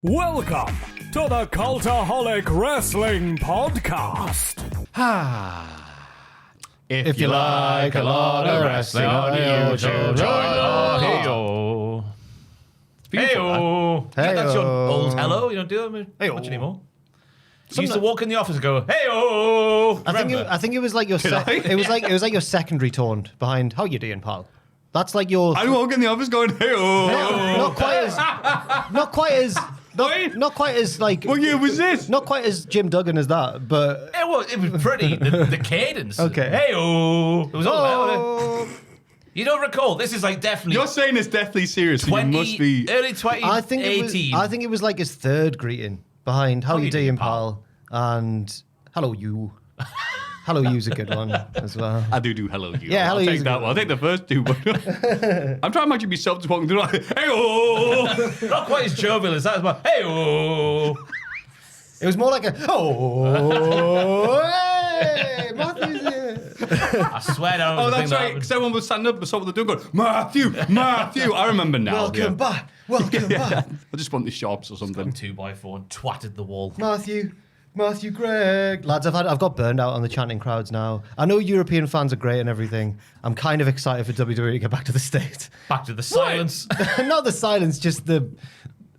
Welcome to the Cultaholic Wrestling Podcast. If you like a lot of wrestling on YouTube, Hey-o. Hey-o. That's your old hello. You don't do it much anymore. You used to walk in the office and go, hey-o. I think it was like your it was like your secondary tone behind how you doing, pal. That's like your. I walk in the office going, hey-o. Not quite as like. What year was this? Not quite as Jim Duggan as that, but It was pretty. The cadence. Okay. Hey-o. It was all that. You don't recall? This is like definitely. You're saying it's deathly serious. So you must be. Early 2018. I think it was like his third greeting behind how you doing, pal, and hello you. Hello you's a good one as well. I do hello you. Yeah, hello I'll you's take a that good one. I'll take the first two, but I'm trying to imagine myself just walking through like, hey-o. Not quite as jovial as that. But hey-o. It was more like a hey, Matthew's here. I swear that was Oh, the thing that's right. Because everyone was standing up and saw what they're doing, going, Maffew. I remember now. Welcome back. I just want the shops or something. 2x4 and twatted the wall. Matthew Gregg. Lads, I've got burned out on the chanting crowds now. I know European fans are great and everything. I'm kind of excited for WWE to get back to the States. Back to the silence. Not the silence, just the...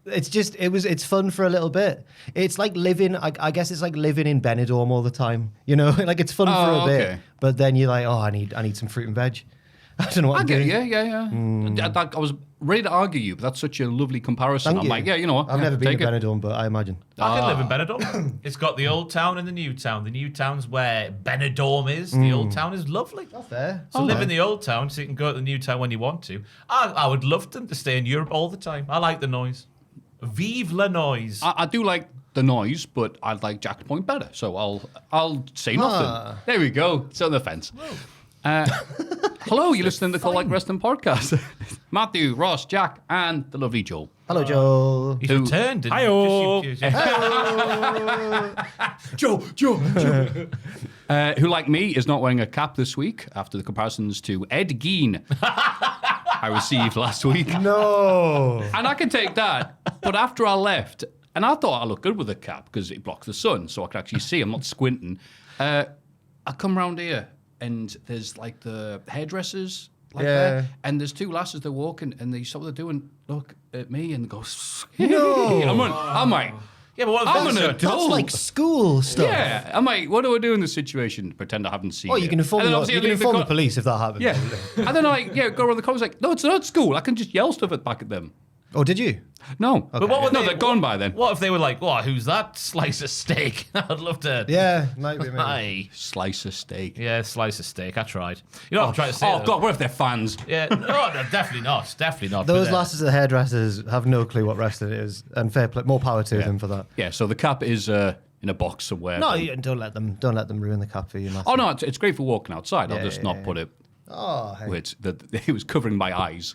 It's fun for a little bit. It's like living, I guess it's like living in Benidorm all the time. You know, like it's fun for a bit. But then you're like, oh, I need some fruit and veg. I don't know what I'm doing. Yeah. I was ready to argue you, but that's such a lovely comparison. Thank you. Like, yeah, you know what? I've never been to Take it. Benidorm, but I imagine. I can live in Benidorm. It's got the old town and the new town. The new town's where Benidorm is. The old town is lovely. Not fair. So live in the old town so you can go to the new town when you want to. I would love them to stay in Europe all the time. I like the noise. Vive la noise. I do like the noise, but I like Jack's point better. So I'll say nothing. There we go. It's on the fence. Hello, you're listening to the Cultaholic Wrestling Podcast. Matthew, Ross, Jack, and the lovely Joel. Hello, Joel. He's returned. Hi-oh. Joe. Who, like me, is not wearing a cap this week after the comparisons to Ed Gein I received last week. No. And I can take that. But after I left, and I thought I looked good with a cap because it blocks the sun, so I can actually see. I'm not squinting. I come round here, and there's like the hairdressers, there, and there's two lasses that walk in, and they sort of doing look at me and go, No. I'm like, Yeah, but what I'm if an that's adult. That's like school stuff. Yeah, I'm like, what do I do in this situation? Pretend I haven't seen it. Oh, you can inform, And then you obviously can I leave inform the co- police if that happens. Yeah, and then I go around the corner like, no, it's not school. I can just yell stuff back at them. Oh, did you? No, But what would no, they- they're gone by then. What if they were like, "What? Who's that slice of steak?" I'd love to. Yeah, maybe. Aye. Slice of steak. Yeah, slice of steak. I tried. You know what I'm trying to say? Oh though? God, what if they're fans? Yeah. No, definitely not. Definitely not. Those But, lasses at hairdressers have no clue what wrestling is, and fair play, more power to them for that. Yeah, so the cap is in a box somewhere. No, don't let them ruin the cap for you. Matthew. Oh no, it's great for walking outside. I'll just not put it. Oh, hey. Wait, it was covering my eyes.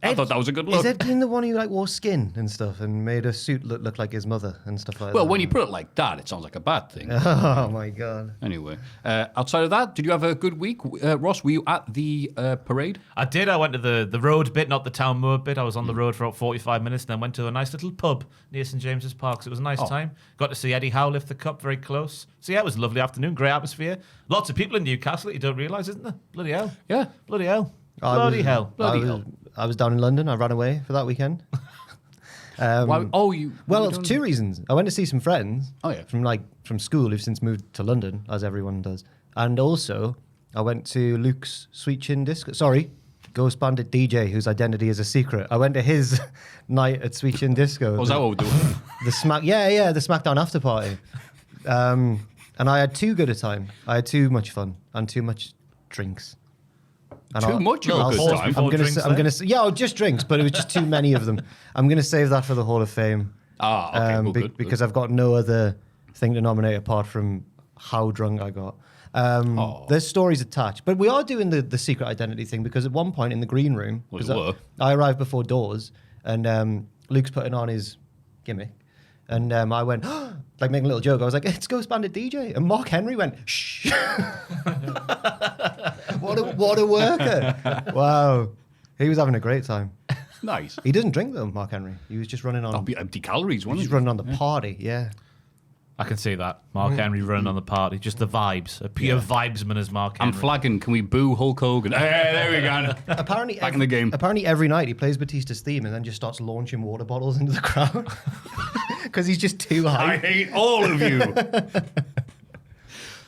I thought that was a good look. Is Ed Gein the one who like wore skin and stuff and made a suit look like his mother and stuff like that? Well, when you put it like that, it sounds like a bad thing. Oh my god. Anyway, outside of that, did you have a good week, Ross? Were you at the parade? I did. I went to the road bit, not the town moor bit. I was on the road for about 45 minutes, and then went to a nice little pub near St James's Park. So it was a nice time. Got to see Eddie Howe lift the cup very close. So yeah, it was a lovely afternoon, great atmosphere. Lots of people in Newcastle that you don't realise, isn't there? Bloody hell. Yeah. Bloody hell. Bloody hell. I was down in London. I ran away for that weekend. Well, for two reasons. I went to see some friends. Oh, yeah. From school who've since moved to London, as everyone does. And also, I went to Luke's Sweet Chin Disco. Sorry, Ghost Bandit DJ, whose identity is a secret. I went to his night at Sweet Chin Disco. Was that what we're doing? The SmackDown after party. And I had too good a time. I had too much fun and too much drinks. And Too much of a I'll good pause time. before- I'm gonna say, just drinks, but it was just too many of them. I'm gonna save that for the Hall of Fame. Okay, good. Because I've got no other thing to nominate apart from how drunk I got. There's stories attached, but we are doing the secret identity thing because at one point in the green room, Well, 'cause you were. I arrived before doors, and Luke's putting on his gimmick, and I went like making a little joke. I was like, "It's Ghost Bandit DJ," and Mark Henry went, "Shh." What a worker! Wow, he was having a great time. Nice. He doesn't drink though, Mark Henry. He was just running on. That'll be empty calories, wasn't He's it? running on the party. Yeah. I can see that. Mark Henry running on the party. Just the vibes. A pure vibesman as Mark Henry. I'm flagging. Can we boo Hulk Hogan? Hey, there we go. Apparently, Back in the game. Apparently, every night he plays Batista's theme and then just starts launching water bottles into the crowd because he's just too I high. hate all of you.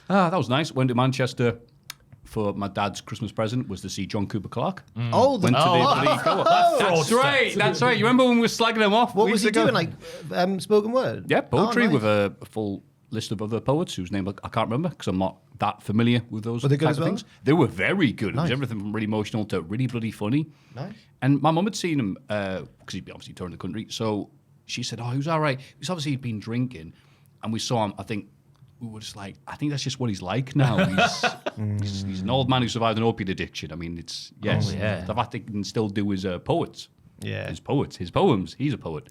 That was nice. Went to Manchester for my dad's Christmas present was to see John Cooper Clarke. Oh, Went to the bloody co-op. That's right. That's right. You remember when we were slagging him off? what weeks was he ago? doing? Like spoken word? Yeah, poetry Oh, nice. with a full list of other poets whose name I can't remember because I'm not that familiar with those Were they good type as of well? things. They were very good. It was Nice. everything from really emotional to really bloody funny. Nice. And my mum had seen him because he'd obviously touring the country. So she said, "Oh, he was all right." He's obviously he'd been drinking, and we saw him. I think we were just like, I think that's just what he's like now. He's an old man who survived an opiate addiction. I mean, it's yes, the fact he can still do his poets, his poems. He's a poet.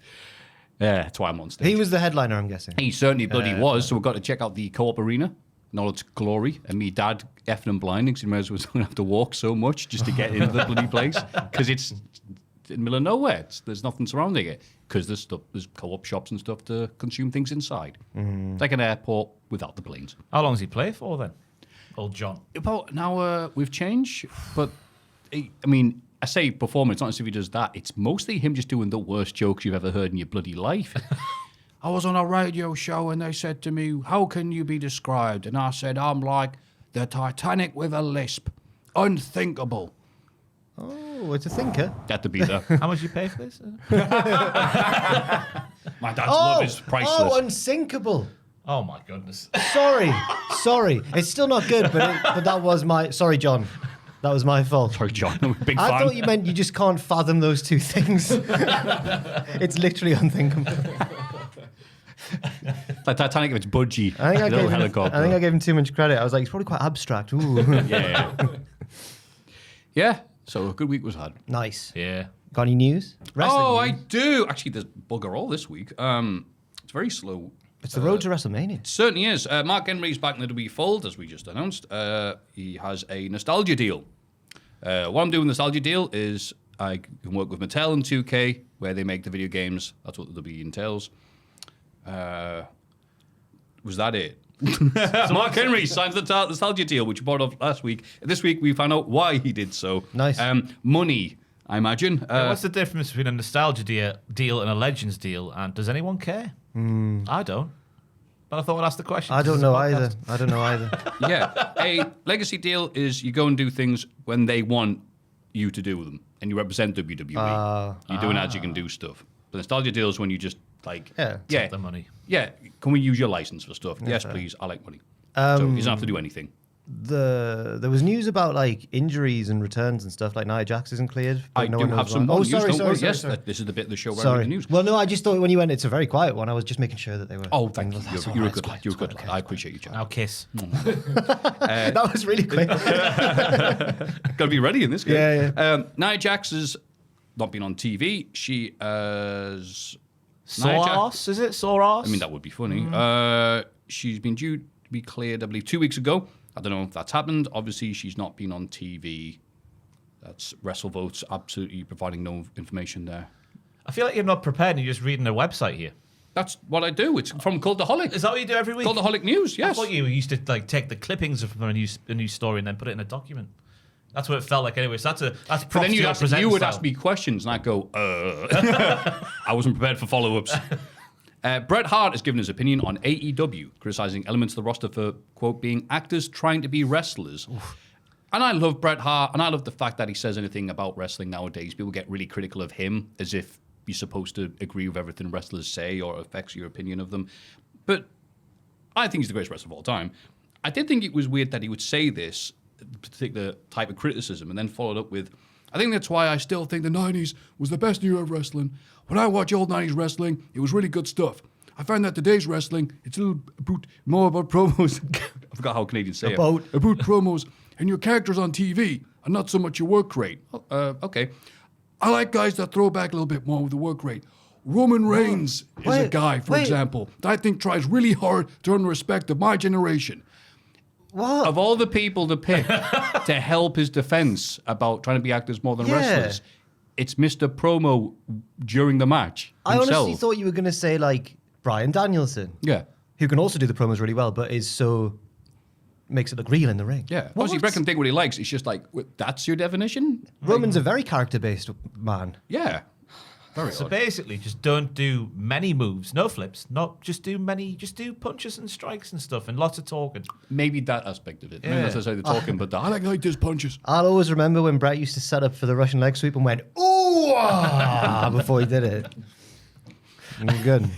Yeah, that's why I'm on stage. He was the headliner, I'm guessing. He certainly bloody was. So we got to check out the co-op arena in all its glory. And me dad effing and blinding, because he might as well don't have to walk so much just to get into the bloody place. Because it's in the middle of nowhere. There's nothing surrounding it. Because there's co-op shops and stuff to consume things inside. It's like an airport without the planes. How long does he play for then? Old John. About now we've changed, but I mean, I say performance, not as if he does that. It's mostly him just doing the worst jokes you've ever heard in your bloody life. I was on a radio show and they said to me, "How can you be described?" And I said, "I'm like the Titanic with a lisp. Unthinkable." Oh, it's a thinker. Had to be there. How much you pay for this? My dad's love is priceless. Oh, unsinkable. Oh my goodness. Sorry. It's still not good, but that was my... Sorry, John. That was my fault. Sorry, John. I'm a big I fan. thought you meant you just can't fathom those two things. It's literally unthinkable. Like Titanic, if it's budgie. I think Little helicopter. I gave him too much credit. I was like, it's probably quite abstract. Ooh. Yeah. So a good week was had. Nice. Yeah. Got any news? Wrestling Oh, I news? do. Actually, there's bugger all this week. It's very slow. It's the road to WrestleMania. Certainly is. Mark Henry's back in the WWE fold, as we just announced. He has a nostalgia deal. What I'm doing with nostalgia deal is I can work with Mattel and 2K, where they make the video games. That's what the WWE entails. Was that it? Mark Henry signs the nostalgia deal, which we brought up last week. This week, we found out why he did so. Nice. Money, I imagine. What's the difference between a nostalgia deal and a Legends deal? And does anyone care? I don't. But I thought I'd ask the question. I don't know either. Yeah. A legacy deal is you go and do things when they want you to do them, and you represent WWE. You're doing ads, you can do stuff. But nostalgia deal is when you just like, Take the money. Yeah, can we use your license for stuff? Yes, please. I like money. So you don't have to do anything. There was news about like injuries and returns and stuff. Like Nia Jax isn't cleared. But I no do one have knows some why. more Oh, news. sorry, Don't sorry, worry. sorry, Yes, sorry. this is the bit of the show where I Sorry. read the news. Well, no, I just thought when you went, it's a very quiet one. I was just making sure that they were. Oh, thank you. That's all You're a right, good it's lad. You're a good quite lad. I appreciate you, John. Now kiss. That was really quick. Got to be ready in this game. Yeah, Nia Jax has not been on TV. She has... Sore ass, is it? Sore ass? I mean, that would be funny. She's been due to be cleared, I believe, 2 weeks ago. I don't know if that's happened. Obviously, she's not been on TV. That's WrestleVotes absolutely providing no information there. I feel like you're not prepared and you're just reading a website here. That's what I do. It's from Cultaholic. Is that what you do every week? Cultaholic News, yes. I thought you used to like take the clippings from a news story and then put it in a document. That's what it felt like anyway. So that's But then you would style. ask me questions, and I'd go, I wasn't prepared for follow-ups. Bret Hart has given his opinion on AEW, criticizing elements of the roster for, quote, being actors trying to be wrestlers. And I love Bret Hart, and I love the fact that he says anything about wrestling nowadays. People get really critical of him, as if you're supposed to agree with everything wrestlers say or affects your opinion of them. But I think he's the greatest wrestler of all time. I did think it was weird that he would say this particular type of criticism and then followed up with, I think that's why I still think the 90s was the best era of wrestling. When I watch old 90s wrestling, it was really good stuff. I find that today's wrestling, it's a little more about promos. I forgot how Canadians say About promos and your characters on TV and not so much your work rate. Okay. I like guys that throw back a little bit more with the work rate. Roman Reigns is a guy, for example, that I think tries really hard to earn the respect of my generation. What? Of all the people to pick to help his defense about trying to be actors more than wrestlers, it's Mr. Promo during the match I himself. honestly thought you were going to say like Bryan Danielson. Yeah. Who can also do the promos really well, but makes it look real in the ring. Yeah. Obviously, Bret can think what he likes. It's just like, that's your definition? Roman's a very character-based man. Yeah. Very So odd. basically, just don't do many moves, no flips, just do punches and strikes and stuff, and lots of talking. Maybe that aspect of it. Maybe Yeah. that's how they're talking, but I like those punches. I'll always remember when Bret used to set up for the Russian leg sweep and went, ooh, before he did it. Good.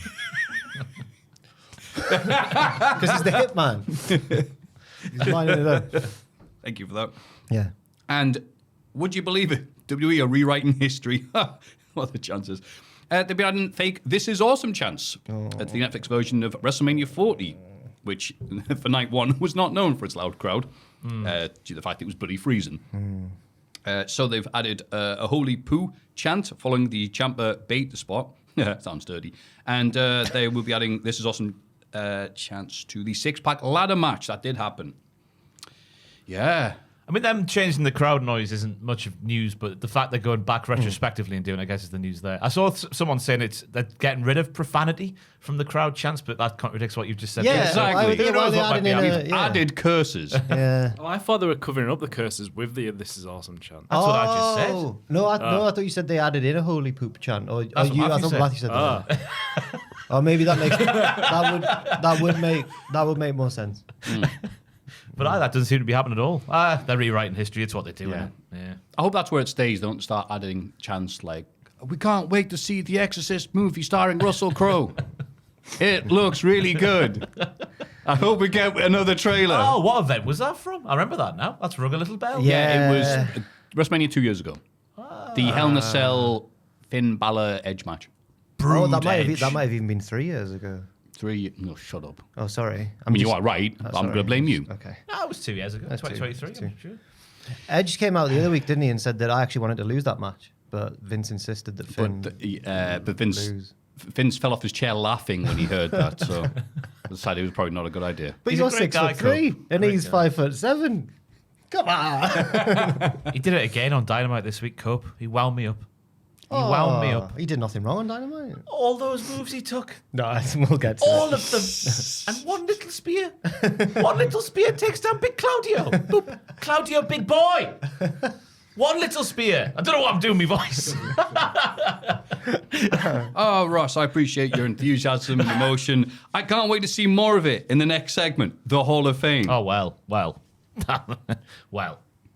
Because he's the hit man. He's lining it up. Thank you for that. Yeah. And would you believe it? WWE are rewriting history. What are the chances? They've been adding fake "This Is Awesome" chants to the Netflix version of WrestleMania 40, which for night one was not known for its loud crowd, due to the fact it was bloody freezing. So they've added a holy poo chant following the Ciampa bait spot. Sounds dirty. And they will be adding "This Is Awesome" chants to the six-pack ladder match. That did happen. Yeah. I mean, them changing the crowd noise isn't much of news, but the fact they're going back retrospectively and doing it, I guess, is the news there. I saw someone saying they're getting rid of profanity from the crowd chants, but that contradicts what you've just said. Yeah, Exactly. I would think Who knows they what might added be in happening. a... Yeah. Added curses. Yeah. Oh, I thought they were covering up the curses with the "This Is Awesome" chant. That's what I just said. No, I thought you said they added in a holy poop chant. Or That's what I Maffew thought said. Matthew said that. Or maybe that makes that would make more sense. But that doesn't seem to be happening at all. They're rewriting history. It's what they do. Yeah. Yeah. I hope that's where it stays. They don't start adding chants like, "We can't wait to see the Exorcist movie starring Russell Crowe. It looks really good. I hope we get another trailer." Oh, what event was that from? I remember that now. That's rung a little bell. Yeah. It was WrestleMania 2 years ago. The Hell in a Cell Finn Balor Edge match. Oh, that Edge. might have even been 3 years ago. 3. No, shut up. Oh, sorry. I mean, you are right. But I'm going to blame you. Okay. No, it was 2 years ago. That's 2023, I'm sure. Edge came out the other week, didn't he, and said that I actually wanted to lose that match, but Vince insisted that Finn But Vince fell off his chair laughing when he heard that, so decided it was probably not a good idea. But He's you're a great guy, 6'3", Cope. and Great he's guy. 5'7". Come on. He did it again on Dynamite this week, Cope. He wound me up. He wound me up. He did nothing wrong on Dynamite. All those moves he took. No, we'll get to All it. of them. And one little spear. One little spear takes down Big Claudio. Boop. Claudio, big boy. One little spear. I don't know what I'm doing with my voice. Oh, Ross, I appreciate your enthusiasm and emotion. I can't wait to see more of it in the next segment, the Hall of Fame. Oh, well. Well.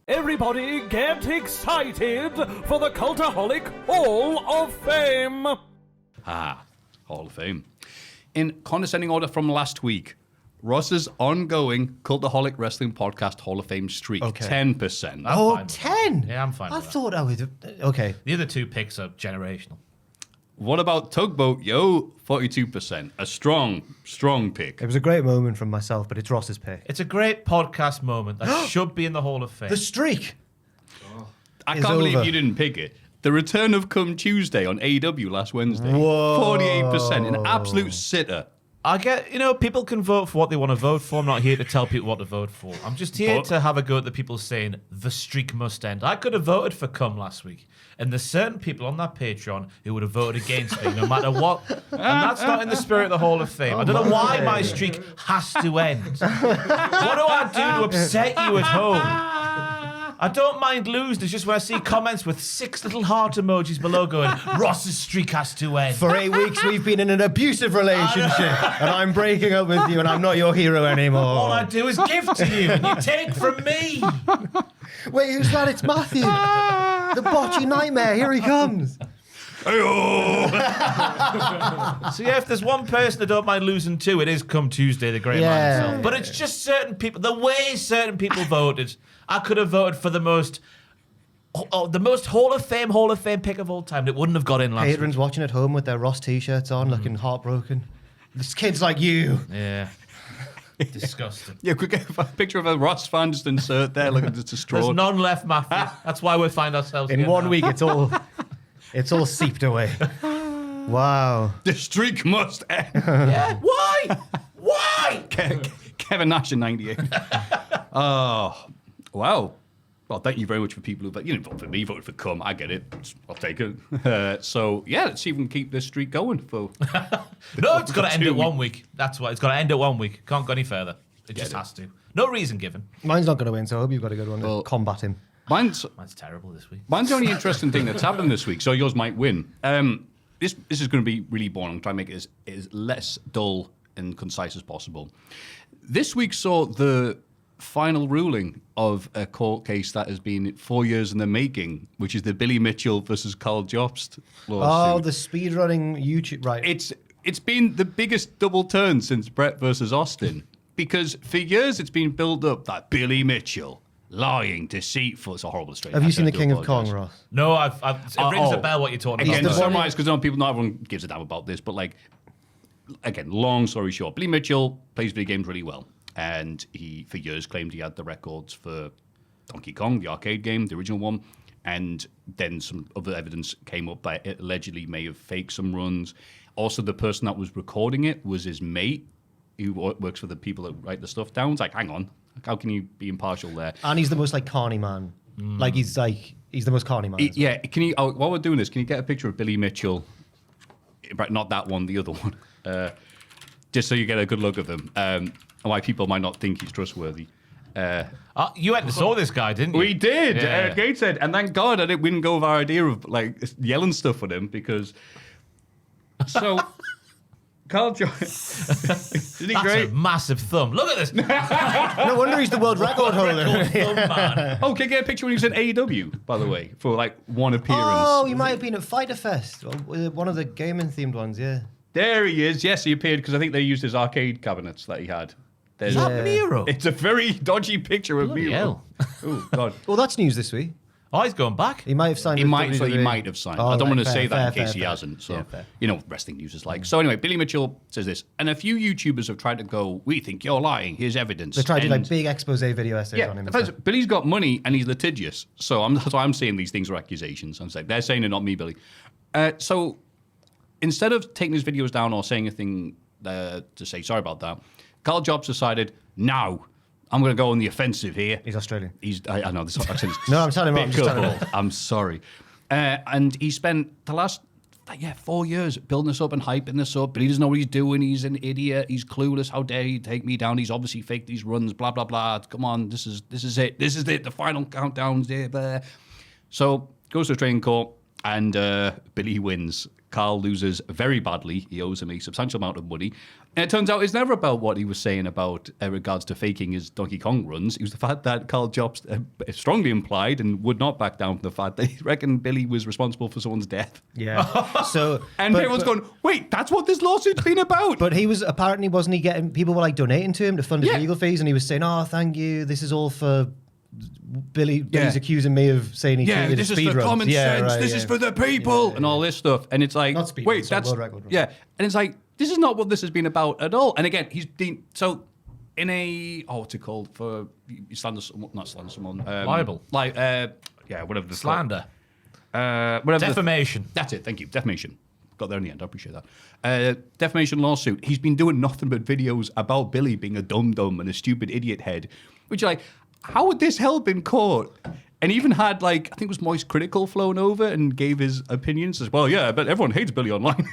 Everybody get excited for the Cultaholic Hall of Fame! Hall of Fame. In condescending order from last week, Ross's ongoing Cultaholic Wrestling Podcast Hall of Fame streak, Okay. 10%. Oh, fine with 10? Yeah, I'm fine I with that. thought I would... Okay. The other 2 picks are generational. What about Tugboat Yo? 42%. A strong pick. It was a great moment from myself, but it's Ross's pick. It's a great podcast moment that should be in the Hall of Fame. The streak! I is can't believe over. you didn't pick it. The return of Come Tuesday on AEW last Wednesday. Whoa. 48%. An absolute sitter. I get, people can vote for what they want to vote for. I'm not here to tell people what to vote for. I'm just here to have a go at the people saying the streak must end. I could have voted for Cum last week. And there's certain people on that Patreon who would have voted against me no matter what. And that's not in the spirit of the Hall of Fame. I don't know why my streak has to end. What do I do to upset you at home? I don't mind losing. It's just when I see comments with 6 little heart emojis below going, Ross's streak has to end. For 8 weeks, we've been in an abusive relationship, and I'm breaking up with you, and I'm not your hero anymore. All I do is give to you, and you take from me. Wait, who's that? It's Maffew. The botchy nightmare. Here he comes. So yeah, if there's one person I don't mind losing to, it is Come Tuesday, the great man himself. But it's just certain people, the way certain people voted. I could have voted for the most Hall of Fame pick of all time. And it wouldn't have got in last week. Patrons watching at home with their Ross t-shirts on, looking heartbroken. This kid's like you. Yeah. Disgusting. Yeah, quick a picture of a Ross fan just insert there looking at the straw. There's none left, Maffew. That's why we find ourselves In here 1 now. week, it's all seeped away. Wow. The streak must end. Yeah. Why? Why? Kevin Nash in 98. Oh, wow. Well, thank you very much for people who voted for me, voted for Cum. I get it. I'll take it. So, yeah, let's see if we can keep this streak going. For No, it's got to end at 1 week. That's why. It's got to end at 1 week. Can't go any further. It just has to. No reason given. Mine's not going to win, so I hope you've got a good one to combat him. Mine's terrible this week. Mine's the only interesting thing that's happened this week, so yours might win. This is going to be really boring. I'm trying to make it as less dull and concise as possible. This week saw the final ruling of a court case that has been 4 years in the making, which is the Billy Mitchell versus Carl Jobst lawsuit. Oh, the speedrunning YouTube, right. It's been the biggest double turn since Brett versus Austin, because for years it's been built up that Billy Mitchell, lying, deceitful. It's a horrible straight. Have you seen The King of Kong, Ross? No, it rings a bell what you're talking about. Again, summarize, because not everyone gives a damn about this, but again, long story short, Billy Mitchell plays video games really well. And he, for years, claimed he had the records for Donkey Kong, the arcade game, the original one. And then some other evidence came up that it allegedly may have faked some runs. Also, the person that was recording it was his mate, who works for the people that write the stuff down. It's like, hang on, how can you be impartial there? And he's the most carny man. He's the most carny man. Yeah, can you? While we're doing this, can you get a picture of Billy Mitchell? Right, not that one, the other one. Just so you get a good look of him. And why people might not think he's trustworthy. You went and saw this guy, didn't you? We did. Yeah. Gateshead, and thank God we didn't go with our idea of yelling stuff at him, because. So, Carl Joyce, isn't he That's great? a massive thumb. Look at this. No wonder he's the world record holder. Thumb, man. Oh, can you get a picture when he was in AEW, by the way, for one appearance? Oh, he might have been at Fighter Fest, one of the gaming themed ones. Yeah. There he is. Yes, he appeared because I think they used his arcade cabinets that he had. Is that Miro? It's a very dodgy picture of Bloody Miro. hell. Oh God. Well, that's news this week. Oh, he's going back. He might have signed. He with might WWE. have signed. Oh, I don't right, want to fair, say that in fair, case he fair. hasn't. So, Yeah, fair. you know what wrestling news is like. So anyway, Billy Mitchell says this, and a few YouTubers have tried to go, we think you're lying, here's evidence. They tried to do And- big expose video essays on him. the and fact stuff. is, Billy's got money and he's litigious. So that's why I'm saying these things are accusations. I'm saying they're saying they're not me, Billy. So instead of taking his videos down or saying anything to say sorry about that, Carl Jobs decided, no, I'm going to go on the offensive here. He's Australian. I know this accent is No, I'm telling him. I'm just telling him. I'm sorry. And he spent the last 4 years building this up and hyping this up, but he doesn't know what he's doing. He's an idiot. He's clueless. How dare he take me down? He's obviously faked these runs. Blah blah blah. Come on, this is it. This is it. The final countdown's there. So goes to a training court, and Billy wins. Carl loses very badly. He owes him a substantial amount of money. And it turns out it's never about what he was saying about regards to faking his Donkey Kong runs. It was the fact that Carl Jobs strongly implied and would not back down from the fact that he reckoned Billy was responsible for someone's death. Yeah. So And everyone's going, wait, that's what this lawsuit's been about. But he was apparently wasn't he getting people were donating to him to fund his legal fees, and he was saying, "Oh, thank you. This is all for." Billy, Billy's accusing me of saying he treated this is speed for runs. common sense. This is for the people, and all this stuff. And it's like, Not speed wait, runs, sorry, that's world record runs. and it's like this is not what this has been about at all. And again, he's been so in a what's it called for not slander someone Libel. Whatever the Slander. whatever Defamation. That's it. Thank you. Defamation. Got there in the end. I appreciate that. Defamation lawsuit. He's been doing nothing but videos about Billy being a dum-dum and a stupid idiot head. Which, how would this help in court? And even had, I think it was Moist Critical flown over and gave his opinions. Says, well, yeah, but everyone hates Billy online.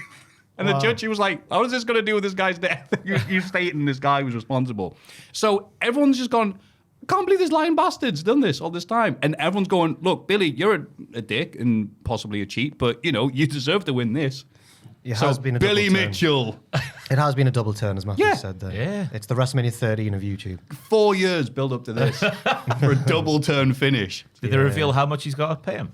And the judge, he was like, how is this going to do with this guy's death? You're stating this guy was responsible. So everyone's just gone, I can't believe this lying bastard's done this all this time. And everyone's going, look, Billy, you're a dick and possibly a cheat, but, you deserve to win this. It has been a Billy double turn. Mitchell. It has been a double turn, as Maffew said there. Yeah. It's the WrestleMania 13 of YouTube. 4 years build up to this for a double turn finish. Did they reveal how much he's got to pay him?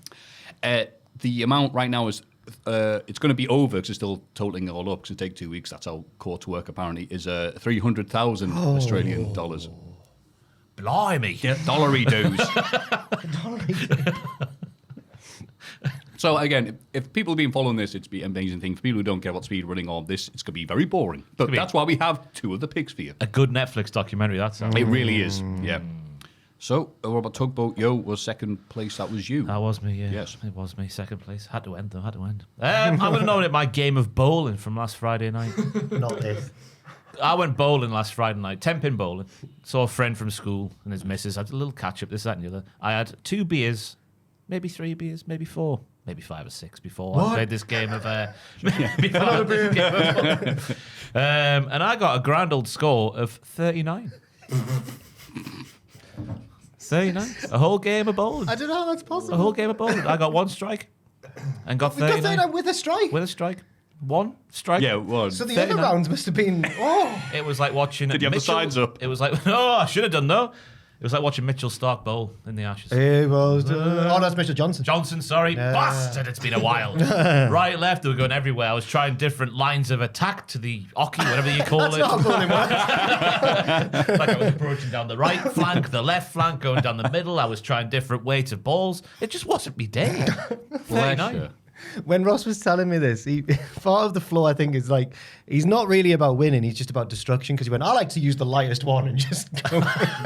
The amount right now is, it's going to be over because it's still totaling it all up because it take 2 weeks. That's how courts work apparently, is 300,000 Australian dollars. Blimey. Yeah, dollary dues. So again, if people have been following this, it's be an amazing thing. For people who don't care about speed running all this, it's going to be very boring. But that's why we have two of the picks for you. A good Netflix documentary, that sounds. It really is, yeah. So, what about Tugboat Yo was second place? That was you. That was me, yeah. Yes. It was me, second place. Had to end, though, I'm going to nominate my game of bowling from last Friday night. Not this. I went bowling last Friday night, 10-pin bowling. Saw a friend from school and his missus. Had a little catch up, this, that, and the other. I had 2 beers, maybe 3 beers, maybe 4, maybe 5 or 6 before I played this game of. And I got a grand old score of 39. 39. A whole game of bowling. I don't know how that's possible. A whole game of bowling. I got 1 strike and got 39. Got 39 with a strike. With a strike. 1 strike. Yeah, one. So the 39. other rounds must have been. Oh. It was like watching. Did you have the Mitchell, sides up? It was like, no, I should have done though. It was like watching Mitchell Stark bowl in the Ashes. It was. That's Mr. Johnson. Johnson, sorry. Bastard, it's been a while. Right, left, they were going everywhere. I was trying different lines of attack to the hockey, whatever you call it. Not bowling work. Like I was approaching down the right flank, the left flank, going down the middle. I was trying different weights of balls. It just wasn't me day. 39. When Ross was telling me this, part of the flaw, I think, is like, he's not really about winning, he's just about destruction, because he went, I like to use the lightest one and just go.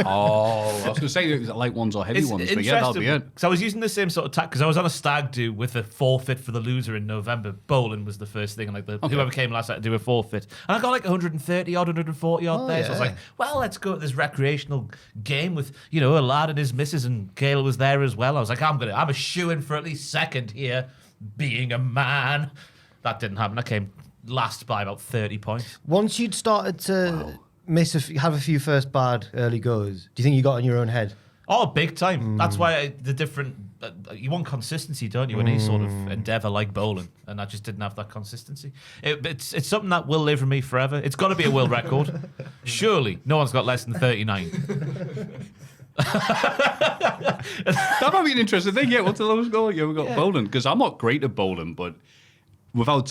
Oh, I was going to say it was light ones or heavy ones, but yeah, that'll be it. Because I was using the same sort of tack, because I was on a stag do with a forfeit for the loser in November. Bowling was the first thing, and like whoever came last had to do a forfeit. And I got like 130 odd, 140 odd there. So I was like, well, let's go to this recreational game with, a lad and his missus, and Gail was there as well. I was like, I'm a shoo-in for at least second here. Being a man. That didn't happen. I came last by about 30 points. Once you'd started to have a few first bad early goes, do you think you got in your own head? Oh, big time. That's why the different... you want consistency, don't you, in any sort of endeavour like bowling? And I just didn't have that consistency. It's something that will live with me forever. It's got to be a world record. Surely no one's got less than 39. That might be an interesting thing. Yeah, what's the lowest score? Yeah, we got bowling, because I'm not great at bowling, but without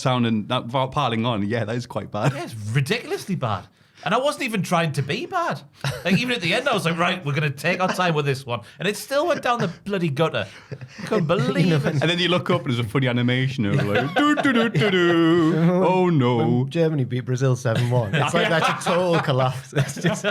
piling on, yeah, that is quite bad. Yeah, it's ridiculously bad. And I wasn't even trying to be bad. Like, even at the end, I was like, right, we're going to take our time with this one. And it still went down the bloody gutter. I couldn't believe it. And then you look up and there's a funny animation of like, do. Oh no. When Germany beat Brazil 7-1. It's like that's a total collapse. It's just...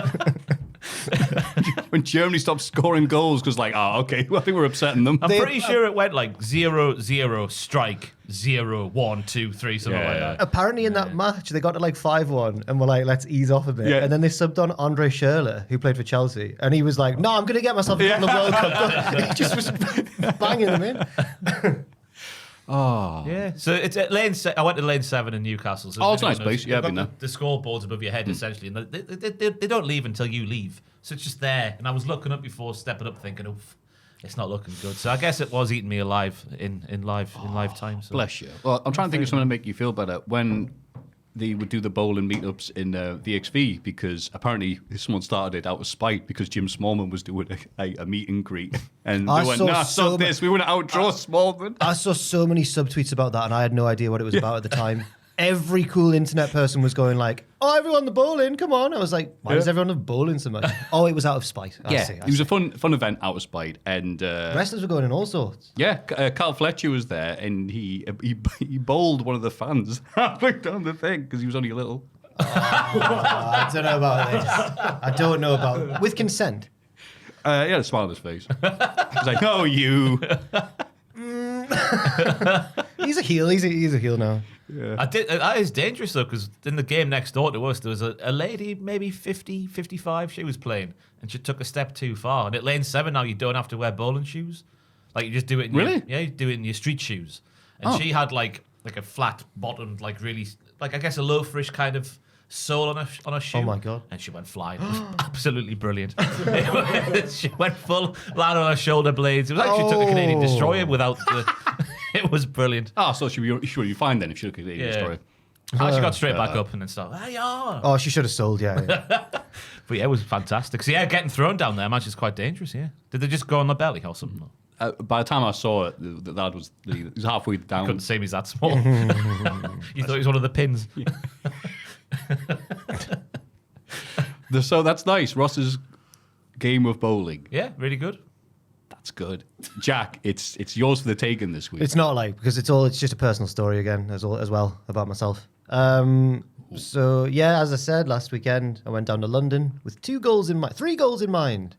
When Germany stopped scoring goals because okay, well, I think we're upsetting them. I'm pretty sure it went like 0-0, strike, 0-1, 2-3, something like that. Apparently in that match, they got to like 5-1 and were like, let's ease off a bit. Yeah. And then they subbed on Andre Schürrle, who played for Chelsea. And he was like, no, I'm going to get myself a couple of World Cup. He just was banging them in. Oh. Yeah. So it's at lane. I went to lane 7 in Newcastle. So it's a nice place. Yeah, I've been there. The scoreboard's above your head, essentially. And they don't leave until you leave. So it's just there. And I was looking up before stepping up thinking, oof, it's not looking good. So I guess it was eating me alive in live time. So. Bless you. Well, I'm trying to think of something to make you feel better. When they would do the bowling meetups in VXV, because apparently someone started it out of spite because Jim Smallman was doing a meet and greet. And they went, stop this. We want to outdraw Smallman. I saw so many subtweets about that and I had no idea what it was about at the time. Every cool internet person was going like, oh, everyone the bowling, come on. I was like, why does everyone love bowling so much? Oh, it was out of spite. I see. It was a fun event out of spite. And wrestlers were going in all sorts. Yeah, Carl Fletcher was there and he bowled one of the fans halfway down the thing because he was only a little. I don't know about this. I don't know about with consent. He had a smile on his face. He was like, "Oh, you." He's a heel. He's a heel now. Yeah. That is dangerous though, because in the game next door to us, there was a lady, maybe 50, 55. She was playing, and she took a step too far. And at lane 7 now, you don't have to wear bowling shoes. Like you just do it. You do it in your street shoes. And she had like a flat bottomed, like really, like I guess a loaferish kind of sole on a shoe. Oh my god! And she went flying. It was absolutely brilliant. She went full land on her shoulder blades. It was like she took the Canadian Destroyer without the. It was brilliant. So she would be fine then if she took the Canadian Destroyer. She got straight back up and then started. Hey, yeah. Oh, she should have sold. Yeah. But yeah, it was fantastic. So yeah, getting thrown down there, match is quite dangerous. Yeah. Did they just go on the belly or something? By the time I saw it, the lad was halfway down. Couldn't see me that small. You thought he was one of the pins. Yeah. So that's nice. Ross's game of bowling. Yeah, really good. That's good. Jack, it's yours for the taking this week. It's not like because it's just a personal story again as well about myself. So yeah, as I said last weekend, I went down to London with 3 goals in mind.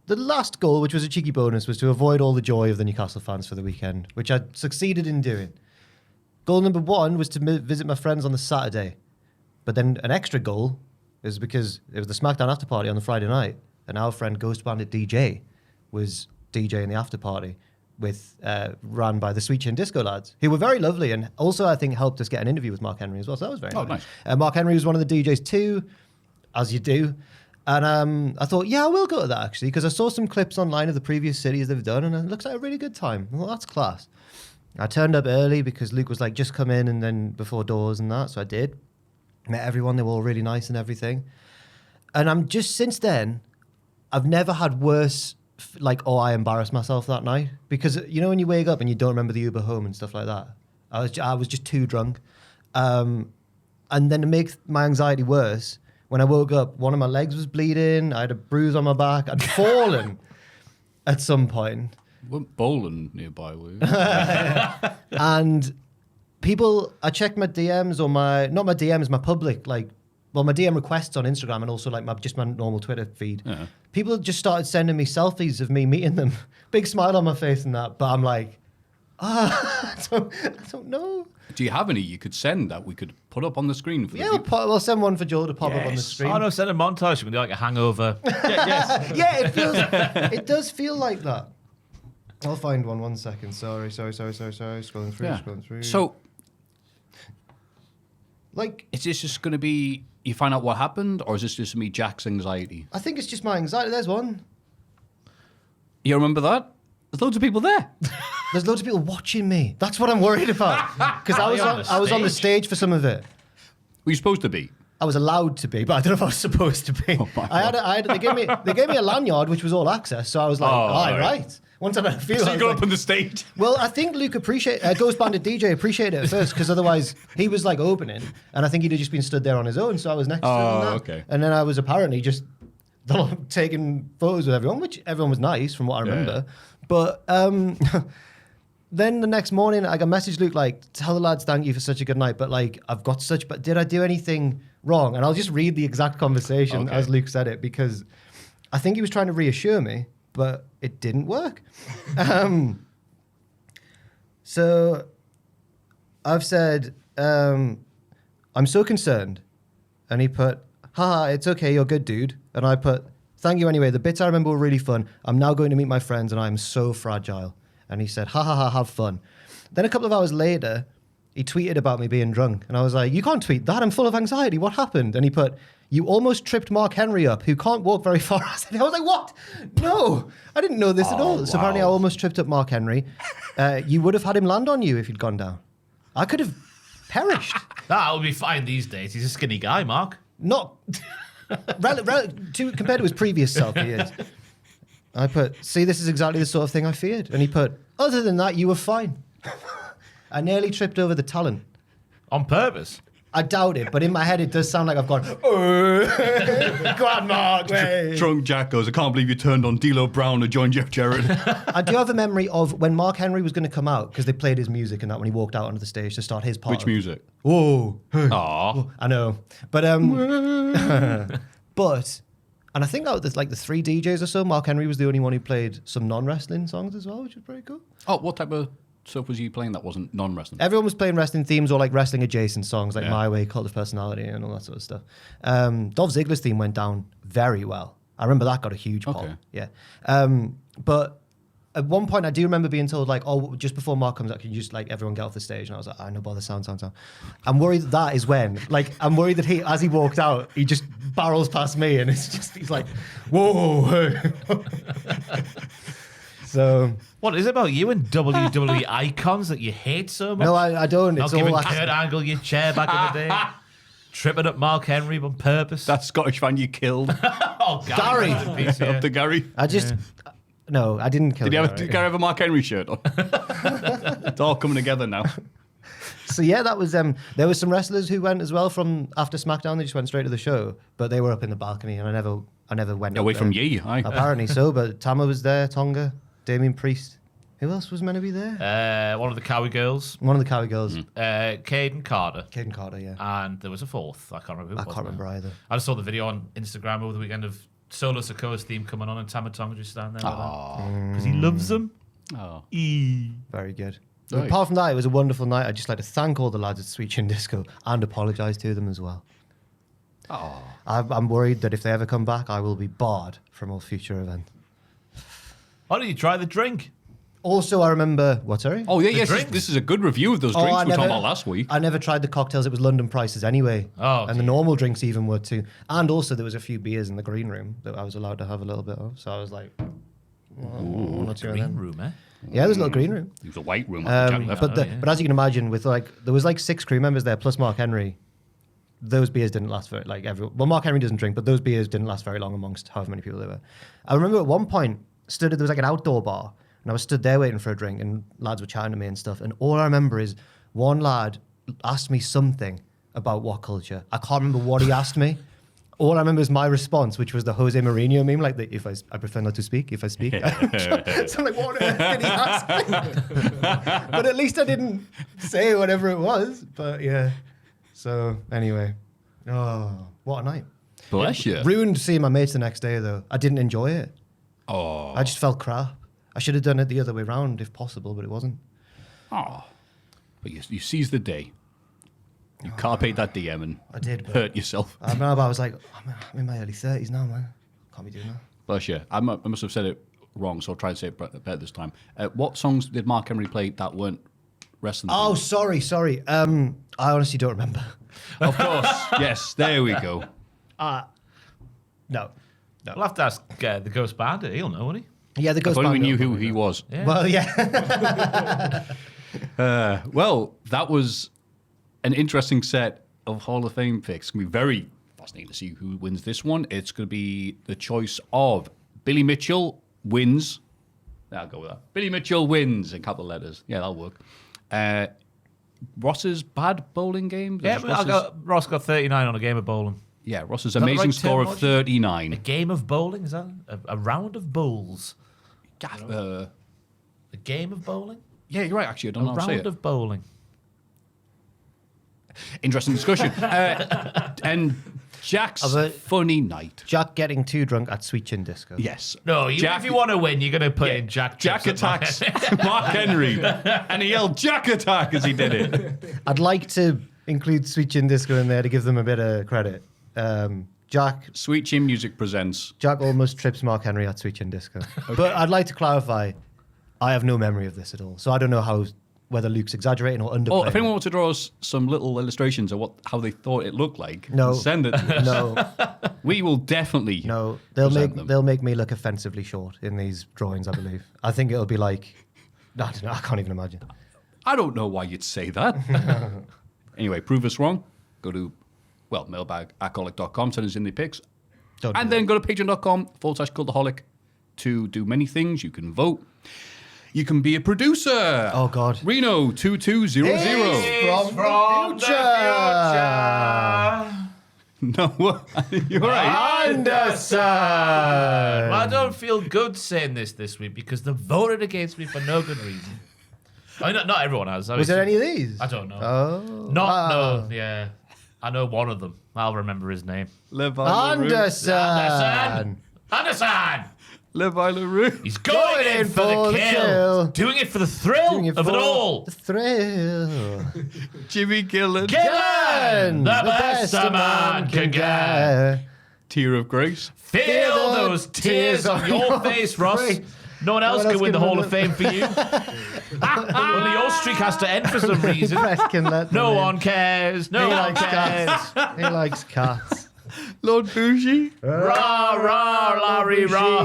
The last goal, which was a cheeky bonus, was to avoid all the joy of the Newcastle fans for the weekend, which I succeeded in doing. Goal number 1 was to visit my friends on the Saturday. But then an extra goal is because it was the SmackDown after party on the Friday night, and our friend Ghost Bandit DJ was DJing the after party with ran by the Sweet Chin Disco lads, who were very lovely, and also I think helped us get an interview with Mark Henry as well. So that was very nice. Mark Henry was one of the DJs too, as you do. And I thought, yeah, I will go to that actually, because I saw some clips online of the previous cities they've done, and it looks like a really good time. I thought, that's class. I turned up early because Luke was like, just come in and then before doors and that. So I did. Met everyone. They were all really nice and everything. And I'm just, since then, I've never had worse, I embarrassed myself that night. Because, you know, when you wake up and you don't remember the Uber home and stuff like that, I was just too drunk. And then to make my anxiety worse, when I woke up, one of my legs was bleeding. I had a bruise on my back. I'd fallen at some point. Weren't bowling nearby, were you? And people, I checked my DMs or not my DMs, my public, my DM requests on Instagram and also my normal Twitter feed. Yeah. People just started sending me selfies of me meeting them. Big smile on my face and that, but I'm like, I don't know. Do you have any you could send that we could put up on the screen for the people? We'll send one for Joel to pop up on the screen. Oh no, send a montage. We can do like a hangover. It does feel like that. I'll find one. 1 second. Sorry. Scrolling through. So, is this just going to be you find out what happened, or is this just me, Jack's anxiety? I think it's just my anxiety. There's one. You remember that? There's loads of people there. There's loads of people watching me. That's what I'm worried about. Because I was on the stage for some of it. Were you supposed to be? I was allowed to be, but I don't know if I was supposed to be. They gave me a lanyard, which was all access. So I was like, right. Once I feel so you go up on the stage. Well, I think Luke Ghost Bandit DJ appreciated it at first, because otherwise he was opening, and I think he'd have just been stood there on his own. So I was next to him. Okay. And then I was apparently just taking photos with everyone, which everyone was nice from what I remember. Yeah. But then the next morning, I got a message, Luke, tell the lads thank you for such a good night, but I've got such. But did I do anything wrong? And I'll just read the exact conversation as Luke said it, because I think he was trying to reassure me, but it didn't work. So I've said, I'm so concerned. And he put, haha, it's okay, you're good, dude. And I put, thank you anyway. The bits I remember were really fun. I'm now going to meet my friends and I'm so fragile. And he said, ha, have fun. Then a couple of hours later, he tweeted about me being drunk. And I was like, you can't tweet that. I'm full of anxiety. What happened? And he put, you almost tripped Mark Henry up, who can't walk very far. I was like, what? No, I didn't know this at all. So apparently I almost tripped up Mark Henry. You would have had him land on you if you'd gone down. I could have perished. That'll be fine these days. He's a skinny guy, Mark. Not compared to his previous self, he is. I put, see, this is exactly the sort of thing I feared. And he put, other than that, you were fine. I nearly tripped over the talent. On purpose? I doubt it, but in my head it does sound like I've gone, go on, Mark. Drunk Jack goes, I can't believe you turned on D'Lo Brown and joined Jeff Jarrett. I do have a memory of when Mark Henry was going to come out, because they played his music and that when he walked out onto the stage to start his part. Which music? Oh. Aww. I know. But, and I think out of the 3 DJs or so, Mark Henry was the only one who played some non-wrestling songs as well, which was pretty cool. Oh, what type of stuff was you playing that wasn't non-wrestling? Everyone was playing wrestling themes or wrestling adjacent songs like My Way, Cult of Personality and all that sort of stuff. Dolph Ziggler's theme went down very well. I remember that got a huge pop. Okay. Yeah. But at one point I do remember being told just before Mark comes out, can you just everyone get off the stage? And I was like, no bother, sound. I'm worried that is when, I'm worried that as he walked out, he just barrels past me and he's like, whoa. So what is it about you and WWE icons that you hate so much? No, I don't. Not giving Kurt Angle your chair back in the day. Tripping up Mark Henry on purpose. That Scottish fan you killed. Gary. Up to Gary. No, I didn't kill him. Did Gary have a Mark Henry shirt on? It's all coming together now. So yeah, that was there were some wrestlers who went as well from after SmackDown. They just went straight to the show, but they were up in the balcony, and I never went away from ye. Apparently so, but Tama was there, Tonga, Damien Priest. Who else was meant to be there? One of the Cowie girls. Caden Carter. Caden Carter, yeah. And there was a fourth. I can't remember who it was. I can't remember either. I just saw the video on Instagram over the weekend of Solo Sikoa's theme coming on and Tama Tonga just standing there. Because he loves them. Oh. Very good. Right. Apart from that, it was a wonderful night. I'd just like to thank all the lads at Sweet Chin Disco and apologise to them as well. Oh. I'm worried that if they ever come back, I will be barred from all future events. Why don't you try the drink? Also, I remember... What, sorry? Oh, yeah, yes. drinks? This is a good review of those drinks we were talking about last week. I never tried the cocktails. It was London prices anyway. Oh, and the normal drinks even were too. And also, there was a few beers in the green room that I was allowed to have a little bit of. So I was like... one or two of Green them. room, eh? Yeah, there's a little green room. It was a white room. Jack left. But as you can imagine, with there was 6 crew members there plus Mark Henry. Those beers didn't last very Mark Henry doesn't drink, but those beers didn't last very long amongst however many people there were. I remember at one point there was an outdoor bar, and I was stood there waiting for a drink, and lads were chatting to me and stuff. And all I remember is one lad asked me something about what culture. I can't remember what he asked me. All I remember is my response, which was the Jose Mourinho meme, like I prefer not to speak. If I speak, so I'm like, what on earth did he ask me? But at least I didn't say whatever it was. But yeah. So anyway, what a night! Bless you. Ruined seeing my mates the next day though. I didn't enjoy it. Oh. I just felt crap. I should have done it the other way round if possible, but it wasn't. Oh. But you seized the day. You carped that DM and I did, but hurt yourself. I remember I was like, I'm in my early 30s now, man. Can't be doing that. Bless you. I must have said it wrong, so I'll try and say it better this time. What songs did Mark Henry play that weren't wrestling? Oh, sorry. I honestly don't remember. Of course. Yes, there we go. No. We'll have to ask the Ghost Bandit. He'll know, won't he? Yeah, the If Ghost only we Band knew will who he was. Yeah. Well, yeah. Well, that was an interesting set of Hall of Fame picks. It's going to be very fascinating to see who wins this one. It's going to be the choice of Billy Mitchell wins. I'll go with that. Billy Mitchell wins in capital letters. Yeah, that'll work. Ross's bad bowling game. Yeah, Ross got 39 on a game of bowling. Yeah, Ross's that the amazing right score of terminology? A 39. game of bowling? Is that a round of bowls? A game of bowling? Yeah, you're right, actually. I don't know A how to say round it. of bowling. Interesting discussion. And Jack's funny night. Jack getting too drunk at Sweet Chin Disco. Yes. No, Jack- if you want to win, you're going to put in Jack. Jack trips at attacks Mark Henry. And he yelled Jack attack as he did it. I'd like to include Sweet Chin Disco in there to give them a bit of credit. Jack Sweet Chin Music presents. Jack almost trips Mark Henry at Sweet Chin Disco. But I'd like to clarify, I have no memory of this at all. So I don't know whether Luke's exaggerating or underplaying. Oh, if anyone wants to draw us some little illustrations of how they thought it looked like, No. send it to us. No, We will definitely no. present them. They'll make me look offensively short in these drawings, I believe. I think it'll be like, I don't know, I can't even imagine. I don't know why you'd say that. Anyway, prove us wrong. Go to, mailbag@cultaholic.com, send us in the pics. Don't And do then go to patreon.com/cultaholic to do many things. You can vote. You can be a producer. Oh, God. Reno 2200. From the future. No, you're right. Anderson. Well, I don't feel good saying this week because they voted against me for no good reason. I mean, not everyone has. Was there any of these? I don't know. Oh. No, yeah. I know one of them. I'll remember his name. Anderson. Anderson! Levi LaRue. He's going in for the kill. Doing it for the thrill Doing it of it for all. The thrill. Jimmy Gillen. Gillen, the best a man can get. Tear of Grace. Feel those tears on your face, Ross. No one else can win the Hall of Fame for you. Only your streak has to end for some reason. Press can let them No in. one cares. No He one likes cares. cats. He likes cats. Lord Bougie. Rah, rah, Larry, rah.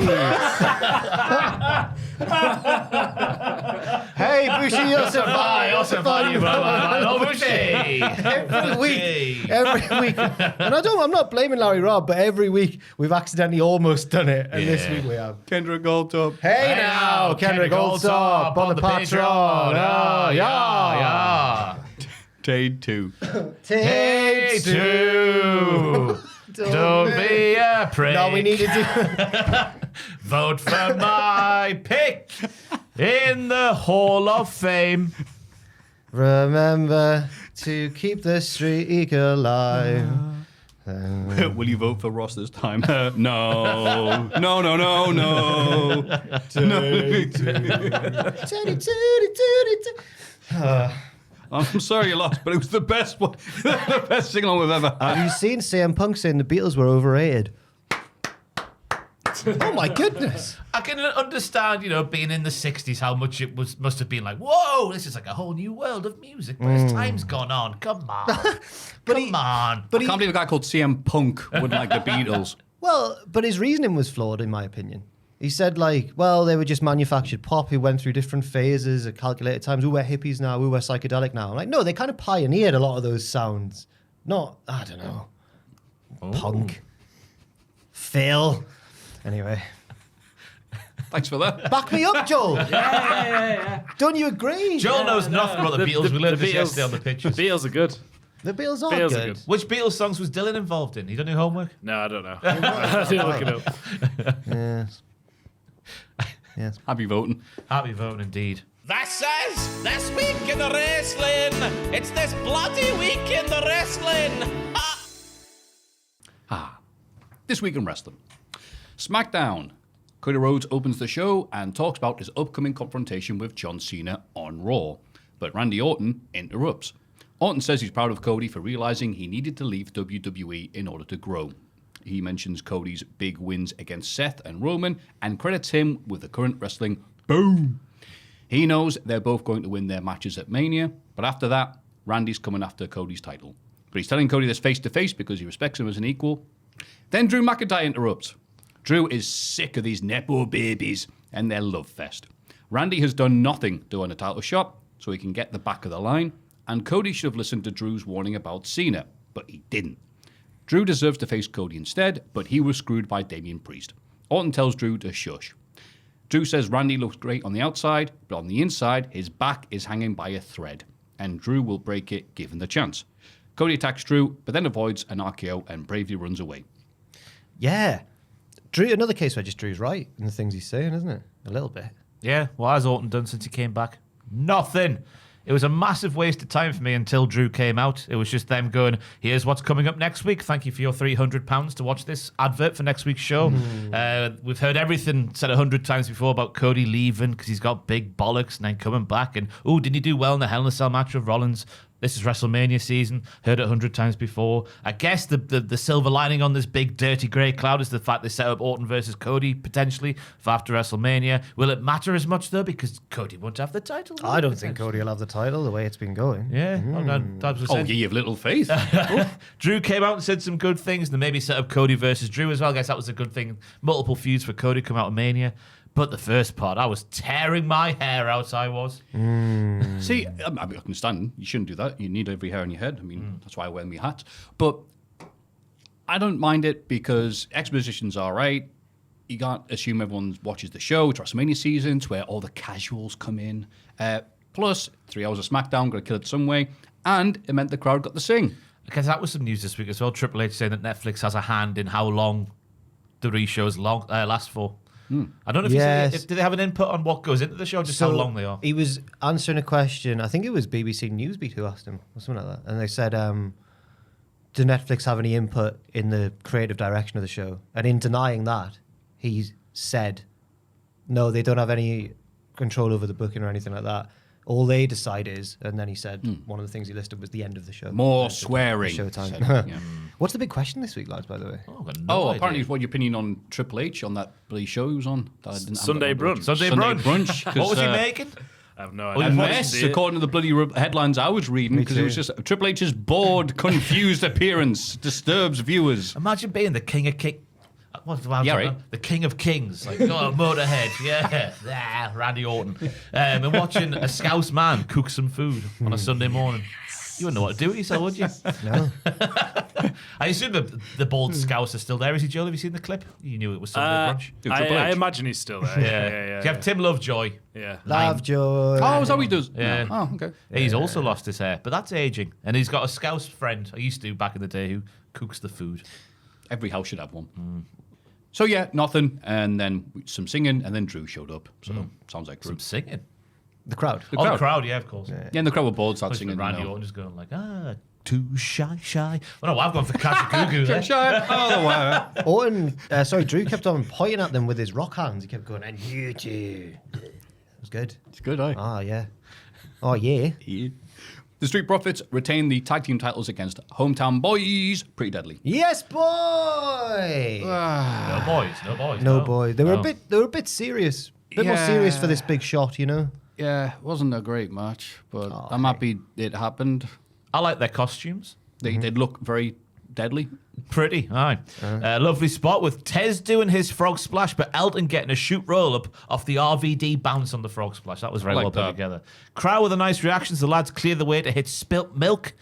Hey, Bushy, you'll survive. You'll survive, you brother. Oh, Bushy. Every week. And I'm not blaming Larry Robb, but every week we've accidentally almost done it. And this Yeah. week we have. Kendra Goldtop. Hey now, Kendrick Goldtop on the Patreon. Oh, yeah. Tade 2. Take two. Don't be a prick. No, we need to do. Vote for my pick in the Hall of Fame. Remember to keep the streak alive. Will you vote for Ross this time? No. No. I'm sorry you lost, but it was the best one. The best sing-along we've ever had. Have you seen CM Punk saying the Beatles were overrated? Oh my goodness. I can understand, being in the 60s, how much it must have been like, whoa, this is like a whole new world of music. But as time's gone on, come on. But I can't believe a guy called CM Punk wouldn't like the Beatles. Well, but his reasoning was flawed, in my opinion. He said, they were just manufactured pop who went through different phases at calculated times. We're hippies now, we're psychedelic now. I'm like, no, they kind of pioneered a lot of those sounds. Not, I don't know, punk. Phil. Anyway. Thanks for that. Back me up, Joel. Yeah. Don't you agree? Joel knows nothing about the Beatles. We learned this yesterday on the pictures. The Beatles are good. The Beatles are Beatles good. are good. Which Beatles songs was Dylan involved in? You don't do homework? No, I don't know. I didn't look it up. Yes. Happy voting. Happy voting indeed. This week in the wrestling. It's this bloody week in the wrestling. This week in wrestling. SmackDown. Cody Rhodes opens the show and talks about his upcoming confrontation with John Cena on Raw. But Randy Orton interrupts. Orton says he's proud of Cody for realizing he needed to leave WWE in order to grow. He mentions Cody's big wins against Seth and Roman and credits him with the current wrestling boom. He knows they're both going to win their matches at Mania, but after that, Randy's coming after Cody's title. But he's telling Cody this face to face because he respects him as an equal. Then Drew McIntyre interrupts. Drew is sick of these Nepo babies and their love fest. Randy has done nothing to earn a title shot, so he can get the back of the line, and Cody should have listened to Drew's warning about Cena, but he didn't. Drew deserves to face Cody instead, but he was screwed by Damian Priest. Orton tells Drew to shush. Drew says Randy looks great on the outside, but on the inside, his back is hanging by a thread, and Drew will break it given the chance. Cody attacks Drew, but then avoids an RKO and bravely runs away. Yeah. Drew, another case where just Drew's right in the things he's saying, isn't it? A little bit. Yeah, what has Orton done since he came back? Nothing. It was a massive waste of time for me until Drew came out. It was just them going, here's what's coming up next week. Thank you for your £300 to watch this advert for next week's show. We've heard everything said 100 times before about Cody leaving because he's got big bollocks and then coming back. And, didn't he do well in the Hell in a Cell match with Rollins? This is WrestleMania season. Heard it 100 times before. I guess the silver lining on this big dirty grey cloud is the fact they set up Orton versus Cody potentially for after WrestleMania. Will it matter as much though? Because Cody won't have the title. I don't think Cody will have the title the way it's been going. Yeah. You have little faith. Drew came out and said some good things, and then maybe set up Cody versus Drew as well. I guess that was a good thing. Multiple feuds for Cody come out of Mania. But the first part, I was tearing my hair out, I was. See, I understand. You shouldn't do that. You need every hair on your head. I mean, that's why I wear my hat. But I don't mind it because exposition's all right. You can't assume everyone watches the show. It's WrestleMania season. It's where all the casuals come in. Plus, 3 hours of SmackDown, got to kill it some way. And it meant the crowd got to sing. Because that was some news this week as well. Triple H saying that Netflix has a hand in how long the re-shows last for. I don't know if did they have an input on what goes into the show, just how long they are? He was answering a question. I think it was BBC Newsbeat who asked him or something like that. And they said, do Netflix have any input in the creative direction of the show? And in denying that, he said, no, they don't have any control over the booking or anything like that. All they decide is, and then he said one of the things he listed was the end of the show. More swearing. Showtime. Said, What's the big question this week, lads, by the way? Apparently, what your opinion on Triple H on that bloody show he was on? Sunday brunch. Sunday brunch. What was he making? I have no A idea. mess, according to the bloody headlines I was reading, because it was just Triple H's bored, confused appearance disturbs viewers. Imagine being the king of king. Right. The king of kings, like Motorhead, Randy Orton, and watching a Scouse man cook some food on a Sunday morning. You wouldn't know what to do with yourself, would you? No. I assume the bald Scouse is still there. Is he, Joel? Have you seen the clip? You knew it was Sunday brunch. I imagine he's still there. Yeah. Do you have Tim Lovejoy? Yeah. Lovejoy. Oh, is that what he does? Yeah. Oh, okay. He's also lost his hair, but that's aging. And he's got a Scouse friend, I used to back in the day, who cooks the food. Every house should have one. So yeah, nothing, and then some singing, and then Drew showed up. So sounds like Drew. Some singing. The crowd. The crowd, yeah, of course. Yeah, and the crowd were bored, started singing. Randy Orton just going like, too shy. Well, no, I've gone for Kazakugu there. Orton, Drew kept on pointing at them with his rock hands. He kept going, and you too. It was good. It's good, eh? Oh, yeah. Oh, yeah. The Street Profits retain the tag team titles against Hometown Boys. Pretty Deadly. Yes, boy. No boys. No boy. They were a bit serious. A bit more serious for this big shot, you know. Yeah, it wasn't a great match, but I'm happy it happened. I like their costumes. They did look very deadly. Pretty, aye. Lovely spot with Tez doing his frog splash, but Elton getting a shoot roll up off the RVD bounce on the frog splash. That was very well put together. Crowd with a nice reaction. The lads clear the way to hit Spilt Milk.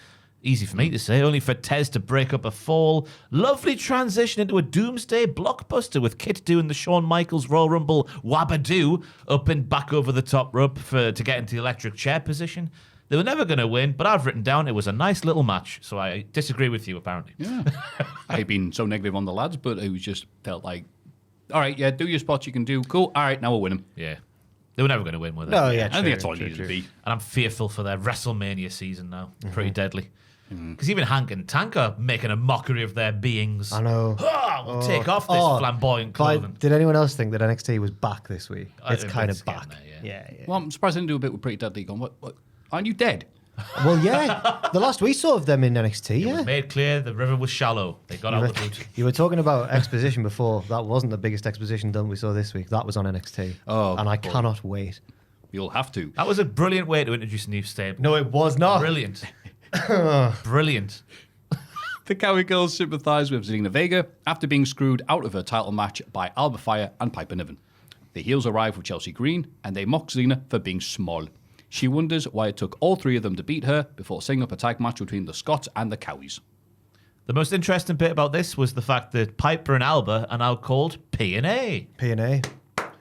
Easy for me to say, only for Tez to break up a fall. Lovely transition into a doomsday blockbuster with Kit doing the Shawn Michaels Royal Rumble wabadoo up and back over the top rope to get into the electric chair position. They were never going to win, but I've written down it was a nice little match, so I disagree with you, apparently. Yeah. I've been so negative on the lads, but it was just felt like, all right, yeah, do your spots you can do. Cool. All right, now we'll win them. Yeah. They were never going to win, were they? No, yeah, I think that's all it needed to be. And I'm fearful for their WrestleMania season now. Pretty deadly. Because even Hank and Tank are making a mockery of their beings. I know. We'll take off this flamboyant clothing. Did anyone else think that NXT was back this week? It's kind of it's getting back. there, Yeah. Well, I'm surprised they didn't do a bit with Pretty Deadly. Going, what? Aren't you dead? Well, yeah. The last we saw of them in NXT, It was yeah. made clear the river was shallow. They got out the boot. You were talking about exposition before. That wasn't the biggest exposition dump we saw this week. That was on NXT. Oh, and I boy. cannot wait. You'll have to. That was a brilliant way to introduce a new stable. No, it was not. Brilliant. Brilliant. The Cowboy Girls sympathise with Zelina Vega after being screwed out of her title match by Alba Fire and Piper Niven. The heels arrive with Chelsea Green, and they mock Zelina for being small. She wonders why it took all three of them to beat her before setting up a tag match between the Scots and the Cowies. The most interesting bit about this was the fact that Piper and Alba are now called P&A. P&A.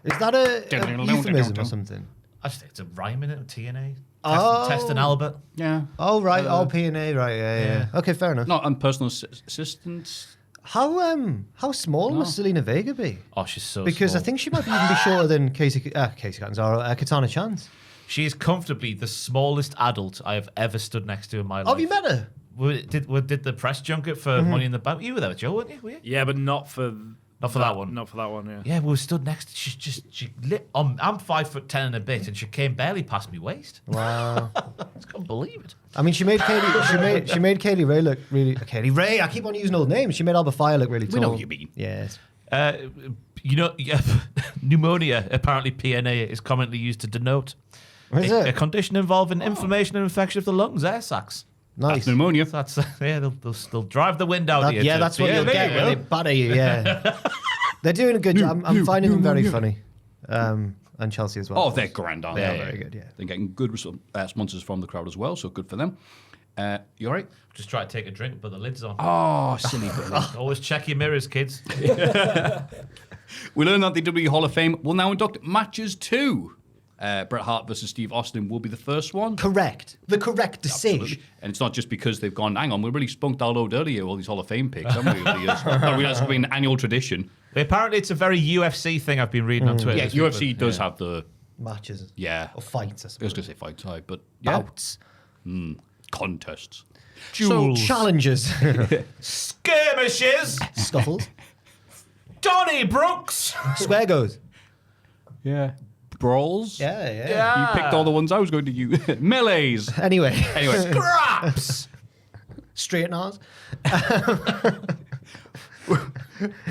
Is that a euphemism or something? I just think it's a rhyme in it, TNA. Oh. Test and Albert. Yeah. Oh, right. P&A, right. Yeah. Okay, fair enough. Not and personal assistants. How small must Selena Vega be? Oh, she's so Because small. I think she might even be shorter than Casey Catanzaro, Katana Chance. She is comfortably the smallest adult I have ever stood next to in my life. Have you met her? Did the press junket for Money in the Bank? You were there, Joe, weren't you? Were you? Yeah, but not for that one. Not for that one. Yeah. Yeah, we were stood next. She lit. I'm 5'10" and a bit, and she came barely past me waist. Wow. I just can't believe it. I mean, she made Kaylee Ray look really. Kaylee Ray. I keep on using old names. She made Alba Fire look really tall. We know what you mean. Yes. Pneumonia. Apparently, PNA is commonly used to denote a condition involving inflammation and infection of the lungs, air sacs. Nice. That's pneumonia. That's they'll drive the wind out of you. Yeah, that's what you'll get when they batter you. Yeah. They're doing a good job. I'm finding them very funny. And Chelsea as well. Oh, they're grand, aren't They they? are very good, yeah. They're getting good sponsors from the crowd as well, so good for them. You all right? Just try to take a drink, but the lid's on. Oh, silly. Always check your mirrors, kids. We learned that the WWE Hall of Fame will now induct matches too. Bret Hart versus Steve Austin will be the first one. Correct. The correct decision. Absolutely. And it's not just because they've gone, hang on, we really spunked our load earlier, all these Hall of Fame picks, haven't we? I realize it's been an annual tradition. Apparently, it's a very UFC thing I've been reading on Twitter. Yeah, this week, UFC but, does yeah. have the... Matches. Yeah. Or fights, I I suppose. was going to say fights, but... Yeah. Bouts. Contests. Duels. So, challenges. Skirmishes. Scuffles. Donny Brooks. Square goes. Yeah. Brawls. Yeah. You picked all the ones I was going to use. Melees. Anyway. Scraps. Straight R's.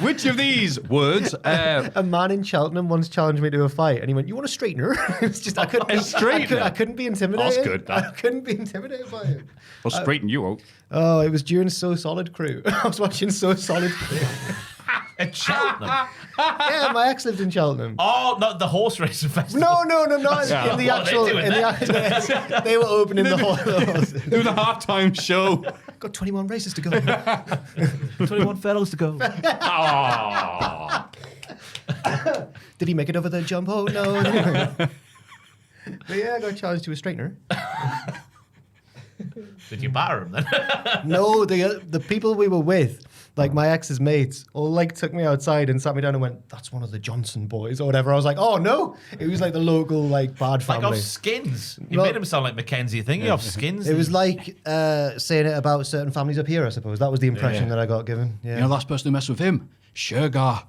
Which of these words... A man in Cheltenham once challenged me to a fight, and he went, "You want a straightener?" It's just I couldn't. A straightener? I couldn't be intimidated. That's good, that. I couldn't be intimidated by it. I'll straighten you out. Oh, it was during So Solid Crew. I was watching So Solid Crew. At Cheltenham. Yeah, my ex lived in Cheltenham. Oh, not the horse racing festival. No, not in the What are they actual. doing In the actual they were opening the whole. Do the halftime show. Got 21 races to go. 21 fellows to go. Did he make it over the jump? Oh no. But yeah, I got challenged to a straightener. Did you batter him then? No, the people we were with, like my ex's mates, all like took me outside and sat me down and went, "That's one of the Johnson boys" or whatever. I was like, "Oh no!" It was like the local like bad Like family. off Skins. You Well- made him sound like Mackenzie thingy off Skins. It was like saying it about certain families up here. I suppose that was the impression that I got given. Yeah. You know, last person who messed with him? Sugar.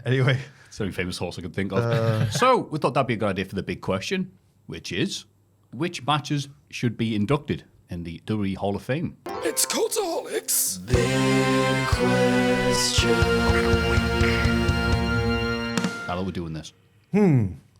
Anyway, It's the only famous horse I could think of. So we thought that'd be a good idea for the big question, which is, which matches should be inducted in the WWE Hall of Fame? It's Cultaholics. How are we doing this?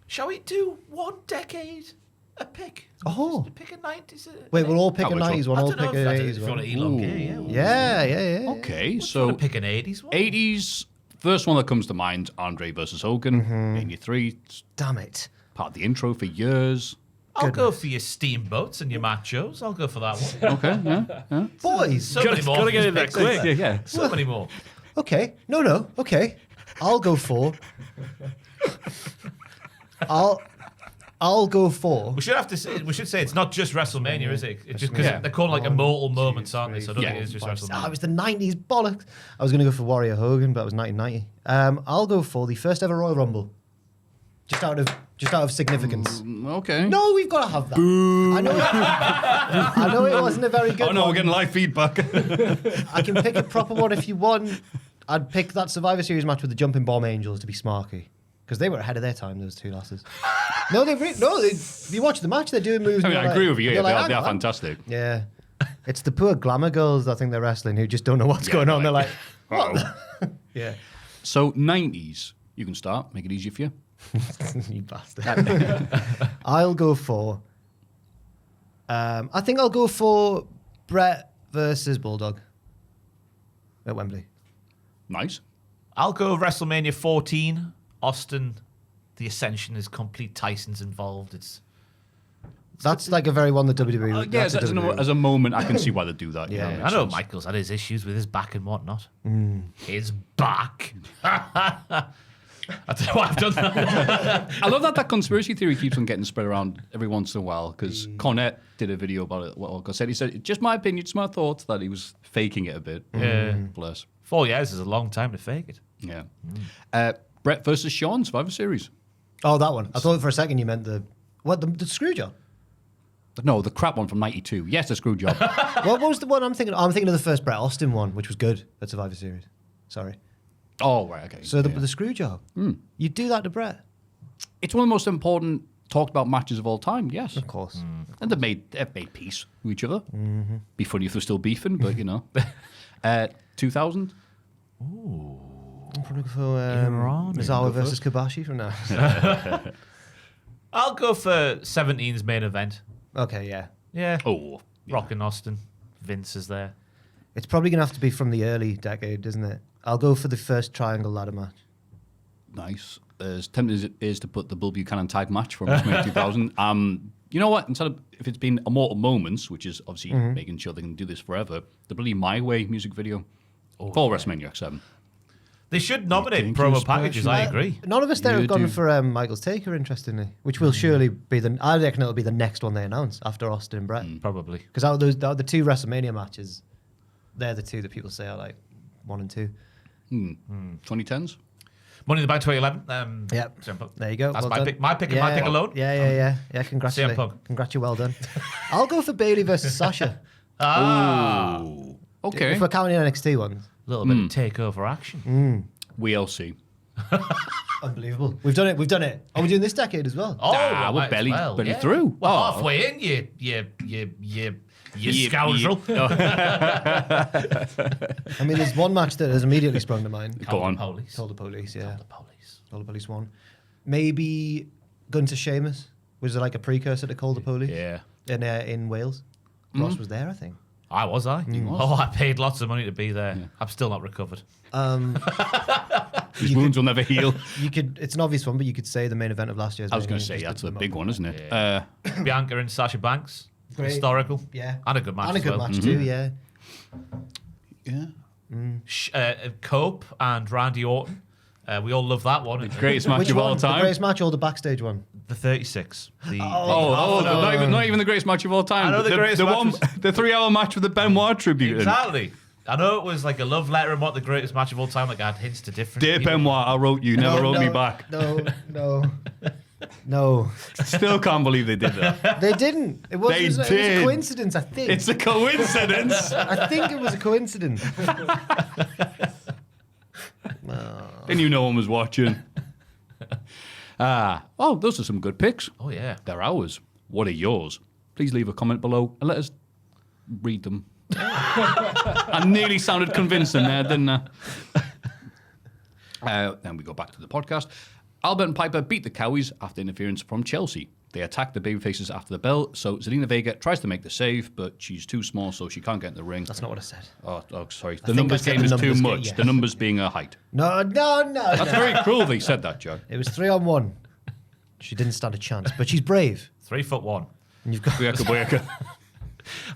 Shall we do 1 decade a pick? Oh. Just pick a 90s. Wait, we'll all pick a Oh, 90s one, I all don't know pick an if 80s you want one. to elongate, yeah. Yeah. Okay, So so pick an 80s one. 80s, first one that comes to mind, Andre versus Hogan, in your 3, it's Damn it. part of the intro for years. I'll go for your steamboats and your machos. I'll go for that one. Okay, yeah. Boys. So many more. Gotta get in there quick. Yeah. So many more. Okay. No. Okay. I'll go for. I'll go for. We should say it's not just WrestleMania, is it? It's just because they're called like immortal moments, aren't they? So I don't think it's just WrestleMania. It was the 90s bollocks. I was going to go for Warrior Hogan, but it was 1990. I'll go for the first ever Royal Rumble. Just out of significance. Okay. No, we've got to have that. I know it wasn't a very good Oh no, one. we're getting live feedback. I can pick a proper one if you want. I'd pick that Survivor Series match with the Jumping Bomb Angels to be smarky. Because they were ahead of their time, those two lasses. If you watch the match, they're doing moves. I mean, I agree with you. you're Yeah, like, they are "Hang on." fantastic. Yeah. It's the poor glamour girls, I think they're wrestling, who just don't know what's going on. They're like, what? Yeah. So 90s, you can start. Make it easier for you. You bastard. I'll go for. I think I'll go for Brett versus Bulldog at Wembley. Nice. I'll go WrestleMania 14. Austin, the Ascension is complete. Tyson's involved. That's like a very one that WWE. Yeah, that's a WWE. as a moment, I can see why they do that. Yeah. makes I know sense. Michael's had his issues with his back and whatnot. His back. I don't know why I've done that. I love that conspiracy theory keeps on getting spread around every once in a while because Cont did a video about it. What Olga said, he said, just my opinion, just my thoughts, that he was faking it a bit. Yeah. Bless. 4 years is a long time to fake it. Yeah. Brett versus Sean, Survivor Series. Oh, that one. I thought for a second you meant the screw job. No, the crap one from '92. Yes, the screw job. What was the one I'm thinking? I'm thinking of the first Bret Austin one, which was good at Survivor Series. Sorry. Oh, right, okay. So the screw job. You do that to Bret. It's one of the most important talked about matches of all time, yes. Of course. And they've made peace with each other. Be funny if they're still beefing, but you know. 2000? I'm probably for Iran. Misawa versus Kobashi from now. I'll go for 17's main event. Okay, yeah. Yeah. Oh. Rock and Austin. Vince is there. It's probably going to have to be from the early decade, isn't it? I'll go for the first triangle ladder match. Nice. As tempting as it is to put the Bull Buchanan tag match from WrestleMania 2000, you know what? Instead of, if it's been Immortal Moments, which is obviously making sure they can do this forever, the bloody My Way music video for WrestleMania X7. They should nominate think promo you're packages, I agree. None of us there You have gone do. for Michael's Taker, interestingly, which will surely be I reckon it'll be the next one they announce after Austin and Brett. Probably. Because out of the two WrestleMania matches, they're the two that people say are like 1 and 2. 2010s? Money in the Bank 2011. Yep. CM Punk. There you go. That's Well my done. pick. My pick and my pick alone. Yeah. Congratulations. CM Punk. Congrats, well done. I'll go for Bailey versus Sasha. Okay. If we're counting NXT ones. A little bit of takeover action. We'll see. Unbelievable. We've done it. Are we doing this decade as well? Oh, Ah, we we're might as barely- well, barely yeah. through. We're Oh. halfway in, you scoundrel. I mean, there's one match that has immediately sprung to mind. Go on. Police. Told the Police, yeah. The police. Told the Police one. Maybe Gunter Sheamus. Was it like a precursor to Call the Police? Yeah. In Wales. Ross was there, I think. I was. Oh, I paid lots of money to be there. I'm still not recovered. His wounds will never heal. You could. It's an obvious one, but you could say the main event of last year's. I was going to Mania, say, just that's a big one, isn't it? Yeah. Bianca and Sasha Banks. Great. Historical. Yeah. And a good match And a as good well. match too, yeah. Cope and Randy Orton. We all love that one. Greatest match Which of all one? The time. greatest match or the backstage one? The 36. Not even the greatest match of all time. I know the greatest match was- the 3-hour match with the Benoit tribute. Exactly. I know it was like a love letter and what the greatest match of all time. Like I had hints to different. Dear people. Benoit, I wrote you, never wrote me back. No. Still can't believe they did that. They didn't. It was, They it was a did. coincidence, I think. It's a coincidence. I think it was a coincidence. They knew no one was watching. Those are some good picks. Oh yeah. They're ours. What are yours? Please leave a comment below and let us read them. I nearly sounded convincing there, didn't I? Then we go back to the podcast. Albert and Piper beat the Cowies after interference from Chelsea. They attack the babyfaces after the bell, so Zelina Vega tries to make the save, but she's too small, so she can't get in the ring. That's not what I said. Oh, sorry. The numbers game is too much. Yeah. The numbers being her height. No. That's very cruel that you said that, Joe. It was 3-on-1. She didn't stand a chance, but she's brave. 3'1". And you've got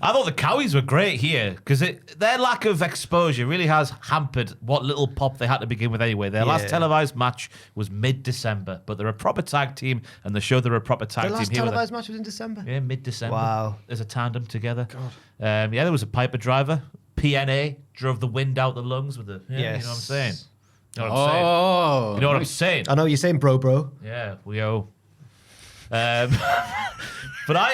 I thought the Cowies were great here because their lack of exposure really has hampered what little pop they had to begin with anyway. Their last televised match was mid-December, but they're a proper tag team, and they showed they're a proper tag the team last here. televised match was in December. Yeah, mid-December. Wow. As a tandem together. God. There was a Piper driver. PNA drove the wind out the lungs with the. Yeah, Yes. You know what I'm saying? You know what I'm saying? You know what I'm saying? I know what you're saying, bro. Yeah, we owe. But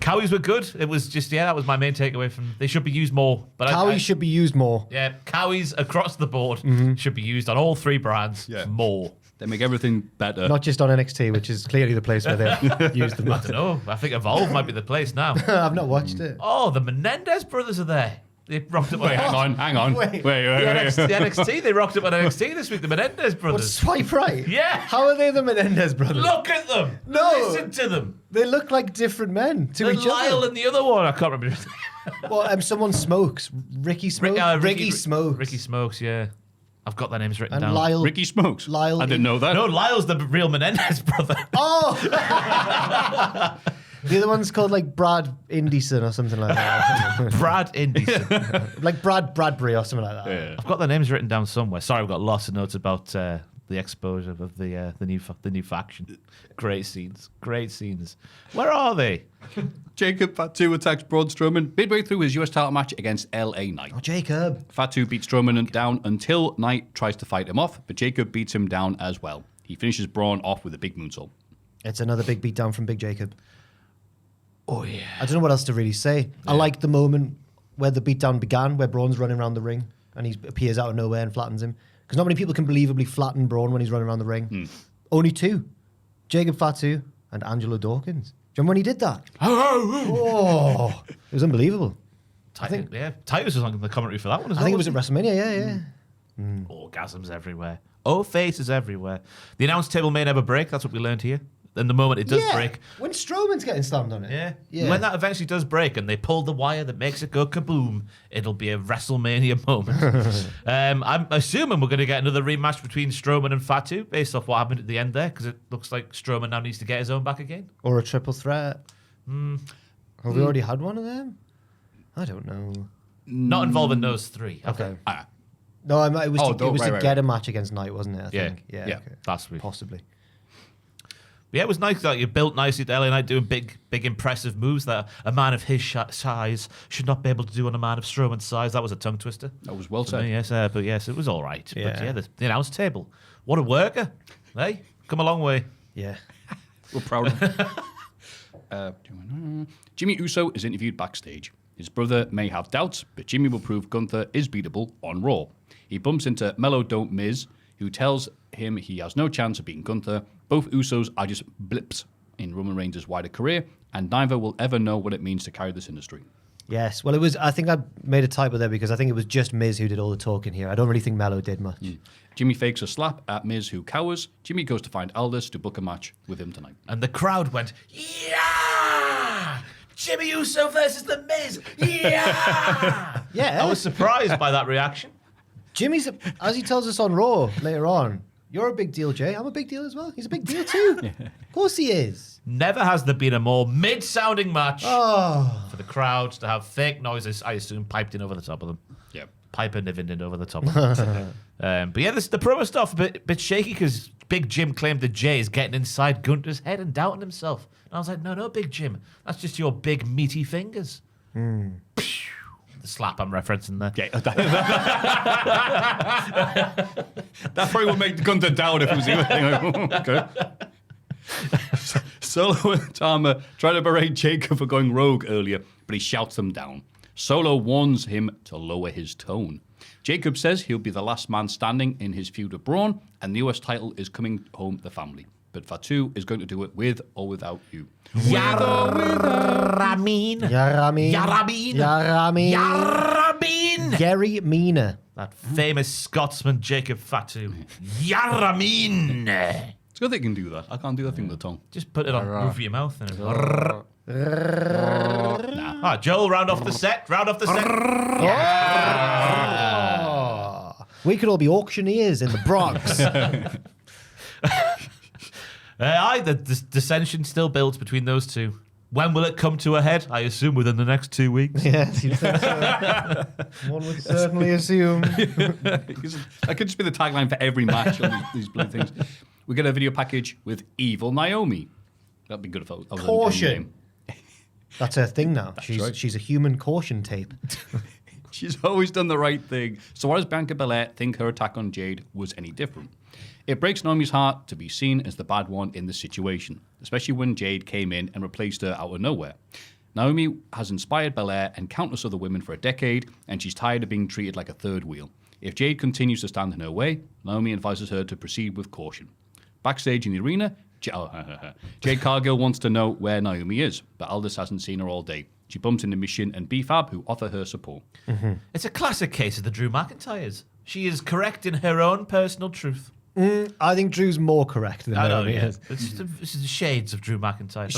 Cowies were good. It was just, that was my main takeaway from. They should be used more. But Cowies should be used more. Yeah, Cowies across the board should be used on all three brands more. They make everything better. Not just on NXT, which is clearly the place where they use them. I don't know. I think Evolve might be the place now. I've not watched it. Oh, the Menendez brothers are there. They rocked up. Wait, hang on. Wait. The NXT. They rocked up on NXT this week. The Menendez What, brothers. swipe right? Yeah. How are they the Menendez brothers? Look at them. No. Listen to them. They look like different men to And each Lyle other. and the other one. I can't remember. Well, someone smokes. Ricky Smokes? Ricky Smokes. Ricky Smokes, yeah. I've got their names written And down. Lyle. Ricky Smokes. Lyle. I didn't know that. No, Lyle's the real Menendez brother. Oh! The other one's called like Brad Indison or something like that. Brad Indison. Like Brad Bradbury or something like that. Yeah. I've got their names written down somewhere. Sorry, I've got lots of notes about the exposure of the new faction. Great scenes. Where are they? Jacob Fatu attacks Braun Strowman midway through his US title match against LA Knight. Oh, Jacob. Fatu beats Strowman down until Knight tries to fight him off, but Jacob beats him down as well. He finishes Braun off with a big moonsault. It's another big beatdown from Big Jacob. Oh, yeah. I don't know what else to really say. I like the moment where the beatdown began, where Braun's running around the ring and he appears out of nowhere and flattens him. Because not many people can believably flatten Braun when he's running around the ring. Only two. Jacob Fatu and Angelo Dawkins. Do you remember when he did that? Oh, it was unbelievable. Titus was on the commentary for that one as well. I think it was at WrestleMania, yeah. Orgasms everywhere. Oh, faces everywhere. The announce table may never break. That's what we learned here. And the moment it does break. When Strowman's getting slammed on it. Yeah. When that eventually does break and they pull the wire that makes it go kaboom, it'll be a WrestleMania moment. I'm assuming we're going to get another rematch between Strowman and Fatu based off what happened at the end there, because it looks like Strowman now needs to get his own back again. Or a triple threat. Have we already had one of them? I don't know. Not involving those three. Okay. No, it was to right. get a match against Knight, wasn't it? I think. Yeah. Okay. Last week. Possibly. Yeah, it was nice that you built nicely to LA Knight doing big, impressive moves that a man of his size should not be able to do on a man of Strowman's size. That was a tongue twister. That was well For said. me, yes, but yes, it was all right. Yeah. But yeah, the announce table. What a worker. Hey, come a long way. Yeah. We're proud of him. Jimmy Uso is interviewed backstage. His brother may have doubts, but Jimmy will prove Gunther is beatable on Raw. He bumps into Mellow Don't Miz, who tells him he has no chance of beating Gunther. Both Usos are just blips in Roman Reigns' wider career, and neither will ever know what it means to carry this industry. Yes. Well, I think I made a typo there because I think it was just Miz who did all the talking here. I don't really think Mello did much. Jimmy fakes a slap at Miz, who cowers. Jimmy goes to find Aldis to book a match with him tonight. And the crowd went, yeah! Jimmy Uso versus The Miz, yeah! Yeah. I was surprised by that reaction. Jimmy's, as he tells us on Raw later on, you're a big deal, Jay. I'm a big deal as well. He's a big deal too. Of course he is. Never has there been a more mid-sounding match Oh. for the crowd to have fake noises, I assume, piped in over the top of them. Yep. Piper niving in over the top of them. But yeah, the promo stuff, a bit shaky because Big Jim claimed that Jay is getting inside Gunter's head and doubting himself. And I was like, no, Big Jim. That's just your big meaty fingers. The slap I'm referencing there. Yeah, that probably would make Gunther down if it was the other thing. Okay. Solo and Tama try to berate Jacob for going rogue earlier, but he shouts them down. Solo warns him to lower his tone. Jacob says he'll be the last man standing in his feud with Braun, and the US title is coming home to the family. but Fatu is going to do it with or without you. Yaramin. Yaramin. Yaramin. Yaramin. Yaramin. Gary Mina. That famous Scotsman Jacob Fatu. Yaramin. It's good they can do that. I can't do that thing with the tongue. Just put it on the roof of your mouth. And nah. Joel, round off the set. Round off the set. We could all be auctioneers in the Bronx. The dissension still builds between those two. When will it come to a head? I assume within the next 2 weeks. Yes, you'd think so. One would certainly assume. That could just be the tagline for every match on these blue things. We get a video package with Evil Naomi. That'd be good if I was Caution. That's her thing now. Right. She's a human caution tape. She's always done the right thing. So why does Bianca Belair think her attack on Jade was any different? It breaks Naomi's heart to be seen as the bad one in the situation, especially when Jade came in and replaced her out of nowhere. Naomi has inspired Belair and countless other women for a decade, and she's tired of being treated like a third wheel. If Jade continues to stand in her way, Naomi advises her to proceed with caution. Backstage in the arena, Jade Cargill wants to know where Naomi is, but Aldous hasn't seen her all day. She bumps into Mission and B-Fab, who offer her support. Mm-hmm. It's a classic case of the Drew McIntyres. She is correct in her own personal truth. I think Drew's more correct than Naomi is. It's just the shades of Drew McIntyre.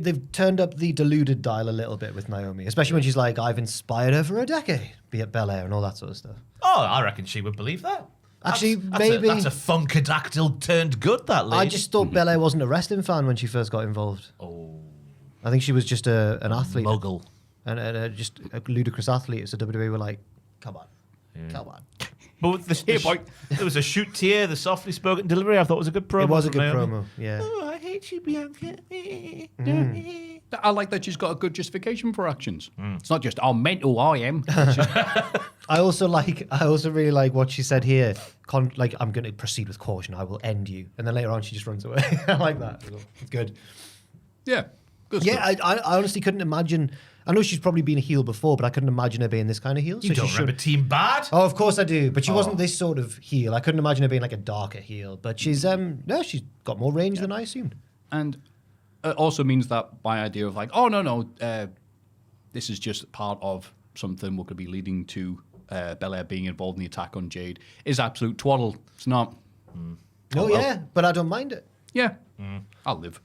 They've turned up the deluded dial a little bit with Naomi, especially when she's like, I've inspired her for a decade, be it Belair and all that sort of stuff. Oh, I reckon she would believe that. Actually, Maybe that's a funkadactyl turned good, that lady. I just thought Belair wasn't a wrestling fan when she first got involved. Oh. I think she was just an athlete. Muggle. And just a ludicrous athlete. So WWE were like, come on. Come on. But there was a shoot tear, the softly spoken delivery. I thought was a good promo. It was a from good Naomi. promo, yeah. Oh, I hate you, Bianca. I like that she's got a good justification for actions. It's not just, oh, mental I am. I also really like what she said here. Like, I'm going to proceed with caution. I will end you. And then later on, she just runs away. I like that. It's good. Yeah. Good Yeah, stuff. I honestly couldn't imagine. I know she's probably been a heel before, but I couldn't imagine her being this kind of heel. You don't remember Team Bad? Oh, of course I do. But she wasn't this sort of heel. I couldn't imagine her being like a darker heel. But she's she's got more range than I assumed. And it also means that my idea of like, oh, no, this is just part of something what could be leading to Belair being involved in the attack on Jade is absolute twaddle. It's not. Oh, yeah, but I don't mind it. Yeah, I'll live.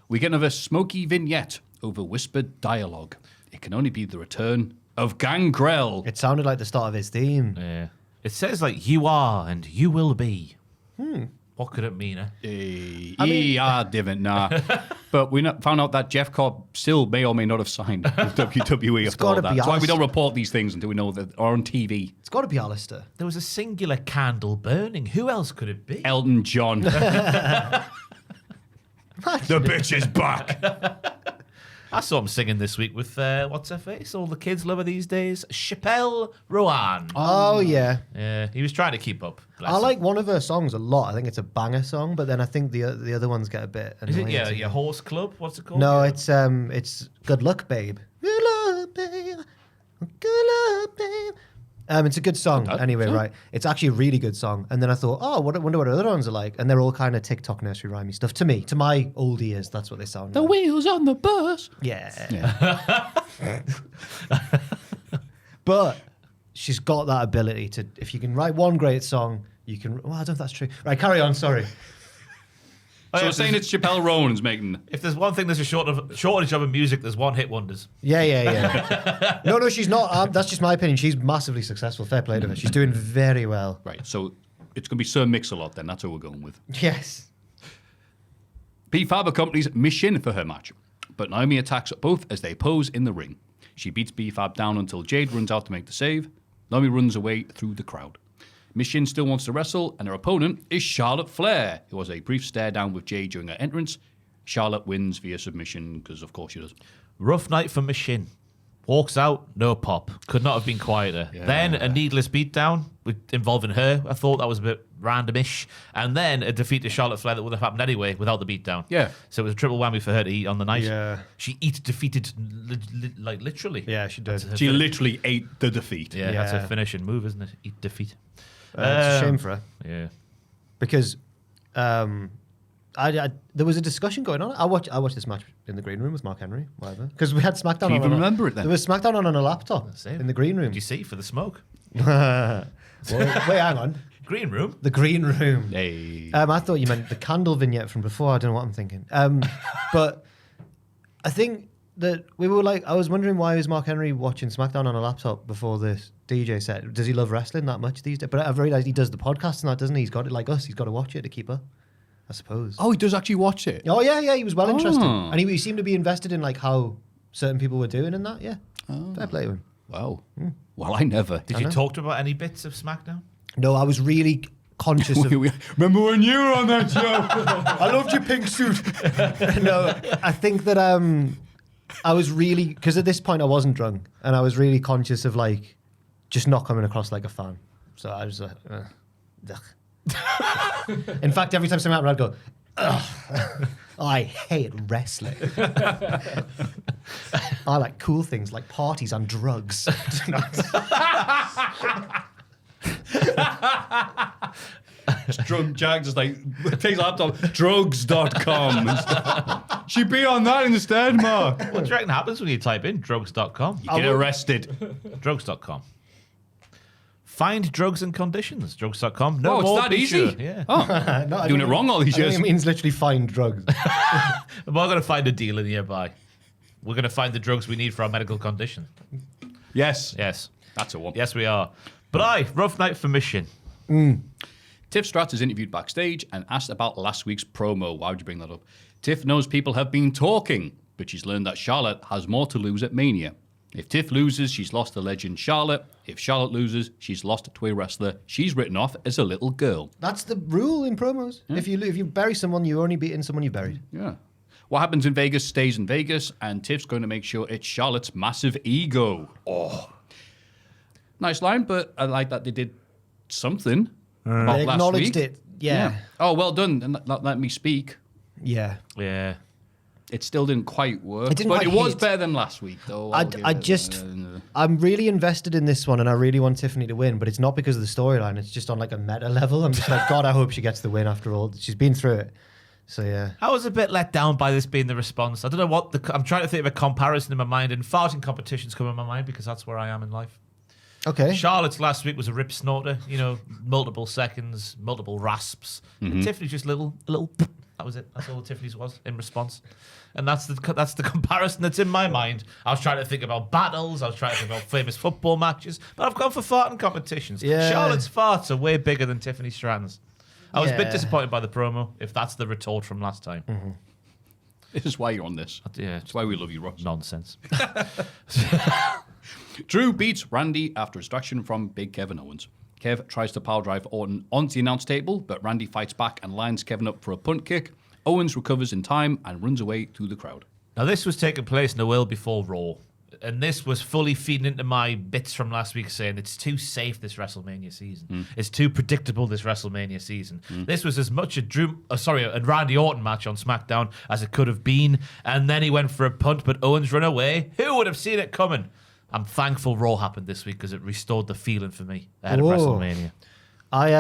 We get another smoky vignette over whispered dialogue. It can only be the return of Gangrel. It sounded like the start of his theme. Yeah. It says like you are and you will be. What could it mean? Didn't nah. But we found out that Jeff Cobb still may or may not have signed with WWE after all gotta that. be That's why we Alistair. don't report these things until we know that are on TV. It's got to be Alistair. There was a singular candle burning. Who else could it be? Elton John. The bitch is back. I saw him singing this week with, what's her face? All the kids love her these days. Chappelle Rowan. Oh, yeah. Yeah, he was trying to keep up. Bless I him. like one of her songs a lot. I think it's a banger song, but then I think the other ones get a bit Is it annoying. your horse club? What's it called? No, Yeah. it's Good Luck, Babe. Good luck, babe. Good luck, babe. It's a good song. Anyway, right. It's actually a really good song. And then I thought, I wonder what other ones are like. And they're all kind of TikTok nursery rhymey stuff. To me, to my old ears, that's what they sound like. wheels on the bus. Yeah. But she's got that ability to, if you can write one great song, you can, well, I don't know if that's true. Right, carry on, sorry. So we're saying it's Chappelle Rowan's making. If there's one thing there's a shortage of in music, there's one-hit wonders. Yeah. No, she's not. That's just my opinion. She's massively successful. Fair play to her. She's doing very well. Right, so it's going to be Sir Mix-a-Lot then. That's what we're going with. Yes. P-Fab accompanies Mission for her match, but Naomi attacks both as they pose in the ring. She beats B-Fab down until Jade runs out to make the save. Naomi runs away through the crowd. Mission still wants to wrestle, and her opponent is Charlotte Flair, who has a brief stare down with Jade during her entrance. Charlotte wins via submission, because of course she does. Rough night for Machine. Walks out, no pop. Could not have been quieter. Yeah. Then a needless beatdown involving her. I thought that was a bit randomish. And then a defeat to Charlotte Flair that would have happened anyway without the beatdown. Yeah. So it was a triple whammy for her to eat on the night. Yeah. She defeated, like literally. Yeah, she did. That's her She literally ate the defeat. Yeah, that's Yeah. her finishing move, isn't it? Eat defeat. It's a shame for her. Yeah. Because there was a discussion going on. I watched this match in the green room with Mark Henry, whatever, because we had SmackDown. Can you on even remember it then? There was SmackDown on a laptop Same. in the green room. Did you see for the smoke? Well, wait, hang on. Green room? The green room. Hey. I thought you meant the candle vignette from before. I don't know what I'm thinking. But I think that I was wondering why was Mark Henry watching SmackDown on a laptop before this DJ set? Does he love wrestling that much these days? But I've realised he does the podcast and that, doesn't he? He's got it like us. He's got to watch it to keep up, I suppose. Oh, he does actually watch it? Oh, yeah, he was well interested. Oh. And he seemed to be invested in like how certain people were doing and that, yeah. Fair play to him. Wow. Well, I never. Did you talk to him about any bits of SmackDown? No, I was really conscious of... Remember when you were on that show? I loved your pink suit. No, I think that I was really... Because at this point I wasn't drunk and I was really conscious of like just not coming across like a fan. So I was like... In fact, every time something happened, I'd go, ugh, I hate wrestling. I like cool things like parties and drugs. Drunk Jack just like takes a laptop, drugs.com and stuff. She'd be on that instead, Mark. What do you reckon happens when you type in drugs.com? You get arrested. Drugs.com. Find drugs and conditions. Drugs.com. Oh, it's more that be easy? Sure. Yeah. Oh, No, doing it wrong all these I think years. it means literally find drugs. We're going to find a dealer nearby. We're going to find the drugs we need for our medical condition. Yes. Yes. That's a one. Yes, we are. But rough night for Mission. Tiff Stratt is interviewed backstage and asked about last week's promo. Why would you bring that up? Tiff knows people have been talking, but she's learned that Charlotte has more to lose at Mania. If Tiff loses, she's lost the legend Charlotte. If Charlotte loses, she's lost to a wrestler she's written off as a little girl. That's the rule in promos. If you bury someone, you're only beating someone you buried. Yeah. What happens in Vegas stays in Vegas, and Tiff's going to make sure it's Charlotte's massive ego. Oh. Nice line, but I like that they did something about They last acknowledged week. it. Yeah. Oh, well done. And let me speak. Yeah. Yeah. It still didn't quite work. It didn't but quite it was hit. better than last week, though. I'm really invested in this one and I really want Tiffany to win, but it's not because of the storyline. It's just on like a meta level. I'm just like, God, I hope she gets the win after all. She's been through it. So, yeah. I was a bit let down by this being the response. I don't know what I'm trying to think of a comparison in my mind, and farting competitions come in my mind because that's where I am in life. Okay. Charlotte's last week was a rip snorter, multiple seconds, multiple rasps. And Tiffany's just a little. That was it. That's all Tiffany's was in response, and that's the comparison that's in my mind. I was trying to think about battles. I was trying to think about famous football matches, but I've gone for farting competitions. Yeah. Charlotte's farts are way bigger than Tiffany Stratton's. I was a bit Yeah. disappointed by the promo, if that's the retort from last time. This is why you're on this. Yeah, That's why we love you, Ross. nonsense. Drew beats Randy after a distraction from Big Kevin Owens. Kev tries to power drive Orton onto the announce table, but Randy fights back and lines Kevin up for a punt kick. Owens recovers in time and runs away through the crowd. Now, this was taking place in a will before Raw. And this was fully feeding into my bits from last week saying it's too safe this WrestleMania season. It's too predictable this WrestleMania season. This was as much a Randy Orton match on SmackDown as it could have been. And then he went for a punt, but Owens ran away. Who would have seen it coming? I'm thankful Raw happened this week because it restored the feeling for me ahead of WrestleMania. I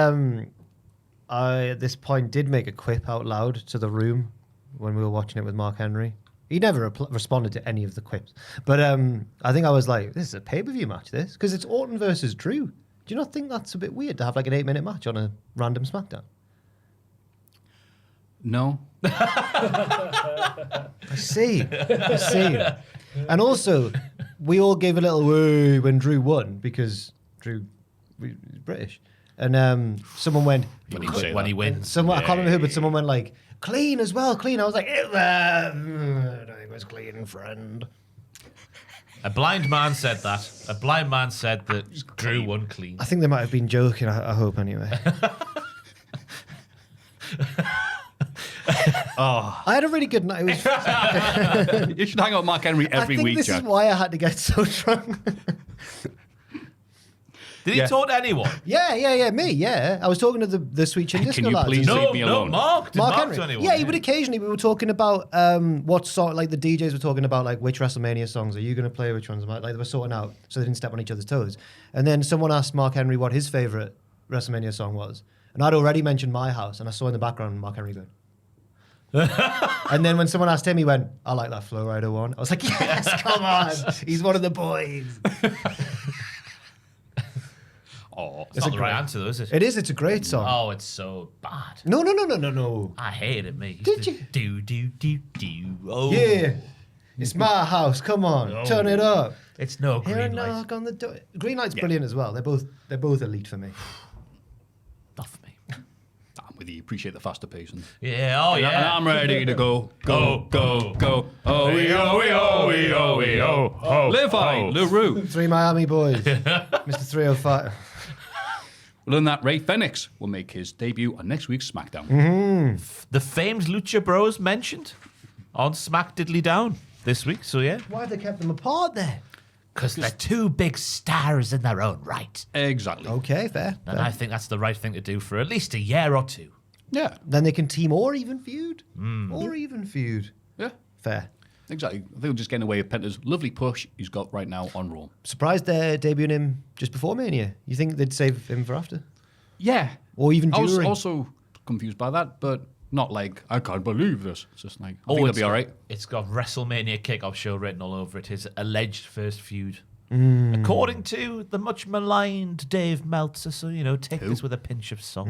at this point did make a quip out loud to the room when we were watching it with Mark Henry. He never responded to any of the quips. But I think I was like, this is a pay-per-view match, this. Because it's Orton versus Drew. Do you not think that's a bit weird to have like an 8-minute match on a random SmackDown? No. I see. And also, we all gave a little woo when Drew won because Drew is British. And someone went... When he wins. I can't remember who, but someone went like, clean as well, clean. I was like, I don't think it was clean, friend. A blind man said that. A blind man said that Drew won clean. I think they might have been joking, I hope, anyway. I had a really good night. It was, You should hang out with Mark Henry every I think week, this Jack. is why I had to get so drunk. Did he talk to anyone? Yeah, me, yeah. I was talking to the Sweet Chin Disco Can you lads. please No, leave me alone? Mark. Did Mark Henry. to anyone? Yeah, he would occasionally. We were talking about what song, like the DJs were talking about, like which WrestleMania songs are you going to play, which ones am I? Like they were sorting out so they didn't step on each other's toes. And then someone asked Mark Henry what his favorite WrestleMania song was, And I'd already mentioned my house, and I saw in the background Mark Henry going. And then when someone asked him, he went, I like that Flow Rider one. I was like, yes, come on. He's one of the boys. It's not the right answer, though, is it? It is. It's a great song. Oh, it's so bad. No. I hated it, mate. Did you? Do. Oh. Yeah. It's my house. Come on. Turn it up. It's no Hear a Green Light. knock on the door. Green Light's brilliant as well. They're both elite for me. Not for me. I'm with you. Appreciate the faster pacing. Yeah, oh And yeah. I'm ready to go. Oh, we oh. Levi, LaRue. 3 Miami boys. Mr. 305. Learn that Ray Fenix will make his debut on next week's SmackDown. The famed Lucha Bros mentioned on Smack Diddly Down this week, so yeah. Why have they kept them apart there? Because they're two big stars in their own right. Exactly. Okay, fair. And I think that's the right thing to do for at least a year or two. Yeah. Then they can team or even feud. Or even feud. Yeah. Fair. Exactly. I think we're just getting away with Penta's lovely push he's got right now on Raw. Surprised they're debuting him just before Mania. You think they'd save him for after? Yeah. Or even I was during? also confused by that, but not like, I can't believe this. It's just like, I think they'll be all right. It's got WrestleMania kickoff show written all over it. His alleged first feud. According to the much maligned Dave Meltzer, so, take this with a pinch of salt.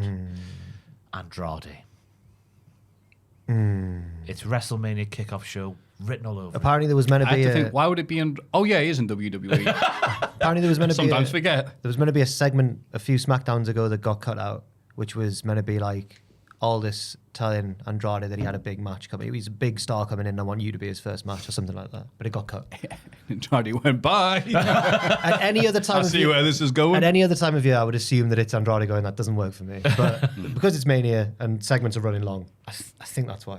Andrade. It's WrestleMania kickoff show written all over it. Apparently there was meant to I be had to think, why would it be in... Oh, yeah, he is in WWE. apparently there was meant to be Sometimes forget. there was meant to be a segment a few SmackDowns ago that got cut out, which was meant to be like Aldis telling Andrade that he had a big match coming. He's a big star coming in. I want you to be his first match or something like that. But it got cut. Andrade went, bye. At any other time I of see year, where this is going. at any other time of year, I would assume that it's Andrade going, that doesn't work for me. But because it's Mania and segments are running long, I think that's why.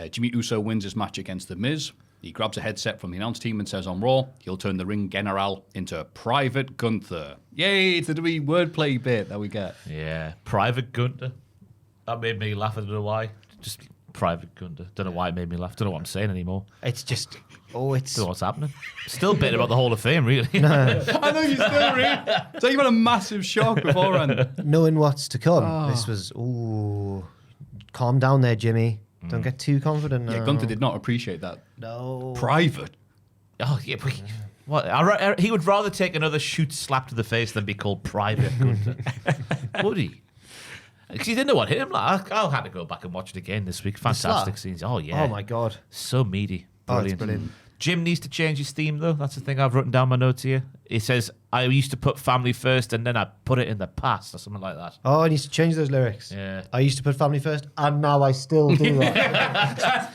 Jimmy Uso wins his match against The Miz. He grabs a headset from the announce team and says on Raw, he'll turn the ring general into Private Gunther. Yay, it's the wee wordplay bit that we get. Yeah. Private Gunter. That made me laugh. I don't know why. Just Private Gunter. Don't know why it made me laugh. Don't know what I'm saying anymore. It's just, it's... Don't know what's happening. Still bitter about the Hall of Fame, really. I know you still read. So you've had a massive shock beforehand. knowing what's to come. This was, calm down there, Jimmy. Don't get too confident now. Yeah, Gunther did not appreciate that. No. Private. Oh, yeah. But what? He would rather take another shoot slap to the face than be called Private Gunter. Would he? Because he didn't know what hit him. Like, I'll have to go back and watch it again this week. Fantastic slap? scenes. Oh, yeah. Oh, my God. So meaty. Oh, it's Brilliant. brilliant. Jim needs to change his theme, though. That's the thing I've written down my notes here. He says, I used to put family first and then I put it in the past or something like that. Oh, I need to change those lyrics. Yeah. I used to put family first, and now I still do that.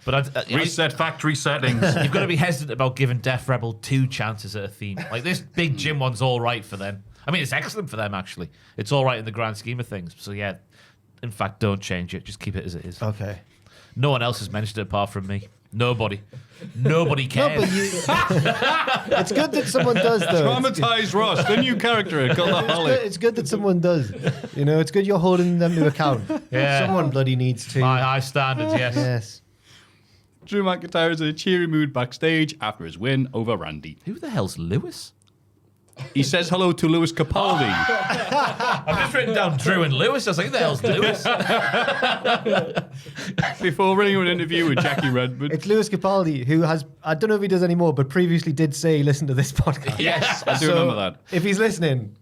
But Reset factory settings. you've got to be hesitant about giving Def Rebel 2 chances at a theme. Like, this Big Jim one's all right for them. I mean, it's excellent for them, actually. It's all right in the grand scheme of things. So, yeah, in fact, don't change it. Just keep it as it is. Okay. No one else has mentioned it apart from me. Nobody cares. It's good that someone does, though. Traumatized Ross, the new character at Cultaholic. It's good that someone does. It's good you're holding them to account. Yeah. Someone bloody needs to. My high standards, yes. Yes. Drew McIntyre is in a cheery mood backstage after his win over Randy. Who the hell's Lewis? He says hello to Lewis Capaldi. I've just written down Drew and Lewis. I was like, who the hell's Lewis? Before running an interview with Jackie Redmond. It's Lewis Capaldi, who has, I don't know if he does anymore, but previously did say listen to this podcast. Yes, I do remember that. If he's listening,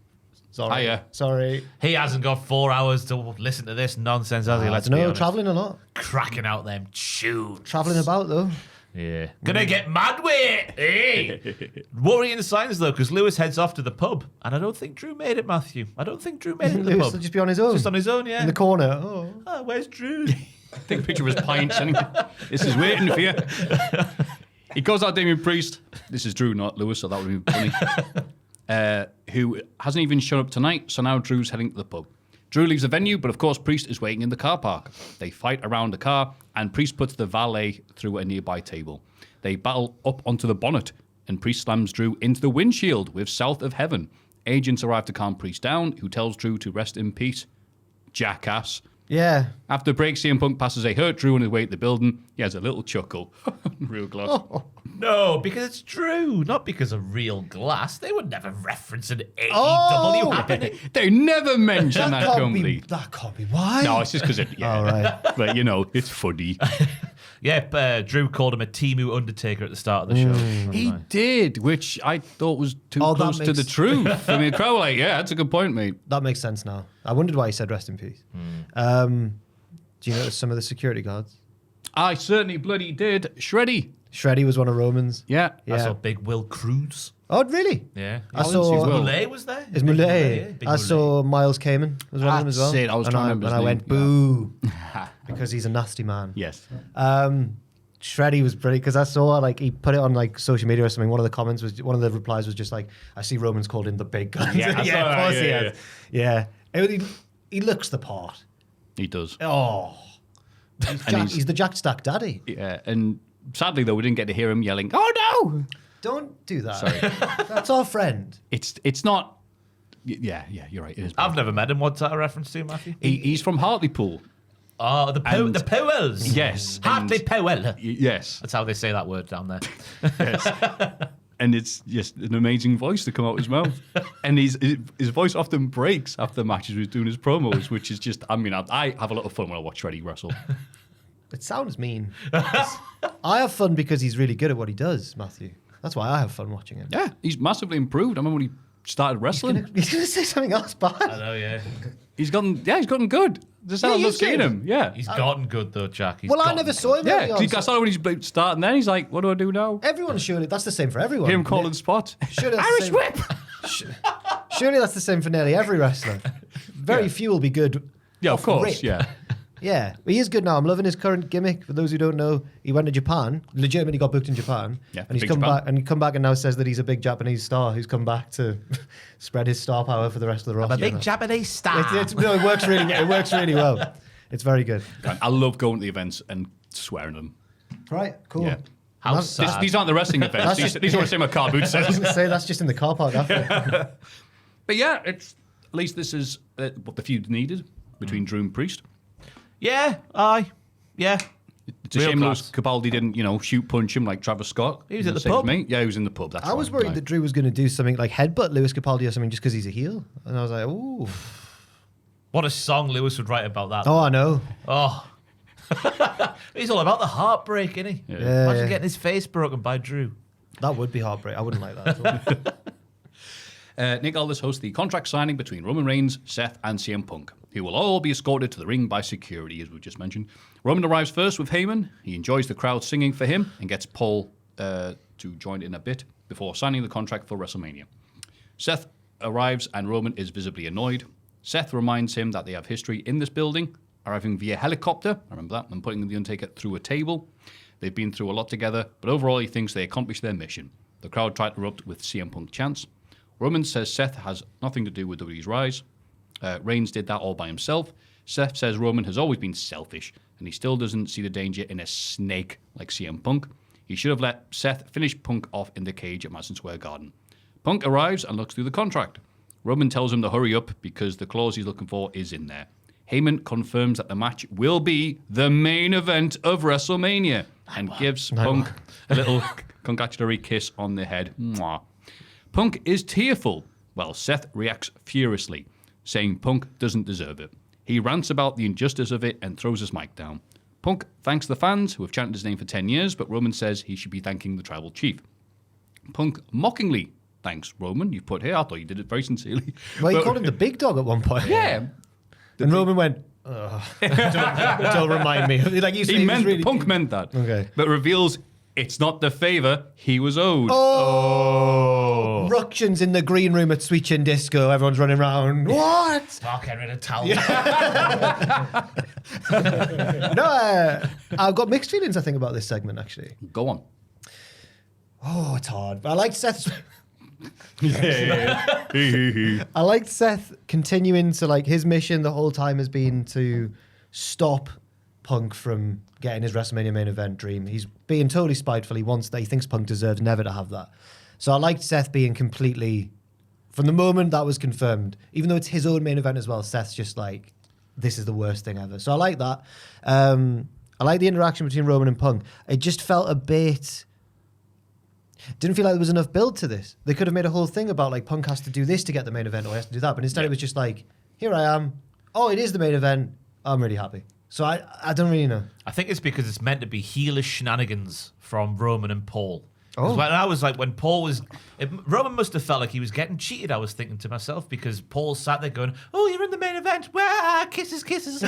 sorry. Hiya. Sorry. He hasn't got 4 hours to listen to this nonsense, has he? Let's be No, honest. travelling a lot. Cracking out them tunes. Travelling about, though. Yeah. Gonna get mad with it. Hey. Worrying signs, though, because Lewis heads off to the pub. And I don't think Drew made it, Maffew. I don't think Drew made it to the Lewis pub. will just be on his own. Just on his own, yeah. In the corner. Oh. Oh, where's Drew? Take a picture of his pints and this is waiting for you. He calls out Damian Priest. This is Drew, not Lewis, so that would be funny. Who hasn't even shown up tonight, so now Drew's heading to the pub. Drew leaves the venue, but of course Priest is waiting in the car park. They fight around the car, and Priest puts the valet through a nearby table. They battle up onto the bonnet, and Priest slams Drew into the windshield with South of Heaven. Agents arrive to calm Priest down, who tells Drew to rest in peace. Jackass. Yeah. After the break, CM Punk passes a hurt Drew on his way to the building. He has a little chuckle. Real glass. No, because it's Drew, not because of real glass. They would never reference an AEW happening. They never mention that company. That can't be why. No, it's just because it. Yeah. All right. But it's funny. Yeah, Drew called him a Timu Undertaker at the start of the show. He did, which I thought was too Oh, that close to the makes- truth. I mean, the crowd were like, yeah, that's a good point, mate. That makes sense now. I wondered why he said rest in peace. Do you notice some of the security guards? I certainly bloody did. Shreddy. Shreddy was one of Roman's. Yeah. I saw Big Will Cruz. Oh, really? Yeah. I saw Moulet was there. Is Big Moulet. Big I saw Miles Kamen was one of them as well. That's it. I was trying to remember and his I went, name. boo. Because he's a nasty man. Yes. Shreddy was brilliant because I saw he put it on social media or something. One of the replies was just like, I see Roman's called him the big guy. Yeah, I saw of course that. he Yeah, has. Yeah. He looks the part. He does. Oh. He's the Jack Stack daddy. Yeah. And sadly, though, we didn't get to hear him yelling, "Oh no!" Don't do that. Sorry. That's our friend. It's not. Yeah, you're right. It is. I've never met him. What's that a reference to, Maffew? He's from Hartlepool. Oh, the Powells. Yes. Hartley Powell. Yes. That's how they say that word down there. Yes. And it's just an amazing voice to come out of his mouth. And his voice often breaks after matches when he's doing his promos, which is just, I have a lot of fun when I watch Shreddy wrestle. It sounds mean. I have fun because he's really good at what he does, Maffew. That's why I have fun watching him. Yeah, he's massively improved. I remember when he started wrestling. He's going to say something else bad. I know, yeah. He's gotten good. Just how I you love seeing did. him. Yeah. He's gotten good, though, Jack. He's Well, I gotten never good. saw him. Yeah, early on, because I started when he's starting there. He's like, what do I do now? Everyone surely, that's the same for everyone. Hear him calling spot. Surely that's Irish the same- whip! Surely that's the same for nearly every wrestler. Very few will be good. Yeah, of off course, rip. yeah. Yeah, but he is good now. I'm loving his current gimmick. For those who don't know, he went to Japan, legitimately got booked in Japan, Yeah, and he's big come Japan. back and now says that he's a big Japanese star who's come back to spread his star power for the rest of the roster. I'm a big Japanese star. It works really well. It's very good. I love going to the events and swearing at them. Right, cool. Yeah. How That's- sad. These aren't the wrestling events. That's These are what I say my car boot I was says. going to say that's just in the car park after. But yeah, at least this is what the feud needed between Drew and Priest. Yeah, aye. Yeah. It's a Real shame class. Capaldi didn't, shoot punch him like Travis Scott. He was at the Same as pub. me. Yeah, he was in the pub. That's I was right. worried that Drew was going to do something like headbutt Lewis Capaldi or something just because he's a heel, and I was like, ooh. What a song Lewis would write about that. Oh, I know. Oh. He's all about the heartbreak, isn't he? Yeah. Imagine Yeah. getting his face broken by Drew. That would be heartbreak. I wouldn't like that at all. Nick Aldis hosts the contract signing between Roman Reigns, Seth, and CM Punk, who will all be escorted to the ring by security, as we just mentioned. Roman arrives first with Heyman. He enjoys the crowd singing for him and gets Paul to join in a bit before signing the contract for WrestleMania. Seth arrives and Roman is visibly annoyed. Seth reminds him that they have history in this building, arriving via helicopter, I remember that, and putting the Undertaker through a table. They've been through a lot together, but overall he thinks they accomplished their mission. The crowd tried to erupt with CM Punk chants. Roman says Seth has nothing to do with WWE's rise. Reigns did that all by himself. Seth says Roman has always been selfish, and he still doesn't see the danger in a snake like CM Punk. He should have let Seth finish Punk off in the cage at Madison Square Garden. Punk arrives and looks through the contract. Roman tells him to hurry up because the clause he's looking for is in there. Heyman confirms that the match will be the main event of WrestleMania and gives Punk a little congratulatory kiss on the head. Mwah. Punk is tearful, while Seth reacts furiously, saying Punk doesn't deserve it. He rants about the injustice of it and throws his mic down. Punk thanks the fans who have chanted his name for 10 years, but Roman says he should be thanking the tribal chief. Punk mockingly thanks Roman. You've put here, I thought you did it very sincerely. Well, he But- called him the big dog at one point. Yeah. And Roman went, "Ugh." don't remind me. Like you said, He was meant, really- Punk meant that. Okay. But reveals it's not the favour he was owed. Oh. Ructions in the green room at Sweet Chin Disco. Everyone's running around. What? Mark Henry the towel. No, I've got mixed feelings, I think, about this segment, actually. Go on. Oh, it's hard. I liked Seth's... I liked Seth continuing to, like, his mission the whole time has been to stop Punk from getting his WrestleMania main event dream. He's being totally spiteful. He thinks Punk deserves never to have that. So I liked Seth being completely, from the moment that was confirmed, even though it's his own main event as well, Seth's just like, this is the worst thing ever. So I like that. I like the interaction between Roman and Punk. It just felt a bit... Didn't feel like there was enough build to this. They could have made a whole thing about like Punk has to do this to get the main event or he has to do that. But instead it was just like, here I am. Oh, it is the main event. I'm really happy. So I don't really know. I think it's because it's meant to be heelish shenanigans from Roman and Paul. Oh. When I was like, when Paul was... Roman must have felt like he was getting cheated, I was thinking to myself, because Paul sat there going, oh, you're in the main event. Kisses, kisses.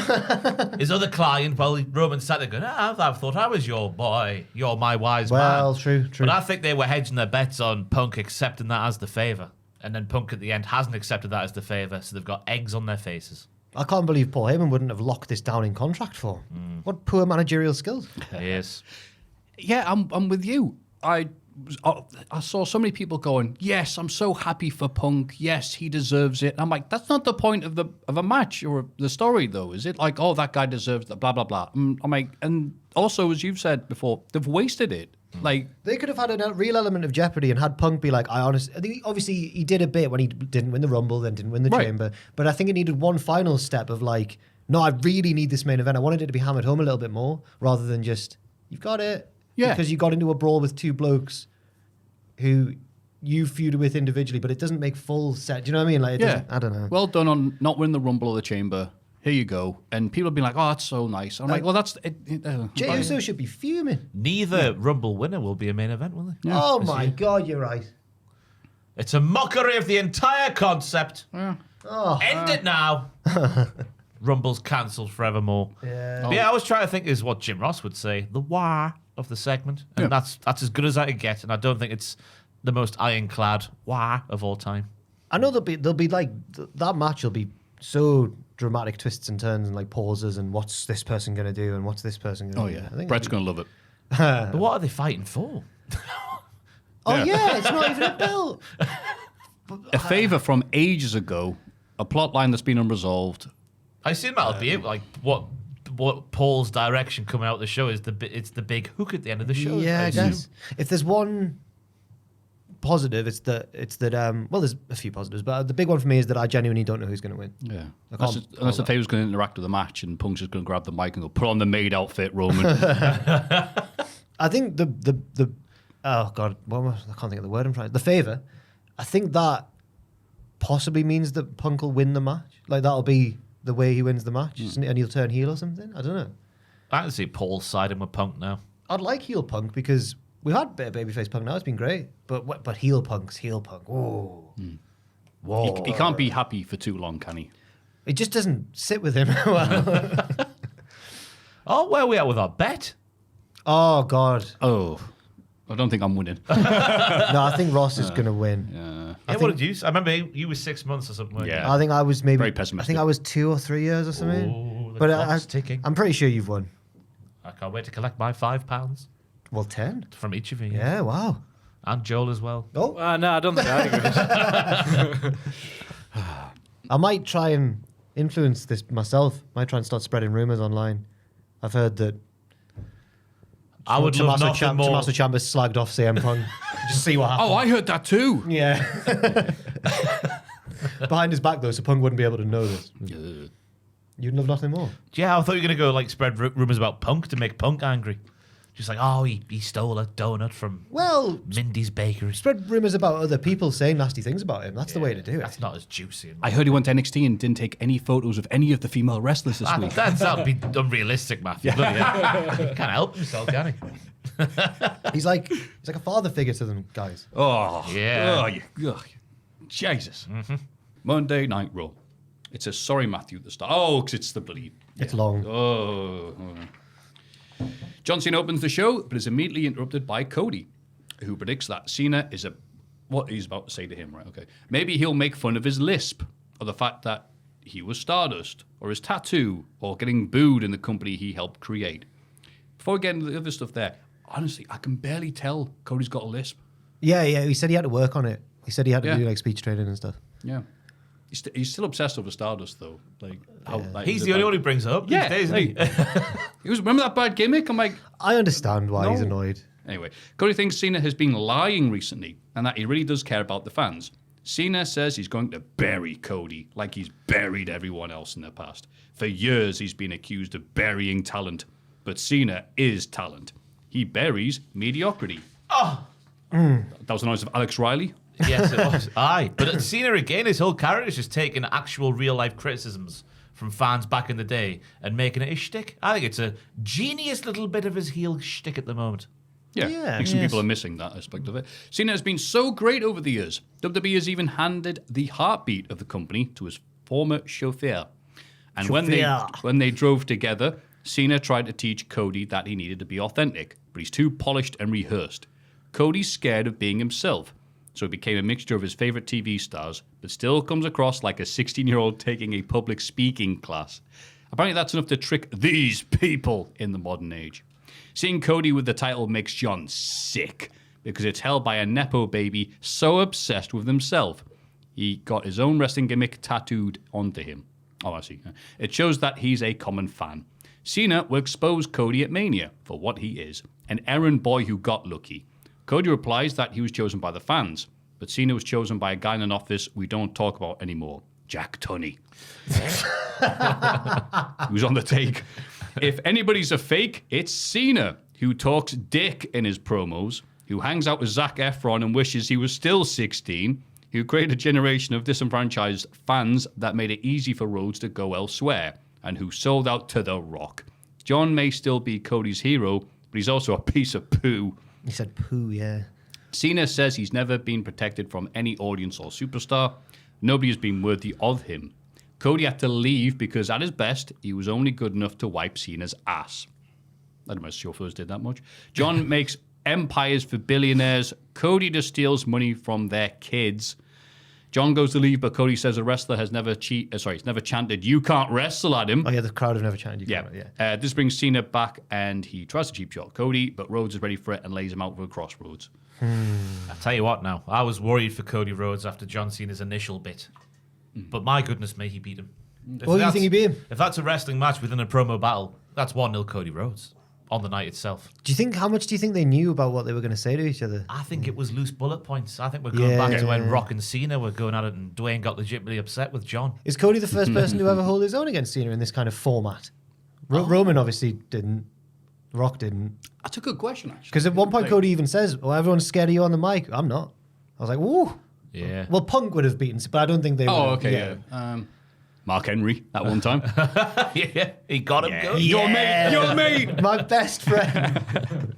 His other client, well, Roman sat there going, I thought I was your boy. You're my wise man. Well, true. But I think they were hedging their bets on Punk accepting that as the favour. And then Punk at the end hasn't accepted that as the favour, so they've got eggs on their faces. I can't believe Paul Heyman wouldn't have locked this down in contract for him. What poor managerial skills. Yes. Yeah, I'm with you. I saw so many people going, yes, I'm so happy for Punk. Yes, he deserves it. And I'm like, that's not the point of a match or the story, though, is it? Like, oh, that guy deserves the blah, blah, blah. I'm like, and also, as you've said before, they've wasted it. Like, they could have had a real element of jeopardy and had Punk be like, obviously he did a bit when he didn't win the Rumble, then didn't win the Chamber. But I think it needed one final step of like, no, I really need this main event. I wanted it to be hammered home a little bit more rather than just, you've got it. Yeah. Because you got into a brawl with two blokes who you feuded with individually, but it doesn't make full set. Do you know what I mean? Like, I don't know. Well done on not winning the Rumble or the Chamber. Here you go. And people have been like, oh, that's so nice. I'm like, well, that's... Jey Uso should be fuming. Neither Rumble winner will be a main event, will they? Yeah. Oh my God, you're right. It's a mockery of the entire concept. Yeah. End it now. Rumble's cancelled forevermore. Yeah. But yeah, I was trying to think is what Jim Ross would say, the wah of the segment. And that's as good as I could get. And I don't think it's the most ironclad wah of all time. I know there'll be like, that match will be so dramatic twists and turns and like pauses and what's this person going to do and what's this person going to do. Oh, yeah. I think Brett's going to love it. But what are they fighting for? It's not even a belt. A favour from ages ago, a plot line that's been unresolved. I assume that'll be it. Like what Paul's direction coming out of the show is it's the big hook at the end of the show. Yeah, I assume. guess. If there's one positive, it's that well, there's a few positives, but the big one for me is that I genuinely don't know who's going to win. Yeah. I Unless the Favor's going to interact with the match and Punk's just going to grab the mic and go, put on the maid outfit, Roman. I think the oh God, I can't think of the word I'm trying. The Favor, I think that possibly means that Punk will win the match. Like that'll be the way he wins the match, and he'll turn heel or something. I don't know. I can see Paul siding with Punk now. I'd like heel Punk because we've had a bit of babyface Punk now. It's been great, but heel Punk's heel Punk. Whoa, whoa. He can't be happy for too long, can he? It just doesn't sit with him well. Oh, where are we at with our bet? Oh God. Oh, I don't think I'm winning. No, I think Ross is going to win. Yeah, what did you? I remember you were 6 months or something. weren't you? Yeah. I think I was maybe Very pessimistic. I think I was 2 or 3 years or something. Oh, the but clock's ticking. I'm pretty sure you've won. I can't wait to collect my £5 Well, 10. from each of you. Yeah, wow. And Joel as well. Oh, No, I don't think I agree. I might try and influence this myself. Might try and start spreading rumors online. I've heard that I would love nothing more. Tommaso Ciampa slagged off CM Punk. Just see what happens. Oh, I heard that too. Yeah. Behind his back though, so Punk wouldn't be able to know this. You'd love nothing more. Yeah, I thought you were going to go like spread rumors about Punk to make Punk angry. Just like, oh, he stole a donut from Mindy's Bakery. Spread rumors about other people saying nasty things about him. That's the way to do it. That's not as juicy. I heard he went to NXT and didn't take any photos of any of the female wrestlers this week. That would be unrealistic, Maffew. He can't help himself, can he? He's like a father figure to them guys. Oh, Yeah. Jesus. Monday Night Raw. It says, sorry, Maffew, at the start. Oh, because it's the bloody... It's long. Oh. John Cena opens the show, but is immediately interrupted by Cody, who predicts that Cena is what he's about to say to him, right? Okay. Maybe he'll make fun of his lisp, or the fact that he was Stardust, or his tattoo, or getting booed in the company he helped create. Before we get into the other stuff there, honestly, I can barely tell Cody's got a lisp. Yeah. He said he had to work on it. He said he had to do like speech training and stuff. Yeah. He's still obsessed over Stardust, though. He's the only one who brings it up these days, isn't he? Remember that bad gimmick? I'm like... I understand why he's annoyed. Anyway, Cody thinks Cena has been lying recently and that he really does care about the fans. Cena says he's going to bury Cody like he's buried everyone else in the past. For years, he's been accused of burying talent. But Cena is talent. He buries mediocrity. Oh! That was the noise of Alex Riley. Yes, it was. Aye. But Cena, again, his whole character is just taking actual real-life criticisms from fans back in the day and making it his shtick. I think it's a genius little bit of his heel shtick at the moment. Yeah, I think some people are missing that aspect of it. Cena has been so great over the years. WWE has even handed the heartbeat of the company to his former chauffeur. And when they drove together, Cena tried to teach Cody that he needed to be authentic, but he's too polished and rehearsed. Cody's scared of being himself, so he became a mixture of his favorite TV stars, but still comes across like a 16-year-old taking a public speaking class. Apparently that's enough to trick these people in the modern age. Seeing Cody with the title makes John sick, because it's held by a Nepo baby so obsessed with himself. He got his own wrestling gimmick tattooed onto him. Oh, I see. It shows that he's a common fan. Cena will expose Cody at Mania for what he is, an errand boy who got lucky. Cody replies that he was chosen by the fans, but Cena was chosen by a guy in an office we don't talk about anymore, Jack Tunney. Who's on the take. If anybody's a fake, it's Cena, who talks dick in his promos, who hangs out with Zac Efron and wishes he was still 16, who created a generation of disenfranchised fans that made it easy for Rhodes to go elsewhere, and who sold out to The Rock. John may still be Cody's hero, but he's also a piece of poo. He said poo, yeah. Cena says he's never been protected from any audience or superstar. Nobody has been worthy of him. Cody had to leave because at his best, he was only good enough to wipe Cena's ass. I don't know if chauffeurs did that much. John makes empires for billionaires. Cody just steals money from their kids. John goes to leave, but Cody says a wrestler has never he's never chanted, "You can't wrestle" at him. Oh yeah, the crowd have never chanted. This brings Cena back, and he tries to cheap shot Cody, but Rhodes is ready for it and lays him out for a crossroads. I'll tell you what now, I was worried for Cody Rhodes after John Cena's initial bit. But my goodness me, he beat him. What do you think he beat him? If that's a wrestling match within a promo battle, that's 1-0 Cody Rhodes on the night itself. How much do you think they knew about what they were going to say to each other? I think it was loose bullet points. I think we're going back to when Rock and Cena were going at it and Dwayne got legitimately upset with John. Is Cody the first person to ever hold his own against Cena in this kind of format? Roman obviously didn't. Rock didn't. That's a good question, actually. Because at one point Cody even says, "Well, everyone's scared of you on the mic." I'm not. I was like, "Woo." Yeah. Well, Punk would have beaten, but I don't think they would. Oh, okay, yeah. Mark Henry at one time. Yeah, he got him good. Yeah. Your mate. My best friend.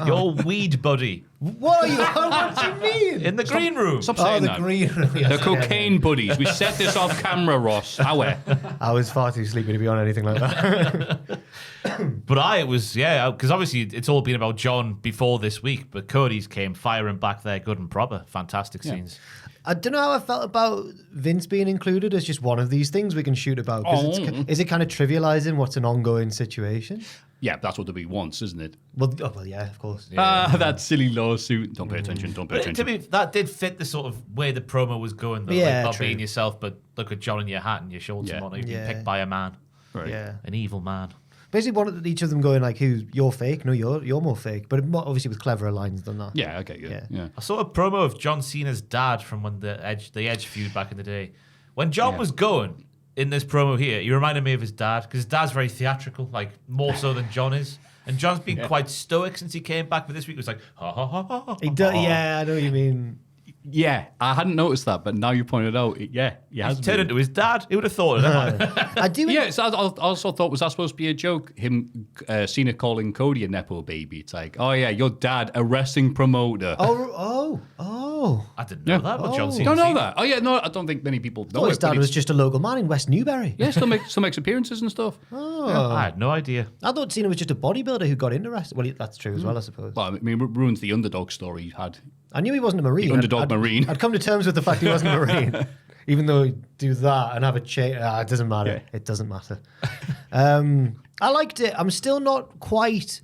Your weed buddy. What are you? What do you mean? In the green room. Stop Oh, saying the that. green room. The cocaine buddies. We set this off camera, Ross. How? I was far too sleepy to be on anything like that. But because obviously it's all been about John before this week, but Cody's came firing back there good and proper. Fantastic scenes. I don't know how I felt about Vince being included as just one of these things we can shoot about. 'Cause is it kind of trivializing what's an ongoing situation? Yeah, that's what WWE wants, isn't it? Well, yeah, of course. That silly lawsuit. Don't pay attention. Don't pay But to attention. me, that did fit the sort of way the promo was going, though. Yeah, like not true. being yourself, but look at John in your hat and your shorts and whatnot. You've been picked by a man, Right. Yeah. an evil man. Basically, each of them going like, "You're fake. No, you're more fake." But obviously with cleverer lines than that. Yeah, okay, good. Yeah. I saw a promo of John Cena's dad from when the Edge feud back in the day. When John was going in this promo here, he reminded me of his dad because his dad's very theatrical, like more so than John is. And John's been quite stoic since he came back, but this week it was like, ha ha ha ha ha. He does. Yeah, I know what you mean. Yeah, I hadn't noticed that, but now you pointed out, he has He's turned into his dad. Who would have thought of that? I do. Yeah, so I also thought, was that supposed to be a joke? Him, Cena calling Cody a Nepo baby. It's like, oh yeah, your dad, a wrestling promoter. Oh. I didn't know that. But John Cena. Don't know that. Oh yeah, no, I don't think many people know Oh, his it. but dad was he's- just a local man in West Newbury. Yeah, still makes appearances and stuff. I had no idea. I thought Cena was just a bodybuilder who got into wrestling. Well, that's true as well, I suppose. Well, I mean, it ruins the underdog story he had. I knew he wasn't a Marine. The underdog Marine. I'd come to terms with the fact he wasn't a Marine. Even though he'd do that and have a chain. It doesn't matter. Yeah. It doesn't matter. I liked it. I'm still not quite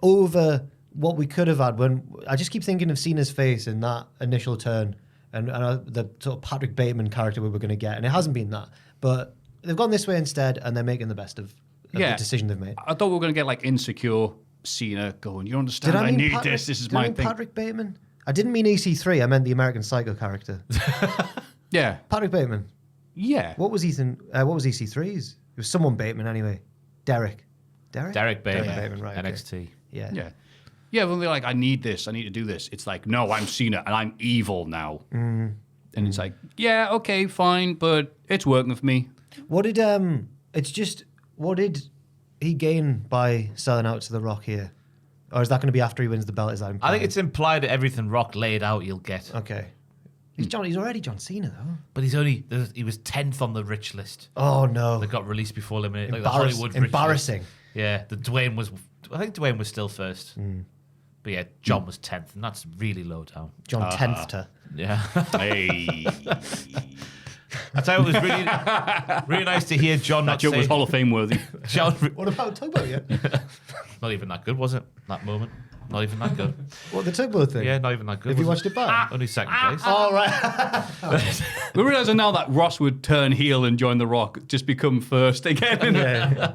over what we could have had when I just keep thinking of Cena's face in that initial turn and the sort of Patrick Bateman character we were going to get. And it hasn't been that. But they've gone this way instead and they're making the best of the decision they've made. I thought we were going to get like insecure Cena going, you understand, Did I mean need Patrick, this is did I my mean thing. Patrick Bateman? I didn't mean EC3. I meant the American Psycho character. Yeah. Patrick Bateman. Yeah. What was EC3's? It was someone Bateman anyway. Derek Derek Bateman, right? NXT. Okay. Yeah. Yeah. Yeah, when they're like, I need this, I need to do this. It's like, no, I'm Cena and I'm evil now. And it's like, yeah, okay, fine, but it's working for me. What did he gain by selling out to The Rock here? Or is that going to be after he wins the belt? I think it's implied that everything Rock laid out, you'll get. Okay. He's already John Cena though. But he was 10th on the rich list. Oh no. That got released before Eliminated. Like the Hollywood rich embarrassing. list. Yeah, I think Dwayne was still first. But yeah, John was 10th, and that's really low down. John 10th. Yeah. Hey. I tell you, it was really nice to hear John That not joke say... was Hall of Fame worthy. John, What about Tugboat yet? not even that good, was it? That moment. Not even that good. What, the Tugboat thing? Yeah, not even that good. Have you was watched it back? Only second place. Oh, right. We're realizing now that Ross would turn heel and join The Rock, just become first again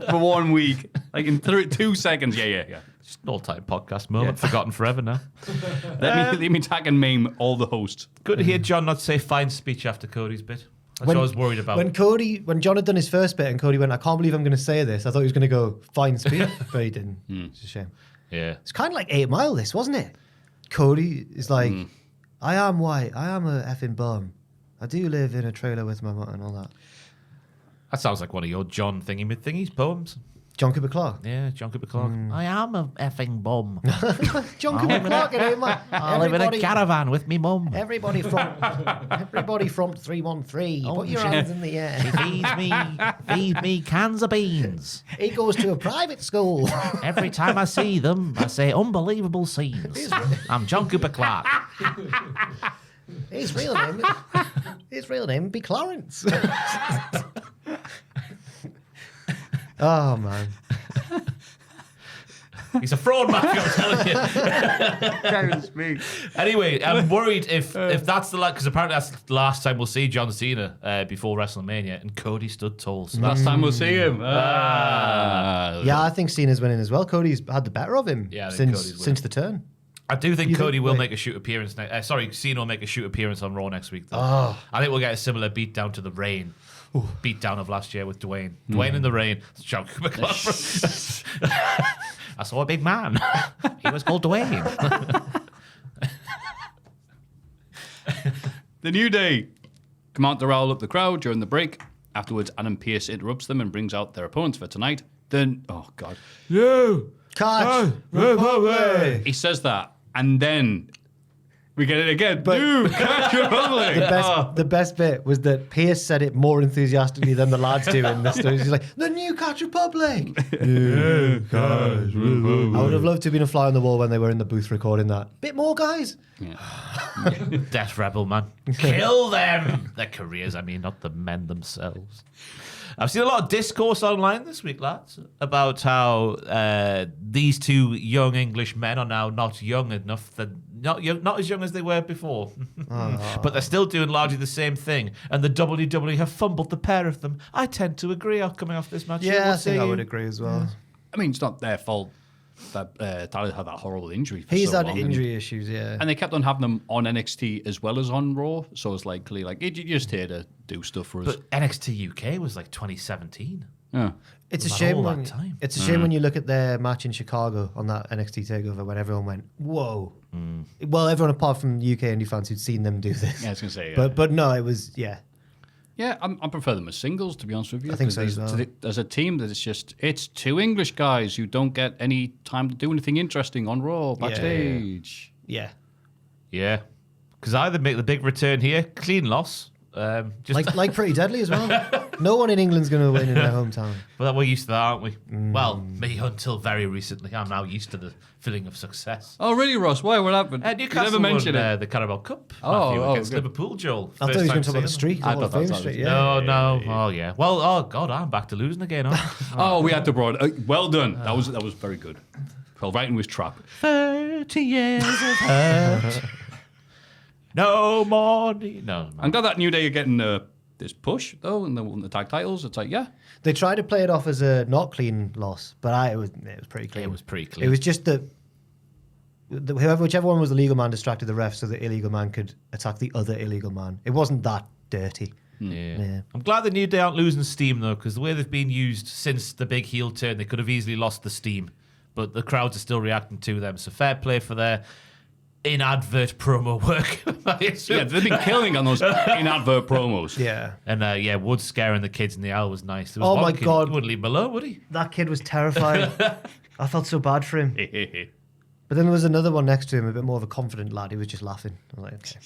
for 1 week. Like in 2 seconds. Yeah. Just an all-time podcast moment, forgotten forever now. Let me tag and meme all the hosts. Good to hear John not say fine speech after Cody's bit. That's what I was worried about. When John had done his first bit and Cody went, I can't believe I'm going to say this. I thought he was going to go, fine speech, but he didn't. It's a shame. Yeah. It's kind of like 8 Mile, this, wasn't it? Cody is like, I am white. I am a effing bum. I do live in a trailer with my mum and all that. That sounds like one of your John thingies poems. John Cooper Clarke. Yeah, John Cooper Clarke. I am a effing bum. John Cooper Clarke in 8 Mile. I live in a caravan with me mum. Everybody from 313. Put your hands in the air. Feed me cans of beans. He goes to a private school. Every time I see them, I say unbelievable scenes. I'm John Cooper Clarke. His real name would be Clarence. Oh man. He's a fraud, Maffew, I'm telling you. Anyway, I'm worried if that's the because apparently that's the last time we'll see John Cena before WrestleMania, and Cody stood tall. So Last time we'll see him. Yeah, I think Cena's winning as well. Cody's had the better of him since the turn. I do think Cody will make a shoot appearance next. Cena will make a shoot appearance on Raw next week. Though. I think we'll get a similar beatdown to the Reign. Beatdown of last year with Dwayne. Dwayne in the Reign. John Cooper Clarke. I saw a big man. He was called Dwayne. The New Day come out to rile up the crowd during the break. Afterwards, Adam Pearce interrupts them and brings out their opponents for tonight. Then, oh God. You catch Republic. He says that, and then we get it again. You catch Republic. The best bit was that Pierce said it more enthusiastically than the lads do in this story. He's like, the New Catch Republic. New Catch Republic. I would have loved to have been a fly on the wall when they were in the booth recording that. Bit more, guys. Death Rebel, man. Kill them. Their careers, I mean, not the men themselves. I've seen a lot of discourse online this week, lads, about how these two young English men are now not young enough, not as young as they were before, but they're still doing largely the same thing. And the WWE have fumbled the pair of them. I tend to agree. Coming off this match, yeah, I think I would agree as well. I mean, it's not their fault that Tyler had that horrible injury. He's had injury issues, yeah. And they kept on having them on NXT as well as on Raw. So it's likely like you're just here to do stuff for us. But NXT UK was like 2017. Yeah. It's a shame when time. It's a shame when you look at their match in Chicago on that NXT takeover when everyone went, "Whoa!" Well, everyone apart from UK indie fans who'd seen them do this. Yeah, I was gonna say. Yeah. But no, it was Yeah, I prefer them as singles, to be honest with you. I think so as well. As a team, that it's two English guys who don't get any time to do anything interesting on Raw backstage. Yeah. Yeah. Because either make the big return here, clean loss. Just Like Pretty Deadly as well. No one in England's going to win in their hometown. But we're used to that, aren't we? Well, me until very recently. I'm now used to the feeling of success. Oh, really, Ross? Why? What happened? Newcastle you never mentioned won, the Carabao Cup. Oh, Maffew, against good. Liverpool, Joel. I thought he was going to talk about the First time streak. I thought that was streak. No. Oh, yeah. Well, oh, God, I'm back to losing again. Oh, we had to broad. Well done. That was very good. Well, right in his trap. 30 years of hurt. No more. No. I'm glad that New Day are getting this push, though, and the tag titles. It's like, yeah. They tried to play it off as a not clean loss, but it was pretty clean. It was pretty clean. It was just that whichever one was the legal man distracted the ref so the illegal man could attack the other illegal man. It wasn't that dirty. Yeah. I'm glad the New Day aren't losing steam, though, because the way they've been used since the big heel turn, they could have easily lost the steam. But the crowds are still reacting to them. So fair play for their in-advert promo work. Yeah, they've been killing on those in-advert promos. Yeah. And Wood scaring the kids in the aisle was nice. There was Oh one my kid, God. He wouldn't leave him alone, would he? That kid was terrifying. I felt so bad for him. But then there was another one next to him, a bit more of a confident lad. He was just laughing. I was like, okay.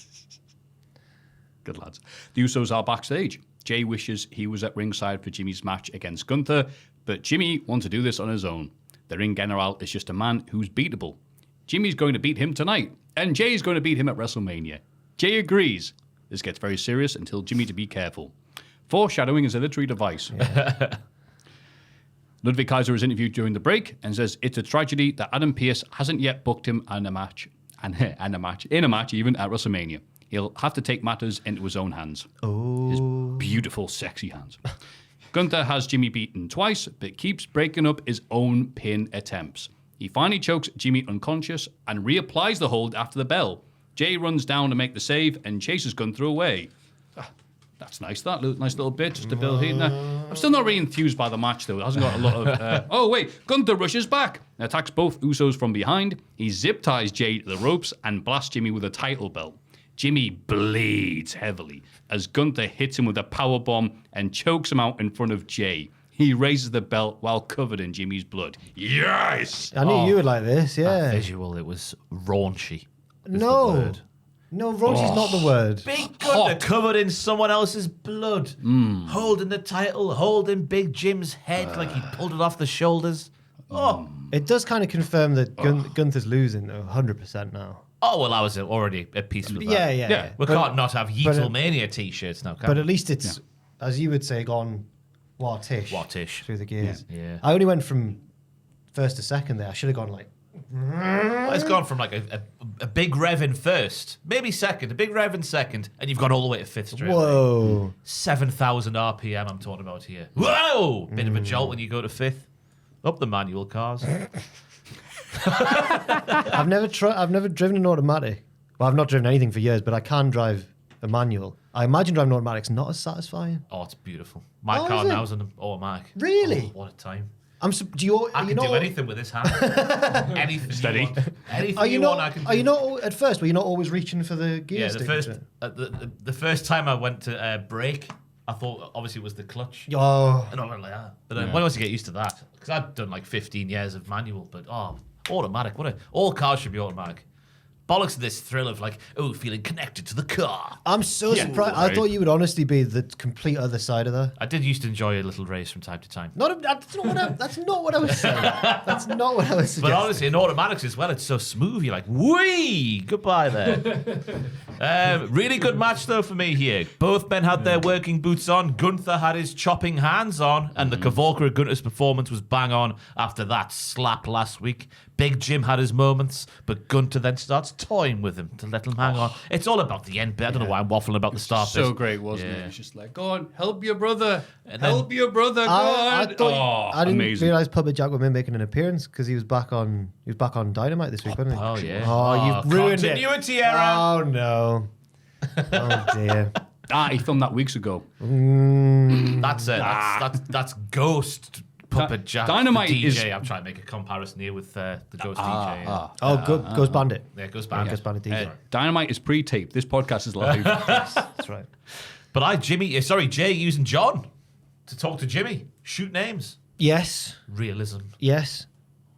Good lads. The Usos are backstage. Jay wishes he was at ringside for Jimmy's match against Gunther, but Jimmy wants to do this on his own. The ring general is just a man who's beatable. Jimmy's going to beat him tonight, and Jay's going to beat him at WrestleMania. Jay agrees. This gets very serious and tells Jimmy to be careful. Foreshadowing is a literary device. Yeah. Ludwig Kaiser is interviewed during the break and says it's a tragedy that Adam Pearce hasn't yet booked him in a match even at WrestleMania. He'll have to take matters into his own hands. Oh. His beautiful, sexy hands. Gunther has Jimmy beaten twice, but keeps breaking up his own pin attempts. He finally chokes Jimmy unconscious and reapplies the hold after the bell. Jay runs down to make the save and chases Gunther away. That's nice, that nice little bit, just to build in there. I'm still not really enthused by the match, though. It hasn't got a lot of... oh, wait, Gunther rushes back and attacks both Usos from behind. He zip-ties Jay to the ropes and blasts Jimmy with a title belt. Jimmy bleeds heavily as Gunther hits him with a powerbomb and chokes him out in front of Jay. He raises the belt while covered in Jimmy's blood. Yes! I knew you would like this, yeah. That visual, it was raunchy. No, raunchy's not the word. Big Gunther covered in someone else's blood. Holding the title, holding Big Jim's head like he pulled it off the shoulders. Oh. It does kind of confirm that Gunther's losing, though, 100% now. Oh, well, I was already at peace with that. Yeah. We can't not have Yeatlemania t-shirts now, can But we? at least it's, as you would say, gone What-ish through the gears. Yeah. I only went from first to second there. I should have gone like... Well, it's gone from like a big rev in first, maybe second, a big rev in second, and you've gone all the way to fifth straight away. Whoa. 7,000 RPM I'm talking about here. Whoa! Bit of a jolt when you go to fifth. Up the manual cars. I've never driven an automatic. Well, I've not driven anything for years, but I can drive a manual. I imagine driving an automatic's not as satisfying. Oh, it's beautiful. My car now's an automatic. Really? Oh, what a time. I can do anything with this hand. Anything. Steady. You want. Anything you want, I can do. Are you not, at first, were you not always reaching for the gear Yeah, stick? the first time I went to brake, I thought obviously it was the clutch. Oh. And I went like that. But then once you get used to that, because I'd done like 15 years of manual, but automatic. All cars should be automatic. Bollocks to this thrill of like, feeling connected to the car. I'm so surprised. right. I thought you would honestly be the complete other side of that. I did used to enjoy a little race from time to time. That's not what I was saying. That's not what I was suggesting. But honestly, in automatics as well, it's so smooth. You're like, whee! Goodbye there. Really good match, though, for me here. Both men had their working boots on. Gunther had his chopping hands on. And the Cavalcra of Gunther's performance was bang on after that slap last week. Big Jim had his moments, but Gunther then starts toying with him to let him hang on. It's all about the end bit. I don't know why I'm waffling about the start bit. So great, wasn't it? It's just like, go on, help your brother. And Help your brother, go on. I didn't amazing. realize Puppet Jack would be making an appearance because he was back on Dynamite this week, wasn't he? Oh, yeah. Oh, you've ruined continuity it. error. Oh no. Oh dear. He filmed that weeks ago. That's it. That's Ghost Puppet Jack. Dynamite the DJ. is- I'm trying to make a comparison here with the Ghost DJ. Yeah. Ghost Bandit. Yeah, Ghost Bandit. Ghost Bandit DJ. Dynamite is pre-taped. This podcast is live. That's right. But Jay using John to talk to Jimmy. Shoot names. Yes. Realism. Yes.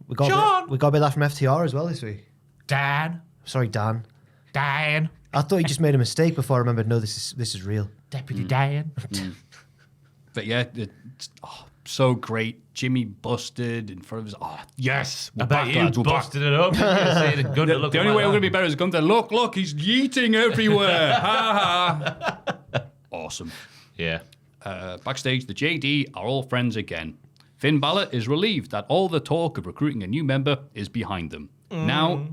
We got John! we got a bit of that from FTR as well this week. Dan. Sorry, Dan. Dan. I thought he just made a mistake before I remembered. No, this is real. Deputy Dan. But yeah, it's so great. Jimmy busted in front of his... Oh, yes. I bet you busted it up. The only way we're going to be better is Gunther. Look, he's yeeting everywhere. Ha ha. Awesome. Yeah. Backstage, the JD are all friends again. Finn Balor is relieved that all the talk of recruiting a new member is behind them. Now...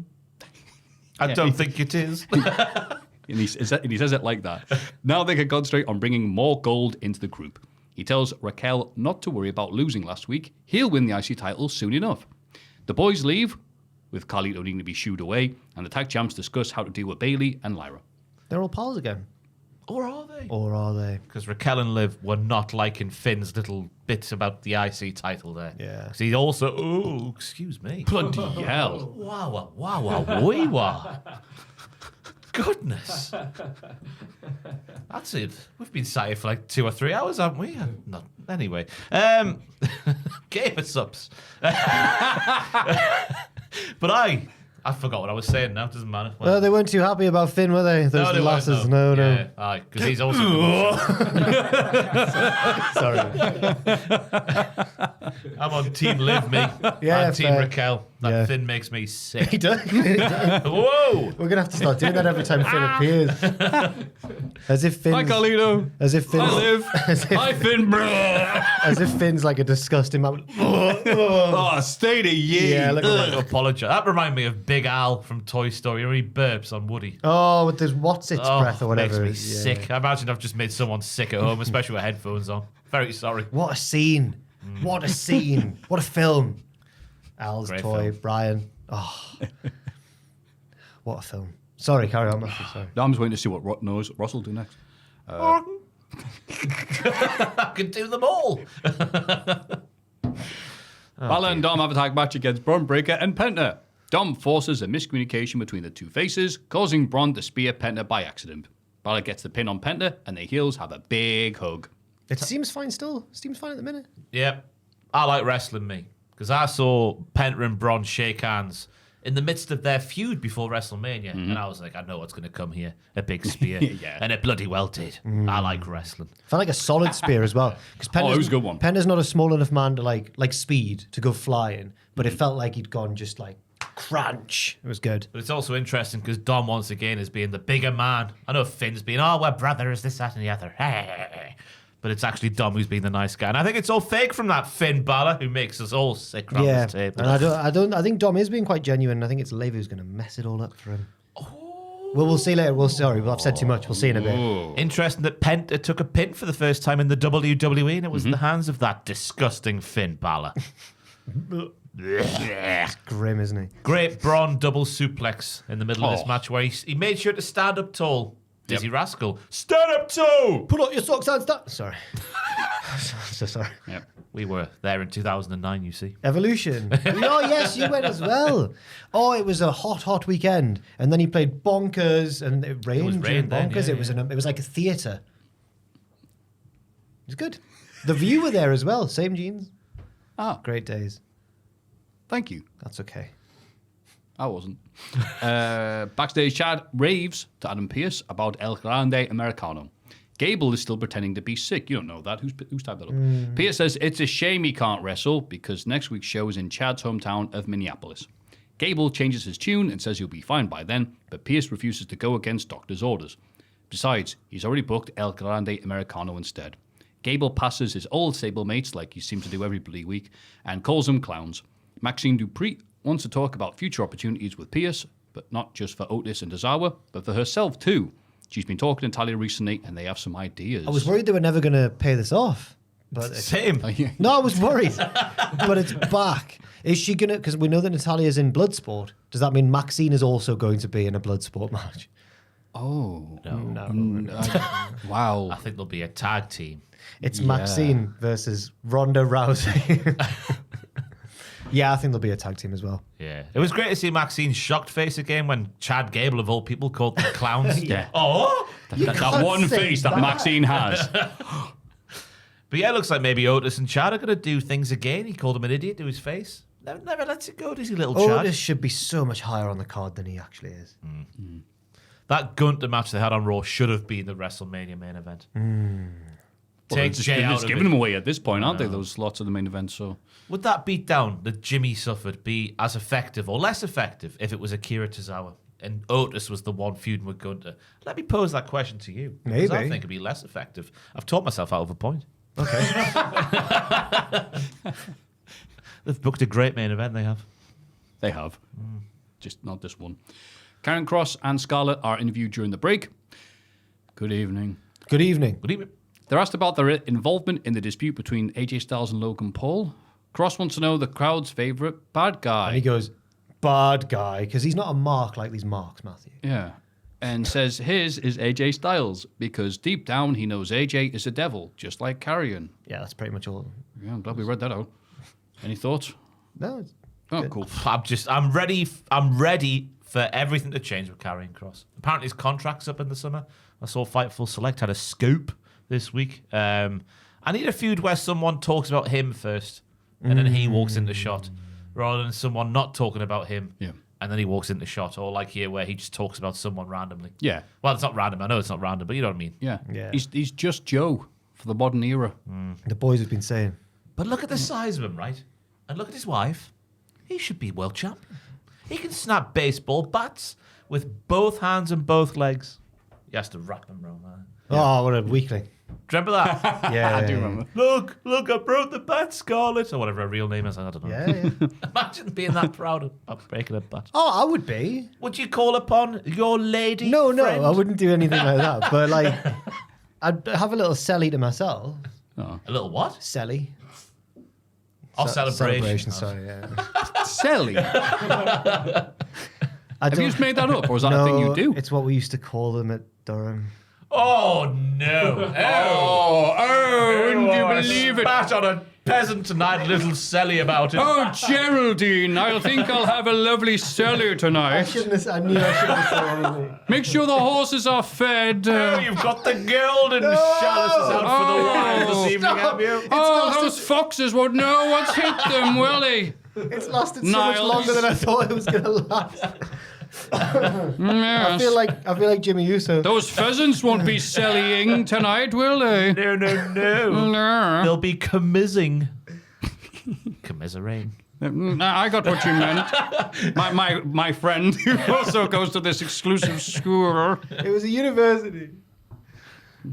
I don't think it is. And he says it like that. Now they can concentrate on bringing more gold into the group. He tells Raquel not to worry about losing last week. He'll win the IC title soon enough. The boys leave with Carlito needing to be shooed away, and the tag champs discuss how to deal with Bayley and Lyra. They're all pals again. Or are they? Or are they? Because Raquel and Liv were not liking Finn's little bits about the IC title there. Yeah. 'Cause he also, oh, excuse me. Bloody hell. Wow. Goodness. That's it. We've been sat here for like 2 or 3 hours, haven't we? Not anyway. Game of subs. But I forgot what I was saying now. It doesn't matter. No, they weren't too happy about Finn, were they? Those they lasses. weren't, No. Yeah, aye, because he's also. Sorry. I'm on Team Liv, me. Yeah, and Team fair. Raquel. That Yeah. Finn makes me He sick. does. Whoa! We're gonna have to start doing that every time Finn appears. As if Finn's. Hi, Carlito. As if Finn's. I live. Hi, Finn. As if Finn's like a disgusting man. Oh, stay to ye. Yeah, look at I apologize. That reminded me of Big Al from Toy Story. You know, he burps on Woody. Oh, with this what's its breath or whatever. Makes me sick. I imagine I've just made someone sick at home, especially with headphones on. Very sorry. What a scene. What a scene. What a film. Al's Great toy, film. Brian. Oh. What a film. Sorry, carry on, Maffew. Sorry. I'm just waiting to see what Russell will do next. I can do them all. Balor and Dom have a tag match against Braun Breaker and Penta. Dom forces a miscommunication between the two faces, causing Braun to spear Penta by accident. Balor gets the pin on Penta, and the heels have a big hug. It seems fine still. Seems fine at the minute. Yep. I like wrestling, me. Because I saw Penta and Braun shake hands in the midst of their feud before WrestleMania. And I was like, I know what's going to come here. A big spear. Yeah. And it bloody well did. I like wrestling. Felt like a solid spear as well. Because it was a good one. Penta's not a small enough man to like speed to go flying, but it felt like he'd gone just like crunch. It was good. But it's also interesting because Dom, once again, is being the bigger man. I know Finn's being, oh, we're brothers, this, that, and the other. But it's actually Dom who's being the nice guy. And I think it's all fake from that Finn Balor who makes us all sick around Yeah, this table. and I think Dom is being quite genuine. I think it's Liv who's going to mess it all up for him. Well, we'll see later. I've said too much. We'll see in a bit. Interesting that Penta took a pin for the first time in the WWE, and it was in the hands of that disgusting Finn Balor. Grim, isn't he? Great Braun double suplex in the middle of this match where he made sure to stand up tall. Dizzy Rascal, stand up tall! Pull up your socks and start. Sorry. So sorry. Yep. We were there in 2009, you see. Evolution. Oh, yes, you went as well. Oh, it was a hot weekend. And then he played Bonkers, and it rained during rain then, Bonkers. yeah, It was like a theatre. It was good. The View were there as well. Same jeans. Ah, Great days. thank you. That's okay. I wasn't. Backstage, Chad raves to Adam Pearce about El Grande Americano. Gable is still pretending to be sick. You don't know that. Who's typed that up? Pearce says it's a shame he can't wrestle because next week's show is in Chad's hometown of Minneapolis. Gable changes his tune and says he'll be fine by then, but Pearce refuses to go against doctor's orders. Besides, he's already booked El Grande Americano instead. Gable passes his old stablemates, like he seems to do every bloody week, and calls them clowns. Maxine Dupree wants to talk about future opportunities with Pearce, but not just for Otis and Tozawa, but for herself too. She's been talking to Talia recently, and they have some ideas. I was worried they were never going to pay this off. But Same. no, I was worried. But it's back. Is she going to... Because we know that Natalia's in Bloodsport. Does that mean Maxine is also going to be in a Bloodsport match? Oh. No. Wow. I think there'll be a tag team. It's Maxine versus Ronda Rousey. Yeah, I think there'll be a tag team as well. Yeah. It was great to see Maxine's shocked face again when Chad Gable, of all people, called them clowns. Yeah. Oh! That one say face that that. Maxine has. But yeah, it looks like maybe Otis and Chad are going to do things again. He called him an idiot to his face. Never lets it go, does he, little Chad? Otis should be so much higher on the card than he actually is. That Gunter match they had on Raw should have been the WrestleMania main event. Take Jay They're out just of giving it. them away at this point, aren't they? Those slots of the main event. So Would that beatdown that Jimmy suffered be as effective or less effective if it was Akira Tozawa and Otis was the one feuding with Gunter? Let me pose that question to you. 'Cause Maybe. I think it'd be less effective. I've talked myself out of a point. Okay. They've booked a great main event, they have. they have, just not this one. Karen Cross and Scarlett are interviewed during the break. Good evening. Good evening. Good evening. They're asked about their involvement in the dispute between AJ Styles and Logan Paul. Cross wants to know the crowd's favorite bad guy. And he goes, bad guy because he's not a mark like these marks, Maffew. Yeah. And says his is AJ Styles because deep down he knows AJ is a devil, just like Carrion. Yeah, that's pretty much all. Yeah, I'm glad we read that out. Any thoughts? No, it's Oh, good. cool. I'm ready for everything to change with Karrion Kross. Apparently his contract's up in the summer. I saw Fightful Select had a scoop this week. I need a feud where someone talks about him first and then he walks into shot, rather than someone not talking about him. Yeah. And then he walks into shot, or like here where he just talks about someone randomly. Yeah. Well, it's not random. I know it's not random, but you know what I mean. Yeah. Yeah. He's just Joe for the modern era. The boys have been saying. But look at the size of him, right? And look at his wife. He should be world champion. He can snap baseball bats with both hands and both legs. He has to wrap them around that. Oh, what a weakling. Do you remember that? Yeah, I do remember. Look, I broke the bat, Scarlet, or whatever her real name is. I don't know. Yeah. Imagine being that proud of breaking a bat. Oh, I would be. Would you call upon your lady No, friend? I wouldn't do anything like that. But like, I'd have a little celly to myself. A little what? Celly. Oh, celebration. Sorry, yeah. Selly. I Have you just made that up, or is that a no, thing you do? It's what we used to call them at Durham. Oh, no. Wouldn't you believe it? Spat on a peasant tonight, a little silly about it. Oh, Geraldine, I think I'll have a lovely cellar tonight. I knew I shouldn't have said anything. Make sure the horses are fed. Oh, you've got the golden chalices out for the wine this evening, have you? Oh, those foxes won't know what's hit them, will they? It's lasted so much Niles. longer than I thought it was going to last. I Yes. feel like Jimmy Uso. Those pheasants won't be sellying tonight, will they? No. No. They'll be commising. Commiserating. I got what you meant. My friend who also goes to this exclusive school. It was a university.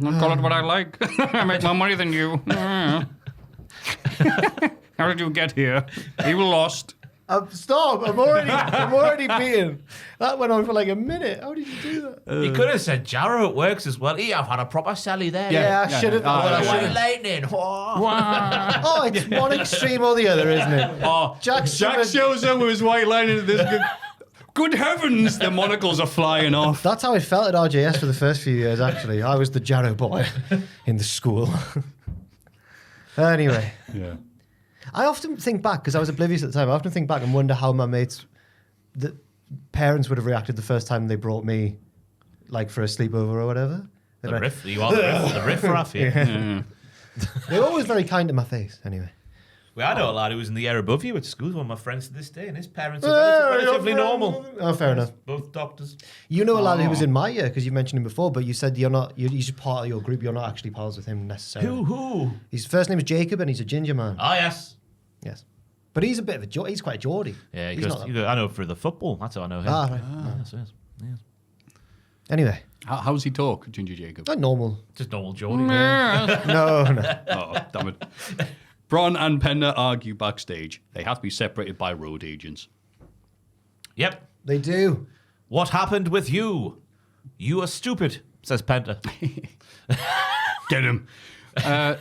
I'll call it what I like. I make more money than you. How did you get here? You lost. Stop! I'm already beaten. That went on for like a minute. How did you do that? You could have said Jarrow at works as well. I've had a proper Sally there. Yeah, I should have. White lightning. Oh, it's one extreme or the other, isn't it? Oh, Jack shows up with his white line into this. Good heavens, the monocles are flying off. That's how it felt at RJS for the first few years, actually. I was the Jarrow boy in the school. Anyway. Yeah. I often think back, because I was oblivious at the time, I often think back and wonder how my mates, the parents would have reacted the first time they brought me, like, for a sleepover or whatever. The riff. You are the riff Raff here. Yeah. They were always very kind to my face, anyway. Well, I know a lad who was in the year above you at school, one of my friends to this day, and his parents are relatively normal. Oh, fair enough. Both doctors. You know a lad who was in my year, because you mentioned him before, but you said he's just part of your group, you're not actually pals with him necessarily. Who? His first name is Jacob, and he's a ginger man. Oh, yes. Yes. But he's a bit of a he's quite a Geordie. Yeah, He's not that- I know through the football. That's how I know him. Ah, right. Yes. Anyway, How does he talk, Ginger Jacob? not normal. Just normal Geordie. No. Oh, damn it. Braun and Penta argue backstage. They have to be separated by road agents. Yep. They do. What happened with you? You are stupid, says Penta. Get him. I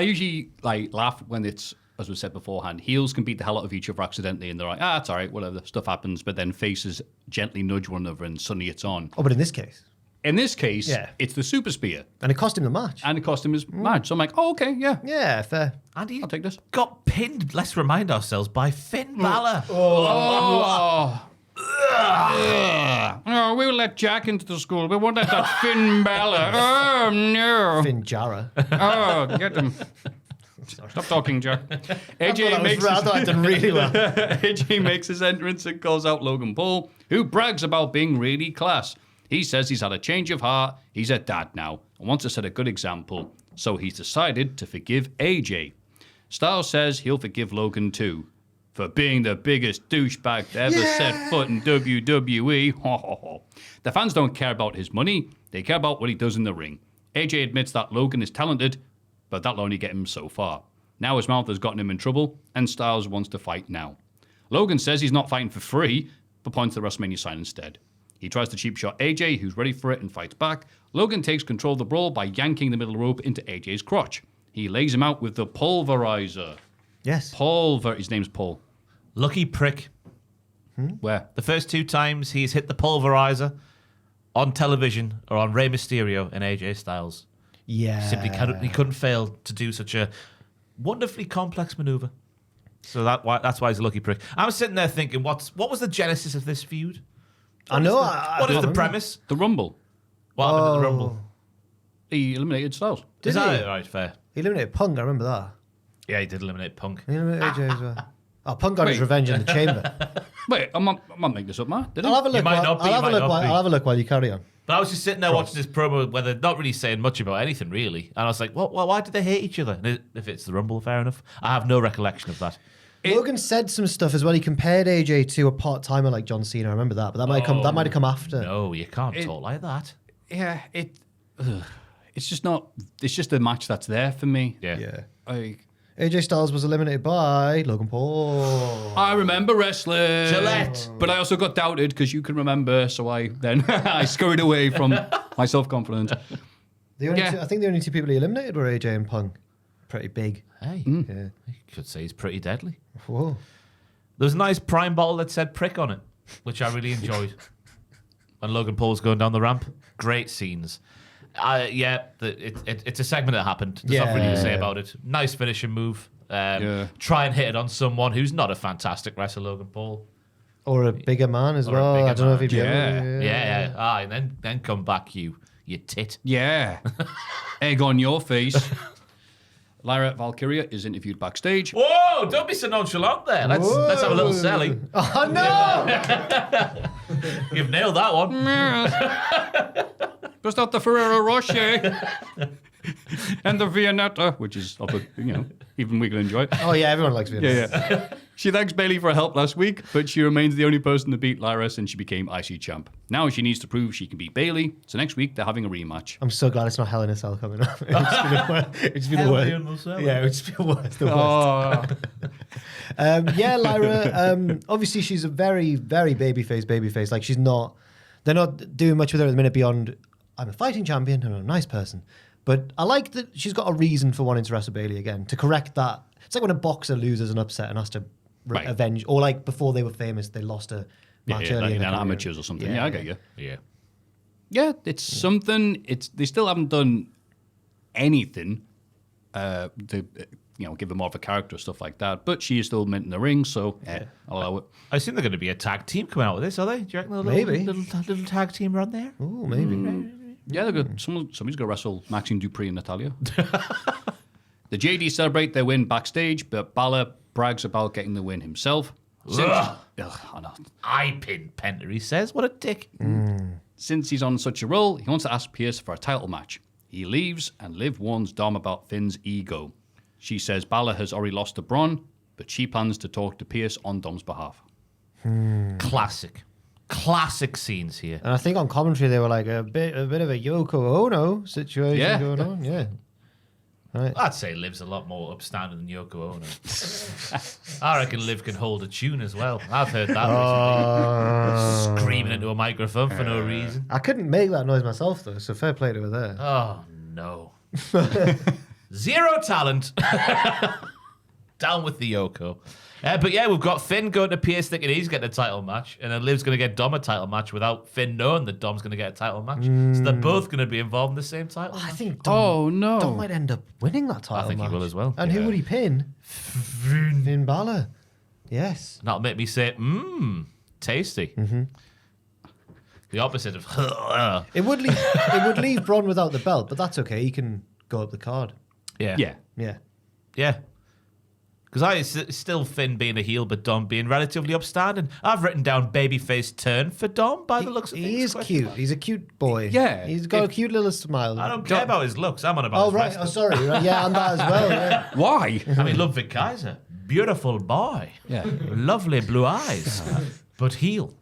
usually laugh when it's, as we said beforehand, heels can beat the hell out of each other accidentally and they're like, it's all right, whatever, stuff happens, but then faces gently nudge one another and suddenly it's on. Oh, but in this case. In this case, Yeah. it's the super spear And it cost him the match. and it cost him his match. So I'm like, oh, okay, yeah, Yeah, fair. And he I'll take this. got pinned, let's remind ourselves, by Finn Balor. Oh, we'll let Jack into the school. We won't let that Finn Balor. Oh, no. Finn Jarrah. Oh, get him. Stop talking, Jack. I thought I'd done really well. AJ makes his entrance and calls out Logan Paul, who brags about being really class. He says he's had a change of heart, he's a dad now, and wants to set a good example, so he's decided to forgive AJ. Styles says he'll forgive Logan too, for being the biggest douchebag to ever set foot in WWE. The fans don't care about his money, they care about what he does in the ring. AJ admits that Logan is talented, but that'll only get him so far. Now his mouth has gotten him in trouble, and Styles wants to fight now. Logan says he's not fighting for free, but points to the WrestleMania sign instead. He tries to cheap shot AJ, who's ready for it and fights back. Logan takes control of the brawl by yanking the middle rope into AJ's crotch. He lays him out with the pulverizer. Yes. His name's Paul. Lucky prick. Where? The first 2 times he's hit the pulverizer on television or on Rey Mysterio and AJ Styles. Yeah. He couldn't fail to do such a wonderfully complex maneuver. So that's why he's a lucky prick. I was sitting there thinking, what was the genesis of this feud? I know. What is the premise? The Rumble. What happened at the Rumble? He eliminated Styles. Is he? that it? Right, fair. He eliminated Punk, I remember that. Yeah, he did eliminate Punk. He eliminated AJ as well. Oh, Punk got his revenge in the chamber. Wait, I'm not making this up, man. Did he? I'll have a look. I'll have a look while you carry on. But I was just sitting there watching this promo where they're not really saying much about anything, really. And I was like, well, why did they hate each other? And if it's the Rumble, fair enough. I have no recollection of that. Logan said some stuff as well. He compared AJ to a part-timer like John Cena. I remember that. But that might have come after. No, you can't talk like that. Yeah, it's just not. It's just a match that's there for me. Yeah. AJ Styles was eliminated by Logan Paul. I remember wrestling. Gillette. But I also got doubted because you can remember, so I scurried away from my self-confidence. I think the only 2 people he eliminated were AJ and Punk. Pretty big. Hey, Yeah. you could say he's pretty deadly. Whoa. There was a nice Prime bottle that said prick on it, which I really enjoyed. When Logan Paul's going down the ramp, great scenes. It's a segment that happened. There's nothing really to say about it. Nice finishing move. Try and hit it on someone who's not a fantastic wrestler, Logan Paul. Or a bigger man as Or a well. bigger I don't know if man. he'd be Yeah. And then come back, you tit. Yeah. Egg on your face. Lyra Valkyria is interviewed backstage. Whoa! Don't be so nonchalant there. Let's have a little selly. Oh, no! You've nailed that one. Just out the Ferrero Rocher and the Viennetta, which is, even we can enjoy it. Oh, yeah, everyone likes Vienna. Yeah. She thanks Bayley for her help last week, but she remains the only person to beat Lyra since she became IC champ. Now she needs to prove she can beat Bayley, so next week they're having a rematch. I'm so glad it's not Hell in a Cell coming up. It's been the worst. Yeah, it's been the worst. Lyra, obviously she's a very, very babyface. Like, they're not doing much with her at the minute beyond, I'm a fighting champion and I'm a nice person. But I like that she's got a reason for wanting to wrestle Bayley again, to correct that. It's like when a boxer loses an upset and has to avenge, or like before they were famous, they lost a match earlier. Like in in their career. amateurs or something. Yeah, I get you. Yeah. Yeah, it's something. They still haven't done anything to give her more of a character, stuff like that. But she is still mint in the ring, so I'll allow it. I assume they're going to be a tag team coming out with this, are they? Do you reckon a Maybe. little tag team run there? Oh, maybe. Yeah, they're good. Somebody's going to wrestle Maxine Dupree and Natalia. The JD celebrate their win backstage, but Balor brags about getting the win himself. Ugh. I know. I pin Penta, he says. What a dick. Since he's on such a roll, he wants to ask Pierce for a title match. He leaves, and Liv warns Dom about Finn's ego. She says Balor has already lost to Braun, but she plans to talk to Pierce on Dom's behalf. Classic scenes here. And I think on commentary they were like a bit of a Yoko Ono situation going on. Yeah. Right. I'd say Liv's a lot more upstanding than Yoko Ono. I reckon Liv can hold a tune as well. I've heard that recently. Screaming into a microphone for no reason. I couldn't make that noise myself though, so fair play to her there. Oh, no. Zero talent. Down with the Yoko. But yeah, we've got Finn going to Pierce thinking he's getting a title match, and then Liv's going to get Dom a title match without Finn knowing that Dom's going to get a title match. So they're both going to be involved in the same title match. I think Dom might end up winning that title match. I think he will as well. And who would he pin? Finn Balor. Yes. That'll make me say, tasty. The opposite of It would leave Braun without the belt, but that's okay. He can go up the card. Yeah. Because it's still Finn being a heel, but Dom being relatively upstanding. I've written down babyface turn for Dom by the looks of things. He is cute. He's a cute boy. Yeah. He's got a cute little smile. I don't care about his looks. I'm on about his wrestling. Oh, sorry. Yeah, and that as well. Yeah. Why? I mean, Ludwig Kaiser. Beautiful boy. Yeah. Lovely blue eyes. But heel.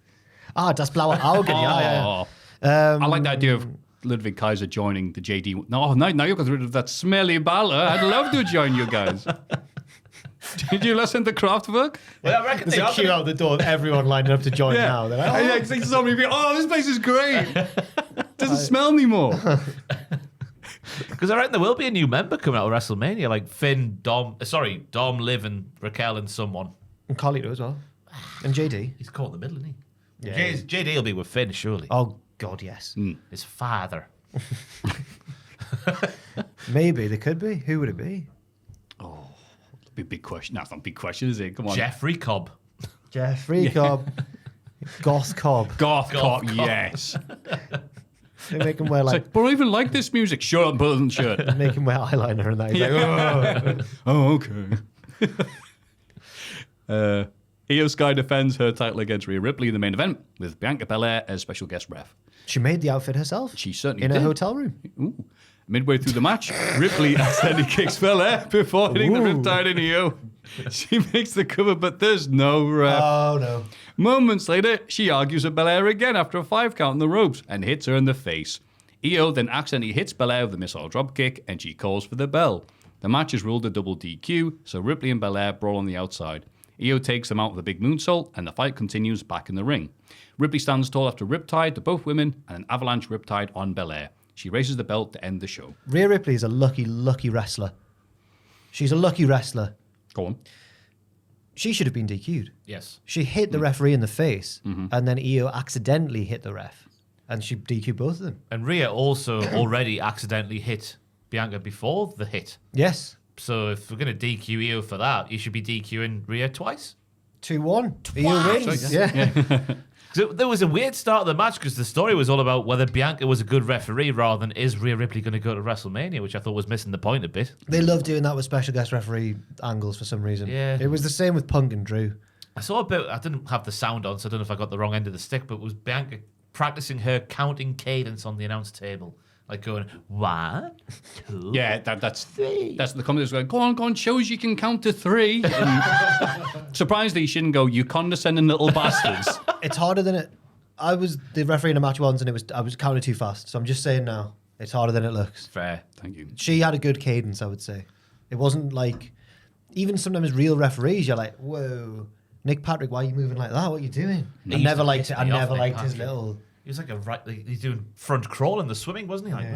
Das blaue Augen. Yeah. I like the idea of Ludwig Kaiser joining the JD. No, now you've got rid of that smelly Balor. I'd love to join you guys. Did you listen to Kraftwerk? Well, I reckon There's a queue out the door of everyone lining up to join now. They're like, Yeah, so many people. Oh, this place is great. Doesn't smell anymore. Because I reckon there will be a new member coming out of WrestleMania, like Finn, Dom, Liv, and Raquel, and someone. And Carlito as well. And JD. He's caught in the middle, isn't he? Yeah. JD will be with Finn, surely. Oh, God, yes. His father. Maybe they could be. Who would it be? Big question. That's not a big question, is it? Come on. Jeffrey Cobb. Jeffrey Cobb. Goth Cobb. Goth Cop, yes. They make him wear It's like, but I even like this music. Shut up, button shirt. make him wear eyeliner and that. He's like, Oh, okay. Io Sky defends her title against Rhea Ripley in the main event with Bianca Belair as special guest ref. She made the outfit herself. She certainly in did. a hotel room. Ooh. Midway through the match, Ripley accidentally kicks Belair before hitting the riptide in Io. She makes the cover, but there's no ref. Oh, no. Moments later, she argues with Belair again after a 5 count in the ropes and hits her in the face. Io then accidentally hits Belair with a missile dropkick and she calls for the bell. The match is ruled a double DQ, so Ripley and Belair brawl on the outside. Io takes them out with a big moonsault and the fight continues back in the ring. Ripley stands tall after riptide to both women and an avalanche riptide on Belair. She raises the belt to end the show. Rhea Ripley is a lucky wrestler. She's a lucky wrestler. Go on. She should have been DQ'd. Yes. She hit the referee in the face, and then Io accidentally hit the ref, and she DQ'd both of them. And Rhea also already accidentally hit Bianca before the hit. Yes. So if we're going to DQ Io for that, you should be DQing Rhea twice. 2-1. Io wins. Yeah. So there was a weird start of the match because the story was all about whether Bianca was a good referee rather than is Rhea Ripley going to go to WrestleMania, which I thought was missing the point a bit. They love doing that with special guest referee angles for some reason. Yeah. It was the same with Punk and Drew. I saw a bit, I didn't have the sound on, so I don't know if I got the wrong end of the stick, but was Bianca practicing her counting cadence on the announce table? Like going, 1, 2, Yeah, that's the commentators going, go on, shows you can count to 3. And surprisingly, she didn't go, you condescending little bastards. It's harder than it. I was the referee in a match once, and I was counting too fast. So I'm just saying now, it's harder than it looks. Fair. Thank you. She had a good cadence, I would say. It wasn't like, even sometimes real referees, you're like, whoa, Nick Patrick, why are you moving like that? What are you doing? I He never used to liked it. I piss me off, never Nick liked his Patrick. little. He was he's doing front crawl in the swimming, wasn't he? Like,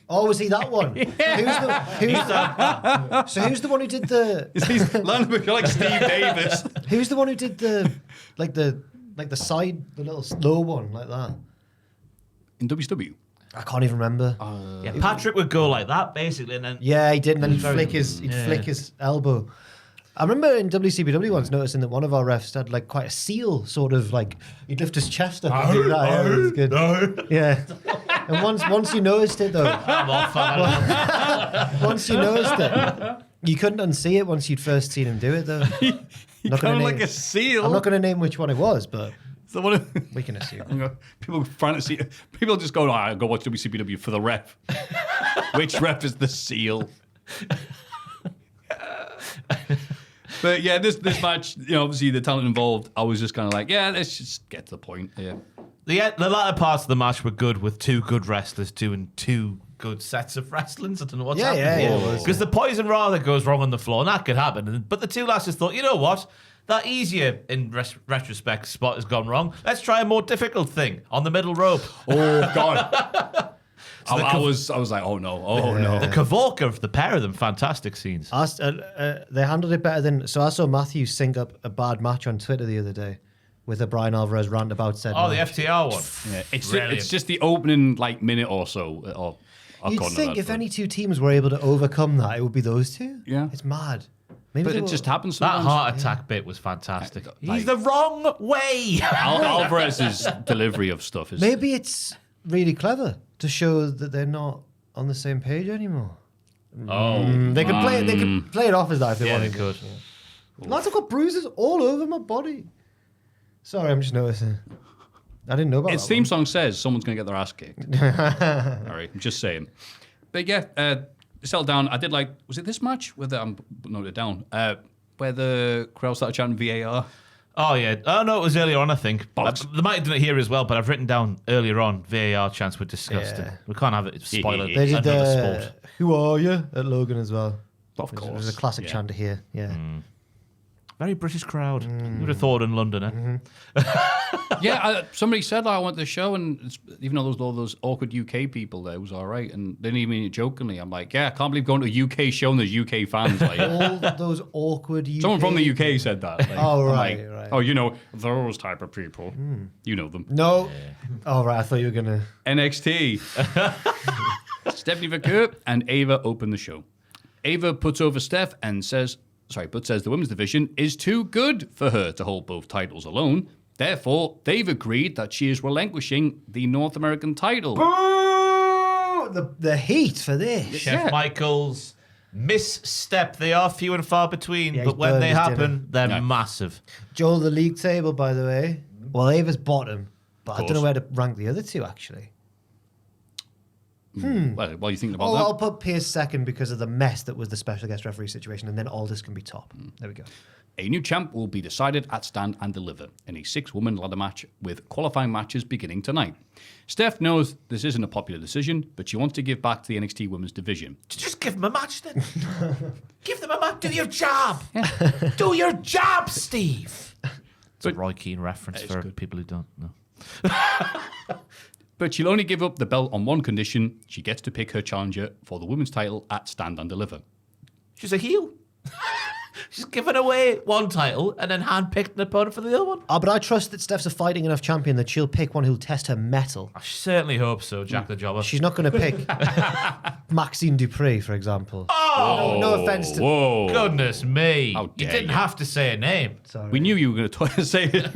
Oh, was he that one? Who's the one who did the? He's landed like Steve Davis. Who's the one who did the side, the little slow one like that? In WCW. I can't even remember. yeah, Patrick would go like that basically, and then Yeah, he did, and then he'd Very- flick his elbow. I remember in WCW once noticing that one of our refs had like quite a seal, sort of like he'd lift his chest up and do that. Yeah, it was good. Yeah, and once you noticed it though, I'm off. once you noticed it, you couldn't unsee it once you'd first seen him do it though. He Not gonna kind of like name- a seal. I'm not going to name which one it was, but It's the one we can assume. people trying to see. People just go, I go watch WCW for the ref. Which ref is the seal? But yeah, this match, obviously the talent involved, I was just kind of like, yeah, let's just get to the point. Yeah. The latter parts of the match were good with 2 good wrestlers doing 2 good sets of wrestlings. I don't know what's happening. Yeah, it was. Because the poison raw that goes wrong on the floor, and that could happen. But the 2 lads just thought, you know what? That easier, in retrospect, spot has gone wrong. Let's try a more difficult thing on the middle rope. Oh, God. I was like, oh, no. The Kavorka of the pair of them, fantastic scenes. They handled it better than. So I saw Maffew sync up a bad match on Twitter the other day with a Brian Alvarez rant about said. Oh, the match. FTR one. Yeah, Brilliant. it's just the opening minute or so. You'd think if any 2 teams were able to overcome that, it would be those 2. Yeah. It's mad. Maybe But they it were- just happens That sometimes. heart attack bit was fantastic. Like- He's the wrong way. Alvarez's delivery of stuff is. Maybe it's really clever to show that they're not on the same page anymore. They could play it. They could play it off as that if they Yeah, they wanted. could. Lads, I've got bruises all over my body. Sorry, I'm just noticing. I didn't know about Its that theme one. song says someone's going to get their ass kicked. All right, I'm just saying. But yeah, settled down. I did like, was it this match? I'm noted it down. Where the crowd started chanting VAR. Oh, yeah. Oh, no, it was earlier on, I think. They might have done it here as well, but I've written down earlier on, VAR chants were disgusting. Yeah. We can't have it spoil it. They did another sport. "Who are you?" at Logan as well. Of It course. was a classic Yeah. chant to hear. Yeah. Very British crowd. You would have thought in London, eh? Yeah, somebody said I went to the show, and even though there was all those awkward UK people there, it was all right. And they didn't even mean it jokingly. I'm like, yeah, I can't believe going to a UK show and there's UK fans. Like, All those awkward UK... someone from the UK said that. Like, Oh, I'm right, like, right. Oh, you know, those type of people. You know them. No. Oh, right, I thought you were going to... NXT. Stephanie McCurry and Ava open the show. Ava puts over Steph and says the women's division is too good for her to hold both titles alone. Therefore, they've agreed that she is relinquishing the North American title. The heat for this. Chef Michaels, misstep. They are few and far between, Yeah, but he's when burned they his happen, they're massive. Joel, the league table, by the way. Well, Ava's bottom, but I don't know where to rank the other two, actually. Well, what are you thinking about Oh, that? I'll put Pierce second because of the mess that was the special guest referee situation, and then Aldous can be top. There we go. A new champ will be decided at Stand and Deliver in a 6-woman ladder match with qualifying matches beginning tonight. Steph knows this isn't a popular decision, but she wants to give back to the NXT women's division. Just give them a match then. Give them a match. Do your job. Do your job, Steve. It's a Roy Keane reference for people who don't know. But she'll only give up the belt on one condition. She gets to pick her challenger for the women's title at Stand and Deliver. She's a heel. She's given away one title and then handpicked an opponent for the other one. Oh, but I trust that Steph's a fighting enough champion that she'll pick one who'll test her mettle. I certainly hope so, Jack the Jobber. She's not going to pick Maxine Dupree, for example. Oh, No offense to... Whoa. goodness me. How You dare didn't you. have to say a name. Sorry. We knew you were going to say it.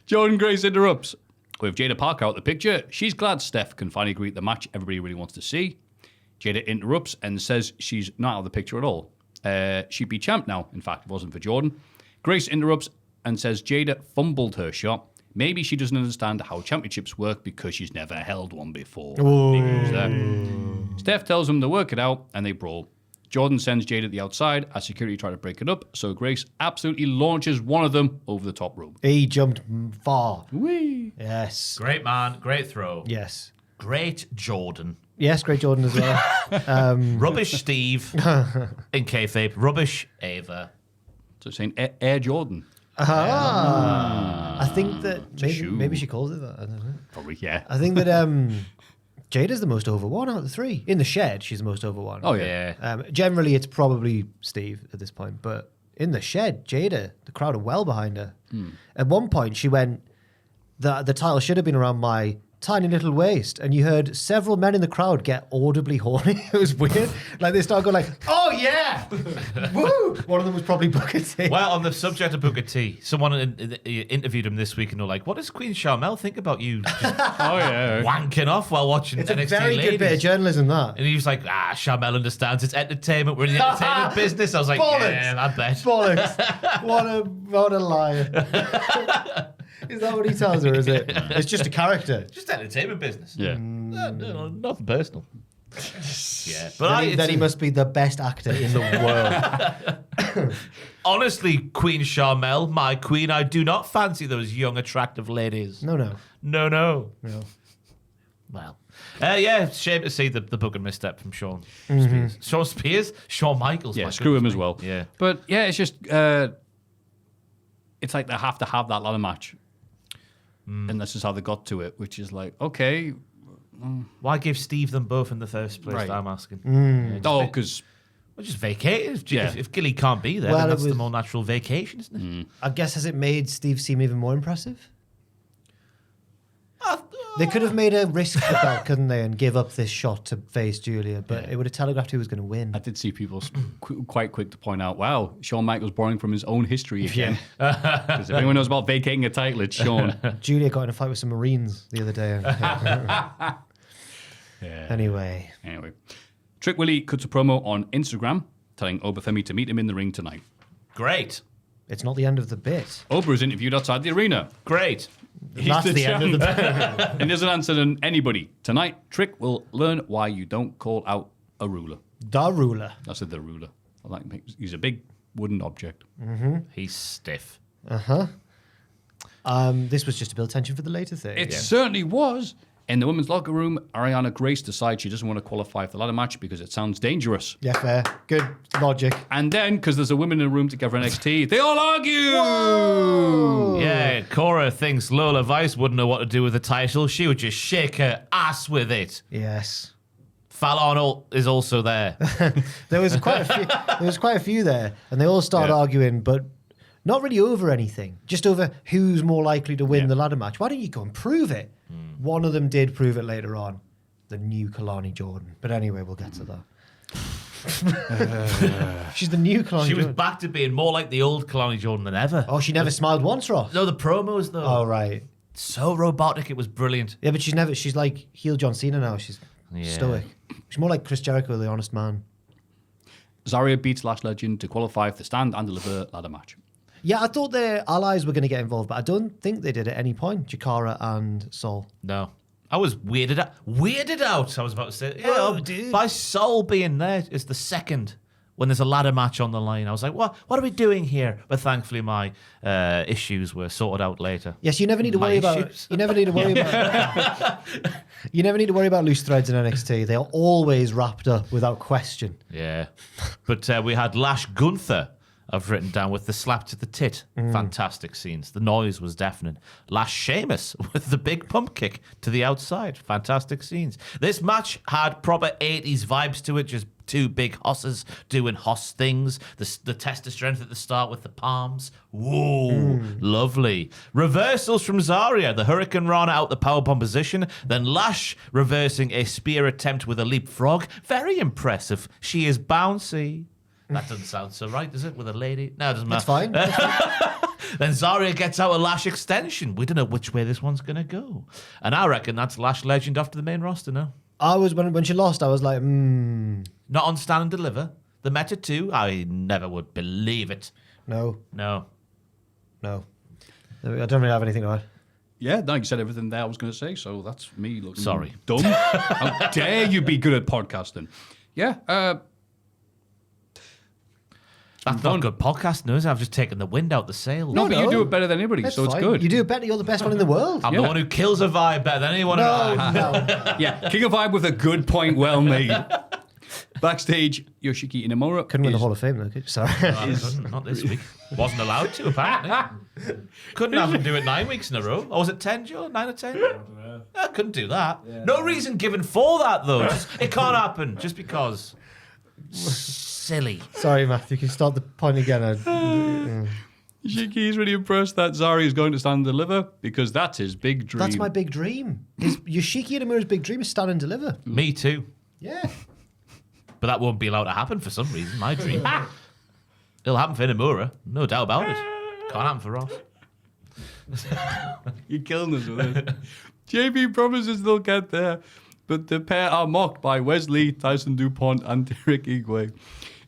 Jordan Grace interrupts. With Jada Parker out the picture, she's glad Steph can finally greet the match everybody really wants to see. Jada interrupts and says she's not out of the picture at all. She'd be champ now, in fact, if it wasn't for Jordan. Grace interrupts and says Jada fumbled her shot. Maybe she doesn't understand how championships work because she's never held one before. Big news there. Steph tells them to work it out, and they brawl. Jordan sends Jada to the outside as security try to break it up, so Grace absolutely launches one of them over the top rope. He jumped far. Whee! Yes. Great man, great throw. Yes. Great Jordan. Yes, great Jordan as well. Rubbish Steve in kayfabe. Rubbish Ava. So it's saying Air Jordan. I think that shoe. maybe she calls it that. I don't know. Probably, yeah. I think that Jada's the most over one out of the three. In the shed, she's the most over one. Oh, yeah. Generally, it's probably Steve at this point, but in the shed, Jada, the crowd are well behind her. At one point, she went, the title should have been around my tiny little waist, and you heard several men in the crowd get audibly horny. It was weird. Like they started going like, "Oh yeah, woo!" One of them was probably Booker T. Well, on the subject of Booker T, someone interviewed him this week, and they're like, "What does Queen Charmel think about you just wanking off while watching It's a NXT very ladies?" good bit of journalism, that. And he was like, Charmel understands it's entertainment. We're in the entertainment business. I was like, Bollocks. yeah, I bet. Bollocks. What a liar. Is that what he tells her, is it? It's just a character. Just entertainment business. Yeah. No, nothing personal. Yeah, but Then he must be the best actor in the world. honestly, Queen Charmel, my queen, I do not fancy those young, attractive ladies. No. No. Well, yeah, shame to see the book and misstep from Sean Spears. Sean Spears? Shawn Michaels. Yeah, my screw him goodness as me. well. Yeah. But yeah, it's just, it's like they have to have that ladder match. And this is how they got to it, which is like, okay. Why give Steve them both in the first place? Right. I'm asking. Oh, because Well, just vacate. Yeah. If Gilly can't be there, Well, then it that's the was- more natural vacation, isn't it? I guess, has it made Steve seem even more impressive? They could have made a risk the belt, couldn't they, and give up this shot to face Julia, but it would have telegraphed who was going to win. I did see people quite quick to point out, wow, Shawn Michaels borrowing from his own history again. Because if anyone knows about vacating a title, it's Shawn. Julia got in a fight with some Marines the other day. Anyway. Trick Willie cuts a promo on Instagram telling Obafemi to meet him in the ring tonight. Great. It's not the end of the bit. Oba is interviewed outside the arena. Great. That's the end of the bit. And doesn't answer to anybody. Tonight, Trick will learn why you don't call out a ruler. The ruler. I said the ruler. I like he's a big wooden object. He's stiff. This was just to build tension for the later thing. It certainly was. In the women's locker room, Ariana Grace decides she doesn't want to qualify for the ladder match because it sounds dangerous. Yeah, fair. Good logic. And then, because there's a women in a room together in NXT, they all argue! Whoa. Yeah, Cora thinks Lola Vice wouldn't know what to do with the title. She would just shake her ass with it. Yes. Fallon is also there. There was quite a few there, and they all started arguing, but not really over anything. Just over who's more likely to win the ladder match. Why don't you go and prove it? One of them did prove it later on. The new Kalani Jordan. But anyway, we'll get to that. She's the new Kalani Jordan. She was back to being more like the old Kalani Jordan than ever. Oh, she never smiled once, Ross? No, the promos, though. Oh, right. So robotic, it was brilliant. Yeah, but she's like heel John Cena now. She's stoic. She's more like Chris Jericho, the honest man. Zarya beats Lash Legend to qualify for the stand and deliver ladder match. Yeah, I thought their allies were going to get involved, but I don't think they did at any point. Jakara and Sol. No. I was weirded out. I was about to say. Oh, dude. By Sol being there is the second when there's a ladder match on the line. I was like, what are we doing here? But thankfully my issues were sorted out later. Yes, you never need to worry about. You never need to worry about. You never need to worry about loose threads in NXT. They are always wrapped up without question. Yeah. But we had Lash Gunther, I've written down, with the slap to the tit. Fantastic scenes. The noise was deafening. Lash Sheamus with the big pump kick to the outside. Fantastic scenes. This match had proper 80s vibes to it, just two big hosses doing hoss things. The test of strength at the start with the palms. Whoa, lovely. Reversals from Zarya. The Hurricane Rana out the powerbomb position. Then Lash reversing a spear attempt with a leapfrog. Very impressive. She is bouncy. That doesn't sound so right, does it, with a lady? No, it doesn't matter. That's fine. Then Zarya gets out a Lash extension. We don't know which way this one's going to go. And I reckon that's Lash Legend after the main roster now. I was when she lost, I was like, Not on Stand and Deliver. The Meta 2, I never would believe it. No. No. I don't really have anything to add. Yeah, no, you said everything there I was going to say, so that's me looking Sorry. dumb. How dare you be good at podcasting? Yeah, That's not good podcasting, is it? I've just taken the wind out the sails. no, but you no. do it better than anybody, That's so it's fine. good. You do it better. You're the best one in the world. I'm the one who kills a vibe better than anyone alive. No. Yeah, King of Vibe with a good point, well made. Backstage, Yoshiki Inamura Couldn't win the Hall of Fame, though, could you? Sorry. I couldn't, not this week. Wasn't allowed to, apparently. Couldn't have him do it 9 weeks in a row. Or was it 10, Joe? 9 or 10? I couldn't do that. Yeah. No reason given for that, though. It can't happen, just because. Silly. Sorry, Matt. You can start the point again. Yoshiki is really impressed that Zari is going to stand and deliver because that's his big dream. That's my big dream. Yoshiki Inamura's big dream is stand and deliver. Me too. Yeah. But that won't be allowed to happen for some reason. My dream. It'll happen for Inamura. No doubt about it. Can't happen for Ross. You're killing us with it. JP promises they'll get there, but the pair are mocked by Wesley, Tyson DuPont, and Derek Igwe.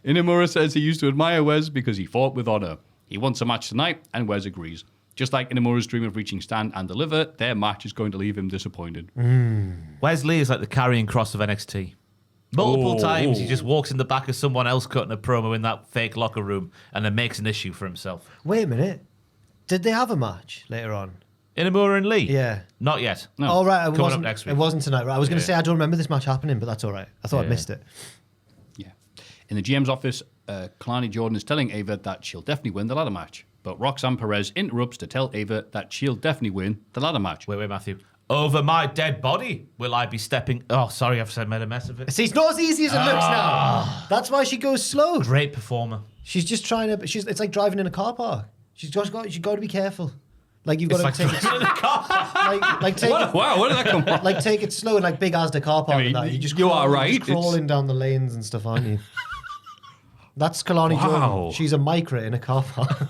Inamura says he used to admire Wes because he fought with honor. He wants a match tonight, and Wes agrees. Just like Inamura's dream of reaching stand and deliver, their match is going to leave him disappointed. Wesley is like the carrying cross of NXT. Multiple times he just walks in the back of someone else cutting a promo in that fake locker room and then makes an issue for himself. Wait a minute. Did they have a match later on? Inamura and Lee? Yeah. Not yet. No. Oh, right. Coming up next week. It wasn't tonight. Right. I was going to say I don't remember this match happening, but that's all right. I thought I'd missed it. Yeah. In the GM's office, Kalani Jordan is telling Ava that she'll definitely win the ladder match. But Roxanne Perez interrupts to tell Ava that she'll definitely win the ladder match. Wait, Maffew. Over my dead body will I be stepping... Oh, sorry, I've made a mess of it. See, it's not as easy as it looks now. That's why she goes slow. Great performer. She's just trying to... It's like driving in a car park. She's got to be careful. Like you've got to take it... in a car. like take it... Wow, where did that come from? Like take it slow in like big Asda car park. I mean, and that. you are right. Just crawling down the lanes and stuff, aren't you? That's Kalani Wow. Jordan. She's a micra in a car park.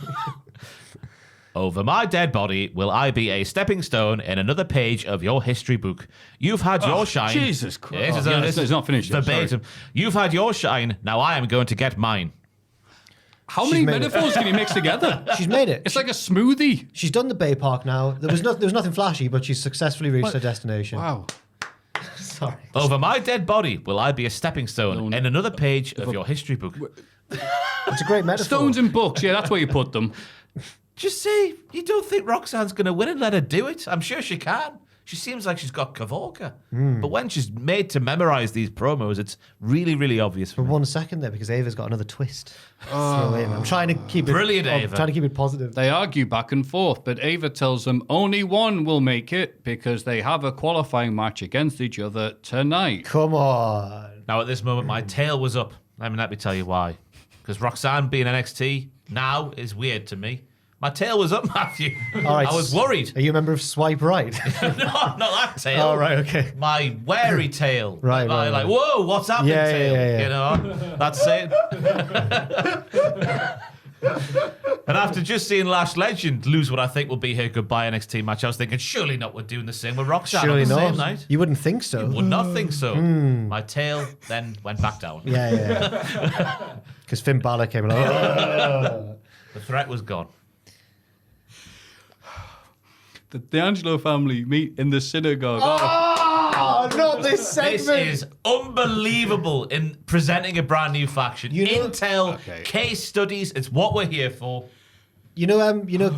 Over my dead body will I be a stepping stone in another page of your history book. You've had your shine. Jesus Christ. Yes, Oh, yeah, it's not finished yet, verbatim. You've had your shine. Now I am going to get mine. How many made it. metaphors can you mix together? She's made it. It's like a smoothie. She's done the Bay Park now. There was nothing flashy, but she's successfely reached her destination. Wow. Sorry. Over my dead body will I be a stepping stone in another page of your history book. It's a great metaphor. Stones and books, yeah, that's where you put them. Just see, you don't think Roxanne's going to win and let her do it? I'm sure she can. She seems like she's got Kavorka. But when she's made to memorize these promos, it's really, really obvious. For 1 second there, because Ava's got another twist. I'm trying to keep Brilliant, it. Ava. I'm trying to keep it positive. They argue back and forth, but Ava tells them only one will make it because they have a qualifying match against each other tonight. Come on. Now, at this moment, my tail was up. Let me tell you why. Because Roxanne being NXT now is weird to me. My tail was up, Maffew. All right. I was worried. Are you a member of Swipe Right? No, not that tail. Oh, right, okay. My wary tail. Right, My, right, like, right. whoa, what's happening Yeah, tail? yeah. You know, that's it. And after just seeing Lash Legend lose what I think will be her goodbye NXT match, I was thinking, surely not, we're doing the same with Roxanne Surely on the not. same night. You wouldn't think so. Would not think so. My tail then went back down. Yeah. Because Finn Balor came along. Oh. The threat was gone. The D'Angelo family meet in the synagogue. Oh, not this segment. This is unbelievable in presenting a brand new faction. You know- Intel, Okay. case studies, it's what we're here for. You know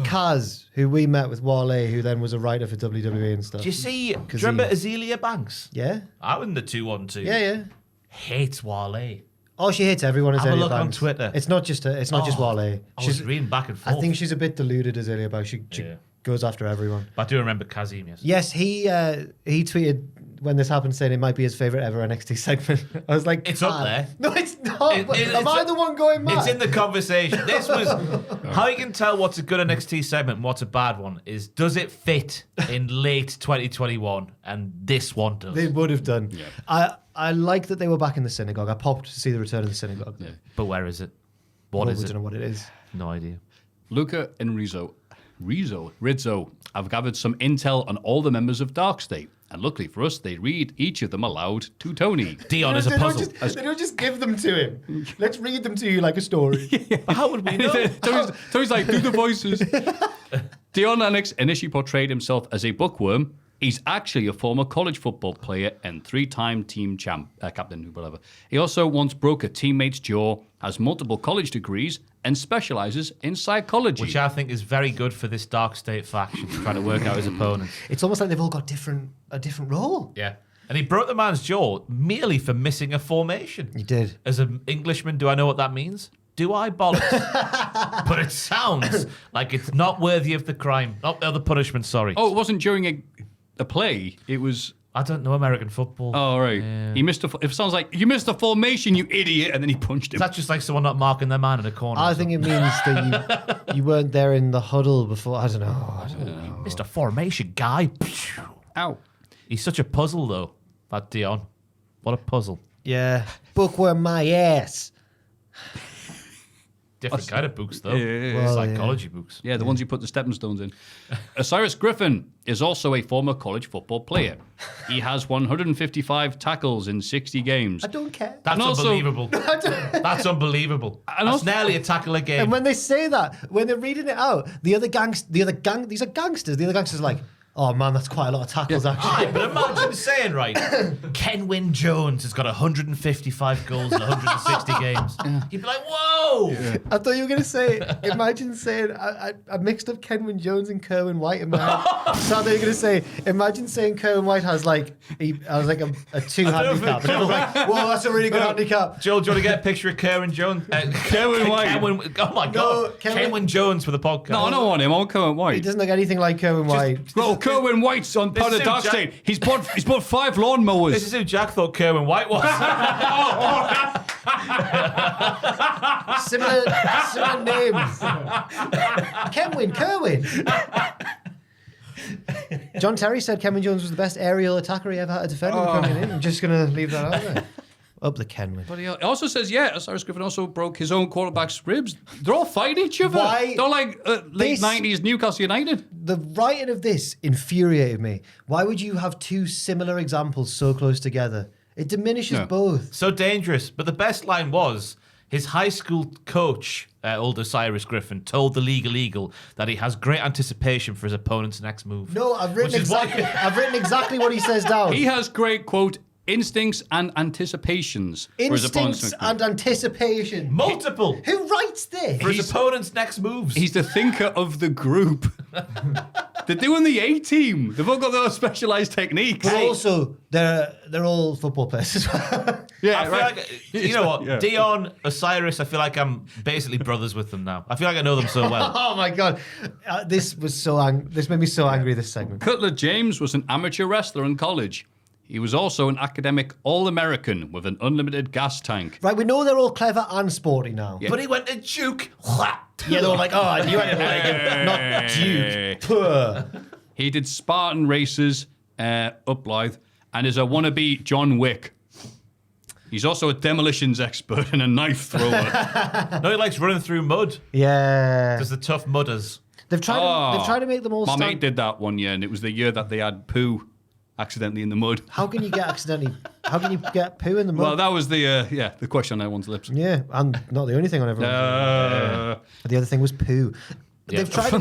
Kaz, who we met with Wale, who then was a writer for WWE and stuff. Do you see, do you he- remember Azealia Banks? Yeah? I was in the 2-1-2. Yeah. Hates Wale. Oh, she hates everyone as Have a Azalea look on Banks. Twitter. It's not just Wale. I was reading back and forth. I think she's a bit deluded, Azalea Banks. She Yeah. goes after everyone. But I do remember Kazim, yes. Yes, he tweeted when this happened saying it might be his favourite ever NXT segment. I was like, It's up "Ah." there. No, it's not. Am I it's- the one going mad? It's in the conversation. This was how you can tell what's a good NXT segment and what's a bad one is does it fit in late 2021? And this one does. They would have done. Yeah. I like that they were back in the synagogue. I popped to see the return of the synagogue. Yeah. But where is it? What is We it? don't know what it is. No idea. Luca and Rizzo have gathered some intel on all the members of Dark State. And luckily for us, they read each of them aloud to Tony. Dion is a puzzle. They don't just give them to him. Let's read them to you like a story. How would we know? Tony's like, do the voices. Dion initially portrayed himself as a bookworm. He's actually a former college football player and 3-time team captain, whatever. He also once broke a teammate's jaw, has multiple college degrees, and specializes in psychology. Which I think is very good for this Dark State faction trying to work out his opponents. It's almost like they've all got a different role. Yeah. And he broke the man's jaw merely for missing a formation. He did. As an Englishman, do I know what that means? Do I bollocks? But it sounds like it's not worthy of the crime. Not the punishment, sorry. Oh, it wasn't during a play. It was... I don't know American football. Oh, right. Yeah. He missed it sounds like, you missed a formation, you idiot, and then he punched him. Is that just like someone not marking their man in a corner? I think it means that you weren't there in the huddle before. I don't know. Missed a formation, guy. Ow. He's such a puzzle, though, that Dion. What a puzzle. Yeah. Bookworm my ass. Different kind of books, though. Yeah. Psychology books. Yeah, the ones you put the stepping stones in. Osiris Griffin is also a former college football player. He has 155 tackles in 60 games. I don't care. That's And also- unbelievable. That's unbelievable. And That's also- nearly a tackle a game. And when they say that, when they're reading it out, these are gangsters. The other gangsters are like, oh man, that's quite a lot of tackles actually. Aye, but imagine saying, right, Kenwyn Jones has got 155 goals in 160 games. You'd be like, whoa! I thought you were going to say, imagine saying, I mixed up Kenwyn Jones and Kerwin White in my head. So I thought you were going to say, imagine saying Kerwin White has like a 2 handicap. And I was like, whoa, that's a really good handicap. Joel, do you want to get a picture of Kerwin Jones? Kerwin White. Oh my God. Kenwyn Jones for the podcast. No, I don't want him. I want Kerwin He White. doesn't look anything like Kerwin White. Bro, Kerwin White's on part of is Dark Jack- State. He's bought 5 lawnmowers. This is who Jack thought Kerwin White was. Similar names. Kerwin. John Terry said Kenwyn Jones was the best aerial attacker he ever had to defend in the Premier League. I'm just going to leave that out there. Up the Kenwyn. But he also says, Osiris Griffin also broke his own quarterback's ribs. They're all fighting each other. Why- They're like late This- 90s Newcastle United. The writing of this infuriated me. Why would you have 2 similar examples so close together? It diminishes both. So dangerous. But the best line was his high school coach, old Osiris Griffin, told the League Illegal that he has great anticipation for his opponent's next move. No, I've written Which is why- exactly what he says down. He has great, quote, instincts and anticipations for his opponent's Instincts next move. and anticipation. Multiple. Who writes this? For his opponent's next moves. He's the thinker of the group. They're doing the A-team. They've all got their specialised techniques. But also, they're all football players as well. Yeah, I feel right. like, you know what, Yeah. Dion, Osiris, I feel like I'm basically brothers with them now. I feel like I know them so well. Oh my god, this made me so angry. This segment. Cutler James was an amateur wrestler in college. He was also an academic All-American with an unlimited gas tank. Right, we know they're all clever and sporty now. Yeah. But he went to Duke. Yeah, they're all like, oh, you had to like him, not Duke. Puh. He did Spartan races up Blythe and is a wannabe John Wick. He's also a demolitions expert and a knife thrower. No, he likes running through mud. Yeah. Because the tough mudders. They've tried to make them all My stand. mate did that one year, and it was the year that they had poo accidentally in the mud. How can you get poo in the mud? Well, that was the question on everyone's lips. Yeah, and not the only thing on everyone's lips. The other thing was poo. Yeah. They've tried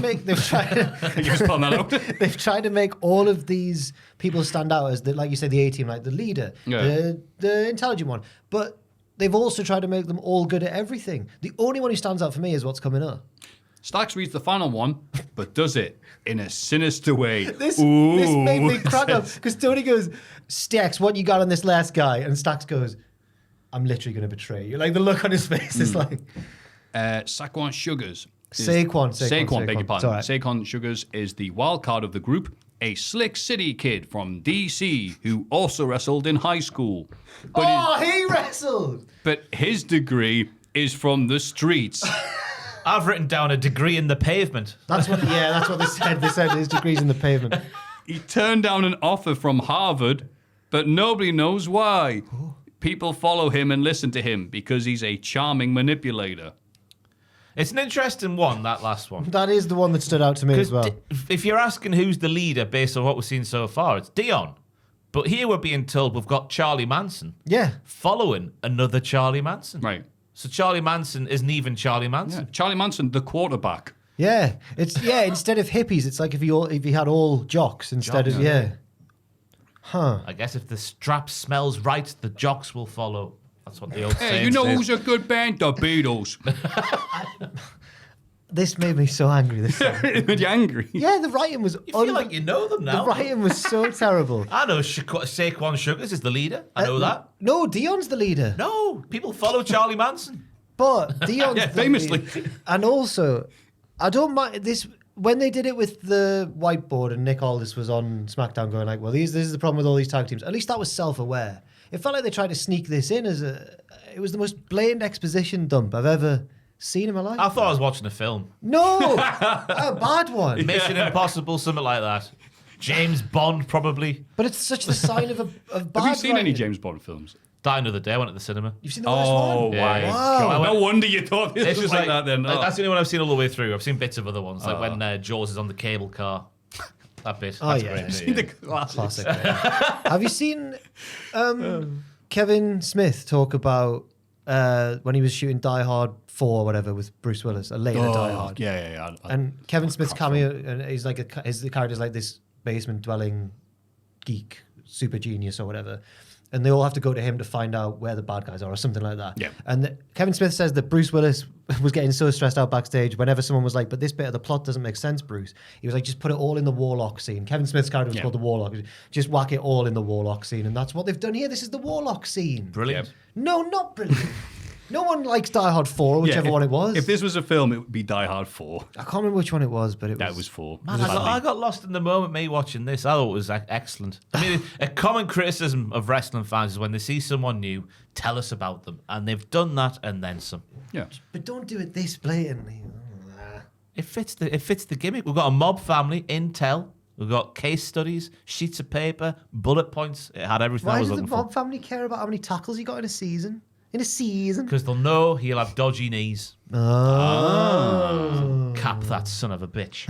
You just pulling that out. they've tried to make all of these people stand out as like you said, the A-team, like the leader, the intelligent one. But they've also tried to make them all good at everything. The only one who stands out for me is what's coming up. Stax reads the final one, but does it in a sinister way. This made me crack up because Tony goes, Stax, what you got on this last guy? And Stax goes, I'm literally going to betray you. Like the look on his face is like... Saquon Sugars. Saquon, beg your pardon. It's all right. Saquon Sugars is the wild card of the group, a slick city kid from DC who also wrestled in high school. But he wrestled! but his degree is from the streets. I've written down a degree in the pavement. That's what they said. They said his degree's in the pavement. He turned down an offer from Harvard, but nobody knows why. People follow him and listen to him because he's a charming manipulator. It's an interesting one, that last one. That is the one that stood out to me as well. If you're asking who's the leader based on what we've seen so far, it's Dion. But here we're being told we've got Charlie Manson Yeah. following another Charlie Manson. Right. So Charlie Manson isn't even Charlie Manson. Yeah. Charlie Manson, the quarterback. Yeah. Instead of hippies, it's like if he had all jocks instead of Huh. I guess if the strap smells right, the jocks will follow. That's what the old Hey, saying you know says. who's a good band? The Beatles. This made me so angry. This time. It made you angry. Yeah, the writing was. You feel like you know them now. The writing was so terrible. I know Saquon Sugars is the leader. I know that. No, Dion's the leader. No, people follow Charlie Manson. But Dion's Yeah, the famously. leader. And also, I don't mind this. When they did it with the whiteboard and Nick Aldis was on SmackDown going like, well, this is the problem with all these tag teams. At least that was self-aware. It felt like they tried to sneak this in it was the most blatant exposition dump I've ever seen in my life. I thought I was watching a film. No, a bad one. Mission Impossible, something like that. James Bond, probably. But it's such the sign of bad. Have you seen any writing. James Bond films? Died another day. I went at the cinema. You've seen the last one? Yeah. Wow. No wonder you thought this It's was just like that then. That's the only one I've seen all the way through. I've seen bits of other ones, like when Jaws is on the cable car. That bit. Oh, That's yeah. great. I've seen the classics. Classic. Have you seen Kevin Smith talk about when he was shooting Die Hard 4 or whatever with Bruce Willis, a later Die Hard? Yeah. And Kevin Smith's cameo, and he's like the character's like this basement dwelling geek, super genius or whatever. And they all have to go to him to find out where the bad guys are or something like that. Yeah. And Kevin Smith says that Bruce Willis was getting so stressed out backstage whenever someone was like, but this bit of the plot doesn't make sense, Bruce. He was like, just put it all in the Warlock scene. Kevin Smith's character was called the Warlock. Just whack it all in the Warlock scene. And that's what they've done here. This is the Warlock scene. Brilliant. No, not brilliant. No one likes Die Hard 4, whichever one it was. If this was a film, it would be Die Hard 4. I can't remember which one it was, but That was 4. Man, I got lost in the moment, me watching this. I thought it was excellent. I mean, a common criticism of wrestling fans is when they see someone new, tell us about them. And they've done that and then some. Yeah. But don't do it this blatantly. It fits the gimmick. We've got a mob family, intel. We've got case studies, sheets of paper, bullet points. It had everything I Why was does the looking Bob for. family care about how many tackles he got in a season? Because they'll know he'll have dodgy knees. Oh. Cap that son of a bitch.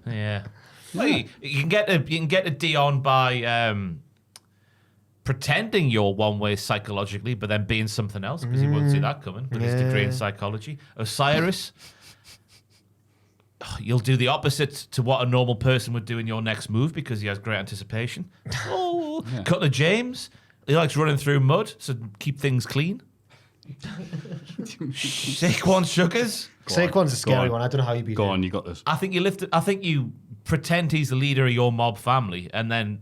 Yeah. Well, you can get a Dion by pretending you're one way psychologically, but then being something else because he won't see that coming with his degree in psychology. Osiris, you'll do the opposite to what a normal person would do in your next move because he has great anticipation. Cutler James, he likes running through mud, so keep things clean. Saquon Sugars. Saquon's a scary one. I don't know how you beat Go him. on, you got this. I think you pretend he's the leader of your mob family, and then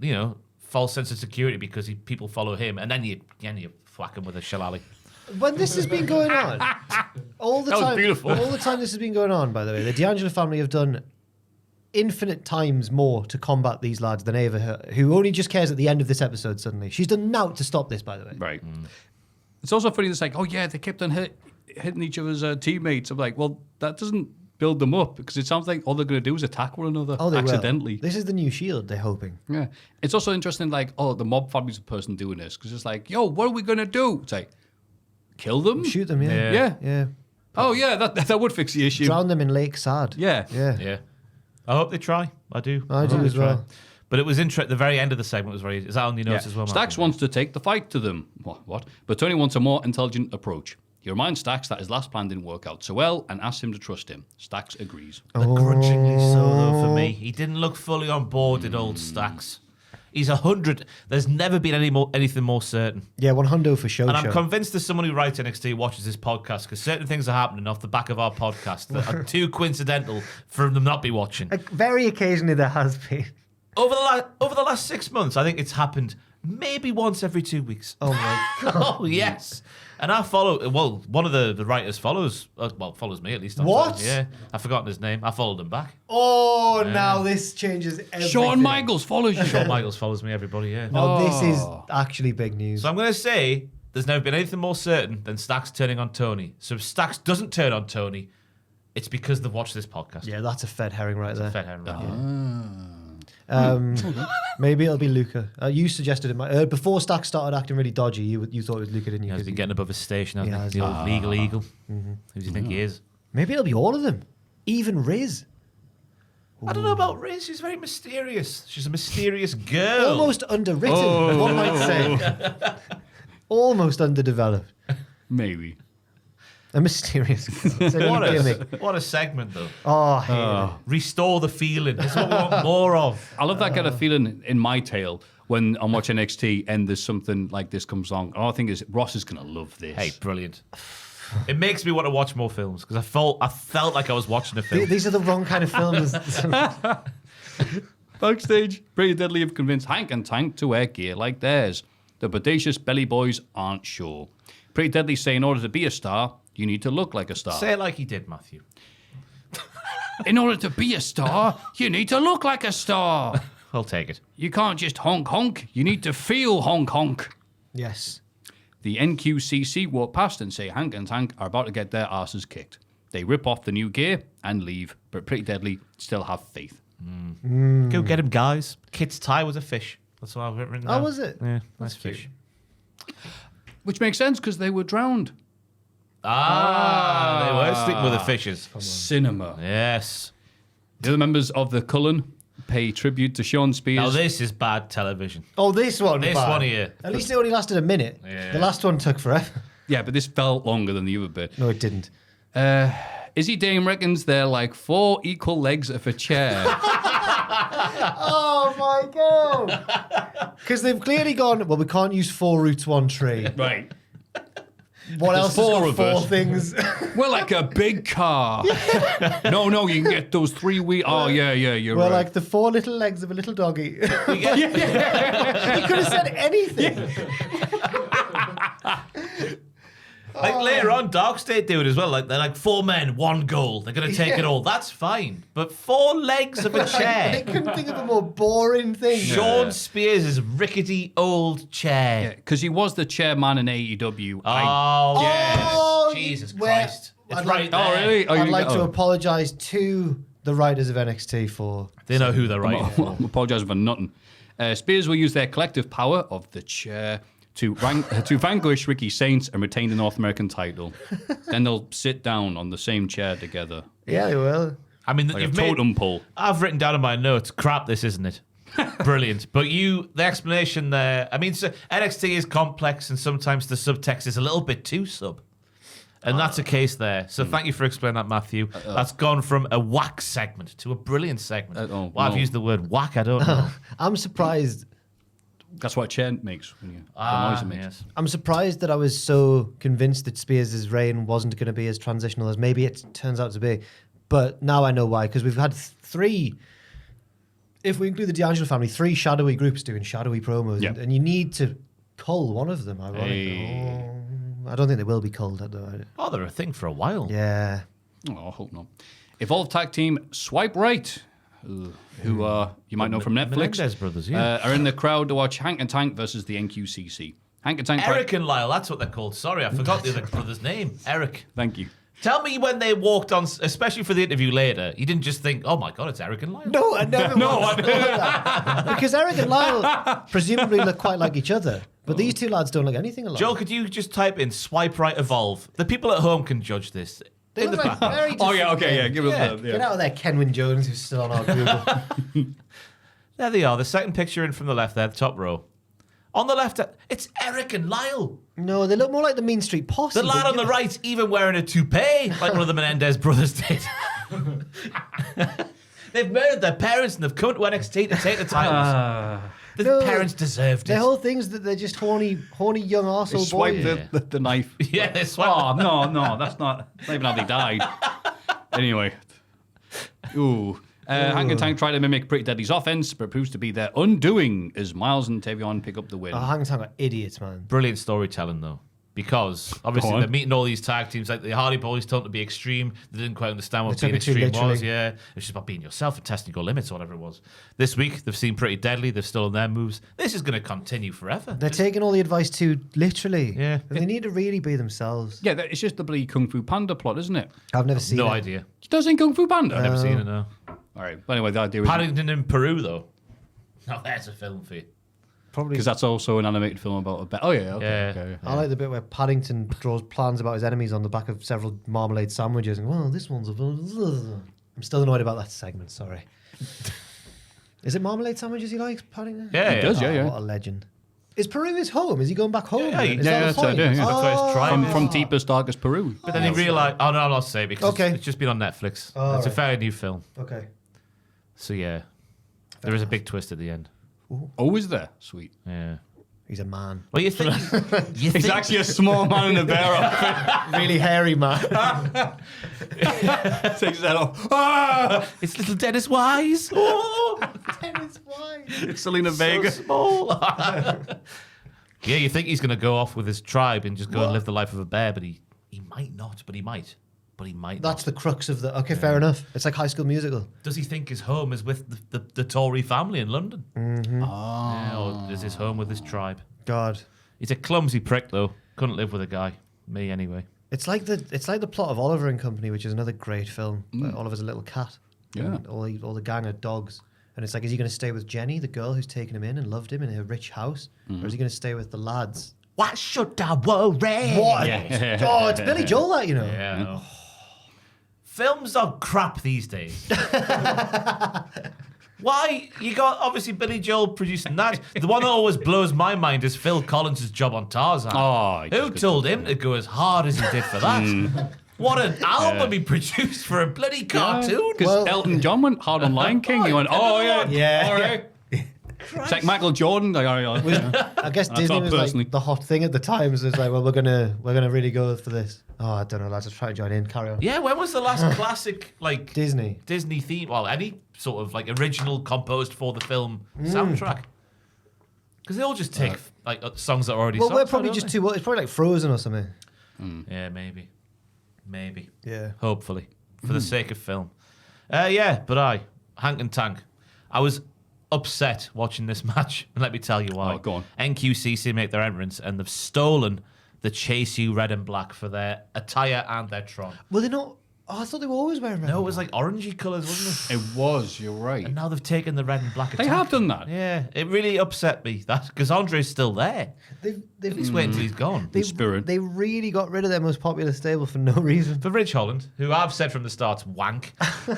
false sense of security because people follow him, and then you whack him with a shillelagh. When this has been going on, all the That was time, beautiful. all the time this has been going on. By the way, the D'Angelo family have done infinite times more to combat these lads than Ava, who only just cares at the end of this episode. Suddenly, she's done naught to stop this. By the way, Right. It's also funny. It's like, oh yeah, they kept on hitting each other's teammates. I'm like, well, that doesn't build them up because it sounds like all they're going to do is attack one another Oh, they accidentally. will. This is the new Shield. They're hoping. Yeah. It's also interesting, like, oh, the mob family's the person doing this because it's like, yo, what are we going to do? It's like, kill them? Shoot them. Yeah. Yeah. Yeah. Oh yeah, that would fix the issue. Drown them in Lake Sad. Yeah. Yeah. Yeah. I hope they try. I do. I do hope as they try. well. But it was interesting. The very end of the segment was very. Is that on your notes as well, Mark? Stax wants to take the fight to them. What? But Tony wants a more intelligent approach. He reminds Stax that his last plan didn't work out so well and asks him to trust him. Stax agrees. Begrudgingly so, though, for me. He didn't look fully on board, did old Stax. He's 100. There's never been anything more certain. Yeah, 100 for show. And I'm convinced there's someone who writes NXT watches this podcast because certain things are happening off the back of our podcast that are too coincidental for them not be watching. Very occasionally there has been. Over the last 6 months, I think it's happened maybe once every 2 weeks. Oh my god. Oh yes. And I follow. Well, one of the writers follows. Follows me at least. What? Yeah, I've forgotten his name. I followed him back. Oh, now this changes everything. Shawn Michaels follows you. Shawn Michaels follows me. Everybody, yeah. Oh, this is actually big news. So I'm going to say there's never been anything more certain than Stax turning on Tony. So if Stax doesn't turn on Tony, it's because they've watched this podcast. Yeah, that's a fed herring right there. Fair enough. Maybe it'll be Luca. You suggested it. Before Stack started acting really dodgy, you thought it was Luca, didn't you? He's been getting above his station, hasn't Yeah, he? The old legal eagle. Who do you think he is? Maybe it'll be all of them. Even Riz. I don't know about Reece. She's very mysterious. She's a mysterious girl. Almost underwritten, one might say. Almost underdeveloped. Maybe. A mysterious girl. It's a new gimmick. What a segment, though. Oh, I hate it. Restore the feeling. That's what we want more of. I love that kind of feeling in my tail when I'm watching NXT and there's something like this comes along. All I think is Ross is going to love this. Hey, brilliant. It makes me want to watch more films because I felt like I was watching a film. These are the wrong kind of films. Backstage, Pretty Deadly have convinced Hank and Tank to wear gear like theirs. The bodacious belly boys aren't sure. Pretty Deadly say in order to be a star, you need to look like a star. Say it like he did, Maffew. In order to be a star, you need to look like a star. I'll take it. You can't just honk honk. You need to feel honk honk. Yes. The NQCC walk past and say Hank and Tank are about to get their asses kicked. They rip off the new gear and leave, but Pretty Deadly still have faith. Go get him, guys. Kit's tie was a fish. That's what I've written down. Oh, was it? Yeah, nice fish. Which makes sense because they were drowned. They were sticking with the fishes. Cinema. Yes. The other members of the Cullen pay tribute to Sean Spears. Now this is bad television. Oh, this one. This bad. one here. At least it only lasted a minute. Yeah. The last one took forever. Yeah, but this felt longer than the other bit. No, it didn't. Izzy Dame reckons they're like 4 equal legs of a chair. Oh my god! Because they've clearly gone. Well, we can't use 4 roots, 1 tree. Right. What else? There's 4 has of got 4 us. things. We're like a big car. No, you can get those 3 wheels. Oh, yeah, you're We're right. like the 4 little legs of a little doggy. You could have said anything. Like later on, Dark State do it as well. Like they're like 4 men, 1 goal. They're gonna take it all. That's fine. But 4 legs of a They chair. couldn't think of a more boring thing. Sean Spears' rickety old chair. Because he was the chairman in AEW. Oh, yes. Oh, Jesus where- Christ. It's I'd right like- there. Oh, really? Oh, I'd you- like to oh. apologise to the writers of NXT for. They know who they're writing for. I'm apologising for nothing. Spears will use their collective power of the chair to vanquish Ricky Saints and retain the North American title. Then they'll sit down on the same chair together. Yeah, they will. I mean, Like a you've made, totem pole. I've written down in my notes, crap, this isn't it? Brilliant. But the explanation there, I mean, so NXT is complex and sometimes the subtext is a little bit too sub. And that's a case there. So thank you for explaining that, Maffew. That's gone from a whack segment to a brilliant segment. Why I've used the word whack, I don't know. I'm surprised That's what a chair makes when you the noise it makes. Yes. I'm surprised that I was so convinced that Spears' reign wasn't going to be as transitional as maybe it turns out to be. But now I know why, because we've had 3, if we include the D'Angelo family, 3 shadowy groups doing shadowy promos. Yeah. And you need to cull one of them, ironically. Hey. Oh, I don't think they will be culled, though. Oh, they're a thing for a while. Yeah. Oh, I hope not. Evolve Tag Team Swipe Right, who you might know from Netflix, Menendez brothers, yeah. are in the crowd to watch Hank and Tank versus the NQCC. Hank and Tank. Eric and Lyle, that's what they're called. Sorry, I forgot the other brother's name. Eric. Thank you. Tell me when they walked on, especially for the interview later, you didn't just think, oh my God, it's Eric and Lyle. No, I never thought that. Because Eric and Lyle presumably look quite like each other. But these 2 lads don't look anything alike. Joel, could you just type in Swipe Right Evolve? The people at home can judge this. They In the look like back. very Oh yeah, different okay, yeah. things. Give us the Get out of there, Kenwin Jones, who's still on our Google. There they are. The second picture in from the left there, the top row. On the left, it's Eric and Lyle. No, they look more like the Mean Street Posse. The lad on the right, even wearing a toupee, like one of the Menendez brothers did. They've murdered their parents and they've come to NXT to take the titles. The No, parents deserved it. The whole thing's that they're just horny young arsehole Swipe boys. the knife. Yeah, they swipe. Oh no, that's not even how they died. Anyway, ooh. Hank and Tank try to mimic Pretty Deadly's offense, but it proves to be their undoing as Miles and Tavion pick up the win. Oh, Hang and Tang are idiots, man. Brilliant storytelling, though. Because obviously Go on. they're meeting all these tag teams, like the Hardy Boys told them to be extreme. They didn't quite understand what They being took it too extreme was. literally. Yeah, it's just about being yourself and testing your limits or whatever it was. This week they've seen Pretty Deadly. They've stolen their moves. This is going to continue forever. They're taking all the advice too literally. Yeah. They need to really be themselves. Yeah, it's just the bloody Kung Fu Panda plot, isn't it? I've never seen No it. idea. You don't seen Kung Fu Panda? Never seen it. No. All right. But anyway, the idea is Paddington in Peru, though. Now there's a film for you. Probably. because that's also an animated film about a bet. Oh yeah, okay, Yeah. okay. I like the bit where Paddington draws plans about his enemies on the back of several marmalade sandwiches. And, well, this one's a... I'm still annoyed about that segment, sorry. Is it marmalade sandwiches he likes, Paddington? Yeah, He does, yeah. What a legend. Is Peru his home? Is he going back home? Yeah, Is yeah, that that's the point? the idea, yeah. That's where it's tribe From is. deepest, darkest Peru. But then he realised... Oh, no, I'm not saying because Okay. it's just been on Netflix. Oh, it's a right. fairly new film. Okay. So, yeah. There is a big twist at the end. Oh, is there? Sweet. Yeah. He's a man. Well, you think... you He's think actually a small man in a bear outfit. Really hairy man. Takes that off. Ah! it's little Dennis Wise. Oh, Dennis White. It's Selena so Vega. small. Yeah, you think he's going to go off with his tribe and just go and live the life of a bear, but he might not, but he might. But he might That's not. the crux of the... Okay, fair enough. It's like High School Musical. Does he think his home is with the Tory family in London? Mm-hmm. Yeah, or is his home with his tribe? God. He's a clumsy prick, though. Couldn't live with a guy. Me, anyway. It's like the plot of Oliver and Company, which is another great film. Where Oliver's a little cat. Yeah. And all the gang are dogs. And it's like, is he going to stay with Jenny, the girl who's taken him in and loved him in her rich house? Or is he going to stay with the lads? Why should I worry? What? Yeah. Oh, it's Billy Joel, that, you know. Yeah, I know. Films are crap these days. Why? You got, obviously, Billy Joel producing that. The one that always blows my mind is Phil Collins' job on Tarzan. Oh, Who told him to go as hard as he did for that? What an album he produced for a bloody cartoon. Because Well- Elton John went hard on Lion King. He went, oh, yeah. Yeah. All right. It's like Michael Jordan. Like, all right, yeah. I guess I Disney thought was personally. like the hot thing at the time. So it's like, well, we're gonna really go for this. Oh, I don't know, lads. I'll try to join in. Carry on. Yeah, when was the last classic, like, Disney. Disney theme, well, any sort of, like, original composed for the film soundtrack? Because they all just take, like, songs that are already Well, songs. we're probably just too... It's probably like Frozen or something. Yeah, maybe. Maybe. Yeah. Hopefully. For the sake of film. Yeah, but Hank and Tank. I was upset watching this match, and let me tell you why. Oh, go on. NQCC make their entrance, and they've stolen the Chase U red and black for their attire and their Tron. Well, they're not... Oh, I thought they were always wearing red. No, it was like orangey colours, wasn't it? It was, you're right. And now they've taken the red and black They attire. have done that. Yeah, it really upset me, that because Andre's still there. They've He's waiting till he's gone. In spirit. They really got rid of their most popular stable for no reason. For Ridge Holland, who I've said from the start, wank.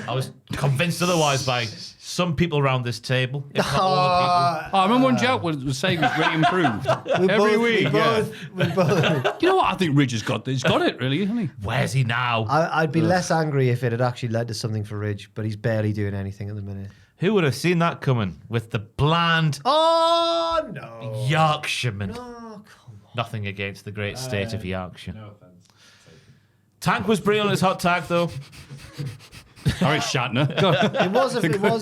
I was convinced otherwise by some people around this table, if not all the Oh, I remember when Jack was saying he was really improved. Every week, We both. You know what? I think Ridge has got it, really, hasn't he? people. Where's he now? I'd be less angry if it had actually led to something for Ridge, but he's barely doing anything at the minute. Who would have seen that coming with the bland Oh, no. Yorkshireman? Oh, come on. Nothing against the great state of Yorkshire. No offense. Tank was brilliant on his hot tag, though. All right, Shatner.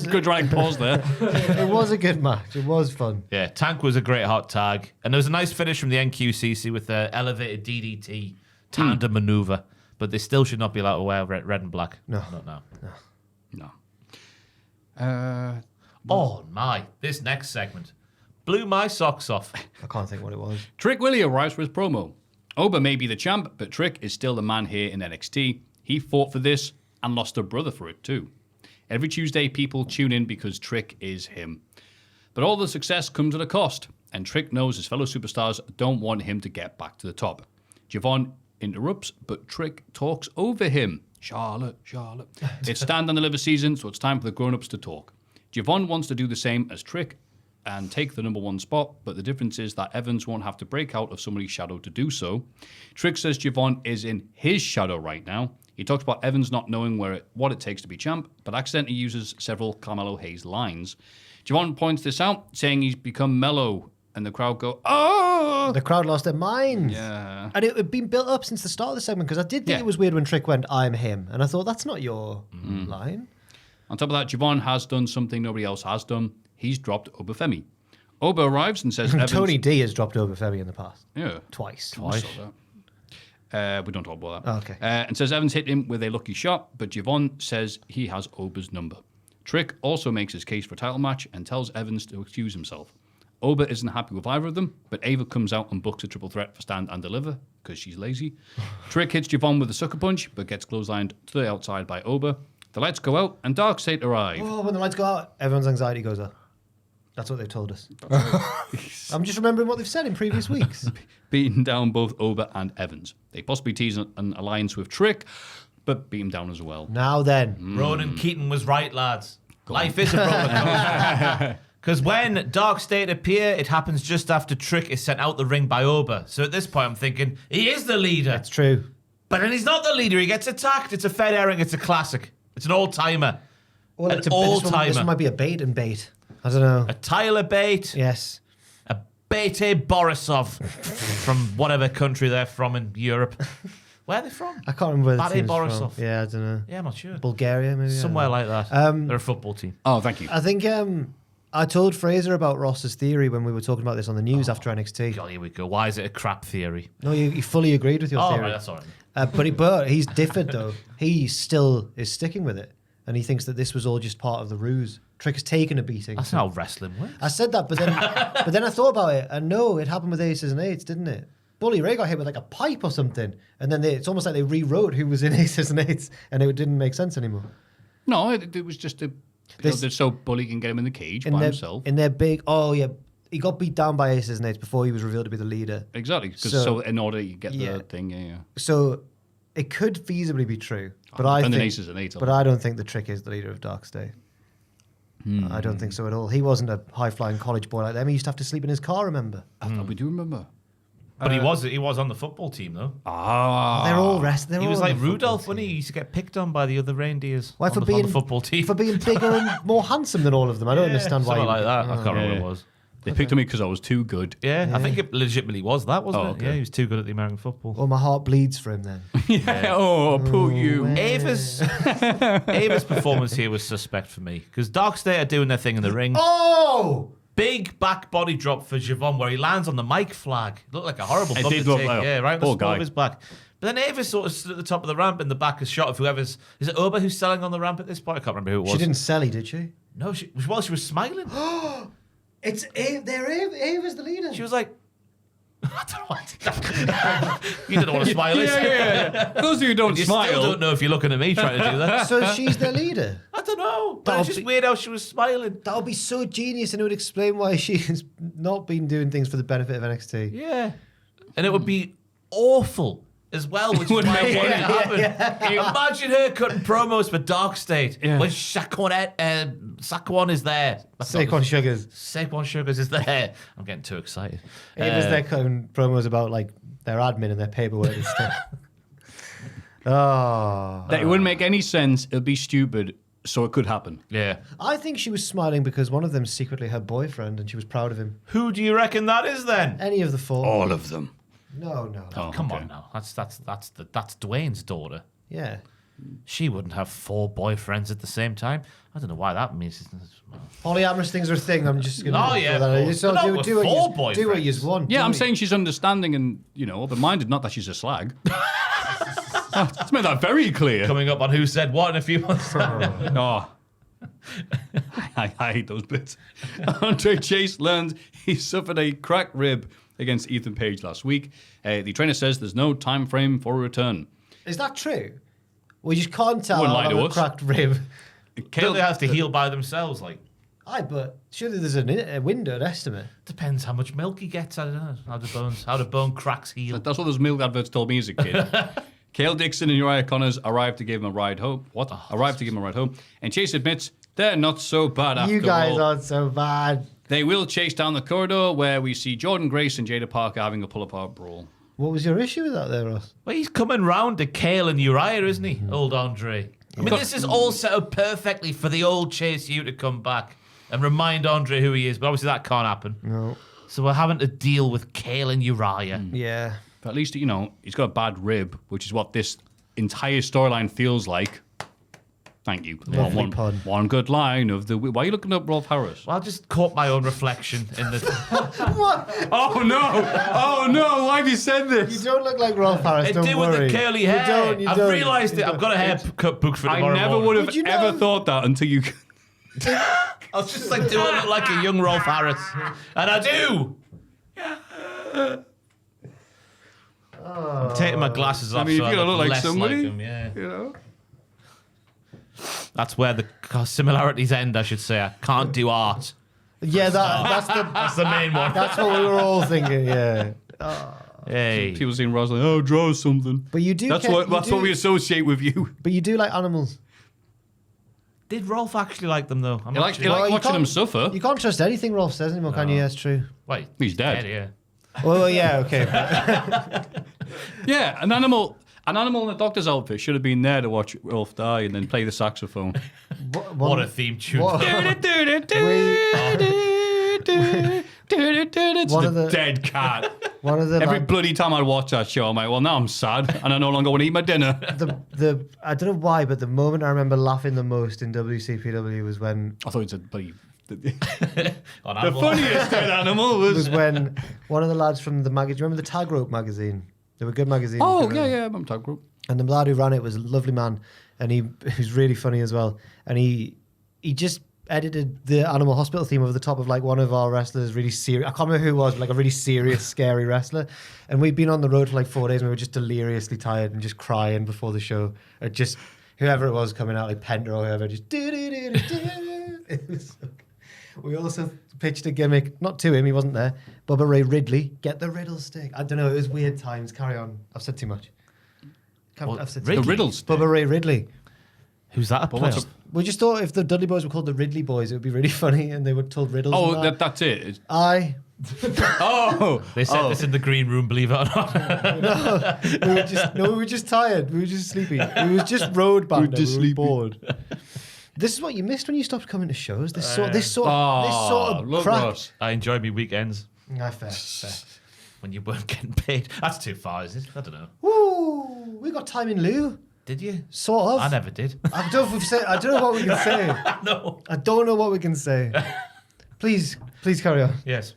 Good dramatic pause there. It was a good match. It was fun. Yeah, Tank was a great hot tag. And there was a nice finish from the NQCC with the elevated DDT tandem maneuver. But they still should not be allowed to wear red and black. No. Not now. No. Oh, my. This next segment blew my socks off. I can't think what it was. Trick Willie arrives for his promo. Oba may be the champ, but Trick is still the man here in NXT. He fought for this and lost a brother for it too. Every Tuesday, people tune in because Trick is him. But all the success comes at a cost, and Trick knows his fellow superstars don't want him to get back to the top. Javon interrupts, but Trick talks over him. Charlotte. It's stand and deliver season, so it's time for the grown-ups to talk. Javon wants to do the same as Trick and take the number one spot, but the difference is that Evans won't have to break out of somebody's shadow to do so. Trick says Javon is in his shadow right now. He talks about Evans not knowing what it takes to be champ, but accidentally uses several Carmelo Hayes lines. Javon points this out, saying he's become mellow, and the crowd go, oh! The crowd lost their minds. Yeah. And it had been built up since the start of the segment, because I did think it was weird when Trick went, I'm him. And I thought, that's not your line. On top of that, Javon has done something nobody else has done. He's dropped Obafemi. Oba arrives and says Evans... Tony D has dropped Obafemi in the past. Yeah. Twice. We don't talk about that. Oh, okay. And says Evans hit him with a lucky shot, but Javon says he has Oba's number. Trick also makes his case for a title match and tells Evans to excuse himself. Oba isn't happy with either of them, but Ava comes out and books a triple threat for stand and deliver, because she's lazy. Trick hits Javon with a sucker punch, but gets clotheslined to the outside by Oba. The lights go out, and Darkseid arrive. Oh, when the lights go out, everyone's anxiety goes up. That's what they've told us. I'm just remembering what they've said in previous weeks. Beating down both Oba and Evans. They possibly tease an alliance with Trick, but beat him down as well. Now then. Ronan Keaton was right, lads. Life is a roller coaster. Because when Dark State appear, it happens just after Trick is sent out the ring by Oba. So at this point, I'm thinking, he is the leader. That's true. But then he's not the leader. He gets attacked. It's a Fed airing. It's a classic. It's an old-timer. Well, An this old-timer. one might be a bait and bait. I don't know. A Tyler Bate. Yes. A Bate Borisov from whatever country they're from in Europe. Where are they from? I can't remember where the Bate team's Borisov. from. Yeah, I don't know. Yeah, I'm not sure. Bulgaria, maybe? Somewhere like that. They're a football team. Oh, thank you. I think I told Fraser about Ross's theory when we were talking about this on the news after NXT. God, here we go. Why is it a crap theory? No, you fully agreed with your Oh, theory. right, that's all right. But he's different, though. He still is sticking with it. And he thinks that this was all just part of the ruse. Trick has taken a beating. That's not how wrestling works. I said that, but then I thought about it, and no, it happened with Aces and Eights, didn't it? Bully Ray got hit with like a pipe or something, and then it's almost like they rewrote who was in Aces and Eights, and it didn't make sense anymore. No, it was just so Bully can get him in the cage by himself. In their big, he got beat down by Aces and Eights before he was revealed to be the leader. Exactly, so in order you get the thing, yeah. So it could feasibly be true, but I think Aces and Eights. But I don't think the Trick is the leader of Dark State. I don't think so at all. He wasn't a high-flying college boy like them. He used to have to sleep in his car, remember? We do remember. But he was on the football team, though. They're all rested. He was like Rudolph, wasn't he? He used to get picked on by the other reindeers Why, on for the being football team. For being bigger and more handsome than all of them. I don't understand why. Something like that. I can't remember what it was. They picked on me because I was too good. Yeah, I think it legitimately was that, wasn't it? okay. Yeah, he was too good at the American football. Oh, my heart bleeds for him then. Oh, poor you. Ava's performance here was suspect for me because Dark State are doing their thing in the ring. Oh! Big back body drop for Javon where he lands on the mic flag. It looked like a horrible bump did to look take. like Yeah, right on the poor small guy. of his back. But then Ava sort of stood at the top of the ramp in the back, a shot of whoever's... Is it Oba who's selling on the ramp at this point? I can't remember who it was. She didn't sell, did she? No, she was smiling. It's Ava's the leader. She was like... I don't know. You didn't want to smile. Yeah. Those of you who don't You smile. still don't know if you're looking at me trying to do that. So she's their leader. I don't know. But That'll it's just be- weird how she was smiling. That would be so genius, and it would explain why she's not been doing things for the benefit of NXT. Yeah. And it would be awful as well, which is why I wanted it to happen. Imagine her cutting promos for Dark State when Saquon is there. Saquon Sugars. Saquon Sugars is there. I'm getting too excited. Ava's their cutting promos about like their admin and their paperwork and stuff. Oh. That it wouldn't make any sense. It'd be stupid. So it could happen. Yeah. I think she was smiling because one of them's secretly her boyfriend and she was proud of him. Who do you reckon that is then? Any of the four. All of them. No. Oh, Come okay. on now. That's Dwayne's daughter. Yeah. She wouldn't have 4 boyfriends at the same time. I don't know why that means. Polyamorous things are a thing. I'm just going to... Oh, yeah, of course. So But not do with 4 what you boyfriends. want. Yeah, do I'm what saying she's understanding and, open-minded, not that she's a slag. Let's make that very clear. Coming up on Who Said What in a few months' time. Oh. I hate those bits. Andre Chase learned he suffered a cracked rib against Ethan Page last week. The trainer says there's no time frame for a return. Is that true? We just can't tell Wouldn't lie to a us. cracked rib. Don't they have to heal by themselves? Like, Aye, but surely there's a window, an estimate. depends how much milk he gets. I don't know. How do bone cracks heal? That's what those milk adverts told me as a kid. Cale Dixon and Uriah Connors arrived to give him a ride home. Arrived to give him a ride home. And Chase admits they're not so bad after all. You guys aren't so bad. They will chase down the corridor where we see Jordan Grace and Jada Parker having a pull-apart brawl. What was your issue with that there, Ross? Well, he's coming round to Cale and Uriah, isn't he? Old Andre. I mean, this is all set up perfectly for the old Chase U to come back and remind Andre who he is. But obviously that can't happen. No. So we're having to deal with Cale and Uriah. Yeah. But at least, he's got a bad rib, which is what this entire storyline feels like. Thank you. Lovely pun. One good line of the... Why are you looking up Rolf Harris? Well, I just caught my own reflection in the... Oh, no. Why have you said You this? don't look like Rolf Harris, I don't do worry. with the curly hair. You I've don't. realised it. I've got a haircut booked for I tomorrow never morning. would have Would you ever know? thought that until you... I was just like, do I look like a young Rolf Harris? And I do! I'm taking my glasses off. mean, so if you I look like less somebody, him, yeah. That's where the similarities end, I should say. I can't do art. Yeah, that's the main one. that's what we were all thinking, yeah. Hey. People seeing Ross like, draw something. But you do That's ca- what you that's do- what we associate with you. But you do like animals. Did Rolf actually like them, though? I'm You not like, sure. you like Well, you watching can't- them suffer. You can't trust anything Rolf says anymore, can you? That's true. Wait, He's dead. yeah. Well, yeah, okay. Yeah, an animal in a doctor's outfit should have been there to watch Rolf die and then play the saxophone. What a theme tune. What- It's One the of the- dead cat. One of the Every like, bloody time I watch that show, I'm like, well, now I'm sad and I no longer want to eat my dinner. the I don't know why, but the moment I remember laughing the most in WCPW was when I thought it said bloody. On The Animal. funniest dead animal was. when one of the lads from the magazine, remember the Tag Rope magazine? They were good magazines. Oh, you know? yeah, I'm tag group. And the lad who ran it was a lovely man, and he was really funny as well. And he just edited the Animal Hospital theme over the top of like one of our wrestlers, really serious. I can't remember who it was, but like a really serious, scary wrestler. And we'd been on the road for like 4 days, and we were just deliriously tired and just crying before the show. Or just whoever it was coming out, like Penta or whoever, just It was so good. We also pitched a gimmick, not to him, he wasn't there. Bubba Ray Ridley, get the riddle stick. I don't know, it was weird times. Carry on. I've said too much. I've said too The much. riddle stick. Bubba Ray Ridley. Who's that? But what's We just thought if the Dudley Boys were called the Ridley Boys, it would be really funny, and they were told riddles. Oh, and that. that's it. It's- Aye. Oh, They said this in the green room, believe it or not. We were just tired. We were just sleepy. We was just road band. just we were sleepy. bored. This is what you missed when you stopped coming to shows. This sort oh, of look, crap. Ross. I enjoy me weekends Fair. when you weren't getting paid. That's too far, is it? I don't know. Woo! We got time in lieu. Did you? Sort of. I never did. I don't know what we can say. No. I don't know what we can say. Please carry on. Yes.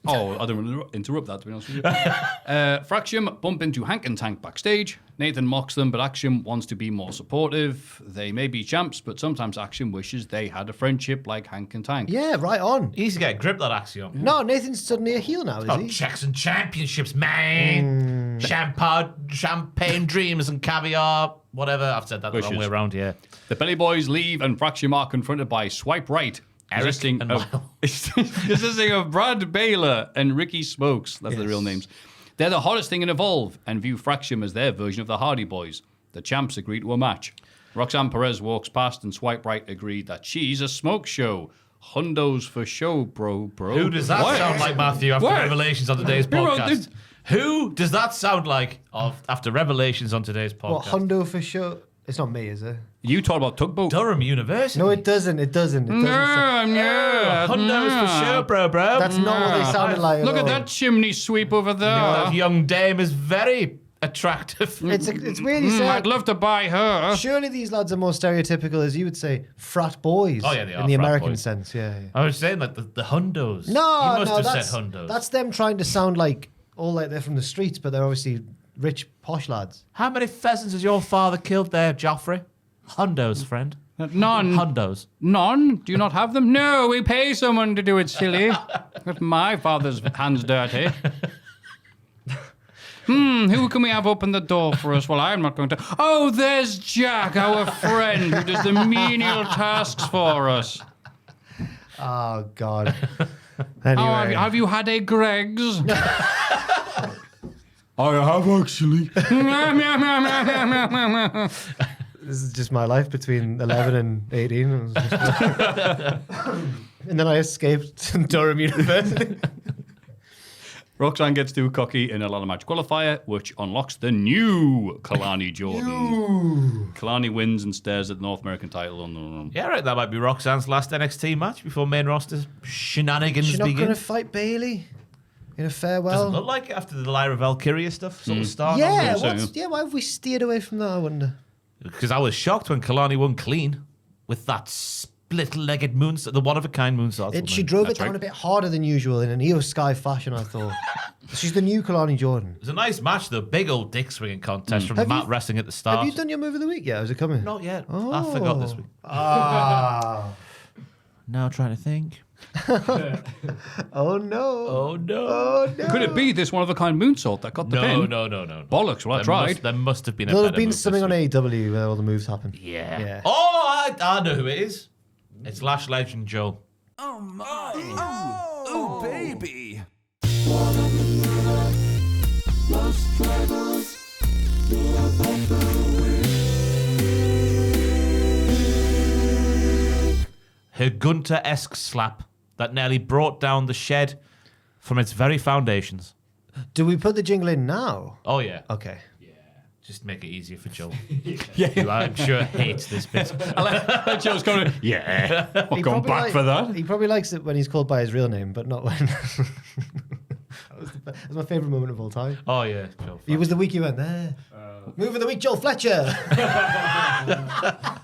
Oh, I don't want to interrupt that, to be honest with you. Fraxium bump into Hank and Tank backstage. Nathan mocks them, but Axiom wants to be more supportive. They may be champs, but sometimes Axiom wishes they had a friendship like Hank and Tank. Yeah, right on. He needs to get a grip, that Axiom. No, Nathan's suddenly a heel now, is Oh, he? checks and championships, man. Champagne dreams and caviar, whatever. I've said that the wrong Wishes. way around, yeah. The Belly Boys leave, and Fraxium are confronted by Swipe Right. Eric consisting and of, consisting of Brad Baylor and Ricky Smokes. That's the real names. They're the hottest thing in Evolve and view Fraxium as their version of the Hardy Boys. The champs agree to a match. Roxanne Perez walks past and Swipe Right agreed that she's a smoke show. Hundos for show, bro. Who does that What? sound like, Maffew, after What? Revelations on today's Who wrote podcast? this? Who does that sound like after Revelations on today's podcast? What, Hondo for sure? It's not me, is it? You talk about tugboat. Durham University. No, it doesn't. It doesn't. Hondos for sure, bro. That's not what they sounded like. Look at all. that chimney sweep over there. That young dame is very attractive. It's weird you say. I'd love to buy her. Surely these lads are more stereotypical, as you would say, frat boys. Oh, yeah, they are in the frat American boys. sense. Yeah. I was saying like the Hundos. No, you must no, have that's said Hundos. that's them trying to sound like all like they're from the streets, but they're obviously rich posh lads. How many pheasants has your father killed there, Joffrey? Hundos, friend. None. Hundos. None? Do you not have them? No, we pay someone to do it, silly. But my father's hands dirty. Who can we have open the door for us? Well, I'm not going to. Oh, there's Jack, our friend, who does the menial tasks for us. Oh God. Anyway, Have you had a Greg's? I have actually. this is just my life between 11 and 18. It was just- and then I escaped Durham University. Roxanne gets too cocky in a ladder match qualifier, which unlocks the new Kalani Jordan. Kalani wins and stares at the North American title on the. Yeah, right. That might be Roxanne's last NXT match before main roster shenanigans She's not begin. going to fight Bailey in a farewell. Doesn't look like it after the Lyra Valkyria stuff sort of started. Yeah, so. why have we steered away from that, I wonder? Because I was shocked when Kalani won clean with that split-legged moonsault, the one-of-a-kind moonsault. She drove That's it down right. a bit harder than usual in an Io Sky fashion, I thought. She's the new Kalani Jordan. It was a nice match, though. Big old dick swinging contest from Have Matt you- Wrestling at the start. Have you done your move of the week yet? Is it coming? Not yet. I forgot this week. Ah. Now trying to think. Oh no. Oh, no. Oh no. Could it be this one of a kind moonsault that got the pin? No. Bollocks, well, I tried. There must have been a There'll have better been move something this on week. AEW where all the moves happen. Yeah. Yeah. Oh, I know who it is. It's Lash Legend Joe. Oh, baby. Her Gunter-esque slap that nearly brought down the shed from its very foundations. Do we put the jingle in now? Oh, yeah. Okay. Just make it easier for Joe. Who I'm sure hates this bit. Joe's going, yeah, I'm going back for that. He probably likes it when he's called by his real name, but not when. That was my favourite moment of all time. Oh, yeah. Joe. It was the week you went there. Move of the week, Joel Fletcher. I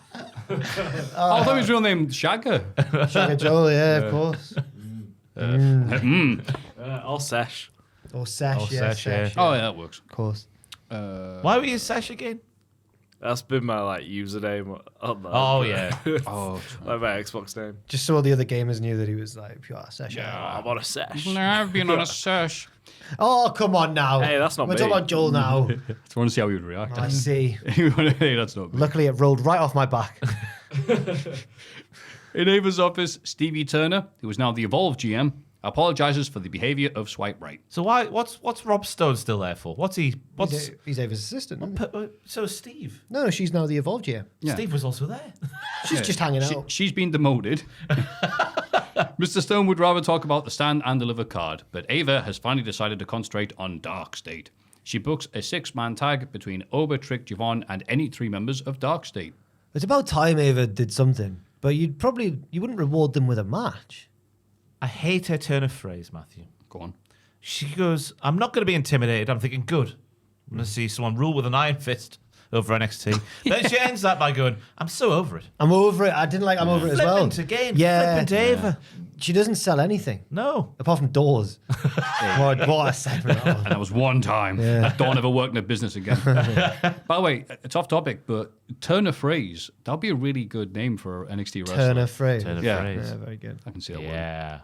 thought his real name Shagger. Shagger Joel, yeah, of course. All sesh. Or Sash, Oh, yeah, Sash, yeah. Oh, yeah, that works. Of course. Why were you Sesh again? That's been my username on that. Oh, yeah. Like my Xbox name. Just so all the other gamers knew that he was like pure Sash. I'm on a sesh. I've been on a sesh. Oh, come on now. Hey, that's not We're me. talking about Joel now. I just want to see how he would react. I see. Hey, that's not good. Luckily, it rolled right off my back. In Ava's office, Stevie Turner, who is now the Evolve GM, apologizes for the behavior of Swipe Right. So what's Rob Stone still there for? What's He's Ava's assistant. isn't he? so Steve? No, she's now the Evolve GM. Yeah. Steve was also there. She's just hanging out. She's been demoted. Mr. Stone would rather talk about the stand and deliver card, but Ava has finally decided to concentrate on Dark State. She books a 6-man tag between Oba, Trick, Javon, and any 3 members of Dark State. It's about time Ava did something, but you wouldn't reward them with a match. I hate her turn of phrase, Matthew. Go on. She goes, I'm not going to be intimidated. I'm thinking, good. I'm going to see someone rule with an iron fist over NXT. Then she ends that by going, I'm so over it. I'm over it. I didn't like I'm over it as well. Flippant again. Yeah. Flippant Ava. She doesn't sell anything No. apart from doors. what a segment that was. And that was one time. Yeah. Don't ever work in a business again. By the way, it's off topic, but Turner Phrase, that would be a really good name for NXT wrestler. Turner Frey. Turn of Yeah. phrase. Yeah, very good. I can see that one. Yeah.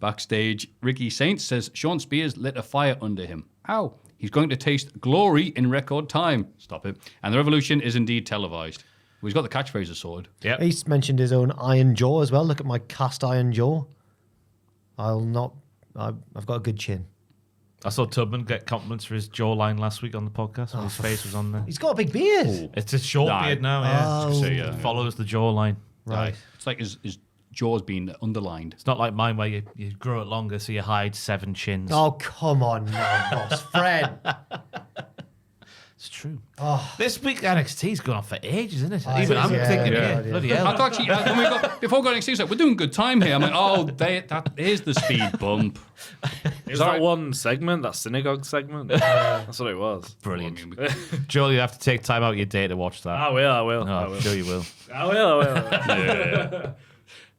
Backstage, Ricky Saints says Sean Spears lit a fire under him. Ow. He's going to taste glory in record time. Stop it. And the revolution is indeed televised. Well, he's got the catchphrases sorted. Yep. He's mentioned his own iron jaw as well. Look at my cast iron jaw. I've got a good chin. I saw Tubman get compliments for his jawline last week on the podcast when his face was on there. He's got a big beard. It's a short Nah. beard now, yeah. Oh. So, yeah. It follows the jawline. Right. It's like his jaw's been underlined. It's not like mine where you grow it longer so you hide 7 chins. Oh, come on now, boss. Fred. It's true. This week NXT's gone on for ages, isn't it? Even is, I'm yeah, thinking, yeah. bloody hell. I thought before we got NXT, like, we're doing good time here. I'm like, that is the speed bump. It was that one segment, that synagogue segment. That's what it was. Brilliant. Joel, you have to take time out of your day to watch that. I will. I'm sure you will. I will.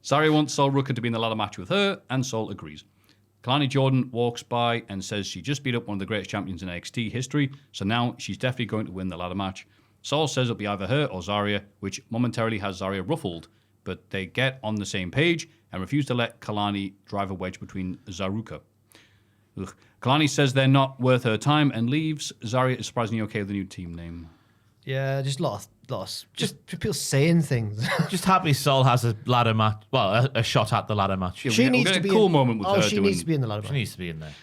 Zarya wants Sol Rucker to be in the ladder match with her, and Sol agrees. Kalani Jordan walks by and says she just beat up one of the greatest champions in NXT history, so now she's definitely going to win the ladder match. Sol says it'll be either her or Zarya, which momentarily has Zarya ruffled, but they get on the same page and refuse to let Kalani drive a wedge between Zaruka. Kalani says they're not worth her time and leaves. Zarya is surprisingly okay with the new team name. Yeah, just lost. Just people saying things. Just happy Sol has a ladder match. Well, a shot at the ladder match. She needs to be a cool moment with her. She needs to be in the ladder match. She needs to be in there.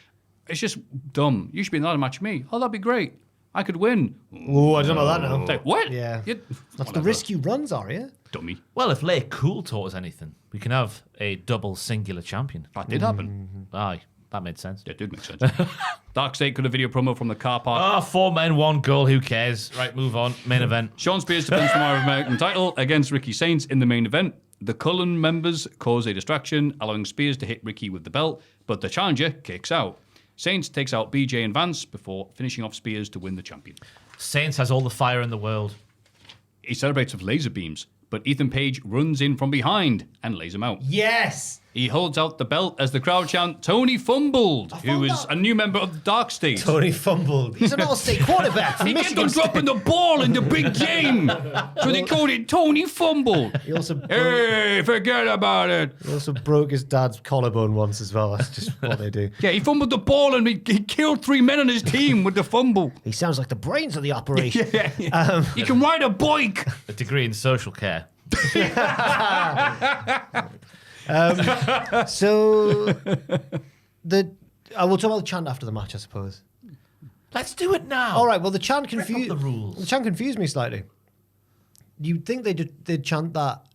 It's just dumb. You should be in the ladder match with me. Oh, that'd be great. I could win. Oh, I don't know that now. It's like, what? Yeah. You- That's the risk you run, Zarya. Dummy. Well, if Lay Cool taught us anything, we can have a double singular champion. That did happen. Aye, that made sense. That did make sense. Dark State got a video promo from the car park. Ah, 4 men, 1 goal. Who cares? Right, move on. Main event. Sean Spears defends the North American title against Ricky Saints in the main event. The Cullen members cause a distraction, allowing Spears to hit Ricky with the belt, but the challenger kicks out. Saints takes out BJ and Vance before finishing off Spears to win the champion. Saints has all the fire in the world. He celebrates with laser beams, but Ethan Page runs in from behind and lays him out. Yes. He holds out the belt as the crowd chant, Tony Fumbled, who is a new member of the Dark State. Tony fumbled. He's an all-state quarterback from He kept Michigan on dropping the ball in the big game. So they called it Tony Fumbled. He also Hey, forget about it. He also broke his dad's collarbone once as well. That's just what they do. Yeah, he fumbled the ball and he killed 3 men on his team with the fumble. He sounds like the brains of the operation. He can ride a bike. A degree in social care. So, we'll talk about the chant after the match, I suppose. Let's do it now. All right. Well, the chant Break up confused the rules. The chant confused me slightly. You'd think they'd chant that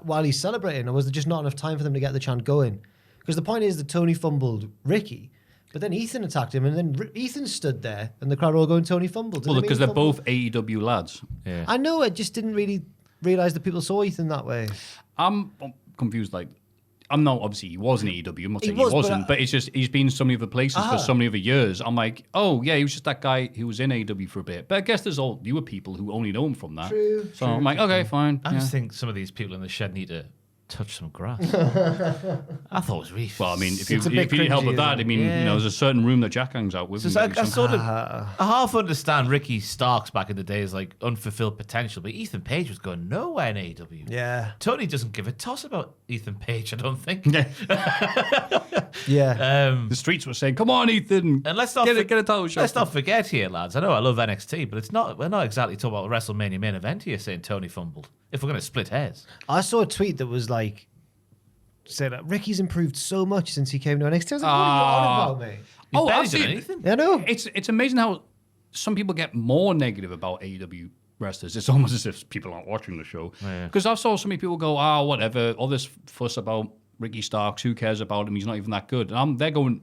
while he's celebrating, or was there just not enough time for them to get the chant going? Because the point is that Tony fumbled Ricky, but then Ethan attacked him, and then Ethan stood there, and the crowd were all going Tony fumbled. Did Well, they because mean they're fumbled? both AEW lads. Yeah. I know. I just didn't really realize that people saw Ethan that way. I'm confused. Like, I'm not, obviously, he was in AEW. I'm not saying he was, but wasn't, but it's just he's been so many other places for so many other years. I'm like, oh, yeah, he was just that guy who was in AEW for a bit. But I guess there's all newer people who only know him from that. True, So I'm like, okay, fine. I yeah. just think some of these people in the shed need to touch some grass. I thought it was Reece. Well, I mean, if you It's a bit need help cringy, with that, isn't I it? mean, you know, there's a certain room that Jack hangs out with. So and I maybe sort of, I half understand Ricky Starks back in the days, like unfulfilled potential, but Ethan Page was going nowhere in AEW. Yeah. Tony doesn't give a toss about Ethan Page, I don't think. Yeah. the streets were saying, "Come on, Ethan, And let's not get a title shot." Let's not forget here, lads. I know I love NXT, but we're not exactly talking about the WrestleMania main event here saying Tony fumbled. If we're going to split hairs. I saw a tweet that was like, said that Ricky's improved so much since he came to NXT. I was like, what are you on about, mate? He's Oh, barely I've done seen- anything. I know. It's amazing how some people get more negative about AEW wrestlers. It's almost as if people aren't watching the show. Because I've saw so many people go, whatever, all this fuss about Ricky Starks, who cares about him? He's not even that good. And they're going,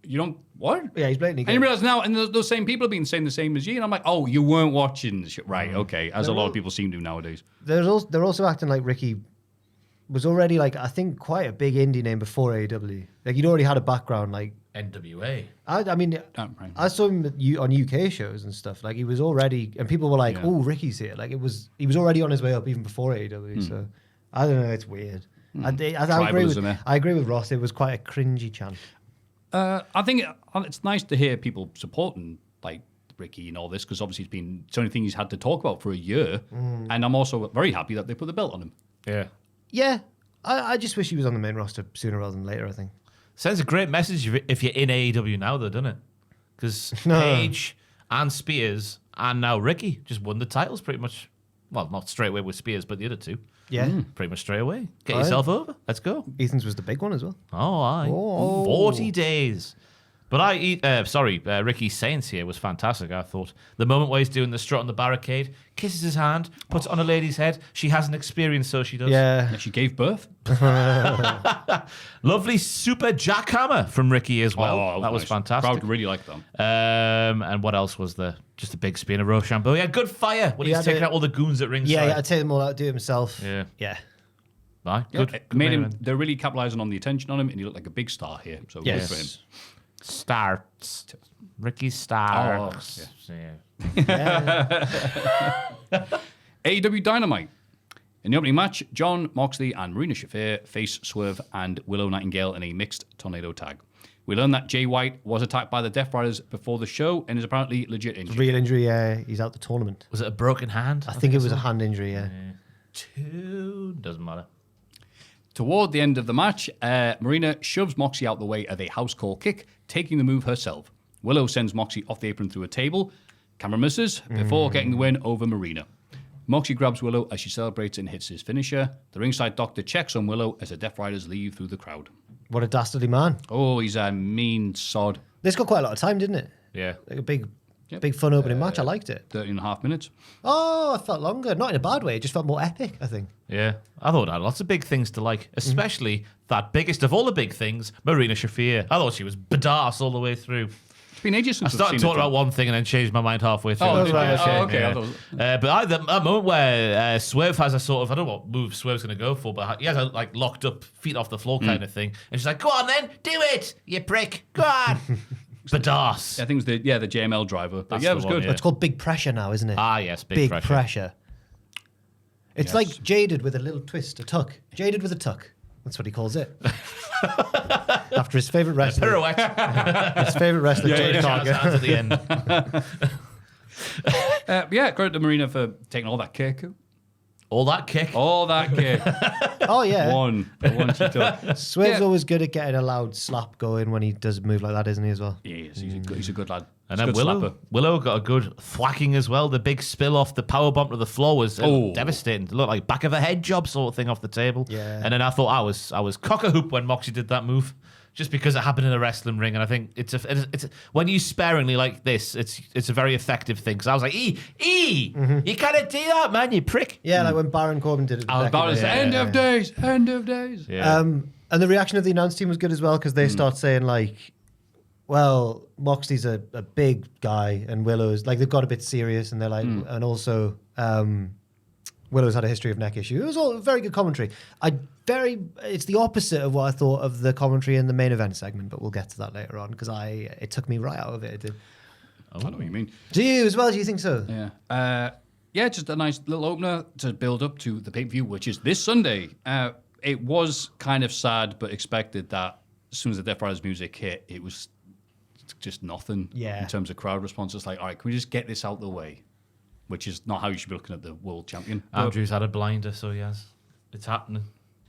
you don't, what? Yeah, he's blatantly And you gay. realize now, and those same people have been saying the same as you, and I'm like, oh, you weren't watching the shit. Right, okay, as a lot of people seem to nowadays. They're also acting like Ricky was already, like, I think, quite a big indie name before AEW. Like, he'd already had a background, like, NWA. I mean, Right. I saw him on UK shows and stuff. Like, he was already, and people were like, Yeah. "Oh, Ricky's here!" Like, he was already on his way up even before AEW. So, I don't know. It's weird. I Tribalism, I agree with Ross. It was quite a cringy chant. I think it's nice to hear people supporting like Ricky and all this because obviously it's the only thing he's had to talk about for a year, and I'm also very happy that they put the belt on him. Yeah. Yeah, I just wish he was on the main roster sooner rather than later. I think. Sends a great message if you're in AEW now, though, doesn't it? Because Page and Spears and now Ricky just won the titles pretty much. Well, not straight away with Spears, but the other two. Yeah, Pretty much straight away. Get Aye. yourself over. Let's go. Ethan's was the big one as well. Oh, aye. Oh. 40 days. But Ricky Saints here was fantastic, I thought. The moment where he's doing the strut on the barricade, kisses his hand, puts it on a lady's head. She hasn't experienced, so she does. Yeah. She gave birth. Lovely super jackhammer from Ricky as well. Oh, that was nice. fantastic. Crowd really liked them. And what else was there? Just a big spin of Rochambeau. He had good fire when he's taking out all the goons at ringside. Yeah, I'd take them all out, do it himself. Yeah. Yeah. Good. It made him. They're really capitalizing on the attention on him, and he looked like a big star here. So good for him. Starts. Ricky Starks. AEW Dynamite. In the opening match, John Moxley and Marina Shafir face Swerve and Willow Nightingale in a mixed tornado tag. We learned that Jay White was attacked by the Death Riders before the show and is apparently legit injured. Real injury, yeah. He's out the tournament. Was it a broken hand? I think it was a hand injury, yeah. Doesn't matter. Toward the end of the match, Marina shoves Moxie out the way of a house call kick, taking the move herself. Willow sends Moxie off the apron through a table. Camera misses before getting the win over Marina. Moxie grabs Willow as she celebrates and hits his finisher. The ringside doctor checks on Willow as the Death Riders leave through the crowd. What a dastardly man. Oh, he's a mean sod. This got quite a lot of time, didn't it? Yeah. Like a big fun opening match. I liked it. 13 and a half minutes. Oh, I felt longer. Not in a bad way. It just felt more epic, I think. Yeah. I thought I had lots of big things to like, especially that biggest of all the big things, Marina Shafir. I thought she was badass all the way through. It's been ages I since started talking about one thing and then changed my mind halfway through. Oh, right, okay. Yeah. But that moment where Swerve has a sort of, I don't know what move Swerve's going to go for, but he has a like locked up feet off the floor kind of thing. And she's like, go on then, do it, you prick. Go on. Badass. I think it's the JML driver. But That's it the was one, good. yeah. It's called Big Pressure now, isn't it? Ah, yes, big pressure. It's like Jaded with a little twist, a tuck. Jaded with a tuck. That's what he calls it. After his favourite wrestler. Pirouette. His favourite wrestler, Jade Hands Cargill. at the end. Credit to Marina for taking all that kick. All that kick. All that kick. Oh, yeah. The one she took. Swerve's Yeah. always good at getting a loud slap going when he does a move like that, isn't he, as well? Yes, he's a good lad. And He's then a good slapper. Willow got a good thwacking as well. The big spill off the power bump to the floor was devastating. It looked like back of a head job sort of thing off the table. Yeah. And then I thought I was cock-a-hoop when Moxie did that move, just because it happened in a wrestling ring. And I think it's when you sparingly like this, it's a very effective thing. Because I was like, you can't do that, man, you prick. Yeah, like when Baron Corbin did it. with Becky Baron's Lynch. end of days. Yeah. And the reaction of the announce team was good as well because they start saying like, well, Moxley's a big guy and Willow's like they've got a bit serious and they're like, and also Willow's had a history of neck issue. It was all very good commentary. It's the opposite of what I thought of the commentary in the main event segment, but we'll get to that later on because it took me right out of it. It did. I know what you mean. Do you as well? Do you think so? Yeah. Just a nice little opener to build up to the pay-per-view, which is this Sunday. It was kind of sad, but expected that as soon as the Death Riders music hit, it was just nothing in terms of crowd response. It's like, all right, can we just get this out the way? Which is not how you should be looking at the world champion. Andrew's had a blinder, so he has. It's happening.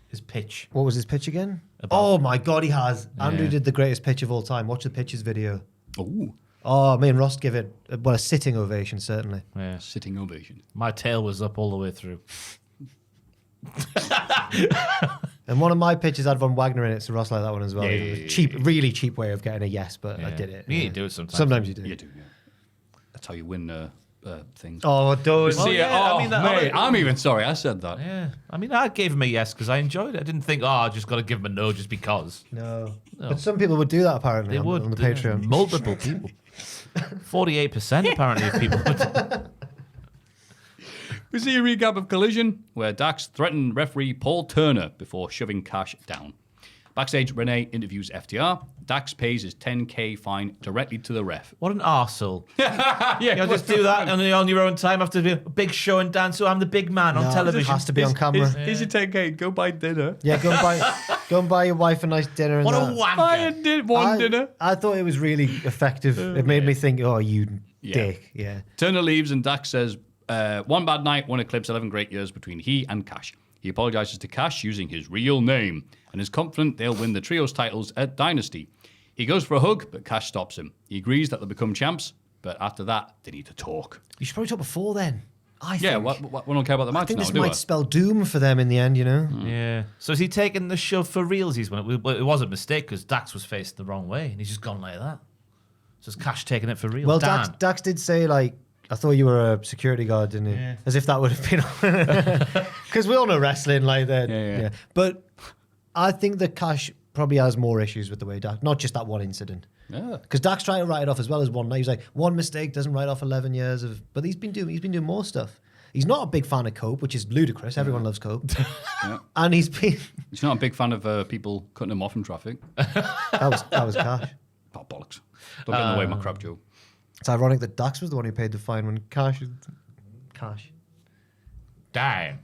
His pitch. What was his pitch again? Oh my God, he has. Andrew did the greatest pitch of all time. Watch the pitches video. Oh, Oh, me and Ross give it a sitting ovation, certainly. Yeah. sitting ovation. My tail was up all the way through. And one of my pitches had Von Wagner in it, so Ross liked that one as well. It was cheap, really cheap way of getting a yes, but I did it. You need to do it sometimes. Sometimes you do. You do, yeah. That's how you win things. Oh, don't. See, I'm even sorry I said that. Yeah. I mean, I gave him a yes because I enjoyed it. I didn't think, I just got to give him a no just because. No. But some people would do that apparently They would. on the Patreon. Multiple people. 48% apparently of people would. We see a recap of Collision, where Dax threatened referee Paul Turner before shoving Cash down. Backstage, Renee interviews FTR. Dax pays his $10,000 fine directly to the ref. What an arsehole. You'll just do that on your own time after a big show and dance. So I'm the big man on television. It has to be on camera. Here's your $10,000. Go buy dinner. Yeah, go and buy your wife a nice dinner. And What a that. wanker. I did one dinner. I thought it was really effective. It made me think, oh, you dick. Yeah. Turner leaves and Dax says, one bad night won't eclipse 11 great years between he and Cash. He apologizes to Cash using his real name and is confident they'll win the trios titles at Dynasty. He goes for a hug, but Cash stops him. He agrees that they'll become champs, but after that, they need to talk. You should probably talk before then. I Yeah, think. we don't care about the match I think now, this do we? might spell doom for them in the end, you know? Yeah. So is he taking the shove for realsies? It was a mistake because Dax was faced the wrong way and he's just gone like that. Just Cash taking it for real. Well, Dan. Dax did say, like, I thought you were a security guard, didn't you? Yeah. As if that would have been... Because we all know wrestling like that. Yeah. But I think that Cash probably has more issues with the way Dax... Not just that one incident. Yeah. Because Dax tried to write it off as well as one night. He's like, one mistake doesn't write off 11 years of... But he's been doing more stuff. He's not a big fan of Cope, which is ludicrous. Everyone loves Cope. Yeah. And he's been... He's not a big fan of people cutting him off in traffic. That was Cash. Oh, bollocks. Don't get in the way of my crap joke. It's ironic that Dax was the one who paid the fine when Cash... Damn.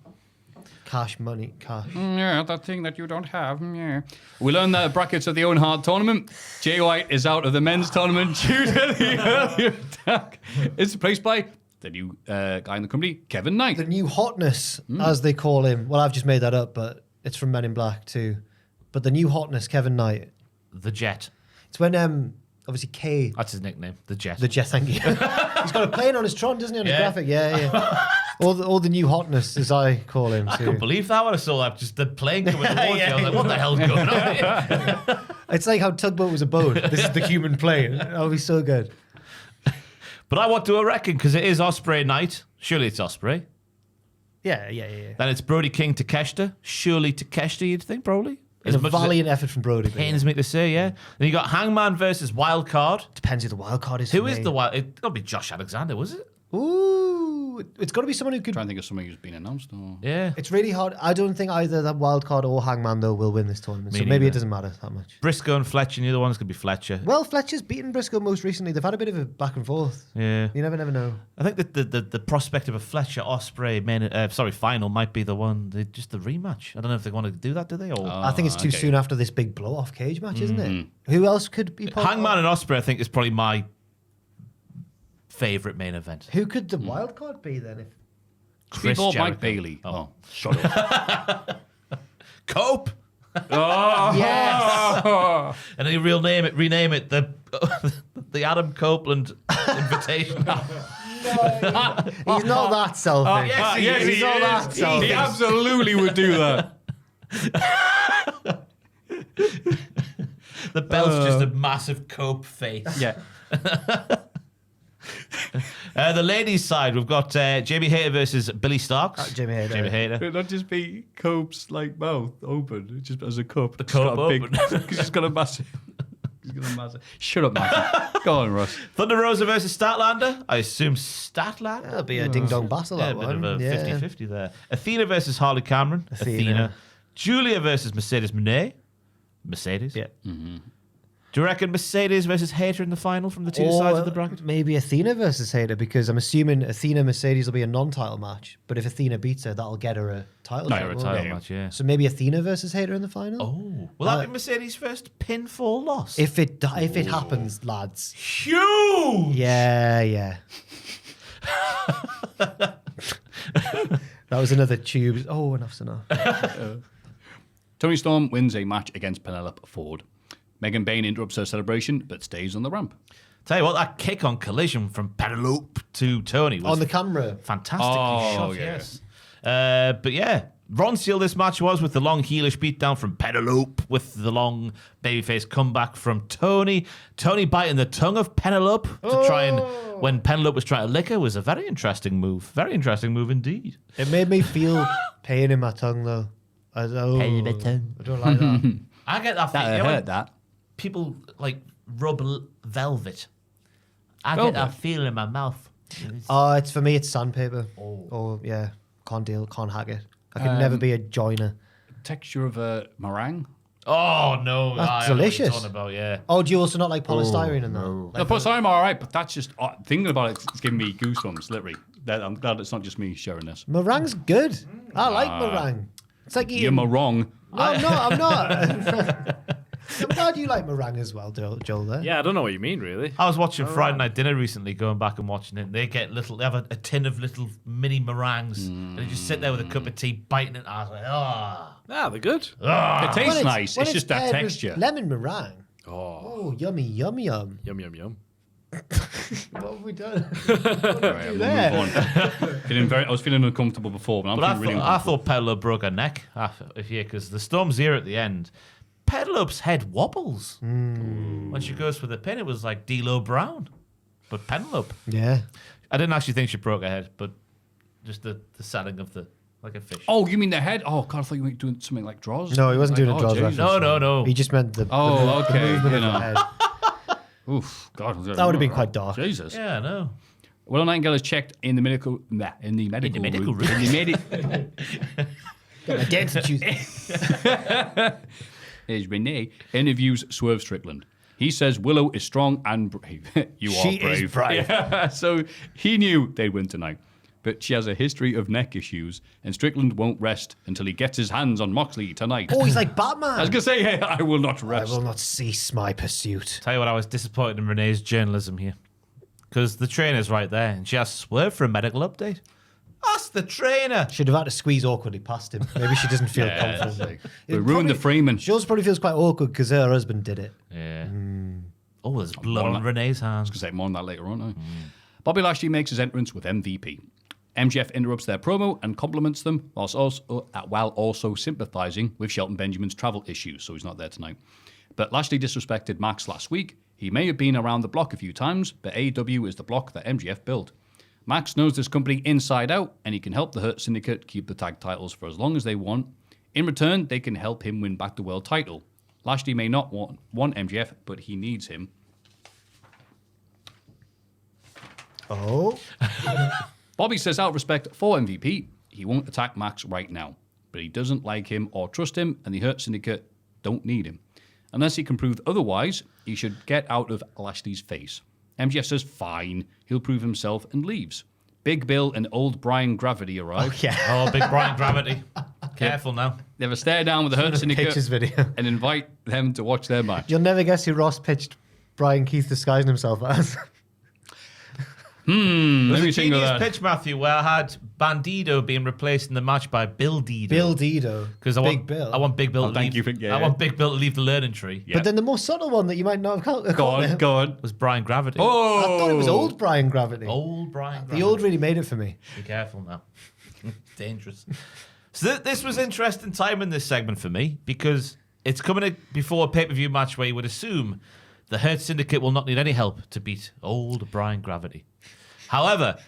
Cash money. Cash. Yeah, that thing that you don't have. Yeah. We learned that brackets of the Owen Hart tournament. Jay White is out of the men's tournament due to the earlier attack. It's replaced by the new guy in the company, Kevin Knight. The new hotness, as they call him. Well, I've just made that up, but it's from Men in Black too. But the new hotness, Kevin Knight. The Jet. It's when obviously K. That's his nickname. The Jet. The Jet, thank you. He's got a plane on his Tron, doesn't he? On his Yeah. graphic, yeah. all the new hotness, as I call him. I too. couldn't believe that when I saw that. Just the plane coming towards you. I was like, what the hell's going on here? It's like how Tugboat was a boat. This is the human plane. That'll be so good. But I what do I reckon? Because it is Ospreay night. Surely it's Ospreay. Yeah. Then it's Brody King to Takeshita. Surely Takeshita, you'd think, probably. It's a much as it valiant effort from Brody. but pains me to say, yeah. Then you got Hangman versus Wildcard. Depends who the wild card is. Who for is me. the wild? It's got to be Josh Alexander, was it? Ooh, it's got to be someone who could. Trying to think of something who's been announced. Or... Yeah. It's really hard. I don't think either that wild card or Hangman though will win this tournament. Me So maybe neither. it doesn't matter that much. Briscoe and Fletcher, and the other one's going to be Fletcher. Well, Fletcher's beaten Briscoe most recently. They've had a bit of a back and forth. Yeah. You never know. I think that the prospect of a Fletcher Ospreay final might be the one, just the rematch. I don't know if they want to do that, do they? Or I think it's too okay. soon after this big blow off cage match, isn't it? Who else could be part Hangman and Ospreay, I think, is probably my favorite main event. Who could the wild card be then? If Chris People, Jericho. Mike Bailey. Oh. Shut up. Cope. yes, And then you rename it the the Adam Copeland invitation. he's not that selfish. yes, he he's is. not that selfish. He absolutely would do that. The belt's just a massive Cope face. Yeah. The ladies' side, we've got Jamie Hayter versus Billy Starks. Jamie Hayter. Jamie Hayter. It'd not just be Cope's like mouth open, just as a cup. The cup open. Because he's got a massive. Shut up, Matthew. Go on, Russ. Thunder Rosa versus Statlander. I assume Statlander. That'll be a ding dong battle. Yeah, a That bit one. of a Yeah. 50-50 there. Athena versus Harley Cameron. Athena. Julia versus Mercedes Moné. Mercedes. Yeah. Do you reckon Mercedes versus Hayter in the final from the two sides of the bracket? Maybe Athena versus Hayter, because I'm assuming Athena Mercedes will be a non-title match. But if Athena beats her, that'll get her a title shot. A won't title it? match, yeah. So maybe Athena versus Hayter in the final. Oh, will that be Mercedes' first pinfall loss? If it happens, lads. Huge. Yeah. That was another tube. Oh, enough's enough. Toni Storm wins a match against Penelope Ford. Megan Bain interrupts her celebration, but stays on the ramp. Tell you what, that kick on Collision from Penelope to Tony was On the camera. fantastically shot, yeah. yes. But yeah, Ron Seal this match was with the long heelish beatdown from Penelope, with the long babyface comeback from Tony. Tony biting the tongue of Penelope to try and, when Penelope was trying to lick her, was a very interesting move. Very interesting move indeed. It made me feel pain in my tongue, though. I don't like that. I get that feeling. I You know, when heard that. people like rub velvet. I Velvet? get that feeling in my mouth. It's for me, it's sandpaper. Oh, yeah. Can't hack it. I could never be a joiner. Texture of a meringue. Oh no, That's I know what you're delicious. talking about, yeah. Oh, do you also not like polystyrene in that? No, plus I'm all right, but that's just thinking about it. It's giving me goosebumps, literally. I'm glad it's not just me sharing this. Meringue's good. I like meringue. It's like eating... You're wrong. No, I'm not. I'm glad you like meringue as well, Joel. There. Yeah, I don't know what you mean, really. I was watching Friday Night Dinner recently, going back and watching it. And they have a tin of little mini meringues, and they just sit there with a cup of tea, biting it. I was like, Ah, they're good. It tastes nice. when It's just that paired with texture. Lemon meringue. Oh, Oh, yummy, yummy, yum. yum, yum, yum. What have we done? Right, we'll there? move on. I was feeling uncomfortable before, but I'm But feeling really I uncomfortable. thought Pella broke her neck. Because the Storm's here at the end. Penelope's head wobbles. When she goes for the pin, it was like D'Lo Brown. But Penelope. Yeah. I didn't actually think she broke her head, but just the setting of like a fish. Oh, you mean the head? Oh, God, I thought you were doing something like draws. No, he wasn't doing a oh, draws Jesus. reference. No. He just meant the okay. movement You of the know. head. Oof, God. That would have been quite dark. Jesus. Yeah, I know. Willow Nightingale is checked in the medical room. Identity. Is Renee interviews Swerve Strickland. He says Willow is strong and brave. She is brave. Yeah, so he knew they'd win tonight. But she has a history of neck issues, and Strickland won't rest until he gets his hands on Moxley tonight. Oh, he's like Batman. I was going to say, hey, I will not I rest. will not cease my pursuit. Tell you what, I was disappointed in Renee's journalism here. Because the trainer's right there, and she asks Swerve for a medical update. Ask the trainer. Should have had to squeeze awkwardly past him. Maybe she doesn't feel confident. We ruined the Freeman. She also probably feels quite awkward because her husband did it. Yeah. Oh, there's blood on Renee's I hands. was going to say more on that later on. Bobby Lashley makes his entrance with MVP. MJF interrupts their promo and compliments them while also sympathising with Shelton Benjamin's travel issues, so he's not there tonight. But Lashley disrespected Max last week. He may have been around the block a few times, but AEW is the block that MJF built. Max knows this company inside out, and he can help the Hurt Syndicate keep the tag titles for as long as they want. In return, they can help him win back the world title. Lashley may not want MJF, but he needs him. Oh. Bobby says out of respect for MVP, he won't attack Max right now, but he doesn't like him or trust him, and the Hurt Syndicate don't need him. Unless he can prove otherwise, he should get out of Lashley's face. MJF says fine, he'll prove himself and leaves. Big Bill and old Brian Gravity arrive. Oh, yeah. Oh, big Brian Gravity. Careful now. They have a stare down with the Hurt Syndicate Pictures video. and invite them to watch their match. You'll never guess who Ross pitched Brian Keith disguising himself as. There's Let a me think of genius that. pitch, Maffew, where I had Bandido being replaced in the match by Bill Dido. Bill Dido. Because I want Big Bill. Oh, thank you for- yeah, I want Big Bill to leave the learning tree. Yeah. But then the more subtle one that you might not have caught. Go on. Was Brian Gravity. Oh! I thought it was old Brian Gravity. Old Brian Gravity. The old really made it for me. Be careful now. Dangerous. So this was interesting time in this segment for me because it's coming before a pay-per-view match where you would assume the Hurt Syndicate will not need any help to beat old Brian Gravity. However,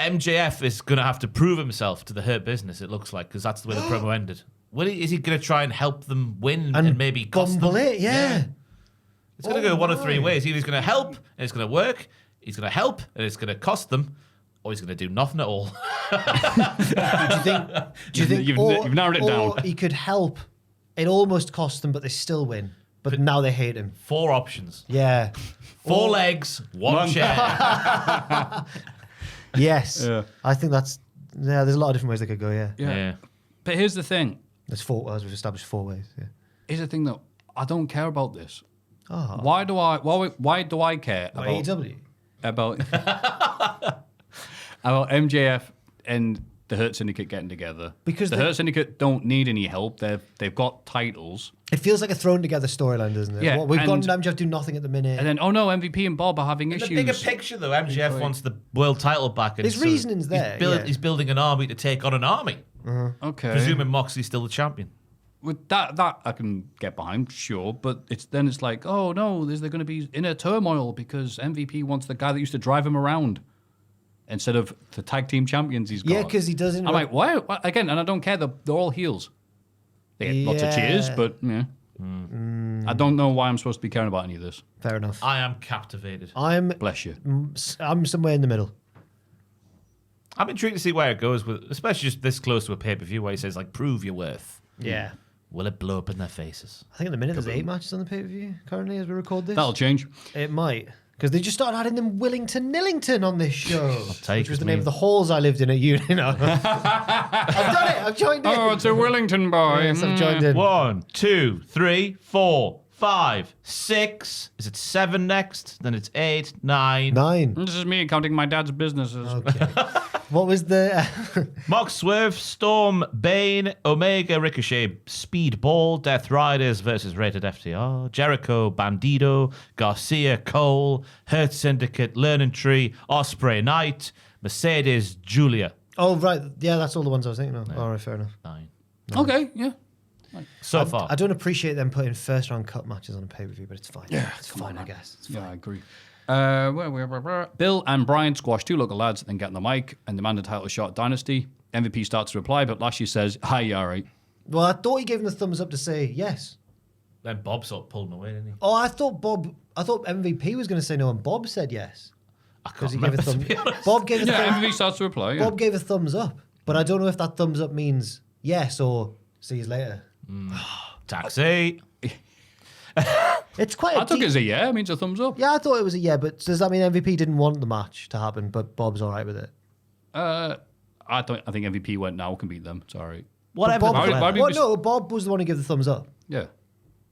MJF is going to have to prove himself to the Hurt Business, it looks like, because that's the way the promo ended. Is he going to try and help them win and maybe cost bumble them? it, yeah. It's going to go one of three ways. Either he's going to help and it's going to work, he's going to help and it's going to cost them, or he's going to do nothing at all. Do you think You've narrowed it down. Or he could help. It almost cost them, but they still win. But now they hate him. 4 options. Yeah. 4 legs, 1 chair. Yes. Yeah. I think that's... Yeah, there's a lot of different ways they could go, yeah. Yeah. But here's the thing. There's 4, as we've established, 4 ways, yeah. Here's the thing, though. I don't care about this. Oh. Why do I care about AEW? about MJF and the Hurt Syndicate getting together? Because the Hurt Syndicate don't need any help. They've got titles. It feels like a thrown together storyline, doesn't it? Yeah, Well, we've and- got MJF do nothing at the minute. And then, oh no, MVP and Bob are having In the issues. bigger picture, though, MJF wants the world title back. And His reasoning's there, yeah. He's building an army to take on an army. Okay. Presuming Moxley's still the champion. With that I can get behind, sure, but it's like, oh no, is there going to be inner turmoil because MVP wants the guy that used to drive him around instead of the tag team champions he's got. Yeah, because he doesn't... I'm like, why? Again, and I don't care. They're all heels. They get lots of cheers, Yeah. but yeah. I don't know why I'm supposed to be caring about any of this. Fair enough. I am captivated. Bless you. I'm somewhere in the middle. I'm intrigued to see where it goes, with, especially just this close to a pay-per-view where he says, like, prove your worth. Yeah. Will it blow up in their faces? I think at the minute there's 8 matches on the pay-per-view currently as we record this. That'll change. It might. Because they just started adding them Nillington on this show. take Which was it, the name me. of the halls I lived in at uni. You know. I've done it. I've joined in. Oh, it's a Wellington boy. Yes, I've joined in. 1, 2, 3, 4, 5, 6. Is it 7 next? Then it's 8, 9. 9. This is me counting my dad's businesses. Okay. What was the... Mox, Swerve, Storm, Bane, Omega, Ricochet, Speedball, Death Riders versus Rated FTR, Jericho, Bandido, Garcia, Cole, Hurt Syndicate, Learning Tree, Osprey, Knight, Mercedes, Julia. Oh, right. Yeah, that's all the ones I was thinking of. All right, fair enough. 9. Okay, yeah. So far. I don't appreciate them putting first round cut matches on a pay-per-view, but it's fine. Yeah, it's fine, I guess. It's fine. Yeah, I agree. Bill and Brian squash two local lads, then get on the mic and demand a title shot at Dynasty. MVP starts to reply, but Lashley says, "Hi, you all right?" Well, I thought he gave him the thumbs up to say yes. Then Bob sort of pulled him away, didn't he? Oh, I thought MVP was going to say no, and Bob said yes. I can't He gave remember, a to thumb. be honest. Bob gave a Yeah, thumb. MVP starts to reply. Yeah. Bob gave a thumbs up, but I don't know if that thumbs up means yes or see you later. Taxi. It's quite. I took it as a yeah. It means a thumbs up. Yeah, I thought it was a yeah, but does that mean MVP didn't want the match to happen, but Bob's all right with it? I think MVP went now can beat them. Sorry. Whatever. Bob, Why did we- no, Bob was the one who gave the thumbs up. Yeah.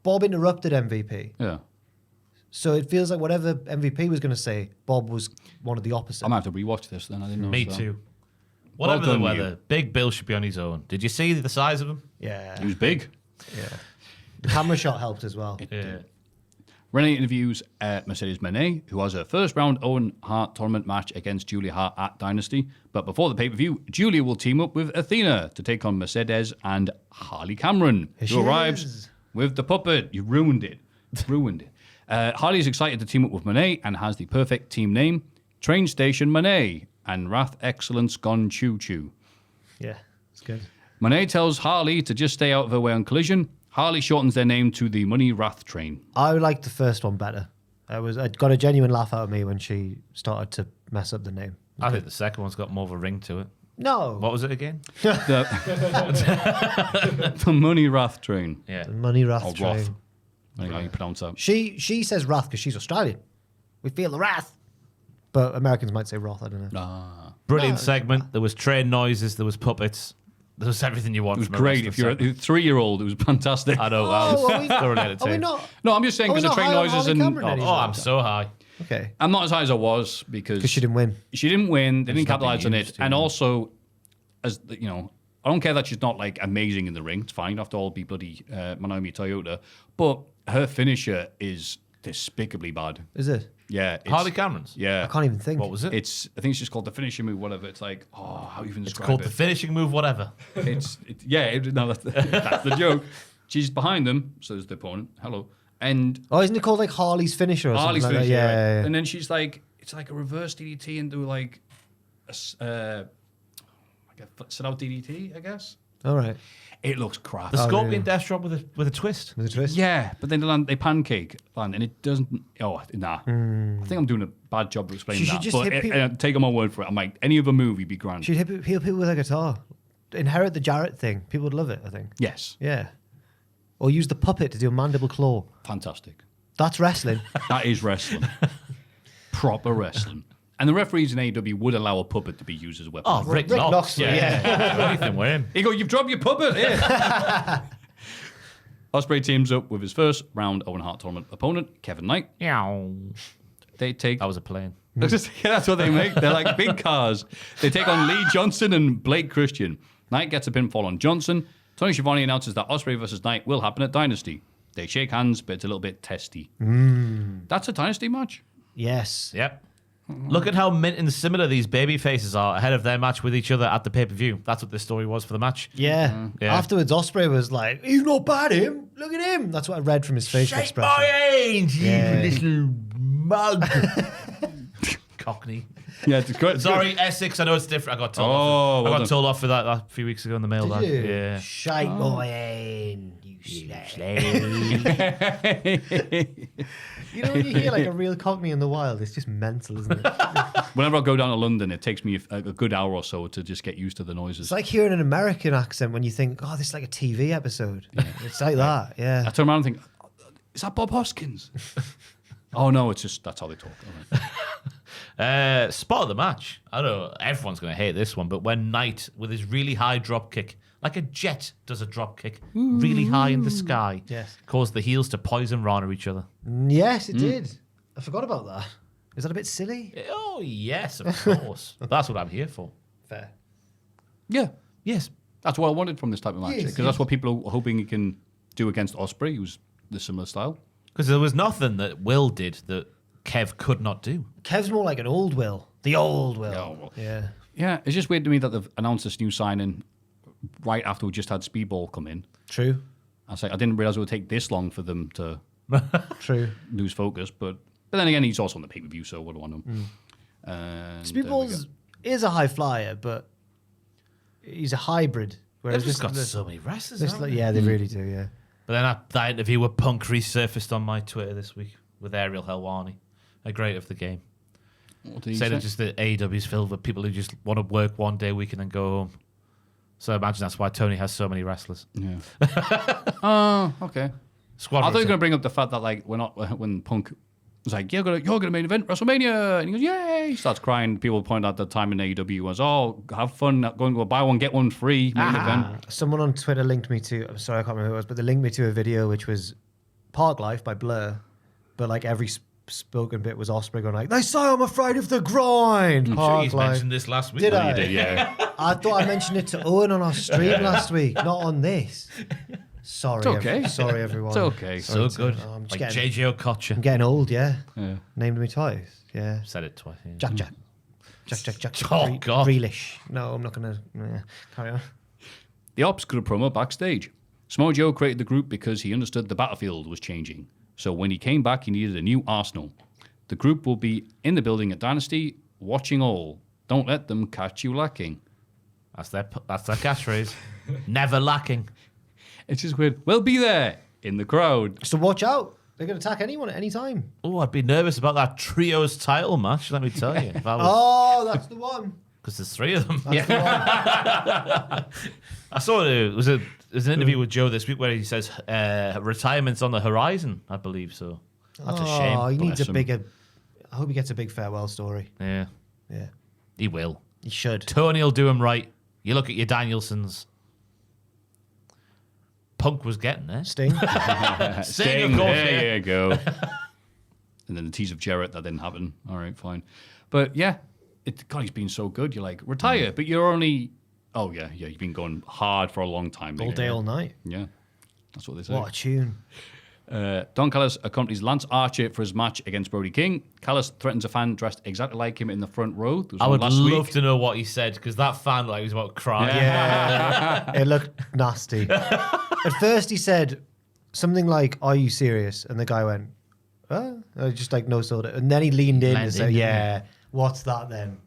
Bob interrupted MVP, Yeah. so it feels like whatever MVP was going to say, Bob was one of the opposite. I might have to rewatch this then. I didn't know. Me that. too. Whatever the done, weather, you. Big Bill should be on his own. Did you see the size of him? Yeah, He was big. yeah. The camera shot helped as well. Yeah. Renee interviews Mercedes Moné, who has her first round Owen Hart tournament match against Julia Hart at Dynasty. But before the pay-per-view, Julia will team up with Athena to take on Mercedes and Harley Cameron, she who arrives is. with the puppet. You ruined it. Ruined it. Harley's excited to team up with Moné and has the perfect team name, Train Station Moné and Wrath Excellence Gone Choo Choo. Yeah, it's good. Moné tells Harley to just stay out of her way on Collision. Harley shortens their name to the Money Wrath Train. I liked the first one better. It got a genuine laugh out of me when she started to mess up the name. I think the second one's got more of a ring to it. No, What was it again? The Money Wrath Train. Yeah. the Money Wrath Or train. Wrath. I think how you pronounce that. She says wrath because she's Australian. We feel the wrath, but Americans might say wrath. I don't know. Brilliant segment. There was train noises. There was puppets. There was everything you want. It was from a great. wrestling If you're a segment. 3-year-old, it was fantastic. I know. Oh, I was are we- thoroughly Are we entertained. not? No, I'm just saying Are we because the not train high on noises Harley and Cameron Oh, anymore? I'm so high. Okay, I'm not as high as I was because because she didn't win. She didn't win. They It's didn't not being capitalize on it, used to, and yeah. also, I don't care that she's not like amazing in the ring. It's fine. After all, be bloody Manami Toyota, but her finisher is despicably bad. Is it? Yeah, it's, Harley Cameron's. Yeah, I can't even think. What was it? I think it's just called the finishing move. Whatever. It's like, how you even It's describe called it? the finishing move. Whatever. That's the joke. She's behind them, so there's the opponent. Hello, and Oh, isn't it called like Harley's finisher or Harley's something like finisher, that? right? Yeah. And then she's like, it's like a reverse DDT into like a sit out DDT, I guess. All right. It looks crap. The Scorpion yeah. Death Drop with a twist. With a twist. Yeah, but then they pancake and it doesn't. Oh, nah. I think I'm doing a bad job of explaining She should that. just But hit people- take on my word for it. I'm like, any other movie be grand. She'd heal people with a guitar. Inherit the Jarrett thing. People would love it, I think. Yes, Yeah. Or use the puppet to do a mandible claw. fantastic. That's wrestling. That is wrestling. Proper wrestling. And the referees in AEW would allow a puppet to be used as a weapon. Oh, Rick Rick Knox. Knox, Yeah. Anything with him. He go, you've dropped your puppet. Yeah. Ospreay teams up with his first round Owen Hart tournament opponent, Kevin Knight. Yeah. They take. That was a plane. That's what they make. They're like big cars. They take on Lee Johnson and Blake Christian. Knight gets a pinfall on Johnson. Tony Schiavone announces that Ospreay versus Knight will happen at Dynasty. They shake hands, but it's a little bit testy. That's a Dynasty match? Yes. Yep. Look at how mint and similar these baby faces are ahead of their match with each other at the pay-per-view. That's what this story was for the match. Yeah. Yeah. Afterwards, Ospreay was like, "He's not bad, him. Look at him." That's what I read from his facial expression. hand, Yeah. little mug. Cockney. Yeah, it's good. Sorry, Essex. I know it's different. I got told Oh, off. well I got done. told off for that a few weeks ago in the mailbag. Did you? Yeah. Shake my hand, you slag. You know when you hear like a real Cockney in the wild, it's just mental, isn't it? Whenever I go down to London, it takes me a good hour or so to just get used to the noises. It's like hearing an American accent when you think, "Oh, this is like a TV episode." It's like that, I yeah. turn around and think, is that Bob Hoskins? Oh, no, it's just, that's how they talk. All right. Spot of the match. I don't know. Everyone's going to hate this one, but when Knight, with his really high drop kick, like a jet does a drop kick, really high in the sky, Yes. caused the heels to poison Rana each other. Yes, it did. I forgot about that. Is that a bit silly? Oh, yes, of course. That's what I'm here for. Fair. Yeah. Yes. That's what I wanted from this type of match. Yes, Because that's what people are hoping he can do against Ospreay, who's the similar style. Because there was nothing that Will did that Kev could not do. Kev's more like an old Will. The old Will. Oh, well. Yeah. Yeah, it's just weird to me that they've announced this new signing right after we just had Speedball come in. True. I was like, I didn't realize it would take this long for them to True. lose focus. But then again, he's also on the pay-per-view, so what do I know? And, Speedballs is a high flyer, but he's a hybrid. They've Whereas just this, got this, so many wrestlers. this, haven't they? yeah, they really do. Yeah. But then that interview with Punk resurfaced on my Twitter this week with Ariel Helwani, a great of the game. what did he Saying say? that just the AEW is filled with people who just want to work one day a week and then go home. So I imagine that's why Tony has so many wrestlers. Yeah. Oh, okay. Squad I thought you were rotation. going to bring up the fact that like when Punk was like, you're gonna main event WrestleMania, and he goes, yay! He starts crying. People point out the time in AEW was, oh, have fun, going to buy one get one free main event. Someone on Twitter linked me to. I'm sorry, I can't remember who it was, but they linked me to a video which was Park Life by Blur, but like every spoken bit was Osprey going like, "They say I'm afraid of the grind." I'm sure Park he's Life. mentioned this last week. Did though. I? You did, yeah. I thought I mentioned it to Owen on our stream last week, not on this. Sorry, It's okay. Sorry, everyone. It's okay. So Sorry, good. I'm just Like getting, JJ Okocha. I'm getting old. Yeah. Yeah. Named me twice. Yeah. Said it twice. Yeah. Jack. Oh, God. Grealish. No, I'm not gonna. Carry on. The Ops could have promo backstage. Samoa Joe created the group because he understood the battlefield was changing. So when he came back, he needed a new arsenal. The group will be in the building at Dynasty, watching all. Don't let them catch you lacking. That's their catchphrase. Never lacking. It's just weird. We'll be there in the crowd. So watch out. They can attack anyone at any time. Oh, I'd be nervous about that trios title match. Let me tell you. Oh, that's the one. Because there's three of them. That's the one. I saw it was an interview with Joe this week where he says retirement's on the horizon. I believe so. That's a shame. Oh, he needs Bless a him. bigger. I hope he gets a big farewell story. Yeah, Yeah, he will. he should. Tony will do him right. You look at your Danielsons. Punk was getting there. Sting. Sting, of course, there yeah. you go. And then the tease of Jarrett, that didn't happen. All right, fine. But yeah, God, he's been so good. You're like, retire, but you're only... Oh, yeah, you've been going hard for a long time. All day, all night. Yeah, that's what they say. What a tune. Don Callis accompanies Lance Archer for his match against Brody King. Callis threatens a fan dressed exactly like him in the front row. There was I one would last love week. to know what he said because that fan like was about crying. Yeah, it looked nasty. At first, he said something like, "Are you serious?" And the guy went, just like no soda. And then he leaned in and said, "Yeah, what's that then?"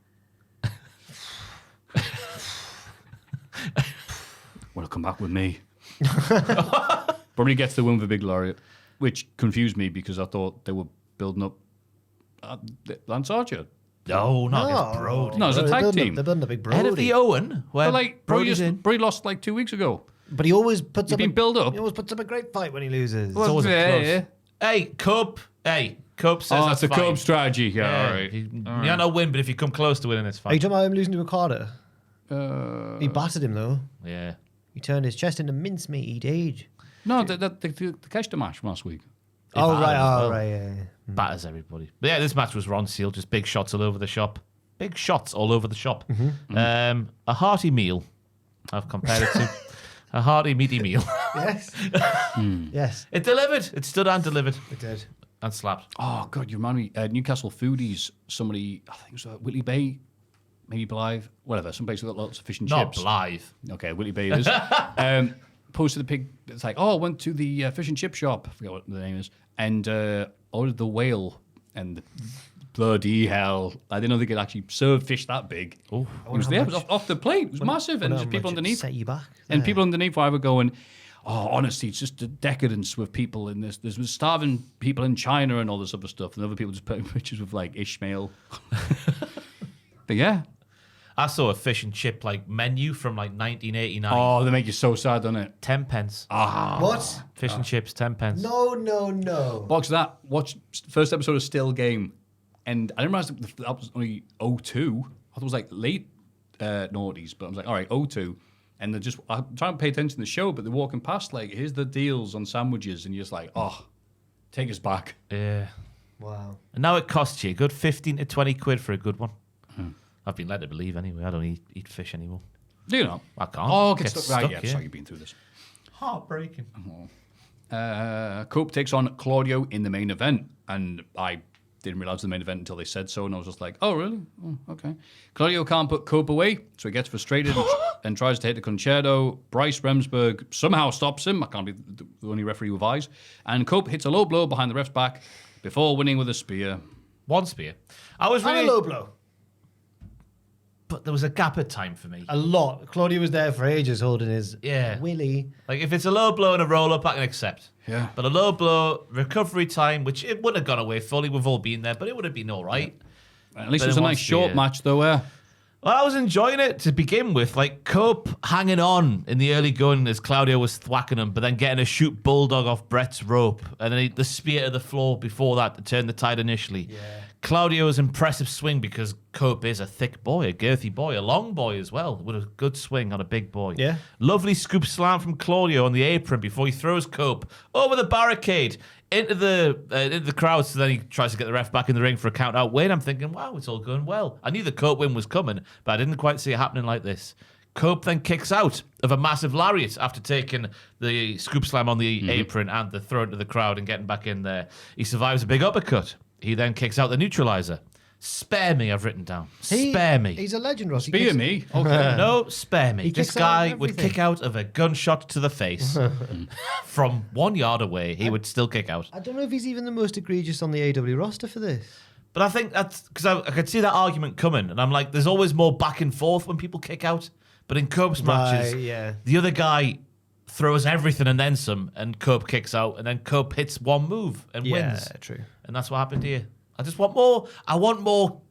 Want to come back with me? Probably gets the win for Big Lariat, which confused me because I thought they were building up Lance Archer. No, not against Brody. No, it's a They're tag building team. up- They're building a big Brody. Head of the Owen, where But like, Brody's in. Brody lost like 2 weeks ago. But he always puts He's up been built up. He always puts up a great fight when he loses. It's always a Yeah. close. Hey, Cub. Hey, Cub says Oh, that's that's a fine. Cub strategy. Yeah, all right. You don't win, but if you come close to winning, it's Are you fine. talking about him losing to Okada? He Uh, battered him though. Yeah. He turned his chest into mincemeat. He'd age. no, the Keshta match from last week. Oh battered right, him as oh well. right, yeah. Batters everybody. But yeah, this match was Ron Seal, just big shots all over the shop. Big shots all over the shop. A hearty meal. I've compared it to a hearty meaty meal. Yes. Yes, It delivered. It stood and delivered it did. and slapped. Oh, God, you remind me. Newcastle Foodies, somebody, I think it was Whitley Bay, maybe Blythe, whatever, some place with lots of fish and Not chips. Blythe. Okay, Whitley Bay it is. Posted a pig. It's like, oh, I went to the fish and chip shop. I forget what the name is. And ordered the whale. And bloody hell. I didn't know they could actually serve fish that big. Oh, It was there. It was off the plate. It was massive. And just people underneath. set you back. And people underneath were going, oh, honestly, it's just a decadence with people in this. There's starving people in China and all this other stuff. And other people just putting pictures of like Ishmael. But yeah. I saw a fish and chip like menu from like 1989. Oh, they make you so sad, don't it? 10 pence. What? Fish and chips, 10 pence. No. Box that. Watch first episode of Still Game. And I didn't realize that was only 02. I thought it was like late noughties. But I was like, all right, 02. And they're just, I'm trying to pay attention to the show, but they're walking past like, here's the deals on sandwiches. And you're just like, oh, take us back. Yeah. Wow. And now it costs you a good 15 to 20 quid for a good one. I've been led to believe anyway. I don't eat fish anymore. Do you know? I can't. Oh, Get get stuck. Right, stuck, yeah, yeah. sorry you've been through this. Heartbreaking. Cope takes on Claudio in the main event, and I didn't realize the main event until they said so, and I was just like, oh, really? Oh, okay. Claudio can't put Cope away, so he gets frustrated and tries to hit the concerto. Bryce Remsburg somehow stops him. I can't be the only referee with eyes. And Cope hits a low blow behind the ref's back before winning with a spear. One spear. I was really... And a low blow. But there was a gap of time for me. A lot. Claudio was there for ages holding his Yeah. willy. Like, if it's a low blow and a roll-up, I can accept. Yeah. But a low blow, recovery time, which it wouldn't have gone away fully, we've all been there, but it would have been all right. At least But it was a it nice wants to short be, match, though, Well, I was enjoying it to begin with. Like, Cope hanging on in the early going as Claudio was thwacking him, but then getting a shoot bulldog off Brett's rope. And then the spear to the floor before that to turn the tide initially. Yeah. Claudio's impressive swing because Cope is a thick boy, a girthy boy, a long boy as well, with a good swing on a big boy. Yeah. Lovely scoop slam from Claudio on the apron before he throws Cope over the barricade into the crowd, so then he tries to get the ref back in the ring for a count-out win. I'm thinking, wow, it's all going well. I knew the Cope win was coming, but I didn't quite see it happening like this. Cope then kicks out of a massive lariat after taking the scoop slam on the apron and the throw into the crowd and getting back in there. He survives a big uppercut. He then kicks out the neutralizer. Spare me, I've written down. Spare me. He's a legend, Ross. Spear me? Okay. No, spare me. This kicks out guy would everything. kick out of a gunshot to the face. From 1 yard away, he would still kick out. I don't know if he's even the most egregious on the AW roster for this. But I think that's because I could see that argument coming, and I'm like, there's always more back and forth when people kick out. But in Cope's matches, yeah. the other guy throws everything and then some, and Cope kicks out, and then Cope hits one move and wins. Yeah, true. And that's what happened here. I just want more. I want more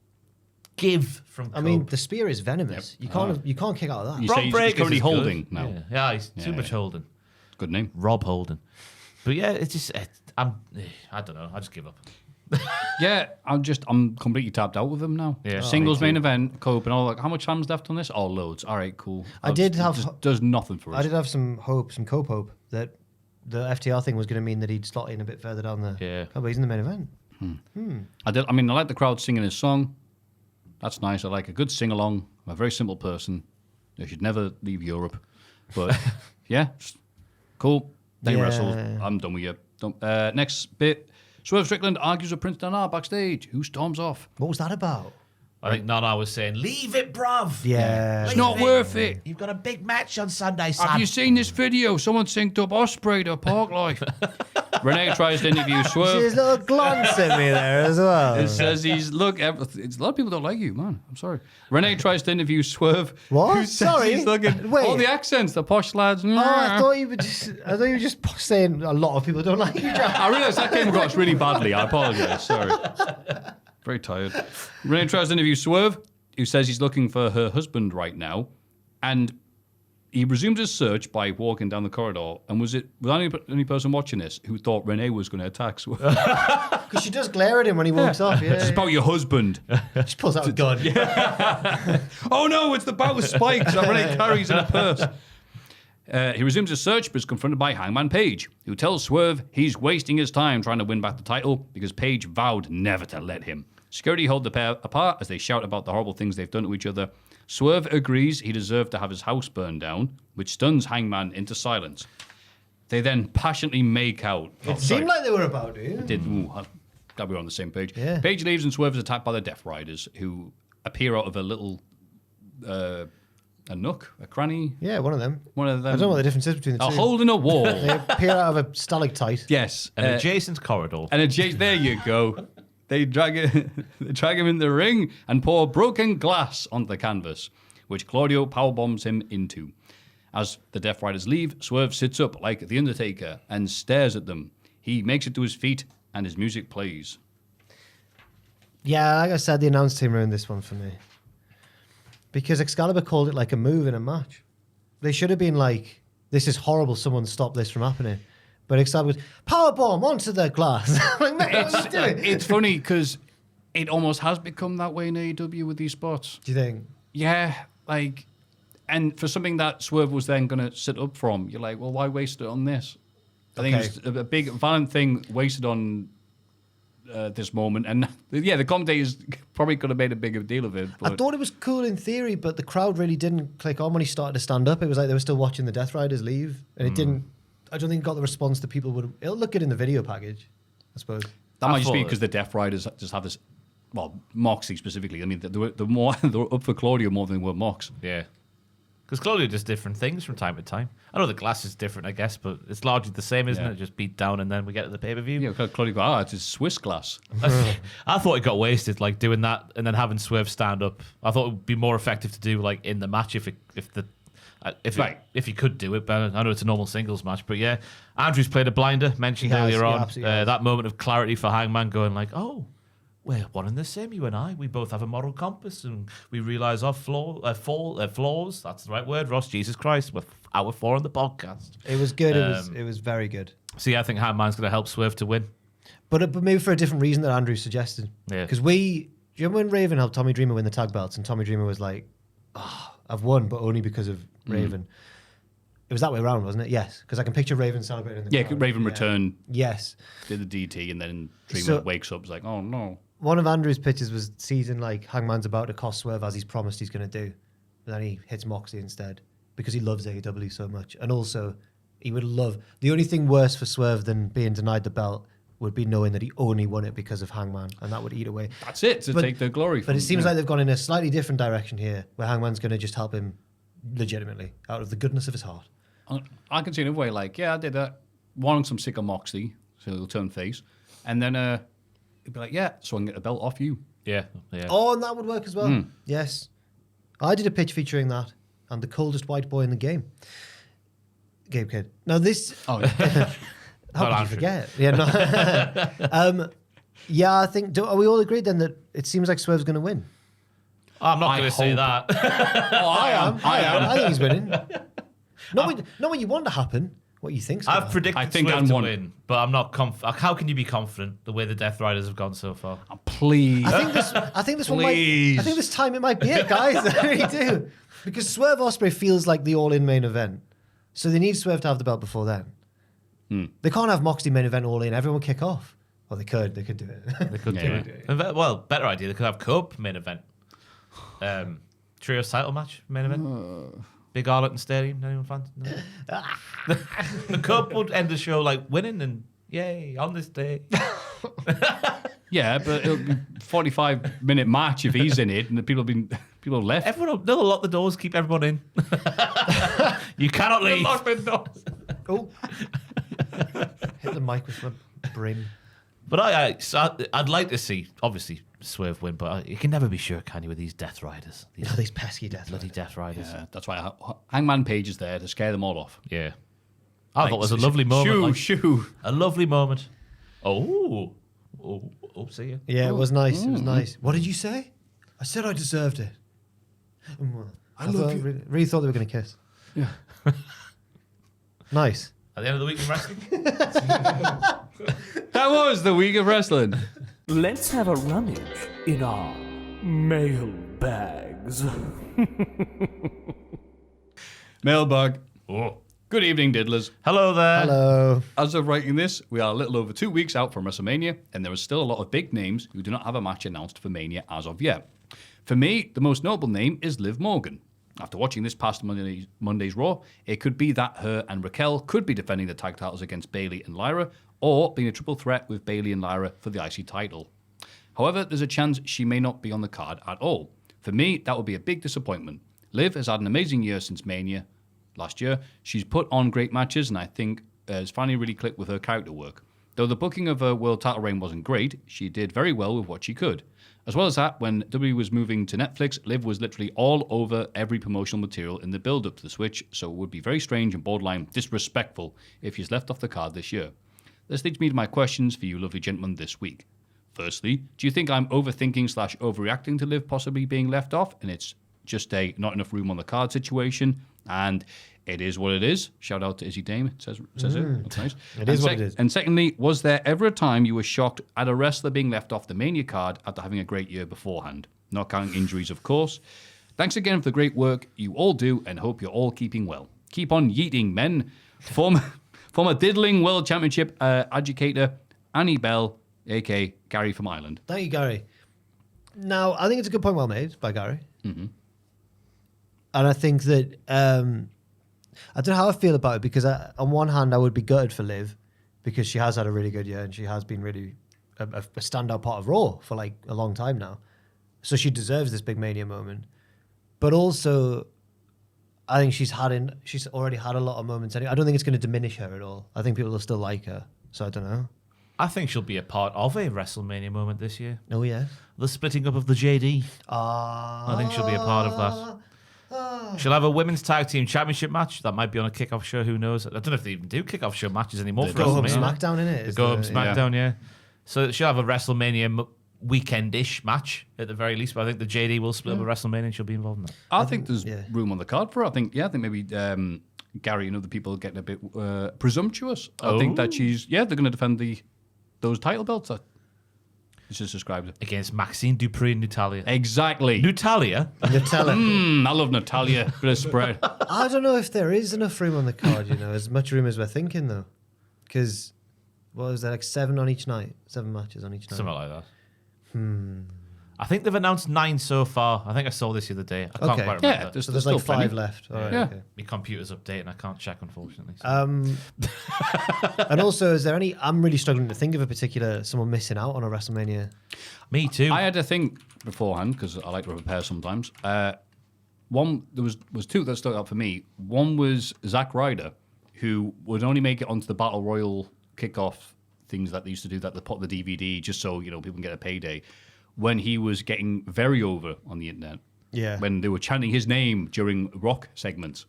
give from Cope. I mean, the spear is venomous. You can't kick out of that. You Rob say he's Breaker's currently is good. holding now. Yeah, he's too much holding. Good name. Rob Holden. But yeah, it's just I don't know. I just give up. Yeah, I'm completely tapped out with him now. Yeah. Singles main event, Cope and all that. How much time's left on this? Oh, loads. All right, cool. I did have- Just does nothing for us. I did have some Cope hope that the FTR thing was going to mean that he'd slot in a bit further down there. Yeah. Oh, but he's in the main event. I like the crowd singing his song. That's nice. I like a good sing along. I'm a very simple person. I should never leave Europe. But yeah, just cool. They Yeah. wrestled. I'm done with you. Next bit. Swerve Strickland argues with Prince Nana backstage. Who storms off? What was that about? I think Nana was saying, "Leave it, bruv. Yeah. It's not worth it. You've got a big match on Sunday, son." Have you seen this video? Someone synced up Osprey to Park Life. Renee tries to interview She's Swerve. a little glance at me there as well. It says a lot of people don't like you, man. I'm sorry. Renee tries to interview Swerve. What? Who says Sorry. he's looking. Wait. All the accents, the posh lads. Oh, I thought you were just saying a lot of people don't like you, Jack. I realised that came across really badly. I apologise. Sorry. Very tired. Renee tries to interview Swerve, who says he's looking for her husband right now, and he resumes his search by walking down the corridor. And was the only person watching this who thought Renee was going to attack Swerve? Because she does glare at him when he walks off. Yeah. It's about your husband. She pulls out a gun. Oh no, it's the bout of spikes that Renee carries in a purse. He resumes his search, but is confronted by Hangman Page, who tells Swerve he's wasting his time trying to win back the title because Page vowed never to let him. Security hold the pair apart as they shout about the horrible things they've done to each other. Swerve agrees he deserved to have his house burned down, which stuns Hangman into silence. They then passionately make out. It seemed like they were about to. I'm glad we're on the same page. Yeah. Page leaves and Swerve is attacked by the Death Riders, who appear out of a little a nook, a cranny. Yeah, one of them. One of them. I don't know what the difference is between the A two. hole in a wall. They appear out of a stalactite. Yes. An adjacent corridor. There you go. They drag him in the ring and pour broken glass onto the canvas, which Claudio powerbombs him into. As the Death Riders leave, Swerve sits up like The Undertaker and stares at them. He makes it to his feet and his music plays. Yeah, like I said, the announce team ruined this one for me. Because Excalibur called it like a move in a match. They should have been like, this is horrible, someone stop this from happening. But Excalibur was, powerbomb onto the glass. Like, mate, what are you doing? It's funny because it almost has become that way in AEW with these spots. Do you think? Yeah, like, and for something that Swerve was then going to sit up from, you're like, well, why waste it on this? I think it's a big, violent thing wasted on this moment. And yeah, the commentators probably could have made a bigger deal of it. But I thought it was cool in theory, but the crowd really didn't click on when he started to stand up. It was like they were still watching the Death Riders leave. And it didn't, I don't think it got the response that people would. It'll look good in the video package, I suppose. That might just be because the Death Riders just have this. Well, Moxie specifically. I mean, they're up for Claudio more than they were Mox. Yeah. Because Claudio does different things from time to time. I know the glass is different, I guess, but it's largely the same, isn't it? Just beat down and then we get to the pay-per-view. Yeah, Claudio goes, it's a Swiss glass. I thought it got wasted, like doing that and then having Swerve stand up. I thought it would be more effective to do like in the match if you could do it. But I know it's a normal singles match, but yeah, Andrew's played a blinder. Mentioned earlier on that moment of clarity for Hangman, going like, "Oh, we're one and the same, you and I. We both have a moral compass, and we realise our flaws. That's the right word, Ross. Jesus Christ, we're hour 4 on the podcast. It was good. It was very good. So yeah, I think Hangman's going to help Swerve to win. But maybe for a different reason that Andrew suggested. Yeah. Because do you remember when Raven helped Tommy Dreamer win the tag belts, and Tommy Dreamer was like, I've won, but only because of Raven. It was that way around, wasn't it? Yes, because I can picture Raven celebrating. Raven returned. Yes, did the DT, and then Dreamer wakes up, is like, oh no. One of Andrew's pitches was season like Hangman's about to cost Swerve as he's promised he's going to do, but then he hits Moxley instead because he loves AEW so much, and also he would love. The only thing worse for Swerve than being denied the belt would be knowing that he only won it because of Hangman, and that would eat away. That's it, take the glory from But it seems like they've gone in a slightly different direction here, where Hangman's going to just help him legitimately, out of the goodness of his heart. I can see another way, like, I did that, wanting some sick of Moxley, so he'll turn face, and then he'd be like, so I can get the belt off you. Yeah. Oh, and that would work as well. Yes. I did a pitch featuring that, and the coldest white boy in the game. Gabe Kidd. Now this... Oh, yeah. How could you forget? Yeah, no. I think... Are we all agreed then that it seems like Swerve's going to win? I'm not going to say that. I am. I think he's winning. Not what you want to happen, what you think's going to I've predicted Swerve to win, but I'm not confident. How can you be confident the way the Death Riders have gone so far? Please. I think this one might... I think this time it might be it, guys. I really do. Because Swerve Ospreay feels like the all-in main event. So they need Swerve to have the belt before then. They can't have Moxley main event all in. Everyone kick off. Well, they could. They could do it. They could do it. Well, better idea. They could have Cope main event. Trios title match main event. Big Arlington Stadium. Anyone fancy? No? The Cup would end the show like winning and yay on this day. Yeah, but it'll be 45-minute match if he's in it, and the people have left. Everyone, they'll lock the doors, keep everyone in. You cannot leave. Lock the doors. Oh. Hit the mic with my brim. But I'd like to see, obviously, Swerve win, but you can never be sure, can you, with these Death Riders? These pesky bloody Death Riders. Yeah, that's why Hangman Page is there to scare them all off. Yeah. I thought it was a lovely moment. Shoo. A lovely moment. Oh, see ya. Yeah, it was nice. It was nice. What did you say? I said I deserved it. I love you. Really thought they were going to kiss. Yeah. Nice. At the end of the week in wrestling? That was the week of wrestling. Let's have a rummage in our mailbags. Mailbag. Oh. Good evening, diddlers. Hello there. Hello. As of writing this, we are a little over 2 weeks out from WrestleMania, and there are still a lot of big names who do not have a match announced for Mania as of yet. For me, the most notable name is Liv Morgan. After watching this past Monday's Raw, it could be that her and Raquel could be defending the tag titles against Bayley and Lyra, or being a triple threat with Bayley and Lyra for the IC title. However, there's a chance she may not be on the card at all. For me, that would be a big disappointment. Liv has had an amazing year since Mania last year. She's put on great matches, and I think has finally really clicked with her character work. Though the booking of her world title reign wasn't great, she did very well with what she could. As well as that, when WWE was moving to Netflix, Liv was literally all over every promotional material in the build-up to the switch, so it would be very strange and borderline disrespectful if she's left off the card this year. This leads me to my questions for you lovely gentlemen this week. Firstly, do you think I'm overthinking/overreacting to Liv possibly being left off, and it's just a not enough room on the card situation, and it is what it is? Shout out to Izzy Dame, it says it. That's nice. It is what it is. And secondly, was there ever a time you were shocked at a wrestler being left off the Mania card after having a great year beforehand? Not counting injuries, of course. Thanks again for the great work you all do, and hope you're all keeping well. Keep on yeeting, men. Former diddling world championship educator Annie Bell, a.k.a. Gary from Ireland. Thank you, Gary. Now, I think it's a good point well made by Gary. Mm-hmm. And I think that... I don't know how I feel about it, because on one hand, I would be gutted for Liv, because she has had a really good year and she has been really a standout part of Raw for like a long time now. So she deserves this big Mania moment. But also, I think she's already had a lot of moments. I don't think it's going to diminish her at all. I think people will still like her. So I don't know. I think she'll be a part of a WrestleMania moment this year. Oh, yeah. The splitting up of the JD. I think she'll be a part of that. She'll have a women's tag team championship match. That might be on a kickoff show. Who knows? I don't know if they even do kickoff show matches anymore. The for Go Home WrestleMania. SmackDown, innit? The Go Home SmackDown, yeah. So she'll have a WrestleMania weekend-ish match at the very least. But I think the JD will split up a WrestleMania and she'll be involved in that. I think there's room on the card for her. I think maybe Gary and other people are getting a bit presumptuous. I think that they're going to defend those title belts. It's just described it. Against Maxine Dupree and Natalia. Exactly. Natalia? Nutella. I love Natalia. Bit of spread. I don't know if there is enough room on the card, as much room as we're thinking, though. Because, what was there, like 7 on each night? 7 matches on each night? Something like that. I think they've announced 9 so far. I think I saw this the other day. I can't quite remember. Yeah, So there's like 5 plenty. left. All right, Yeah. okay. My computer's updating. I can't check, unfortunately. So. And also, is there any... I'm really struggling to think of someone missing out on a WrestleMania. Me too. I had to think beforehand because I like to prepare sometimes. One, there was 2 that stuck out for me. One was Zack Ryder, who would only make it onto the Battle Royal kickoff things that they used to do, that they put the DVD just so people can get a payday. When he was getting very over on the internet, when they were chanting his name during rock segments,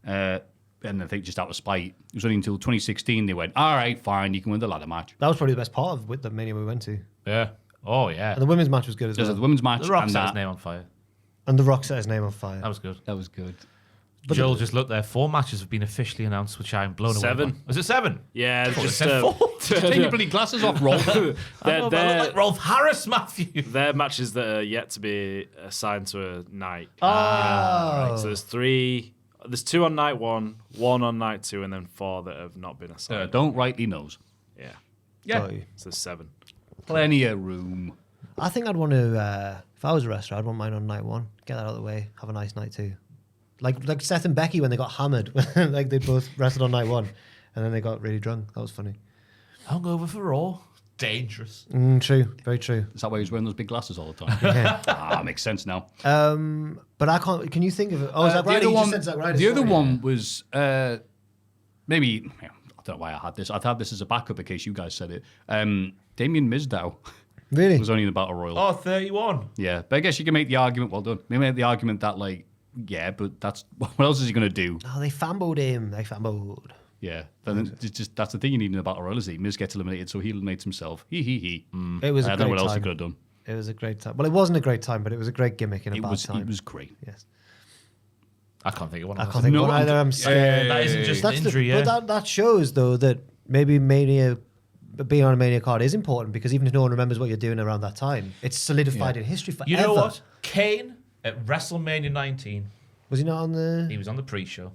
and I think just out of spite, it was only until 2016 they went, all right, fine, you can win the ladder match. That was probably the best part of the Mania we went to. Yeah. Oh, yeah. And the women's match was good as There's well. the women's match The Rock and set his that. name on fire. And The Rock set his name on fire. That was good. That was good. Joel just looked there. 4 matches have been officially announced, which I'm blown away 7. by. Was it 7? Yeah, I thought just it said 4. Just take your bloody glasses off, Rolf. I know, but I look like Rolf Harris, Maffew. they're matches that are yet to be assigned to a night. Oh. So there's 3. There's 2 on night 1, 1 on night 2, and then 4 that have not been assigned. Don't rightly knows. Yeah. Yeah, Got you. So there's 7. plenty of room. I think I'd want to, if I was a wrestler, I'd want mine on night 1. Get that out of the way. Have a nice night 2. Like Seth and Becky when they got hammered. Like they both wrestled on night 1. And then they got really drunk. That was funny. Hungover for Raw. Dangerous. True. Very true. Is that why he's wearing those big glasses all the time? Makes sense now. But I can't... Can you think of it? Oh, Zack The Ryder? other You one, just said Zack Ryder. the other sorry. one was maybe... I don't know why I had this. I'd had this as a backup in case you guys said it. Damien Mizdow Really? was only in the Battle Royal. Oh, 31. Yeah, but I guess you can make the argument... Well done. Maybe make the argument that, like, yeah, but that's... What else is he going to do? Oh, they fumbled him. Yeah, then it's just that's the thing you need in a Battle Royal, is he? Miz gets eliminated, so he eliminates himself. He. It was a I great don't know what else he time. could have done. It was a great time. Well, it wasn't a great time, but it was a great gimmick in a bad time. It was great. Yes. I can't think of one. I can't think of one either. I'm scared. That isn't just an That's injury, yeah. But that shows, though, that maybe Mania, being on a Mania card is important, because even if no one remembers what you're doing around that time, it's solidified in history forever. You know what? Kane at WrestleMania 19. Was he not on the... He was on the pre-show.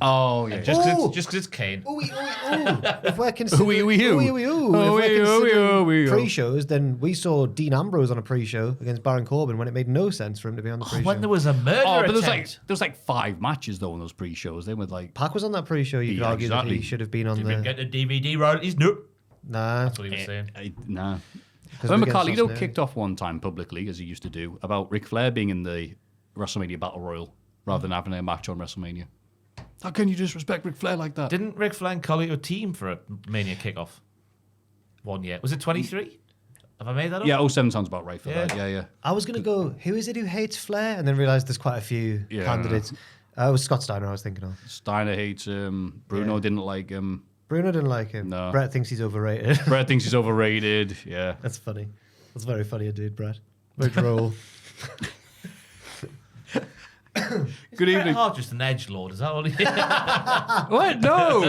Oh yeah. Just because it's Kane. If we're considering pre-shows, then we saw Dean Ambrose on a pre-show against Baron Corbin when it made no sense for him to be on the pre-show. When there was a murder Oh, but attempt. there was like 5 matches though in those pre-shows. They were like, Pac was on that pre-show. You could Yeah, argue that exactly. he should have been on Did we the... get the DVD royalties? Nope. Nah. That's what he was saying. nah. I we remember get Carlito Sasha kicked off one time publicly, as he used to do, about Ric Flair being in the WrestleMania Battle Royal rather than having a match on WrestleMania. How can you disrespect Ric Flair like that? Didn't Ric Flair and Carlito team for a Mania kickoff? 1 year. Was it 23? Have I made that up? Yeah, 07 sounds about right for Yeah. that. Yeah. I was going to go, who is it who hates Flair? And then realised there's quite a few Yeah. candidates. It was Scott Steiner I was thinking of. Steiner hates him. Bruno didn't like him. Bruno didn't like him. No. Brett thinks he's overrated. Brett thinks he's overrated. Yeah. That's funny. That's very funny, dude, Brett. Very droll. Good evening. Bret Hart just an edgelord. Is that all he is? What? No.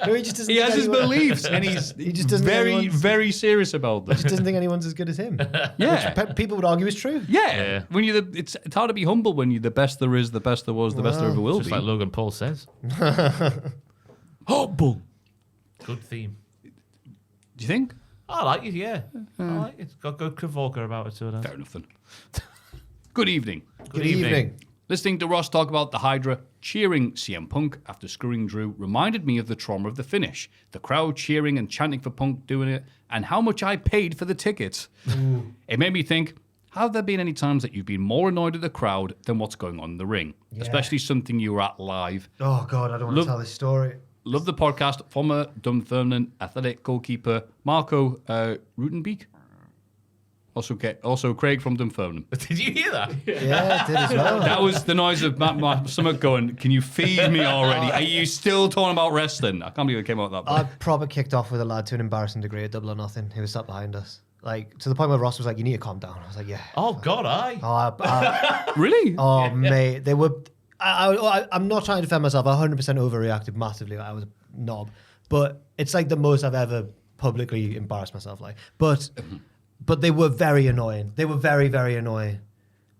No, he just doesn't He think has his anyone- beliefs, and he's He just doesn't think very, anyone's- very serious about them. He just doesn't think anyone's as good as him. Yeah. Which people would argue is true. Yeah. When you're it's hard to be humble when you're the best there is, the best there was, the best there ever will Just be. like Logan Paul says. Humble. Good theme. Do you think? I like it, yeah. I like it. It's got good Kavorka about it too. Fair enough then. Good evening. Good evening. Listening to Ross talk about the Hydra cheering CM Punk after screwing Drew reminded me of the trauma of the finish. The crowd cheering and chanting for Punk doing it, and how much I paid for the tickets. It made me think, have there been any times that you've been more annoyed at the crowd than what's going on in the ring? Yeah. Especially something you were at live. Oh, God, I don't want to tell this story. Love the podcast. Former Dunfermline athletic goalkeeper Marco Rutenbeek. Also Craig from Dunfermline. Did you hear that? Yeah, I did as well. That was the noise of Matt Summit going, can you feed me already? Are you still talking about wrestling? I can't believe it came out that I way. proper kicked off with a lad to an embarrassing degree at Double or Nothing. He was sat behind us. Like, to the point where Ross was like, you need to calm down. I was like, yeah. Oh, God, aye. Really? Oh, mate. They were... I'm not trying to defend myself. I 100% overreacted massively. I was a knob. But it's like the most I've ever publicly embarrassed myself. Like, But they were very annoying. They were very, very annoying.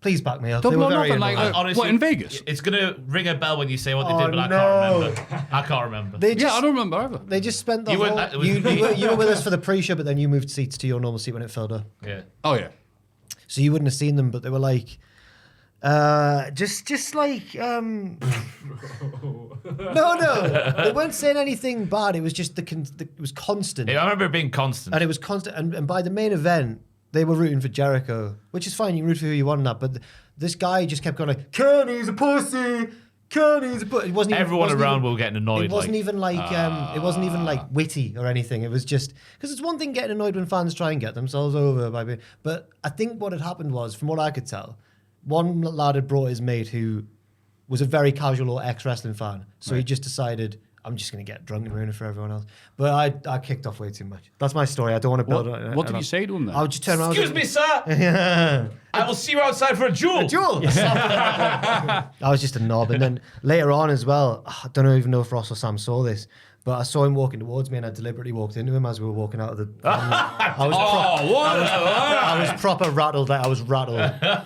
Please back me up. They Double were or very Nothing, annoying. like, Honestly, what, in Vegas? It's going to ring a bell when you say what they Oh, did, but no. I can't remember. I can't remember. They Yeah, just, I don't remember either. They just spent the You whole... weren't- it was You, me. you were with us for the pre-show, but then you moved seats to your normal seat when it filled up. Yeah. Oh, yeah. So you wouldn't have seen them, but they were like... just like... No, they weren't saying anything bad. It was just it was constant. I remember it being constant. And it was constant. And by the main event, they were rooting for Jericho, which is fine. You can root for who you want in that. But this guy just kept going like, Kenny's a pussy. Kenny's a pussy. It wasn't even, Everyone wasn't around even, were getting annoyed. It wasn't even like it wasn't even like witty or anything. It was just because it's one thing getting annoyed when fans try and get themselves over by being. But I think what had happened was, from what I could tell, one lad had brought his mate who was a very casual or ex-wrestling fan. So he just decided, I'm just going to get drunk and ruin it for everyone else. But I kicked off way too much. That's my story. I don't want to build on it. What did you say to him then? I would just turn around. Excuse me, sir. I will see you outside for a duel. I was just a knob. And then later on as well, I don't even know if Ross or Sam saw this, but I saw him walking towards me and I deliberately walked into him as we were walking out of the... I was proper rattled. I was rattled.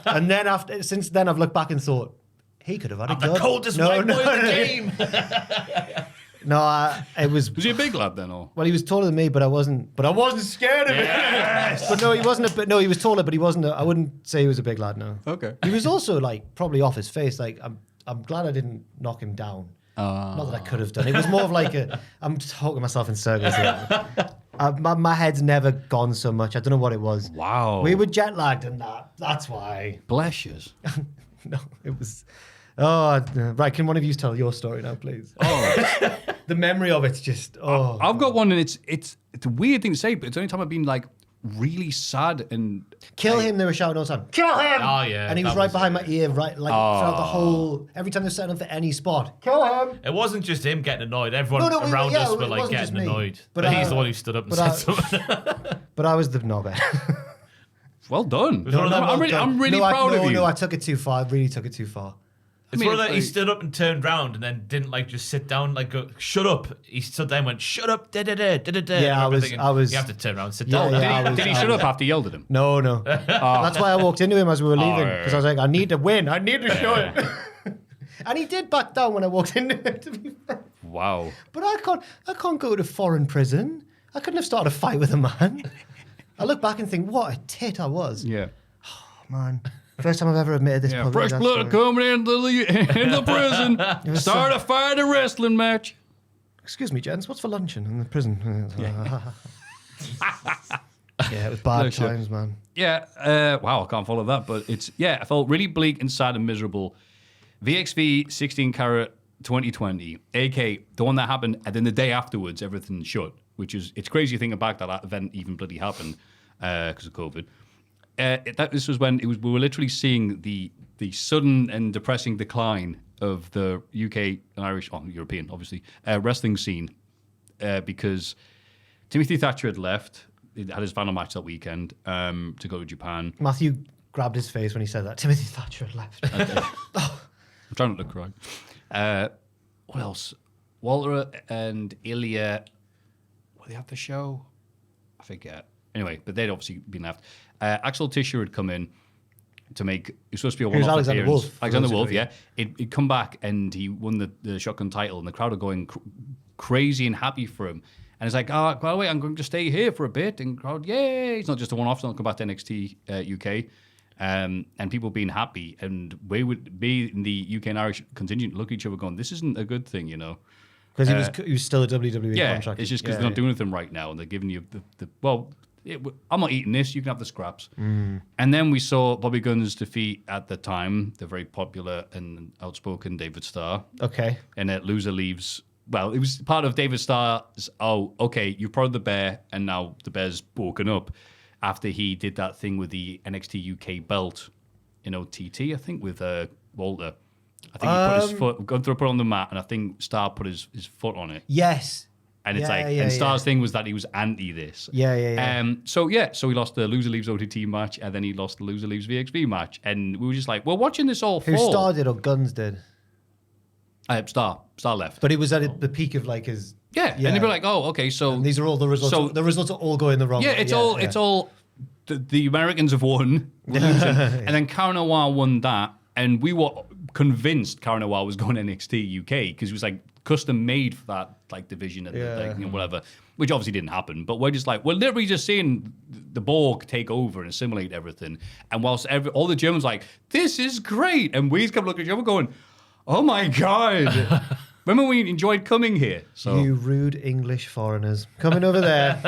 And then since then I've looked back and thought, he could have had a The gun. coldest white boy in the game. No, it was... Was he a big lad then, or? Well, he was taller than me, but I wasn't scared of it. But no, he wasn't. No, he was taller, but he wasn't. I wouldn't say he was a big lad. No. Okay. He was also like probably off his face. Like I'm glad I didn't knock him down. Not that I could have done. It was more of like I'm talking myself in circles here. My head's never gone so much. I don't know what it was. Wow. We were jet lagged and that's why. Bless yous. No, it was. Oh, right. Can one of you tell your story now, please? Oh, the memory of it's just. Oh, I've got one, and it's a weird thing to say, but it's the only time I've been like really sad and kill him! They were shouting all the time. Kill him! Oh, yeah, and he was that right was behind it. my ear, right, like throughout the whole. Every time they're setting up for any spot, kill him! It wasn't just him getting annoyed. Everyone No, around yeah, us it were like wasn't just getting me. annoyed. But, But he's the one who stood up and said something. But I was the knobhead. well done. one of them I'm really proud of you. No, I took it too far. I really took it too far. It's mean, one of it's that he like- stood up and turned round and then didn't like just sit down, like go, shut up. He stood there and went, shut up, da da da da da da. Yeah, And I was- thinking, I was- You have to turn around and sit Yeah, down. yeah, Did he shut up after you yelled at him? No. That's why I walked into him as we were leaving because I was like, I need to win. I need to show it. And he did back down when I walked into it. To be fair. Wow. But I can't go to foreign prison. I couldn't have started a fight with a man. I look back and think, what a tit I was. Yeah. Man. First time I've ever admitted this publicly. Fresh that's blood sorry. coming into the prison. Start a fight, a wrestling match. Excuse me, gents, what's for luncheon in the prison? Yeah, it was bad sure. times, man. Yeah. Wow, I can't follow that, but I felt really bleak and sad and miserable. VXV 16 carat 2020, aka the one that happened, and then the day afterwards, everything shut. It's crazy thinking back that event even bloody happened because of COVID. This was when we were literally seeing the sudden and depressing decline of the UK and Irish, European, obviously, wrestling scene because Timothy Thatcher had left. He had his final match that weekend to go to Japan. Maffew grabbed his face when he said that. Timothy Thatcher had left. I'm trying not to cry. What else? Walter and Ilya, were they at the show? I forget. Anyway, but they'd obviously been left. Axel Tischer had come in to make. It was supposed to be a one-off Alexander appearance. Wolf, Alexander for those Wolf, who yeah. He'd come back and he won the Shotgun title, and the crowd are going crazy and happy for him. And it's like, by the way, I'm going to stay here for a bit. And crowd, yay! It's not just a one-off. It's not come back to NXT UK. and people being happy, and we would be in the UK and Irish contingent look at each other going, this isn't a good thing, you know. Because he was still a WWE contract. It's just because they're not doing anything right now, and they're giving you I'm not eating this. You can have the scraps. And then we saw Bobby Guns defeat, at the time, the very popular and outspoken David Starr. Okay. And that loser leaves. Well, it was part of David Starr's, you prodded the bear, and now the bear's woken up after he did that thing with the NXT UK belt in OTT, I think, with Walter. I think he put his foot, gone through, put it on the mat, and I think Starr put his foot on it. Yes. And it's and Starr's thing was that he was anti this. Yeah. So he lost the Loser Leaves OTT match, and then he lost the Loser Leaves VXV match. And we were just like, we're watching this all Who fall. Starr did or Guns did? Starr left. But it was at the peak of like his... Yeah. And they'd be like, okay, so... And these are all the results. So, the results are all going the wrong way. It's all... The Americans have won. We're losing. And then Cara Noir won that. And we were convinced Cara Noir was going to NXT UK because it was like custom made for that like division and whatever, which obviously didn't happen. But we're just like, we're literally just seeing the Borg take over and assimilate everything. And whilst all the Germans like, this is great. And we kept looking at each other going, oh my God. Remember we enjoyed coming here? So You rude English foreigners coming over there,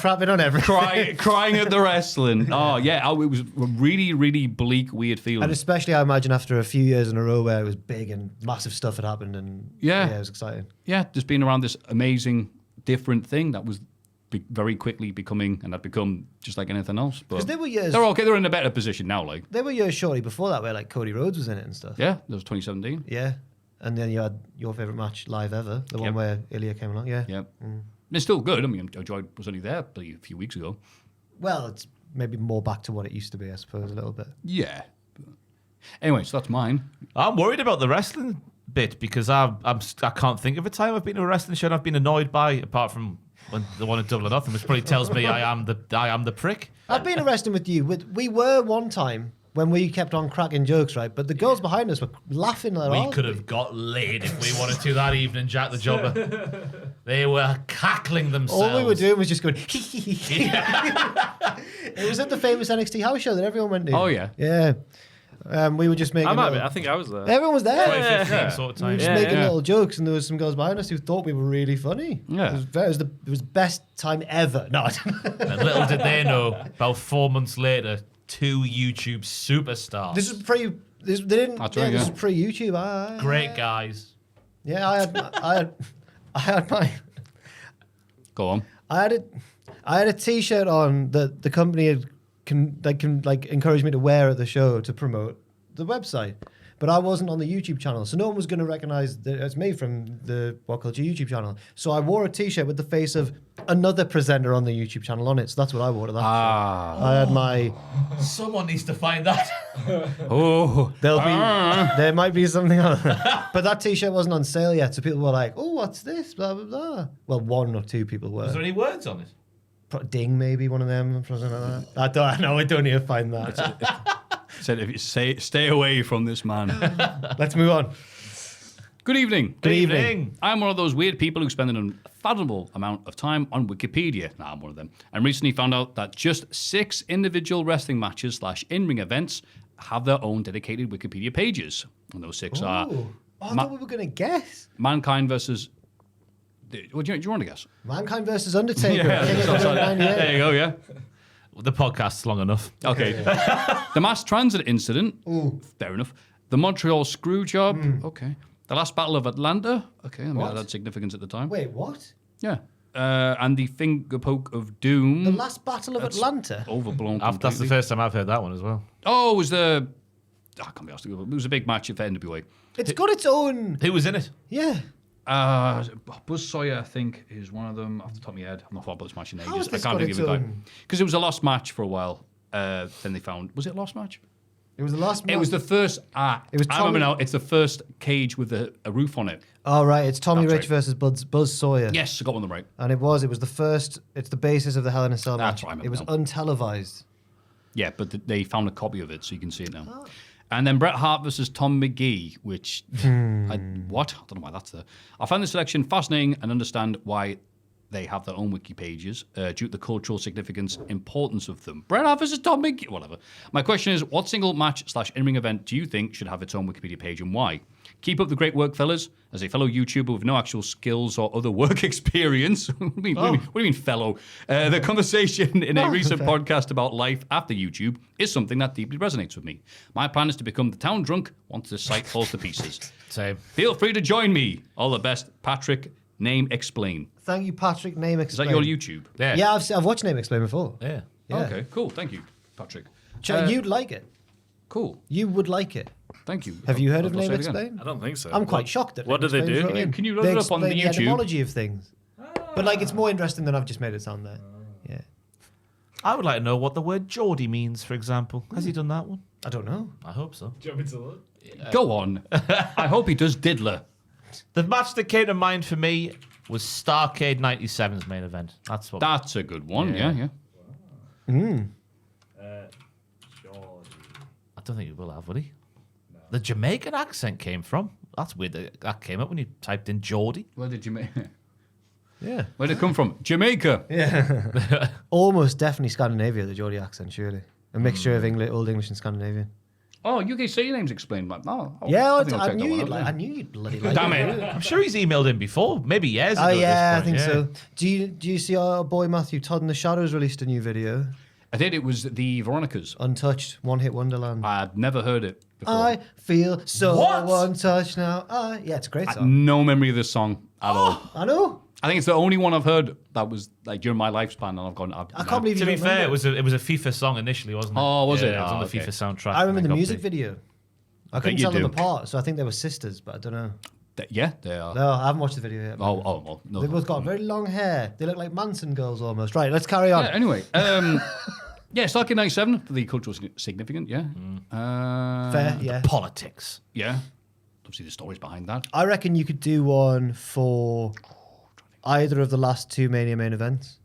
crapping on everything. crying at the wrestling. Oh, yeah. It was a really, really bleak, weird feeling. And especially, I imagine, after a few years in a row where it was big and massive stuff had happened. And it was exciting. Yeah, just being around this amazing, different thing that was very quickly becoming, and had become just like anything else. But there were years... They're okay. They're in a better position now. Like There were years shortly before that where like Cody Rhodes was in it and stuff. Yeah, that was 2017. Yeah. And then you had your favourite match live ever, the one where Ilya came along. Yeah. Yep. It's still good. I mean, I was only there a few weeks ago. Well, it's maybe more back to what it used to be, I suppose, a little bit. Yeah. Anyway, so that's mine. I'm worried about the wrestling bit because I can't think of a time I've been to a wrestling show and I've been annoyed by, apart from when the one at Double or Nothing, which probably tells me I am the prick. I've been wrestling with you. We were one time when we kept on cracking jokes, right? But the girls behind us were laughing like We could have got laid if we wanted to that evening, Jack the Jobber. They were cackling themselves. All we were doing was just going, It was at the famous NXT house show that everyone went to. Oh, yeah. Yeah. We were just making... I think I was there. Everyone was there. 2015 sort of time. Just making little jokes, and there was some girls behind us who thought we were really funny. Yeah. It was the best time ever. No, And little did they know, about 4 months later, 2 YouTube superstars. this was pre... This was pre-YouTube. Great guys. Yeah, I had my... Go on. I had a T-shirt on that the company had encouraged me to wear at the show to promote the website, but I wasn't on the YouTube channel, so no one was going to recognize that it's me from the What Culture YouTube channel. So I wore a T-shirt with the face of another presenter on the YouTube channel on it. So that's what I wore to that. I had my. Someone needs to find that. There might be something else, but that T-shirt wasn't on sale yet, so people were like, "Oh, what's this?" Blah blah blah. Well, 1 or 2 people were. Was there any words on it? Ding, maybe one of them, something like that. I don't need to find that. Said if you stay away from this man. Let's move on. Good evening. Good evening. I'm one of those weird people who spend an unfathomable amount of time on Wikipedia. I'm one of them. And recently found out that just 6 individual wrestling matches / in-ring events have their own dedicated Wikipedia pages. And those 6 are I thought we were going to guess. Mankind versus... do you want to guess? Mankind versus Undertaker. King of that's the right. 98. There you go, yeah. The podcast's long enough. Okay. The mass transit incident. Fair enough. The Montreal screw job. Okay. The last battle of Atlanta. Okay, I mean, that had significance at the time. Wait, what? Yeah. And the finger poke of doom. The last battle of Atlanta? Overblown. That's the completely. first time I've heard that one as well. Oh, it was the... I can't be asked to go. It was a big match for NWA. It's got its own... Who was in it? Yeah. Buzz Sawyer, I think, is one of them. Off the top of my head, I'm not thought about this match in How ages. has I this can't got think of its it. own- Because it was a lost match for a while. Then they found... Was it a lost match? It was the last It was the first... It was I remember Tommy- now. It's the first cage with a roof on it. Oh, right. It's Tommy That's Rich right. versus Buzz Sawyer. Yes, I got one of them right. And it was the first... It's the basis of the Hell in a Cell That's match. right, I remember It was now. untelevised. Yeah, but they found a copy of it, so you can see it now. Oh. And then Bret Hart versus Tom McGee, which... I don't know why that's there. I find the selection fascinating and understand why they have their own wiki pages due to the cultural significance, importance of them. Bret Hart versus Tom Mickey, whatever. My question is, what single match/in-ring event do you think should have its own Wikipedia page and why? Keep up the great work, fellas. As a fellow YouTuber with no actual skills or other work experience, what do you mean fellow? The conversation in a recent podcast about life after YouTube is something that deeply resonates with me. My plan is to become the town drunk once this site falls to pieces. Same. Feel free to join me. All the best, Patrick. Name Explain. Thank you, Patrick. Name Explain. Is that your YouTube? Yeah, I've watched Name Explain before. Yeah. Yeah. Okay, cool. Thank you, Patrick. You'd like it. Cool. You would like it. Thank you. Have you heard of I'll say Name it again. Explain? I don't think so. I'm quite shocked at What Name do they Explain's do? wrote in. Can you load They it up on the explain YouTube? etymology of things. But like, it's more interesting than I've just made it sound there. Yeah. I would like to know what the word Geordie means, for example. Has he done that one? I don't know. I hope so. Do you want me to look? Go on. I hope he does Diddler. The match that came to mind for me was Starrcade 97's main event. That's what. That's a good one. Yeah. I don't think he will have, will he? No. The Jamaican accent came from. That's weird. That came up when you typed in Geordie. Where did you Yeah. Where did it come from? Jamaica. Almost definitely Scandinavia, the Geordie accent, surely. A mixture of Old English and Scandinavian. Oh, UK City names explained. Yeah, think I'll I check that knew one you'd out, like. yeah. I knew you'd bloody like. Damn it. it. I'm sure he's emailed in before, maybe years ago. Oh at yeah, I this think point, so. Do you see our boy Maffew Todd in the Shadows released a new video? I did. It was the Veronicas. Untouched, One Hit Wonderland. I'd never heard it before. I feel so What? untouched now. Yeah, it's a great I had song. no memory of this song at all. I know. I think it's the only one I've heard that was like during my lifespan, and I've gone. I can't believe you To be don't fair, remember it was a FIFA song initially, wasn't it? Oh, was it? Yeah, it was on the okay. FIFA soundtrack. I remember and the got music video. I couldn't you tell them do. apart, so I think they were sisters, but I don't know. Yeah, they are. No, I haven't watched the video yet. Oh, well, no. They both got very long hair. They look like Manson girls almost. Right, let's carry on. Yeah, anyway, Starrcade 97 for the cultural significant. Yeah, Fair, yeah. Politics. yeah. Obviously, the stories behind that. I reckon you could do one for either of the last two Mania main events.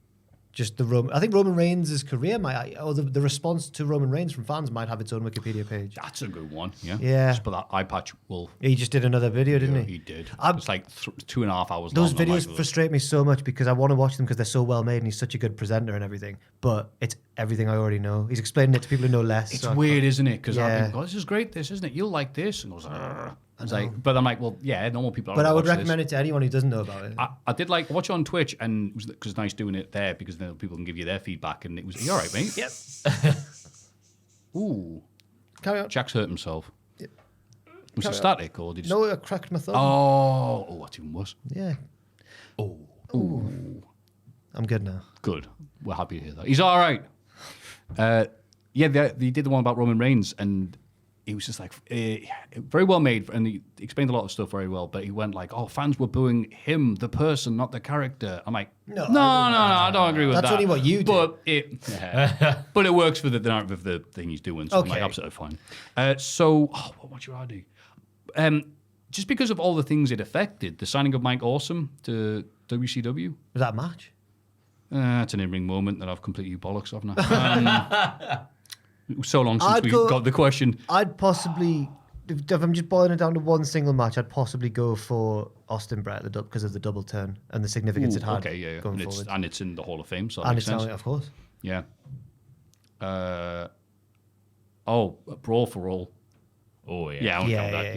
Just the I think Roman Reigns' career might, or the response to Roman Reigns from fans might have its own Wikipedia page. That's a good one. Yeah. Yeah. Just put that eye patch will. He just did another video, didn't he? He did. I'm- It's like 2.5 hours Those long. I'm videos like, frustrate me so much because I want to watch them because they're so well made and he's such a good presenter and everything. But it's everything I already know. He's explaining it to people who know less. It's so I weird, isn't it? Because I Yeah. think, this is great, this, isn't it? You'll like this. And I was like, "Argh." It's like, but I'm like, well, yeah, normal people. But I would recommend it to anyone who doesn't know about it. I did like watch it on Twitch, and because it's nice doing it there because then people can give you their feedback, and it was, you all right, mate? Yep. Ooh, Carry on. Jack's hurt himself. Was Carry it on. static or did you? No, I cracked my thumb. Oh, that's even worse. Yeah. Ooh, I'm good now. good. We're happy to hear that. He's all right. Yeah, they did the one about Roman Reigns, and he was just like very well made, and he explained a lot of stuff very well. But he went like, "Oh, fans were booing him, the person, not the character." I'm like, no, I don't agree with that. That's only what you do. But but it works for the narrative of the thing he's doing. So I'm like, Okay. absolutely fine. What you do? Just because of all the things it affected, the signing of Mike Awesome to WCW. Was that a match? It's an in-ring moment that I've completely bollocks off now. It was so long since I'd we go- got the question. I'd possibly, if I'm just boiling it down to one single match, I'd possibly go for Austin Brett because of the double turn and the significance it had Okay, yeah. going And forward. it's in the Hall of Fame, so that And makes it's sense. now, of course. Yeah. Brawl for All. Oh, yeah. Yeah, I won't count that.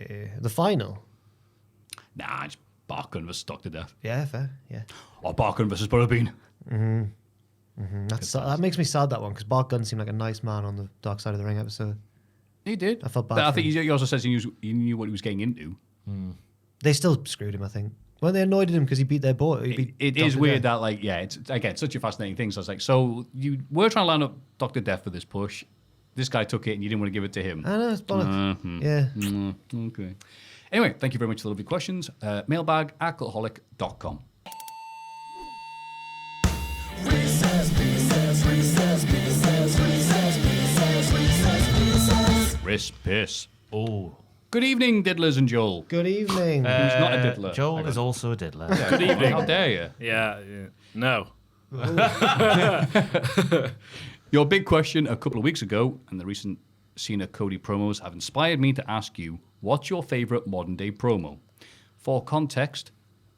Yeah. The final. Nah, it's Barkin versus Dr. Death. Yeah, fair. Yeah. Or Barkin versus Butterbean. That makes me sad, that one, because Bart Gunn seemed like a nice man on the Dark Side of the Ring episode. He did. I felt bad But I for think he also says he knew what he was getting into. They still screwed him, I think. When they annoyed him because he beat their boy. It is weird that, like, yeah, it's, again, such a fascinating thing. So it's like, so you were trying to line up Dr. Death for this push. This guy took it and you didn't want to give it to him. I know, it's bollocks. Mhm. Yeah. Okay. Anyway, thank you very much for the lovely questions. Mailbag at cultaholic.com. Piss. Oh. Good evening, diddlers and Joel. Good evening. Who's not a diddler? Joel is also a diddler. Good evening. How dare you? Yeah. No. Your big question a couple of weeks ago and the recent Cena Cody promos have inspired me to ask you, what's your favourite modern day promo? For context,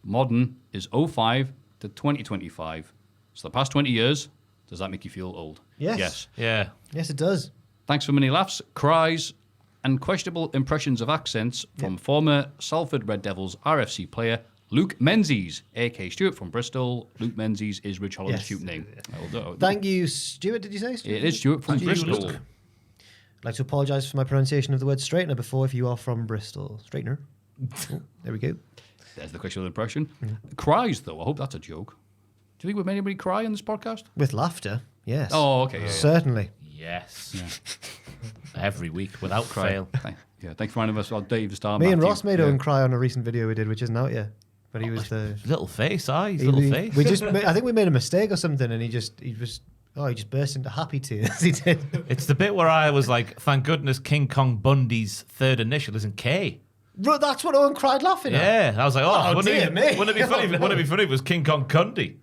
modern is 05 to 2025. So the past 20 years, does that make you feel old? Yes. Yeah. Yes, it does. Thanks for many laughs, cries, and questionable impressions of accents from former Salford Red Devils RFC player Luke Menzies, a.k.a. Stuart from Bristol. Luke Menzies is Rich Holland's Yes. cute name. Although, Thank you, Stuart, did you say? Stuart? it is Stuart from Bristol. I'd like to apologise for my pronunciation of the word straightener before if you are from Bristol. Straightener. Oh, there we go. There's the questionable impression. Cries, though. I hope that's a joke. Do you think we've made anybody cry on this podcast? With laughter, yes. Oh, okay. Yeah, yeah. Certainly. Yes. Every week without fail. Thank you for reminding us about Dave the Star. Me and Maffew. Ross made Owen cry on a recent video we did, which isn't out yet. But he was the... Little face, his he- little we- face. We just, I think we made a mistake or something, and he just burst into happy tears. He did. It's the bit where I was like, thank goodness King Kong Bundy's third initial isn't K. Bro, that's what Owen cried laughing at. Yeah. I was like, Oh, wouldn't, dear it, me. wouldn't it be funny? Wouldn't it be funny if it was King Kong Cundy?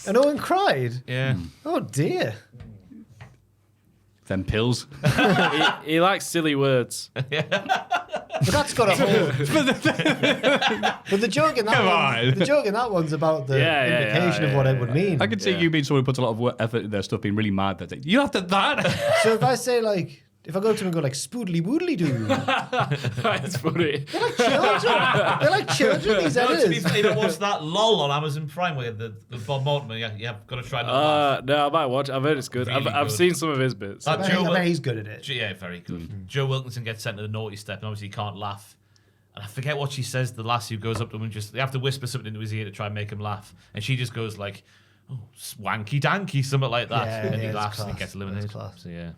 And Owen cried. Yeah. Oh dear. Them pills. He likes silly words. But that's got a whole. But the joke in that the joke in that one's about the implication of what it would mean. I could see you being someone who puts a lot of effort in their stuff, being really mad that you have to that. So if I say like, if I go up to him and go like spoodly woodly doo, That's funny. they're like children. They're like children. These No, to be editors. fair, you know, what's that LOL on Amazon Prime where the Bob Mortimer? Yeah, you've got to try not to laugh. No, I might watch. I've heard it's good. Really I've good. seen some of his bits. That I Joe bet Wil- he's good at it. Yeah, very good. Joe Wilkinson gets sent to the naughty step, and obviously he can't laugh. And I forget what she says. The lass who goes up to him and just they have to whisper something into his ear to try and make him laugh, and she just goes like, "Oh, swanky danky," something like that, Yeah, and yeah, he it's laughs and he class. gets eliminated. It's class. So yeah,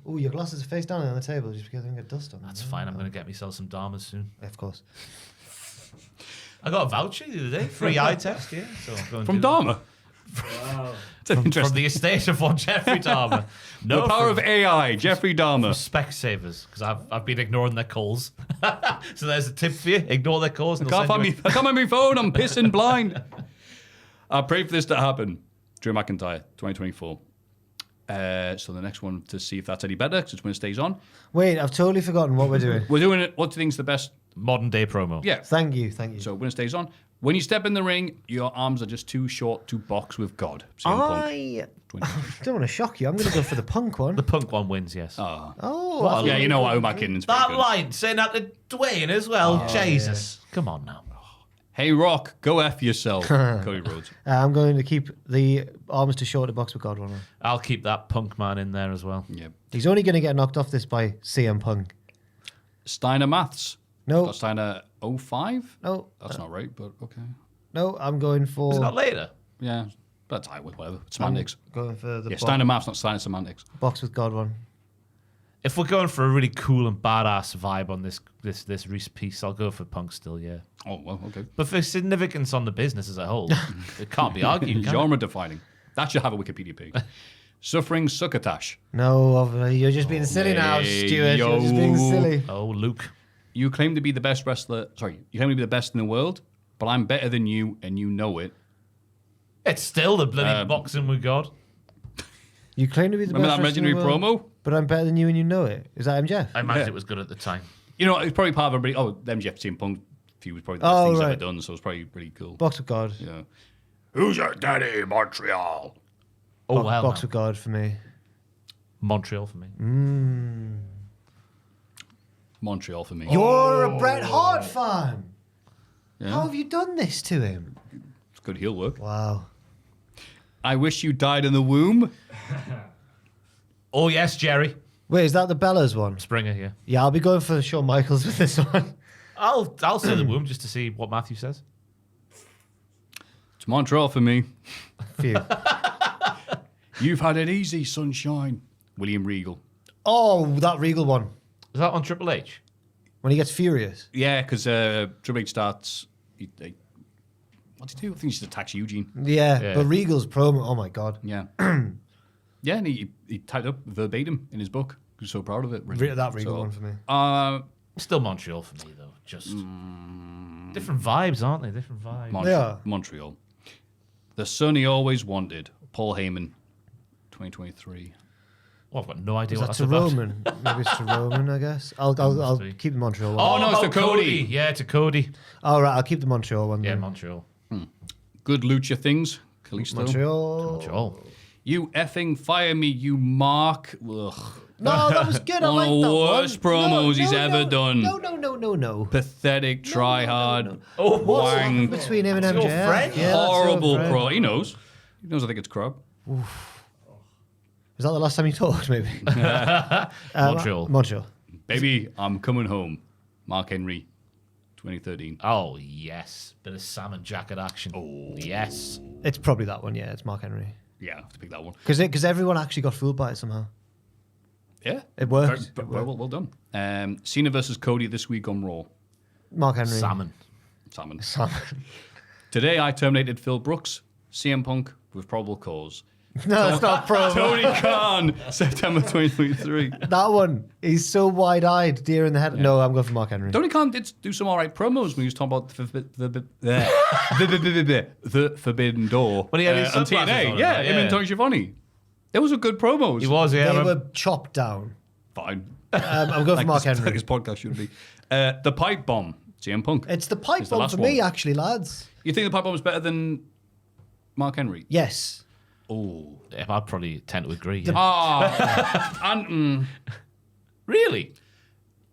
Oh, your glasses are face down on the table just because I didn't get dust on them. that's fine. I'm going to get myself some Dharmas soon. Of course. I got a voucher the other day, free eye test. Yeah, so I'm going From to Dharma. It's from interesting. the estate of one Jeffrey Dahmer. No, The power from- of AI, Jeffrey Dahmer. Specsavers, because I've been ignoring their calls. So there's a tip for you: ignore their calls. And I can't find my phone. I'm pissing blind. I pray for this to happen. Drew McIntyre, 2024. So the next one to see if that's any better, because it's when it stays on. Wait, I've totally forgotten what we're doing. We're doing it. What do you think's the best? modern day promo. Yeah. Thank you, thank you. So when it stays on, when you step in the ring, your arms are just too short to box with God. CM Punk. I don't want to shock you. I'm going to go for the Punk one. The Punk one wins, yes. Oh, Yeah, you know what? Omar Kinnon's pretty That good. line, saying that to Dwayne as well. Jesus. Come on now. Hey, Rock, go F yourself. Cody Rhodes. I'm going to keep the arms too short to box with God one. I'll keep that Punk man in there as well. Yeah. He's only going to get knocked off this by CM Punk. Steiner Maths. No. Got Steiner 05? No, That's not right, but okay. no, I'm going for. Is that later? Yeah, that's whatever. Semantics. Going for the Yeah, Steiner Maths, not Steiner Semantics. box with God one. If we're going for a really cool and badass vibe on this Reece piece, I'll go for Punk still, yeah. Oh, well, okay. But for significance on the business as a whole, it can't be argued. Can it? Genre defining. That should have a Wikipedia page. Suffering Succotash. No, you're just being silly now, hey, Stuart. yo. You're just being silly. Oh, Luke. You claim to be the best wrestler. Sorry, you claim to be the best in the world, but I'm better than you, and you know it. It's still the bloody boxing with God. You claim to be the Remember best that wrestler in legendary the world, promo? but I'm better than you and you know it. Is that MJF? I imagine Yeah. it was good at the time. You know, it's probably part of everybody. Oh, the MJF CM Punk feud was probably the best Oh, thing he's right. ever done, so it's probably pretty cool. Box with God. Yeah. Who's your daddy, Montreal? Oh, well. Box now. with God for me. Montreal for me. Montreal for me. You're a Bret Hart fan. Yeah. How have you done this to him? It's good heel work. Wow. I wish you died in the womb. Oh, yes, Jerry. Wait, is that the Bellas one? Springer here. Yeah, I'll be going for Shawn Michaels with this one. I'll say the womb just to see what Maffew says. It's Montreal for me. Phew. You've had it easy, sunshine. William Regal. Oh, that Regal one. Is that on Triple H? When he gets furious. Yeah, because Triple H starts. What's he do? I think he just attacks Eugene. Yeah, Yeah. but Regal's promo, oh my God. Yeah. Yeah, and he typed up verbatim in his book. He was so proud of it. Really. That Regal one for me. Still Montreal for me, though. Just different vibes, aren't they? Different vibes. Yeah. Montreal. The son he always wanted. Paul Heyman, 2023. Well, I've got no idea Is what that that's to about. Roman? Maybe it's to Roman, I guess. I'll be. keep the Montreal one. Oh, no, it's to Cody. Yeah, to Cody. All right, I'll keep the Montreal one Yeah, then. Montreal. good lucha things. Kalisto. Montreal. You effing fire me, you Mark. Ugh. No, that was good. I One like of that the worst promos he's ever done. No. Pathetic, try hard. What's Wang. between him and MJF? your friend? Yeah, that's your Horrible friend. pro. He knows. He knows I think it's crap. Was that the last time you talked, maybe? Montreal. Baby, I'm coming home. Mark Henry, 2013. Oh, yes. Bit of salmon jacket action. Oh, yes. It's probably that one, yeah. It's Mark Henry. Yeah, I have to pick that one. Because everyone actually got fooled by it somehow. Yeah. It worked. Well done. Cena versus Cody this week on Raw. Mark Henry. Salmon. Salmon. Salmon. Today I terminated Phil Brooks, CM Punk with probable cause. No, it's not promo. Tony Khan, September 2023. That one. He's so wide-eyed, deer in the head. Yeah. No, I'm going for Mark Henry. Tony Khan did do some all right promos when he was talking about the Forbidden Door When he had his on sunglasses TNA. on, Yeah, yeah. him and Tony Schiavone. It was a good promos. He was, yeah. They were chopped down. Fine. I'm going for Mark Henry. Like his podcast should be. The Pipe Bomb, CM Punk. It's the pipe It's the bomb last for me, one. actually, lads. You think the Pipe Bomb is better than Mark Henry? Yes. Oh. Yeah, I'd probably tend to agree. Yeah. Really?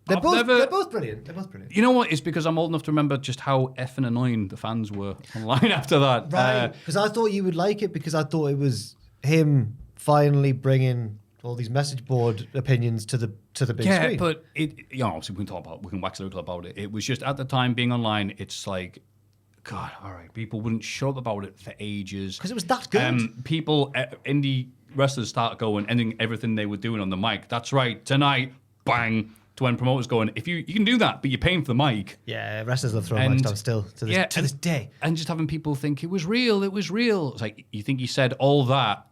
They're I've both never- they're both brilliant. They're both brilliant. You know what? It's because I'm old enough to remember just how effing annoying the fans were online after that. Right. Because I thought you would like it because I thought it was him finally bringing all these message board opinions to the big Yeah, screen. but obviously we can wax a little about it. It was just at the time being online, it's like, God, all right, people wouldn't shut up about it for ages. Because it was that good. People, indie wrestlers start going, ending everything they were doing on the mic. That's right, tonight, bang, to when promoters going, if you can do that, but you're paying for the mic. Yeah, wrestlers love throwing mics down still to this day. And just having people think it was real. It's like, you think he said all that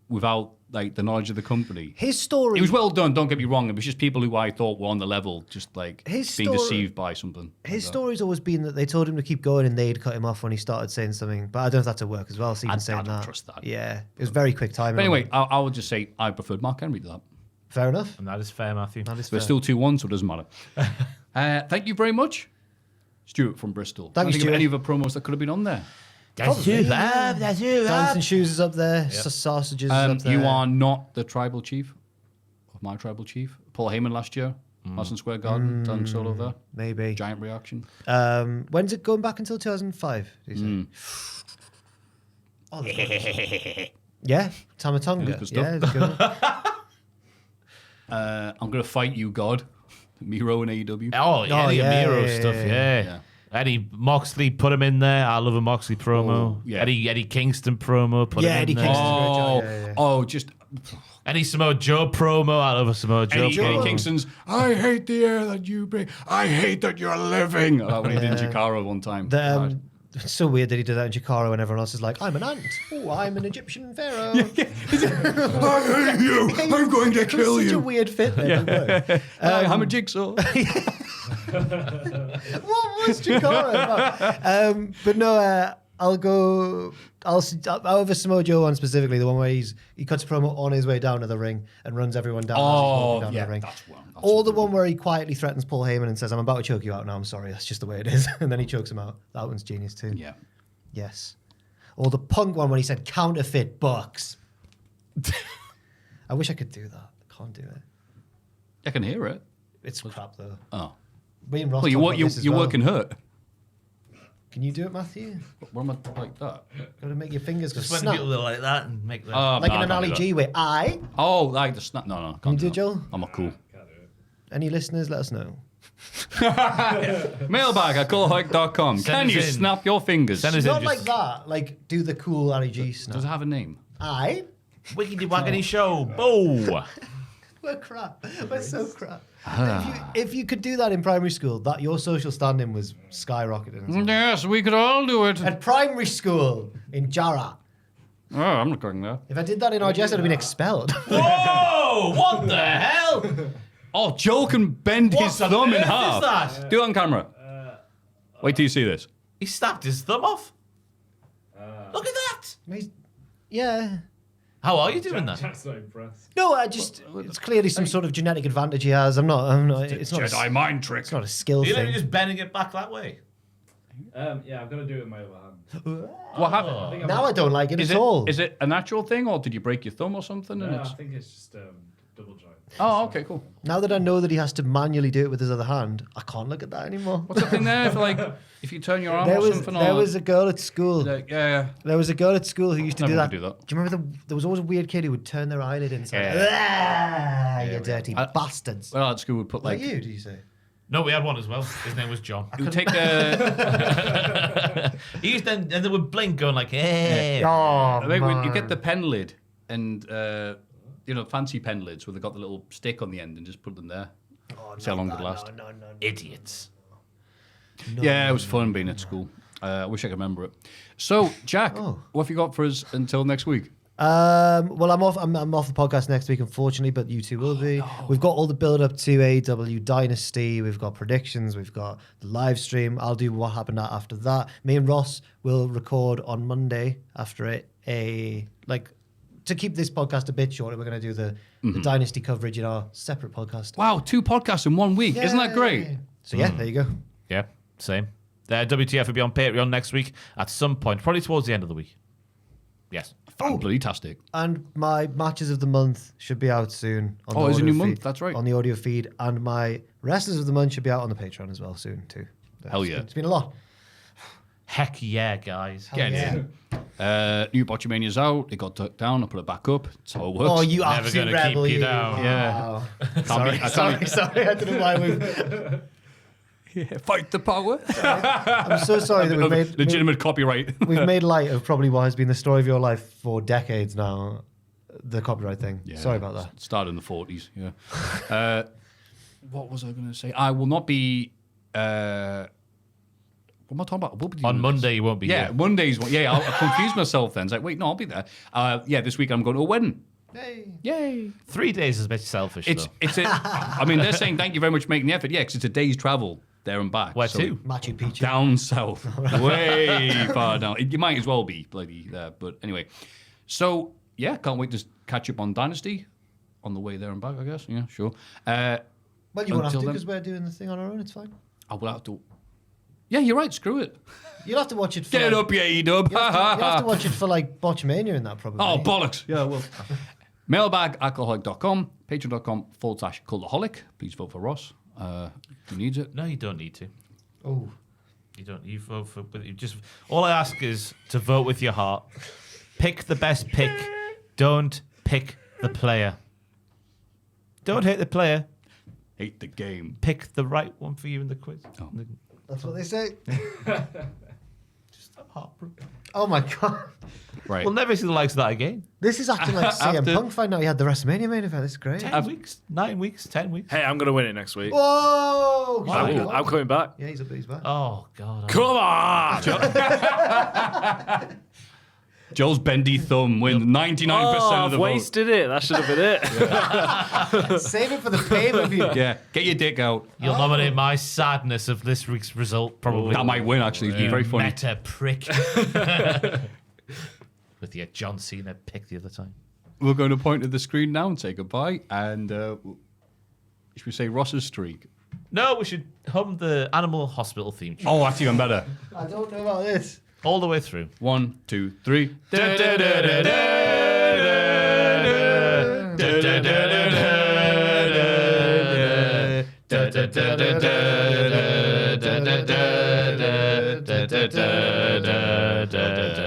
without like the knowledge of the company. His story. It was well done, don't get me wrong. It was just people who I thought were on the level, just like being deceived by something. His story's always been that they told him to keep going and they'd cut him off when he started saying something. But I don't know if that's to work as well. So I saying don't that. trust that. Yeah, it was very quick timing. But anyway, I would just say I preferred Mark Henry to that. Fair enough. And that is fair, Maffew. That is We're fair. still 2-1, so it doesn't matter. Thank you very much, Stuart from Bristol. Thank you, think of Stuart. any other promos that could have been on there. Dancing Shoes is up there. Sausages is up there. You are not the tribal chief of my tribal chief. Paul Heyman last year, Madison Square Garden, done solo there. Maybe. Giant reaction. When's it going back until 2005? Do you say? Oh, yeah, Tamatonga. Good stuff. Yeah, it's good. I'm going to fight you, God. Miro and AEW. Oh, yeah, the yeah, Miro yeah, stuff, yeah, yeah. Eddie Moxley, put him in there. I love a Moxley promo. Oh, yeah. Eddie Kingston promo, put him in Eddie there. Kingston. Just Eddie Samoa Joe promo. I love a Samoa Joe Eddie promo. Kingston's, I hate the air that you breathe. I hate that you're living. Like when he did Chikara one time. It's so weird that he did that in Chikara when everyone else is like, I'm an ant. Oh, I'm an Egyptian pharaoh. I hate you. I'm going to kill Such a you. weird fit there. I'm a jigsaw. What was Chikara about? But no, I'll over Samoa Joe one specifically, the one where he cuts a promo on his way down to the ring and runs everyone down, as he's walking down to the ring. Or the one where he quietly threatens Paul Heyman and says, I'm about to choke you out now, I'm sorry, that's just the way it is. And then he chokes him out. That one's genius too. Yeah. Yes. Or the Punk one when he said counterfeit bucks. I wish I could do that. I can't do it. I can hear it. It's crap though. Oh. Me and Ross Well, talk about this as you're well. working hurt. Can you do it, Matthew? What am I like that? Gotta make your fingers go Just when snap. people are like that and make them. Like in an Ali G way. I. Oh, like the snap. No. Can you do it, that. Joel? I'm not cool. Any listeners, let us know. Mailbag at cultaholic.com. Can us you in. snap your fingers? Send us Not in like just that. Like, do the cool Ali G Does snap. it have a name? I. Wiggity waggity show. Boo. We're crap. We're so crap. If you could do that in primary school, that your social standing was skyrocketing. Yes, we could all do it. At primary school in Jarrah. Oh, I'm not going there. If I did that in RGS, I'd have been expelled. Whoa! What the hell? Oh, Joel can bend What his the thumb in earth half. is that? Do it on camera. Wait till you see this. He snapped his thumb off. Look at that. Yeah. How are you doing that? Jack's not impressed. No, it's clearly some sort of genetic advantage he has. I'm not, it's not Jedi mind trick. it's not a skill You thing. just bending it back that way. Yeah, I'm going to do it with my other hand. What happened? Now I don't like it at all. Is it a natural thing, or did you break your thumb or something? No, and I it's... think it's just double joint. Oh, okay, cool. Now that I know that he has to manually do it with his other hand, I can't look at that anymore. What's the thing there for like if you turn your arm There or was something? there or was a girl at school. like, yeah. There was a girl at school who used to Never do would that. do that. Do you remember there was always a weird kid who would turn their eyelid inside? You dirty bastards. Well, at school would put Like like you, did you say? No, we had one as well. His name was John. it would take a. He used to, and they would blink, going like, "Hey." Oh, You get the pen lid and fancy pen lids where they got the little stick on the end and just put them there. See how long it lasts. No. Idiots. Yeah, it was fun being at school. I wish I could remember it. So, Jack, what have you got for us until next week? Well, I'm off the podcast next week, unfortunately, but you two will be. We've got all the build up to AEW Dynasty. We've got predictions. We've got the live stream. I'll do what happened after that. Me and Ross will record on Monday after it. To keep this podcast a bit shorter, we're going to do the Dynasty coverage in our separate podcast. Wow, 2 podcasts in 1 week. Isn't that great? So yeah, there you go. Yeah, same. WTF will be on Patreon next week at some point, probably towards the end of the week. Yes. Fantastic. And my matches of the month should be out soon. On the it's a audio new month. feed- That's right. On the audio feed, and my wrestlers of the month should be out on the Patreon as well soon too. Hell yeah. It's been a lot. Heck yeah, guys. Get in. New Botchamania's out. It got took down. I put it back up. That's how it works. Oh, you Never absolute gonna keep rebel! you You. down. Yeah. Sorry. I don't know why we've. Fight the power. I'm so sorry that Legitimate copyright. we've made light of probably what has been the story of your life for decades now. The copyright thing. Yeah, Sorry about that. Started in the 40s, yeah. What was I going to say? I will not be... what am I talking about? I will be On doing Monday, this. you won't be Yeah, here. Mondays. Yeah, I'll confuse myself then. It's like, wait, no, I'll be there. This week I'm going to a wedding. Hey. Yay. 3 days is a bit selfish, though. I mean, they're saying thank you very much for making the effort. Yeah, because it's a day's travel there and back. Where So to? Machu Picchu. Down south. Way far down. You might as well be bloody there. But anyway. So, yeah, can't wait to catch up on Dynasty on the way there and back, I guess. Yeah, sure. Well, you won't have to Until then- because we're doing the thing on our own. It's fine. I will have to... Yeah, you're right. Screw it. You'll have to watch it. For Get it up, yeah, E-dub. You'll have to watch it for like Botchamania and that probably. Oh, bollocks. Yeah, well. Mailbag, alcoholic.com, patreon.com/cultaholic. Please vote for Ross. Who needs it? No, you don't need to. Oh. You don't. You vote for. But you just. All I ask is to vote with your heart. Pick the best pick. Don't pick the player. Don't hate the player. Hate the game. Pick the right one for you in the quiz. Oh. That's what they say. Just heartbroken. Oh my god. Right. We'll never see the likes of that again. This is acting like CM After- Punk find out he had the WrestleMania main event. This is great. 10 weeks, 9 weeks, 10 weeks. Hey, I'm going to win it next week. Whoa! I'm coming back. Yeah, he's back. Oh God. Come on! Joel's bendy thumb wins 99% of the I've vote. wasted it. That should have been it. Save it for the pay-per-view. Yeah, get your dick out. You'll nominate my sadness of this week's result, probably. That might win, actually. It's You very funny. meta prick. With your John Cena pick the other time. We're going to point at the screen now and say goodbye. And should we say Ross's streak? No, we should hum the Animal Hospital theme tune Oh, that's even better. I don't know about this. all the way through. 1, 2, 3.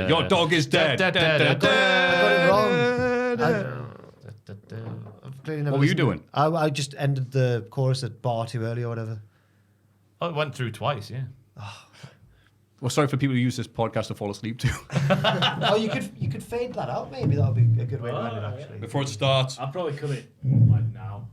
Your dog is dead. I got it wrong. What were you doing? I just ended the chorus at bar too early or whatever. Oh, it went through twice, yeah. Well, sorry for people who use this podcast to fall asleep to. Oh, you could fade that out. Maybe that would be a good way to end it. Actually. Before it starts. I'll probably cut it like now.